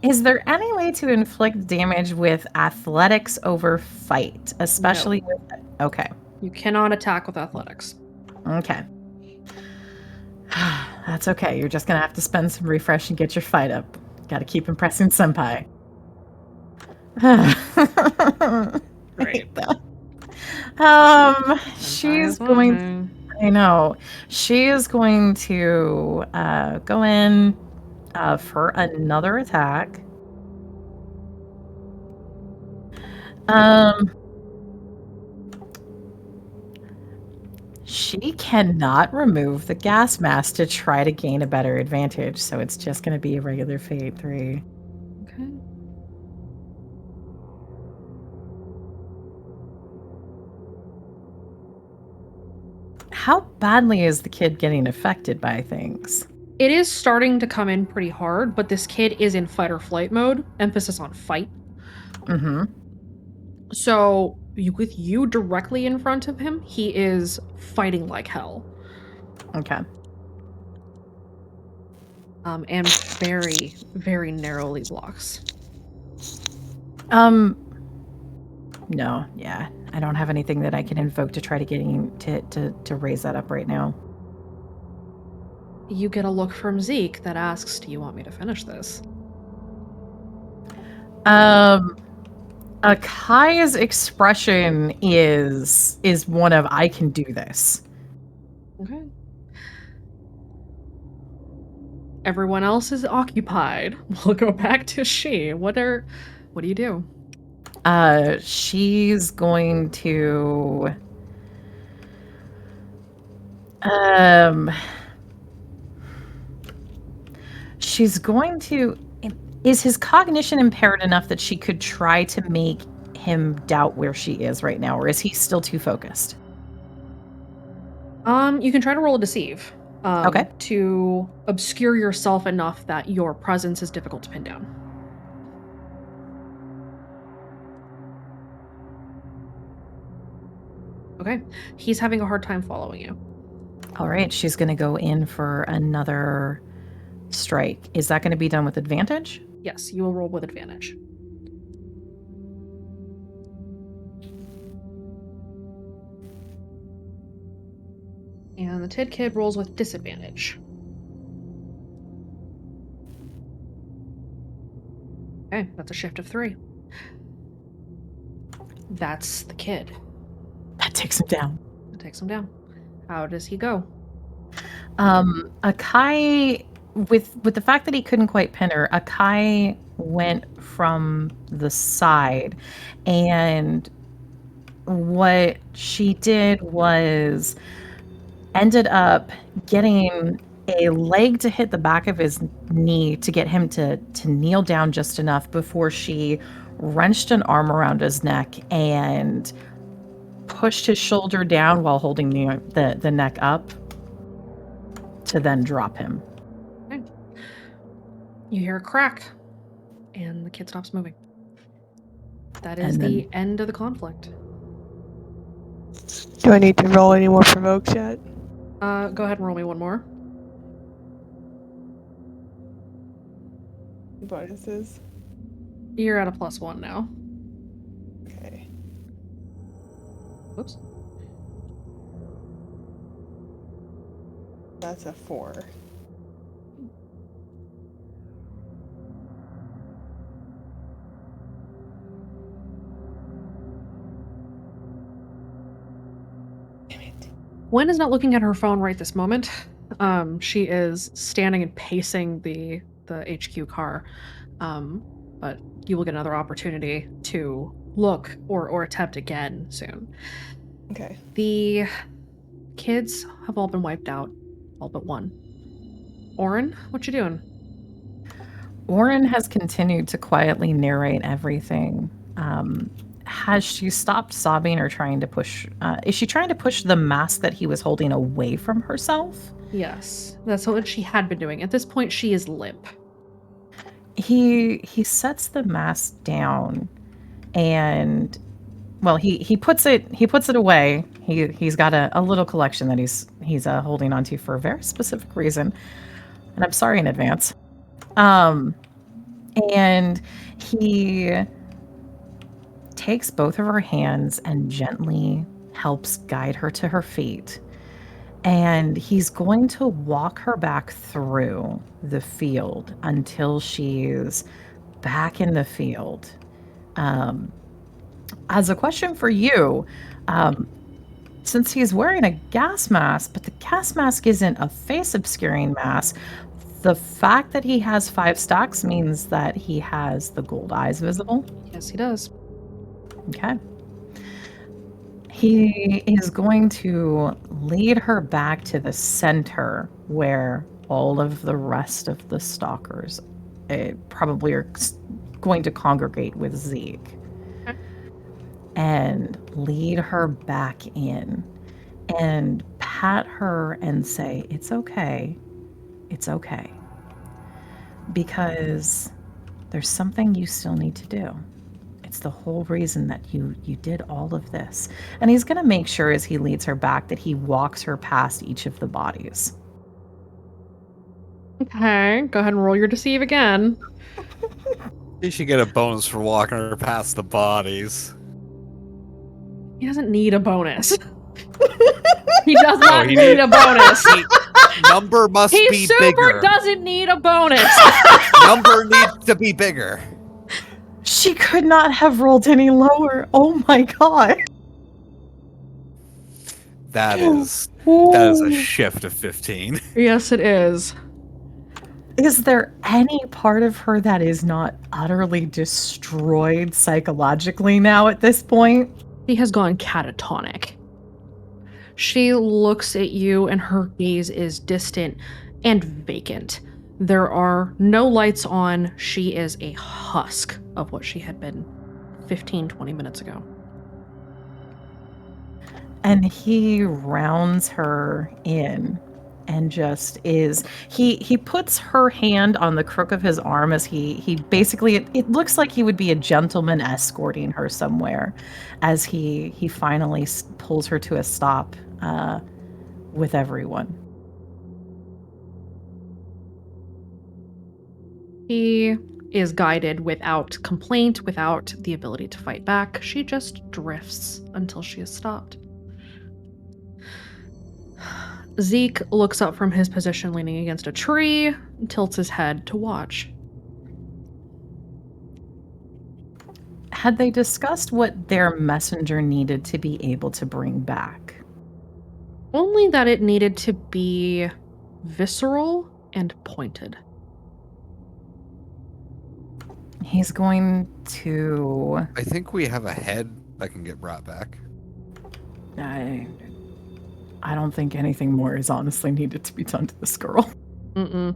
C: Is there any way to inflict damage with athletics over fight, especially with... Okay.
A: You cannot attack with athletics.
C: Okay. That's okay. You're just gonna have to spend some refresh and get your fight up. Gotta keep impressing Senpai.
A: Great.
C: She's going... I know. She is going to go in for another attack. She cannot remove the gas mask to try to gain a better advantage, so it's just going to be a regular Fate 3.
A: Okay.
C: How badly is the kid getting affected by things?
A: It is starting to come in pretty hard, but this kid is in fight or flight mode, emphasis on fight.
C: Mm-hmm.
A: So, with you directly in front of him, he is fighting like hell.
C: Okay.
A: And very, very narrowly blocks.
C: No, yeah. I don't have anything that I can invoke to try to get him to raise that up right now.
A: You get a look from Zeke that asks, do you want me to finish this?
C: Akai's expression is one of, I can do this.
A: Okay. Everyone else is occupied. We'll go back to she. What do you do?
C: She's going to is his cognition impaired enough that she could try to make him doubt where she is right now, or is he still too focused?
A: You can try to roll a deceive.
C: Okay.
A: To obscure yourself enough that your presence is difficult to pin down. Okay. He's having a hard time following you.
C: All right, she's going to go in for another strike. Is that going to be done with advantage?
A: Yes, you will roll with advantage. And the Tid Kid rolls with disadvantage. Okay, that's a shift of 3. That's the kid.
C: That takes him down.
A: That takes him down. How does he go?
C: Akai, with the fact that he couldn't quite pin her, Akai went from the side, and what she did was ended up getting a leg to hit the back of his knee to get him to kneel down just enough before she wrenched an arm around his neck and pushed his shoulder down while holding the neck up to then drop him.
A: Okay. You hear a crack, and the kid stops moving. That is
C: And then-
A: the end of the conflict.
E: Do I need to roll any more provokes yet?
A: Go ahead and roll me one more.
E: Bonuses.
A: You're at a +1 now.
E: Okay.
A: Whoops.
E: That's a 4. Damn it.
A: Gwen is not looking at her phone right this moment. She is standing and pacing the HQ car. But you will get another opportunity to look or attempt again soon.
E: Okay.
A: The kids have all been wiped out, all but one. Oren, what you doing?
C: Oren has continued to quietly narrate everything. Has she stopped sobbing or trying to push? Is she trying to push the mask that he was holding away from herself?
A: Yes, that's what she had been doing. At this point, she is limp.
C: He sets the mask down, and well, he puts it away. He's got a little collection that he's holding onto for a very specific reason, and I'm sorry in advance. And he takes both of her hands and gently helps guide her to her feet. And he's going to walk her back through the field until she's back in the field. As a question for you, since he's wearing a gas mask, but the gas mask isn't a face obscuring mask, the fact that he has 5 stacks means that he has the gold eyes visible.
A: Yes, he does.
C: Okay. He is going to lead her back to the center where all of the rest of the stalkers probably are going to congregate with Zeke.
A: Okay.
C: And lead her back in and pat her and say, "It's okay. It's okay." Because there's something you still need to do. It's the whole reason that you did all of this. And he's going to make sure as he leads her back that he walks her past each of the bodies.
A: Okay, go ahead and roll your deceive again.
D: You should get a bonus for walking her past the bodies.
A: He doesn't need a bonus. He does not
D: he
A: need a bonus.
D: Number must
A: He
D: be
A: super
D: bigger.
A: doesn't need a bonus.
D: Number needs to be bigger.
C: She could not have rolled any lower. Oh my god.
D: That is a shift of 15.
A: Yes, it is.
C: Is there any part of her that is not utterly destroyed psychologically now at this point?
A: She has gone catatonic. She looks at you and her gaze is distant and vacant. There are no lights on. She is a husk of what she had been 15, 20 minutes ago.
C: And he rounds her in and just is he puts her hand on the crook of his arm as he basically it looks like he would be a gentleman escorting her somewhere as he finally pulls her to a stop with everyone.
A: He is guided without complaint, without the ability to fight back. She just drifts until she is stopped. Zeke looks up from his position leaning against a tree, and tilts his head to watch.
C: Had they discussed what their messenger needed to be able to bring back?
A: Only that it needed to be visceral and pointed.
C: He's going to...
D: I think we have a head that can get brought back.
C: I don't think anything more is honestly needed to be done to this girl.
A: Mm-mm.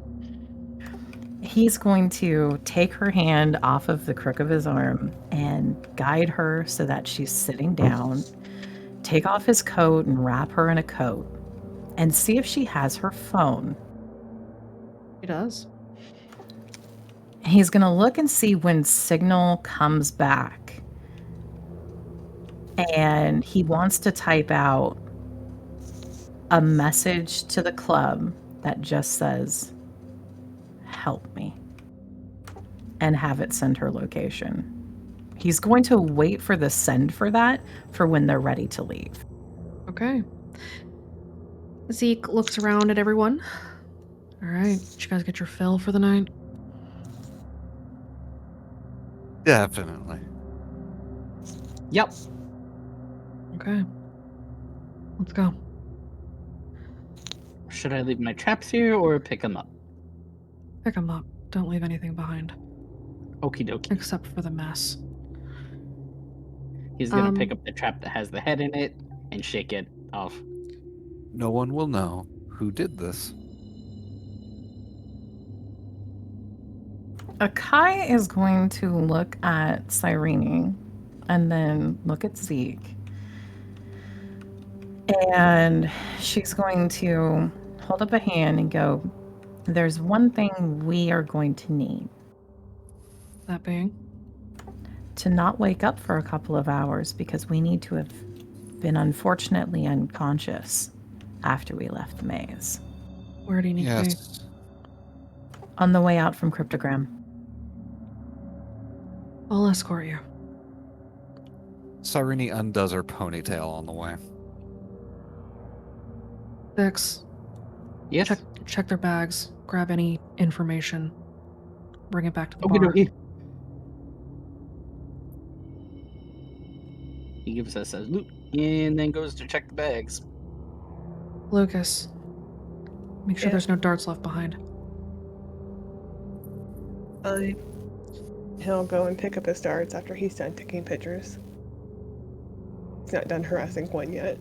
C: He's going to take her hand off of the crook of his arm and guide her so that she's sitting down, take off his coat and wrap her in a coat, and see if she has her phone.
A: He does.
C: He's going to look and see when signal comes back. And he wants to type out a message to the club that just says, "Help me," and have it send her location. He's going to wait for the send for that for when they're ready to leave.
A: Okay. Zeke looks around at everyone. All right, did you guys get your fill for the night?
D: Definitely.
B: Yep.
A: Okay. Let's go.
B: Should I leave my traps here or pick them up?
A: Pick them up. Don't leave anything behind,
B: Okie dokie.
A: except for the mess.
B: He's gonna pick up the trap that has the head in it and shake it off.
D: No one will know who did this.
C: Akai is going to look at Cyrene and then look at Zeke. And she's going to hold up a hand and go, "There's one thing we are going to need.
A: That being?
C: To not wake up for a couple of hours because we need to have been unfortunately unconscious after we left the maze.
A: Where do you need to be?
D: Yes.
C: On the way out from Cryptogram."
A: I'll escort you.
D: Cyrene undoes her ponytail on the way.
A: Vix,
B: Yes.
A: check their bags. Grab any information. Bring it back to the
B: Okie
A: bar.
B: dokie. He gives us a loot and then goes to check the bags.
A: Lucas, make sure
E: Yeah.
A: there's no darts left behind.
E: He'll go and pick up his darts after he's done taking pictures. He's not done harassing Gwen yet.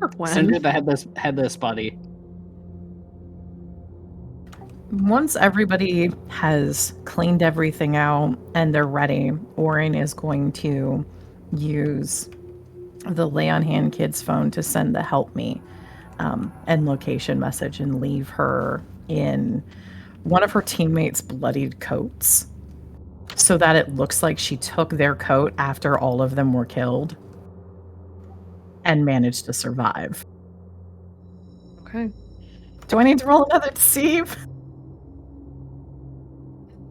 A: Or when?
B: Send her the headless body.
C: Once everybody has cleaned everything out and they're ready, Orin is going to use the Lay on Hand kid's phone to send the help me and location message and leave her in one of her teammates' bloodied coats so that it looks like she took their coat after all of them were killed and managed to survive.
A: Okay.
C: Do I need to roll another deceive?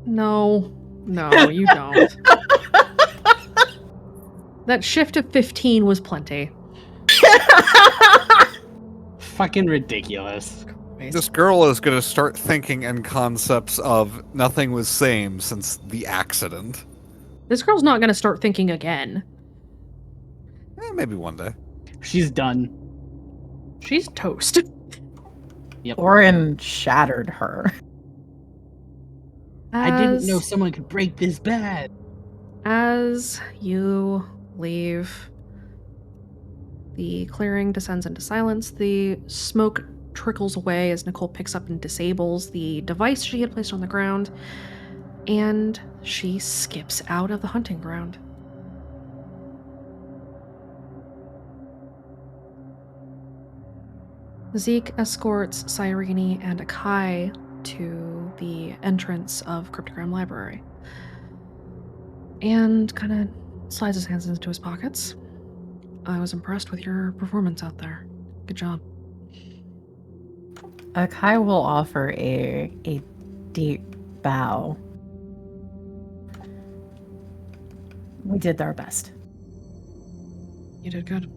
A: No, you don't. That shift of 15 was plenty.
B: Fucking ridiculous.
D: This girl is going to start thinking in concepts of nothing was same since the accident.
A: This girl's not going to start thinking again.
D: Maybe one day.
B: She's done.
A: She's toast.
B: Yep.
C: Orin shattered her.
B: I didn't
A: As-
B: know someone could break this bad.
A: As you leave, the clearing descends into silence. The smoke trickles away as Nicole picks up and disables the device she had placed on the ground, and she skips out of the hunting ground. Zeke escorts Cyrene and Akai to the entrance of Cryptogram Library and kind of slides his hands into his pockets. I was impressed with your performance out there. Good job.
C: Akai will offer a deep bow. We did our best.
A: You did good.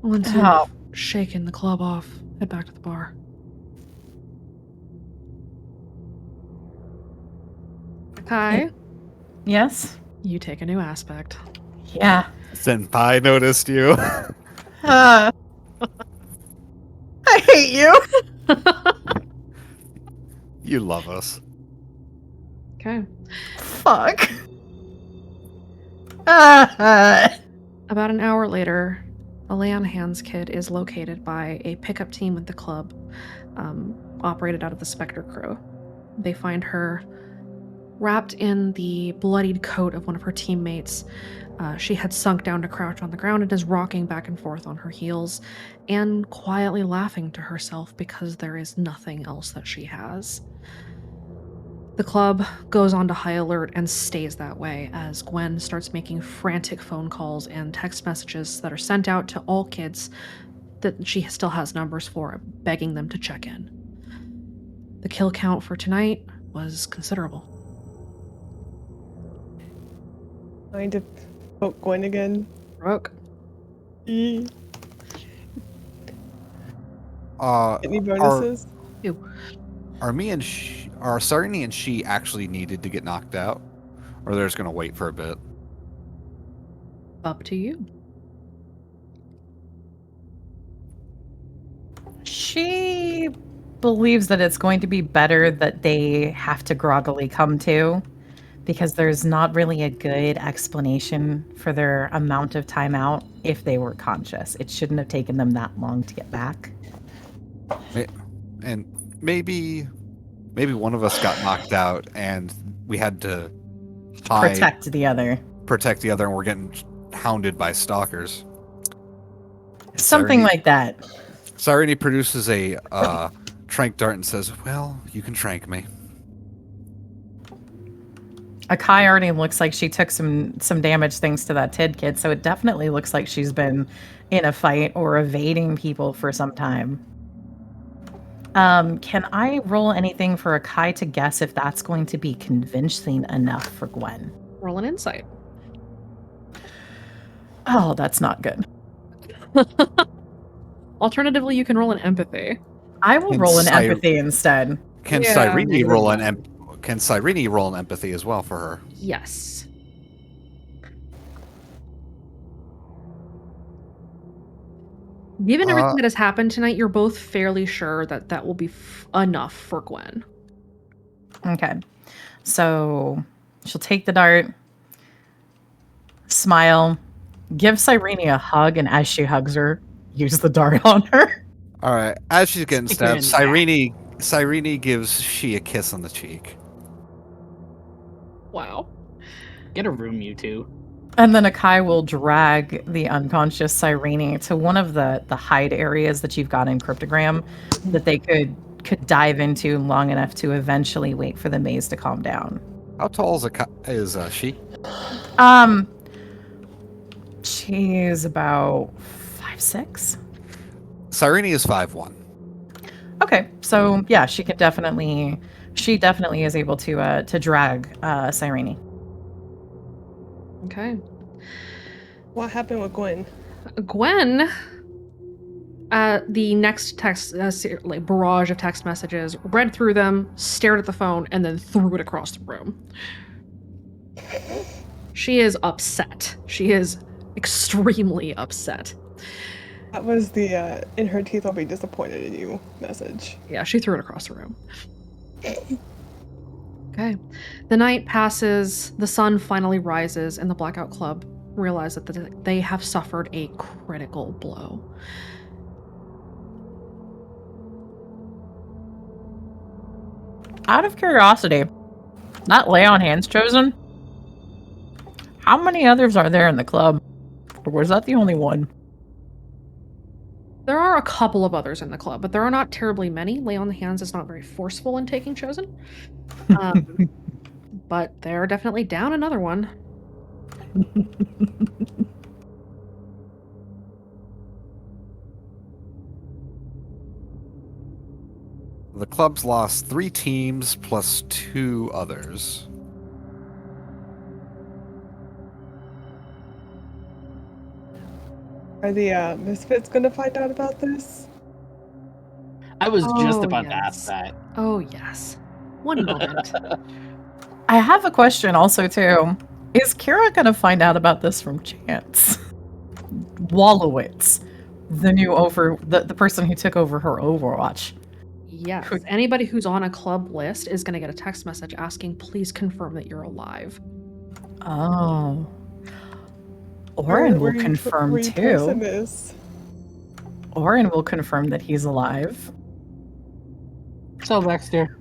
A: Once
C: Oh.
A: you've shaken the club off, head back to the bar. Kai,
C: Yes?
A: you take a new aspect.
C: Yeah.
D: Senpai noticed you.
C: I hate you.
D: You love us.
A: Okay.
C: Fuck. Uh,
A: About an hour later, a lay on hands kid is located by a pickup team at the club, operated out of the Spectre crew. They find her wrapped in the bloodied coat of one of her teammates. She had sunk down to crouch on the ground and is rocking back and forth on her heels and quietly laughing to herself because there is nothing else that she has. The club goes on to high alert and stays that way as Gwen starts making frantic phone calls and text messages that are sent out to all kids that she still has numbers for, begging them to check in. The kill count for tonight was considerable.
E: Trying to poke Gwen again.
A: Brooke.
E: Any
D: Are
E: bonuses?
D: are Sarini and she actually needed to get knocked out, or they're just gonna wait for a bit?
A: Up to you.
C: she believes that it's going to be better that they have to groggily come to, because there's not really a good explanation for their amount of time out if they were conscious. It shouldn't have taken them that long to get back.
D: And maybe one of us got knocked out, and we had to
C: Protect the other.
D: protect the other, and we're getting hounded by stalkers.
C: Something
D: Sarini-
C: like that.
D: Sarini produces a trank dart and says, "Well, you can trank me."
C: Akai already looks like she took some damage thanks to that Tid kid, so it definitely looks like she's been in a fight or evading people for some time. Can I roll anything for Akai to guess if that's going to be convincing enough for Gwen?
A: Roll an insight.
C: Oh, that's not good.
A: Alternatively, you can roll an empathy.
C: I will
D: And
C: roll an
D: Cy-
C: empathy instead.
D: Can
A: Yeah.
D: Sarini roll Can Sarini roll an empathy as well for her?
A: Yes. Given everything that has happened tonight, you're both fairly sure that that will be enough for Gwen.
C: Okay. So she'll take the dart, smile, give Cyrene a hug, and as she hugs her, use the dart on her.
D: All right. As she's getting
B: Stick her in
D: stabbed,
B: the
D: Cyrene gives she a kiss on the cheek.
A: Wow.
B: Get a room, you two.
C: And then Akai will drag the unconscious Cyrene to one of the hide areas that you've got in Cryptogram that they could dive into long enough to eventually wait for the maze to calm down.
D: How tall is she?
C: She's about 5'6".
D: Cyrene is 5'1".
C: Okay, so yeah, she definitely is able to drag Cyrene.
A: Okay.
E: What happened with Gwen?
A: Gwen, the next text, like barrage of text messages, read through them, stared at the phone, and then threw it across the room. She is upset. She is extremely upset.
E: That was the in her teeth I'll be disappointed in you message.
A: Yeah, she threw it across the room. Okay. The night passes, the sun finally rises, and the Blackout Club realize that they have suffered a critical blow.
C: Out of curiosity, not lay on hands chosen. How many others are there in the club? Or was that the only one?
A: There are a couple of others in the club, but there are not terribly many. Lay on the Hands is not very forceful in taking chosen. But they're definitely down another one.
D: The club's lost 3 teams plus 2 others.
E: Are the Misfits gonna find out about this?
B: I was just
A: Oh,
B: about to ask
A: yes.
B: that.
A: Oh, yes. One moment.
C: I have a question also too. Is Kira gonna find out about this from Chance? Wallowitz, the person who took over her Overwatch.
A: Yes.
C: Could-
A: Anybody who's on a club list is going to get a text message asking, please confirm that you're alive.
C: Oh. Orin will confirm
E: where you placing
C: too.
E: this?
C: Orin will confirm that he's alive.
B: So, Baxter,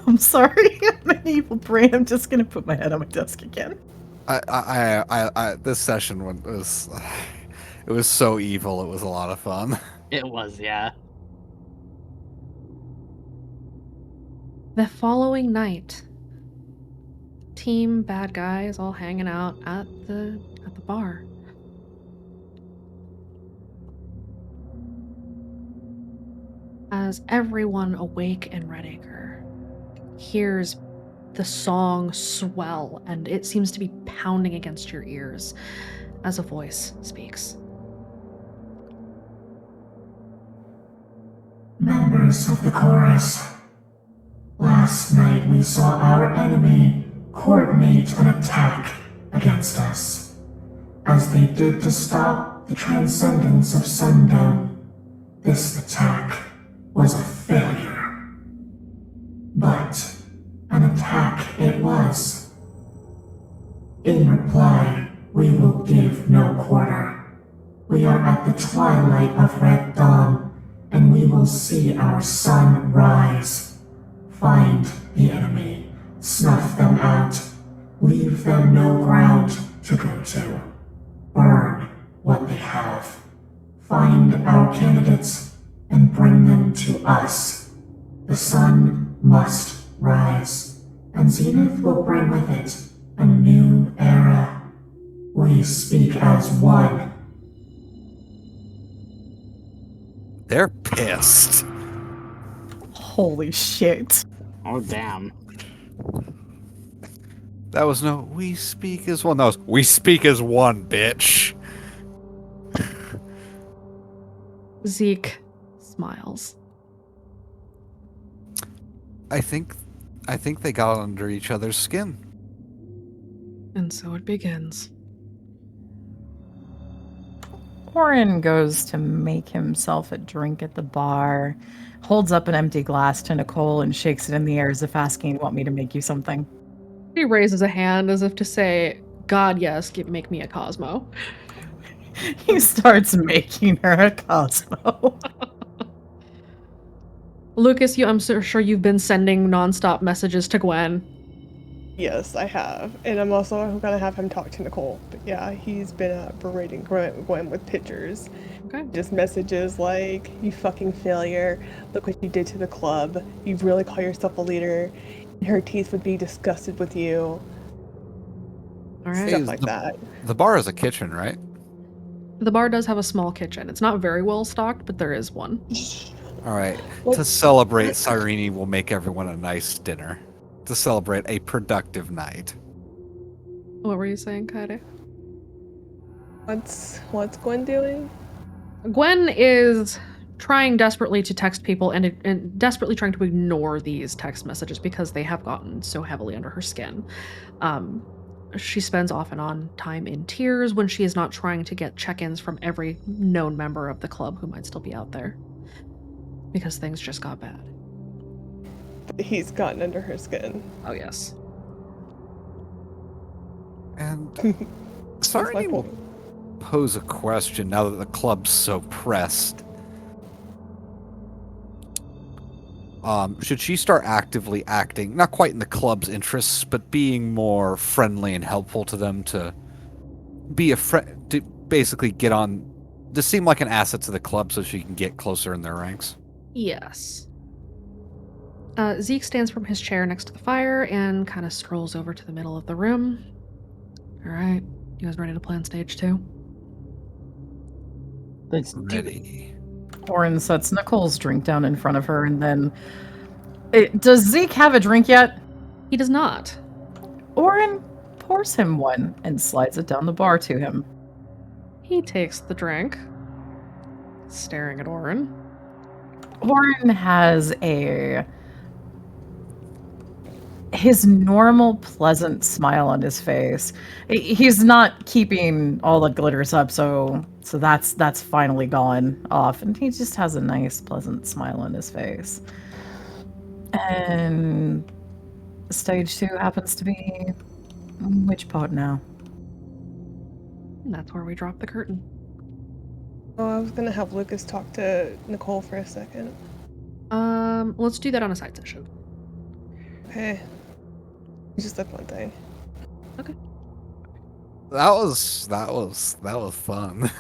C: I'm sorry, I'm an evil brain. I'm just gonna put my head on my desk again.
D: This session was, it was so evil. It was a lot of fun.
B: it was, yeah.
A: The following night, team bad guys all hanging out at the bar. As everyone awake in Redacre hears the song swell, and it seems to be pounding against your ears as a voice speaks.
F: Members of the chorus, last night we saw our enemy coordinate an attack against us, as they did to stop the transcendence of Sundown. This attack was a failure. But an attack it was. In reply, we will give no quarter. We are at the twilight of red dawn, and we will see our sun rise. Find the enemy, snuff them out, leave them no ground to go to. Burn what they have. Find our candidates and bring them to us. The sun must rise, and Zenith will bring with it a new era. We speak as one.
D: They're pissed.
C: Holy shit.
B: Oh, damn.
D: That was no, we speak as one. That was, we speak as one, bitch.
A: Zeke smiles.
D: I think they got under each other's skin.
A: And so it begins.
C: Orin goes to make himself a drink at the bar, holds up an empty glass to Nicole and shakes it in the air as if asking, "Want me to make you something?"
A: He raises a hand as if to say, God, yes, make me a Cosmo.
C: He starts making her a Cosmo.
A: Lucas, I'm so sure you've been sending nonstop messages to Gwen.
E: Yes, I have. And I'm also gonna have him talk to Nicole. But yeah, he's been berating Gwen with pictures.
A: Okay.
E: Just messages like, you fucking failure, look what you did to the club, you really call yourself a leader, and her teeth would be disgusted with you.
A: All right.
E: Stuff like that.
D: The bar is a kitchen, right?
A: The bar does have a small kitchen. It's not very well stocked, but there is one.
D: All right.
E: Well,
D: To celebrate, Cyrene will make everyone a nice dinner. To celebrate a productive night.
A: What were you saying, Kaede?
E: What's Gwen doing?
A: Gwen is trying desperately to text people and desperately trying to ignore these text messages because they have gotten so heavily under her skin. She spends off and on time in tears when she is not trying to get check-ins from every known member of the club who might still be out there. Because things just got bad.
E: He's gotten under her skin.
A: Oh, yes.
D: And
E: That's my
D: Cyrene will
E: point.
D: pose a question now that the club's so pressed. Should she start actively acting, not quite in the club's interests, but being more friendly and helpful to them, to be a friend, to basically get on, to seem like an asset to the club so she can get closer in their ranks?
A: Yes. Zeke stands from his chair next to the fire and kind of strolls over to the middle of the room. All right, you guys ready to plan stage 2?
B: Let's do it.
D: Ready.
C: Orin sets Nicole's drink down in front of her, and then... Does Zeke have a drink yet?
A: He does not.
C: Orin, pours him one and slides it down the bar to him.
A: He takes the drink, staring at Orin.
C: Orin has his normal pleasant smile on his face. He's not keeping all the glitters up, so that's finally gone off, and he just has a nice pleasant smile on his face. And stage 2 happens to be which part now?
A: And that's where we drop the curtain.
E: Oh, I was gonna have Lucas talk to Nicole for a second.
A: Let's do that on a side session.
E: Okay. Just like one thing.
D: That was fun.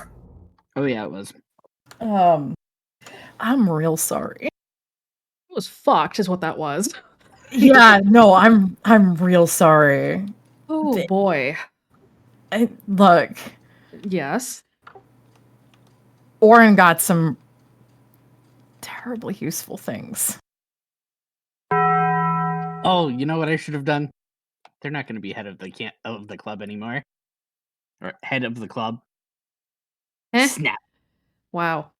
B: Oh yeah, it was.
C: I'm real sorry.
A: It was fucked, is what that was.
C: Yeah, no, I'm real sorry.
A: Oh boy.
C: Look,
A: Yes.
C: Orin got some terribly useful things.
B: Oh, you know what I should have done? They're not going to be head of the club anymore, or head of the club.
A: Eh?
B: Snap.
A: Wow.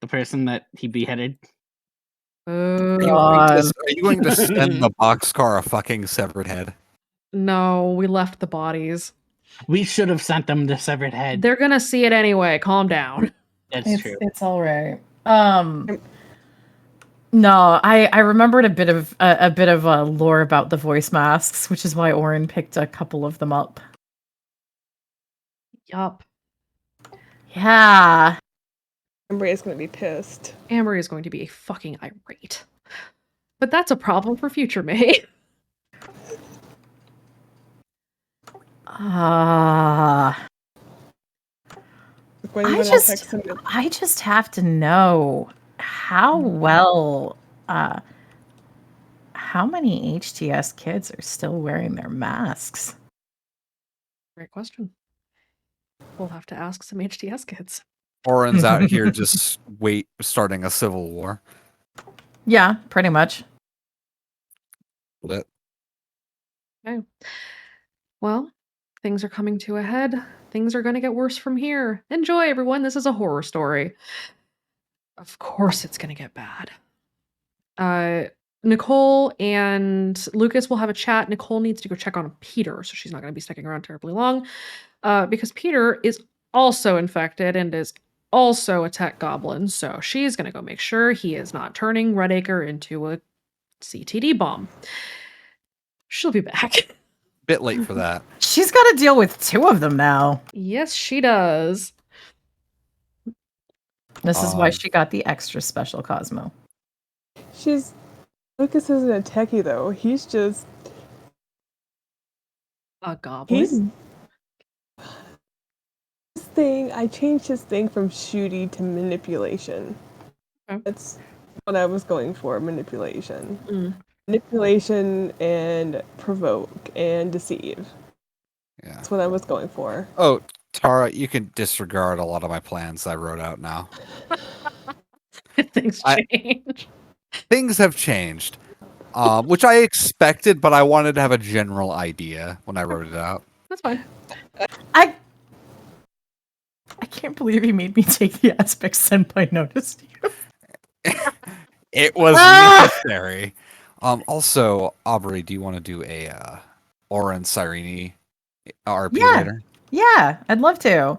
B: The person that he beheaded.
A: Oh.
C: God.
D: Are you going to send the boxcar a fucking severed head?
A: No, we left the bodies.
B: We should have sent them the severed head.
A: They're gonna see it anyway. Calm down.
B: That's true.
C: It's all right. No, I remembered a bit of lore about the voice masks, which is why Orin picked a couple of them up.
A: Yup.
C: Yeah.
E: Amber is gonna be pissed.
A: Amory is going to be fucking irate. But that's a problem for future May.
E: When
C: I
E: gonna
C: just
E: text him?
C: I just have to know how well how many HTS kids are still wearing their masks?
A: Great question. We'll have to ask some HTS kids.
D: Orin's out here just starting a civil war.
C: Yeah, pretty much.
D: Lit.
A: Okay. Well, things are coming to a head. Things are going to get worse from here. Enjoy, everyone. This is a horror story. Of course, it's going to get bad. Nicole and Lucas will have a chat. Nicole needs to go check on Peter, so she's not going to be sticking around terribly long because Peter is also infected and is also a tech goblin. So she's going to go make sure he is not turning Redacre into a CTD bomb. She'll be back.
D: Bit late for that.
C: She's got to deal with two of them now.
A: Yes, she does.
C: This is why she got the extra special Cosmo.
E: Lucas isn't a techie though. He's just
A: A goblin?
E: I changed his thing from shooty to manipulation.
A: Okay.
E: That's what I was going for, manipulation.
A: Mm.
E: Manipulation and provoke and deceive.
D: Yeah.
E: That's what I was going for.
D: Oh, Tara, you can disregard a lot of my plans I wrote out now.
A: Things change.
D: Things have changed, which I expected, but I wanted to have a general idea when I wrote it out.
A: That's fine.
C: I can't believe he made me take the aspect Senpai noticed you.
D: It was necessary. Also, Aubrey, do you want to do a Orin Cyrene RP later?
C: Yeah, I'd love to.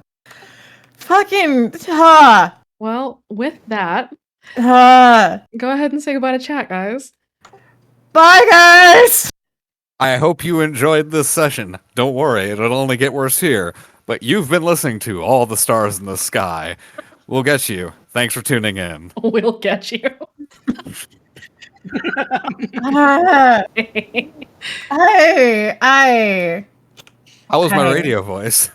C: Fucking
A: Well, with that,
C: bye
A: go ahead and say goodbye to chat, guys.
C: guys.
D: I hope you enjoyed this session. Don't worry, it'll only get worse here. But you've been listening to All the Stars in the Sky. We'll get you. Thanks for tuning in.
A: We'll get you.
C: I
D: How was my
C: Hey.
D: radio voice?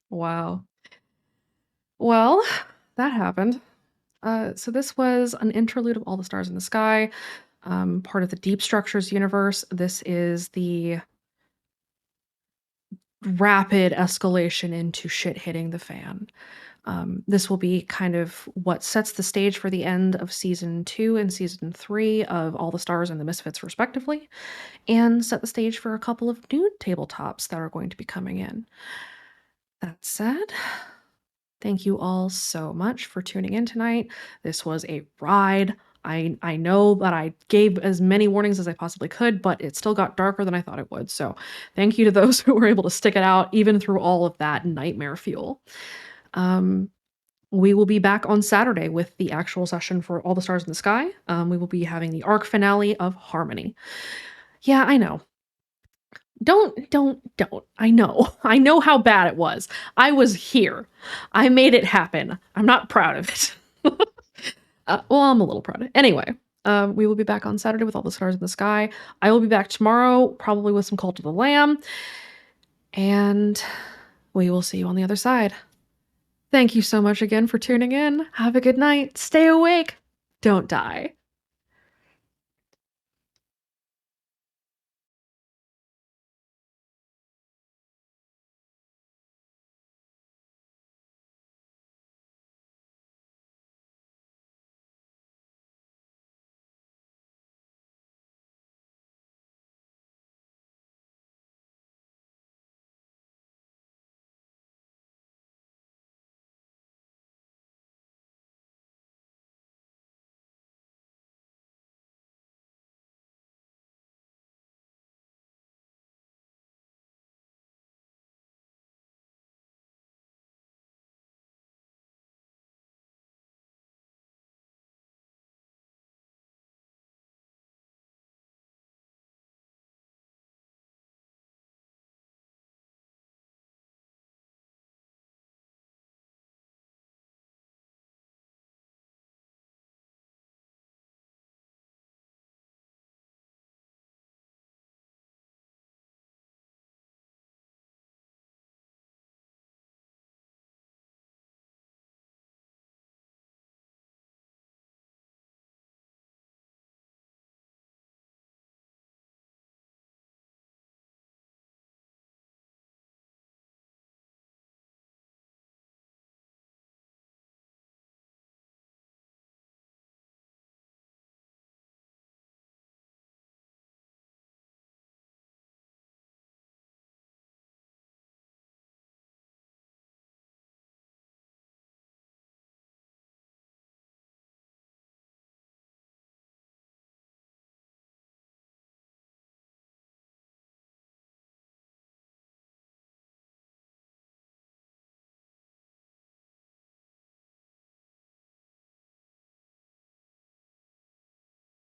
A: Wow. Well, that happened. So this was an interlude of All the Stars in the Sky, part of the Deep Structures universe. This is the rapid escalation into shit hitting the fan. This will be kind of what sets the stage for the end of season 2 and season 3 of All the Stars and the Misfits, respectively, and set the stage for a couple of new tabletops that are going to be coming in. That said, thank you all so much for tuning in tonight. This was a ride. I know that I gave as many warnings as I possibly could, but it still got darker than I thought it would. So thank you to those who were able to stick it out, even through all of that nightmare fuel. We will be back on Saturday with the actual session for All the Stars in the Sky. We will be having the arc finale of Harmony. Yeah, I know. Don't. I know. I know how bad it was. I was here. I made it happen. I'm not proud of it. Well, I'm a little proud of it. Anyway, we will be back on Saturday with All the Stars in the Sky. I will be back tomorrow, probably with some Cult of the Lamb. And we will see you on the other side. Thank you so much again for tuning in. Have a good night. Stay awake. Don't die.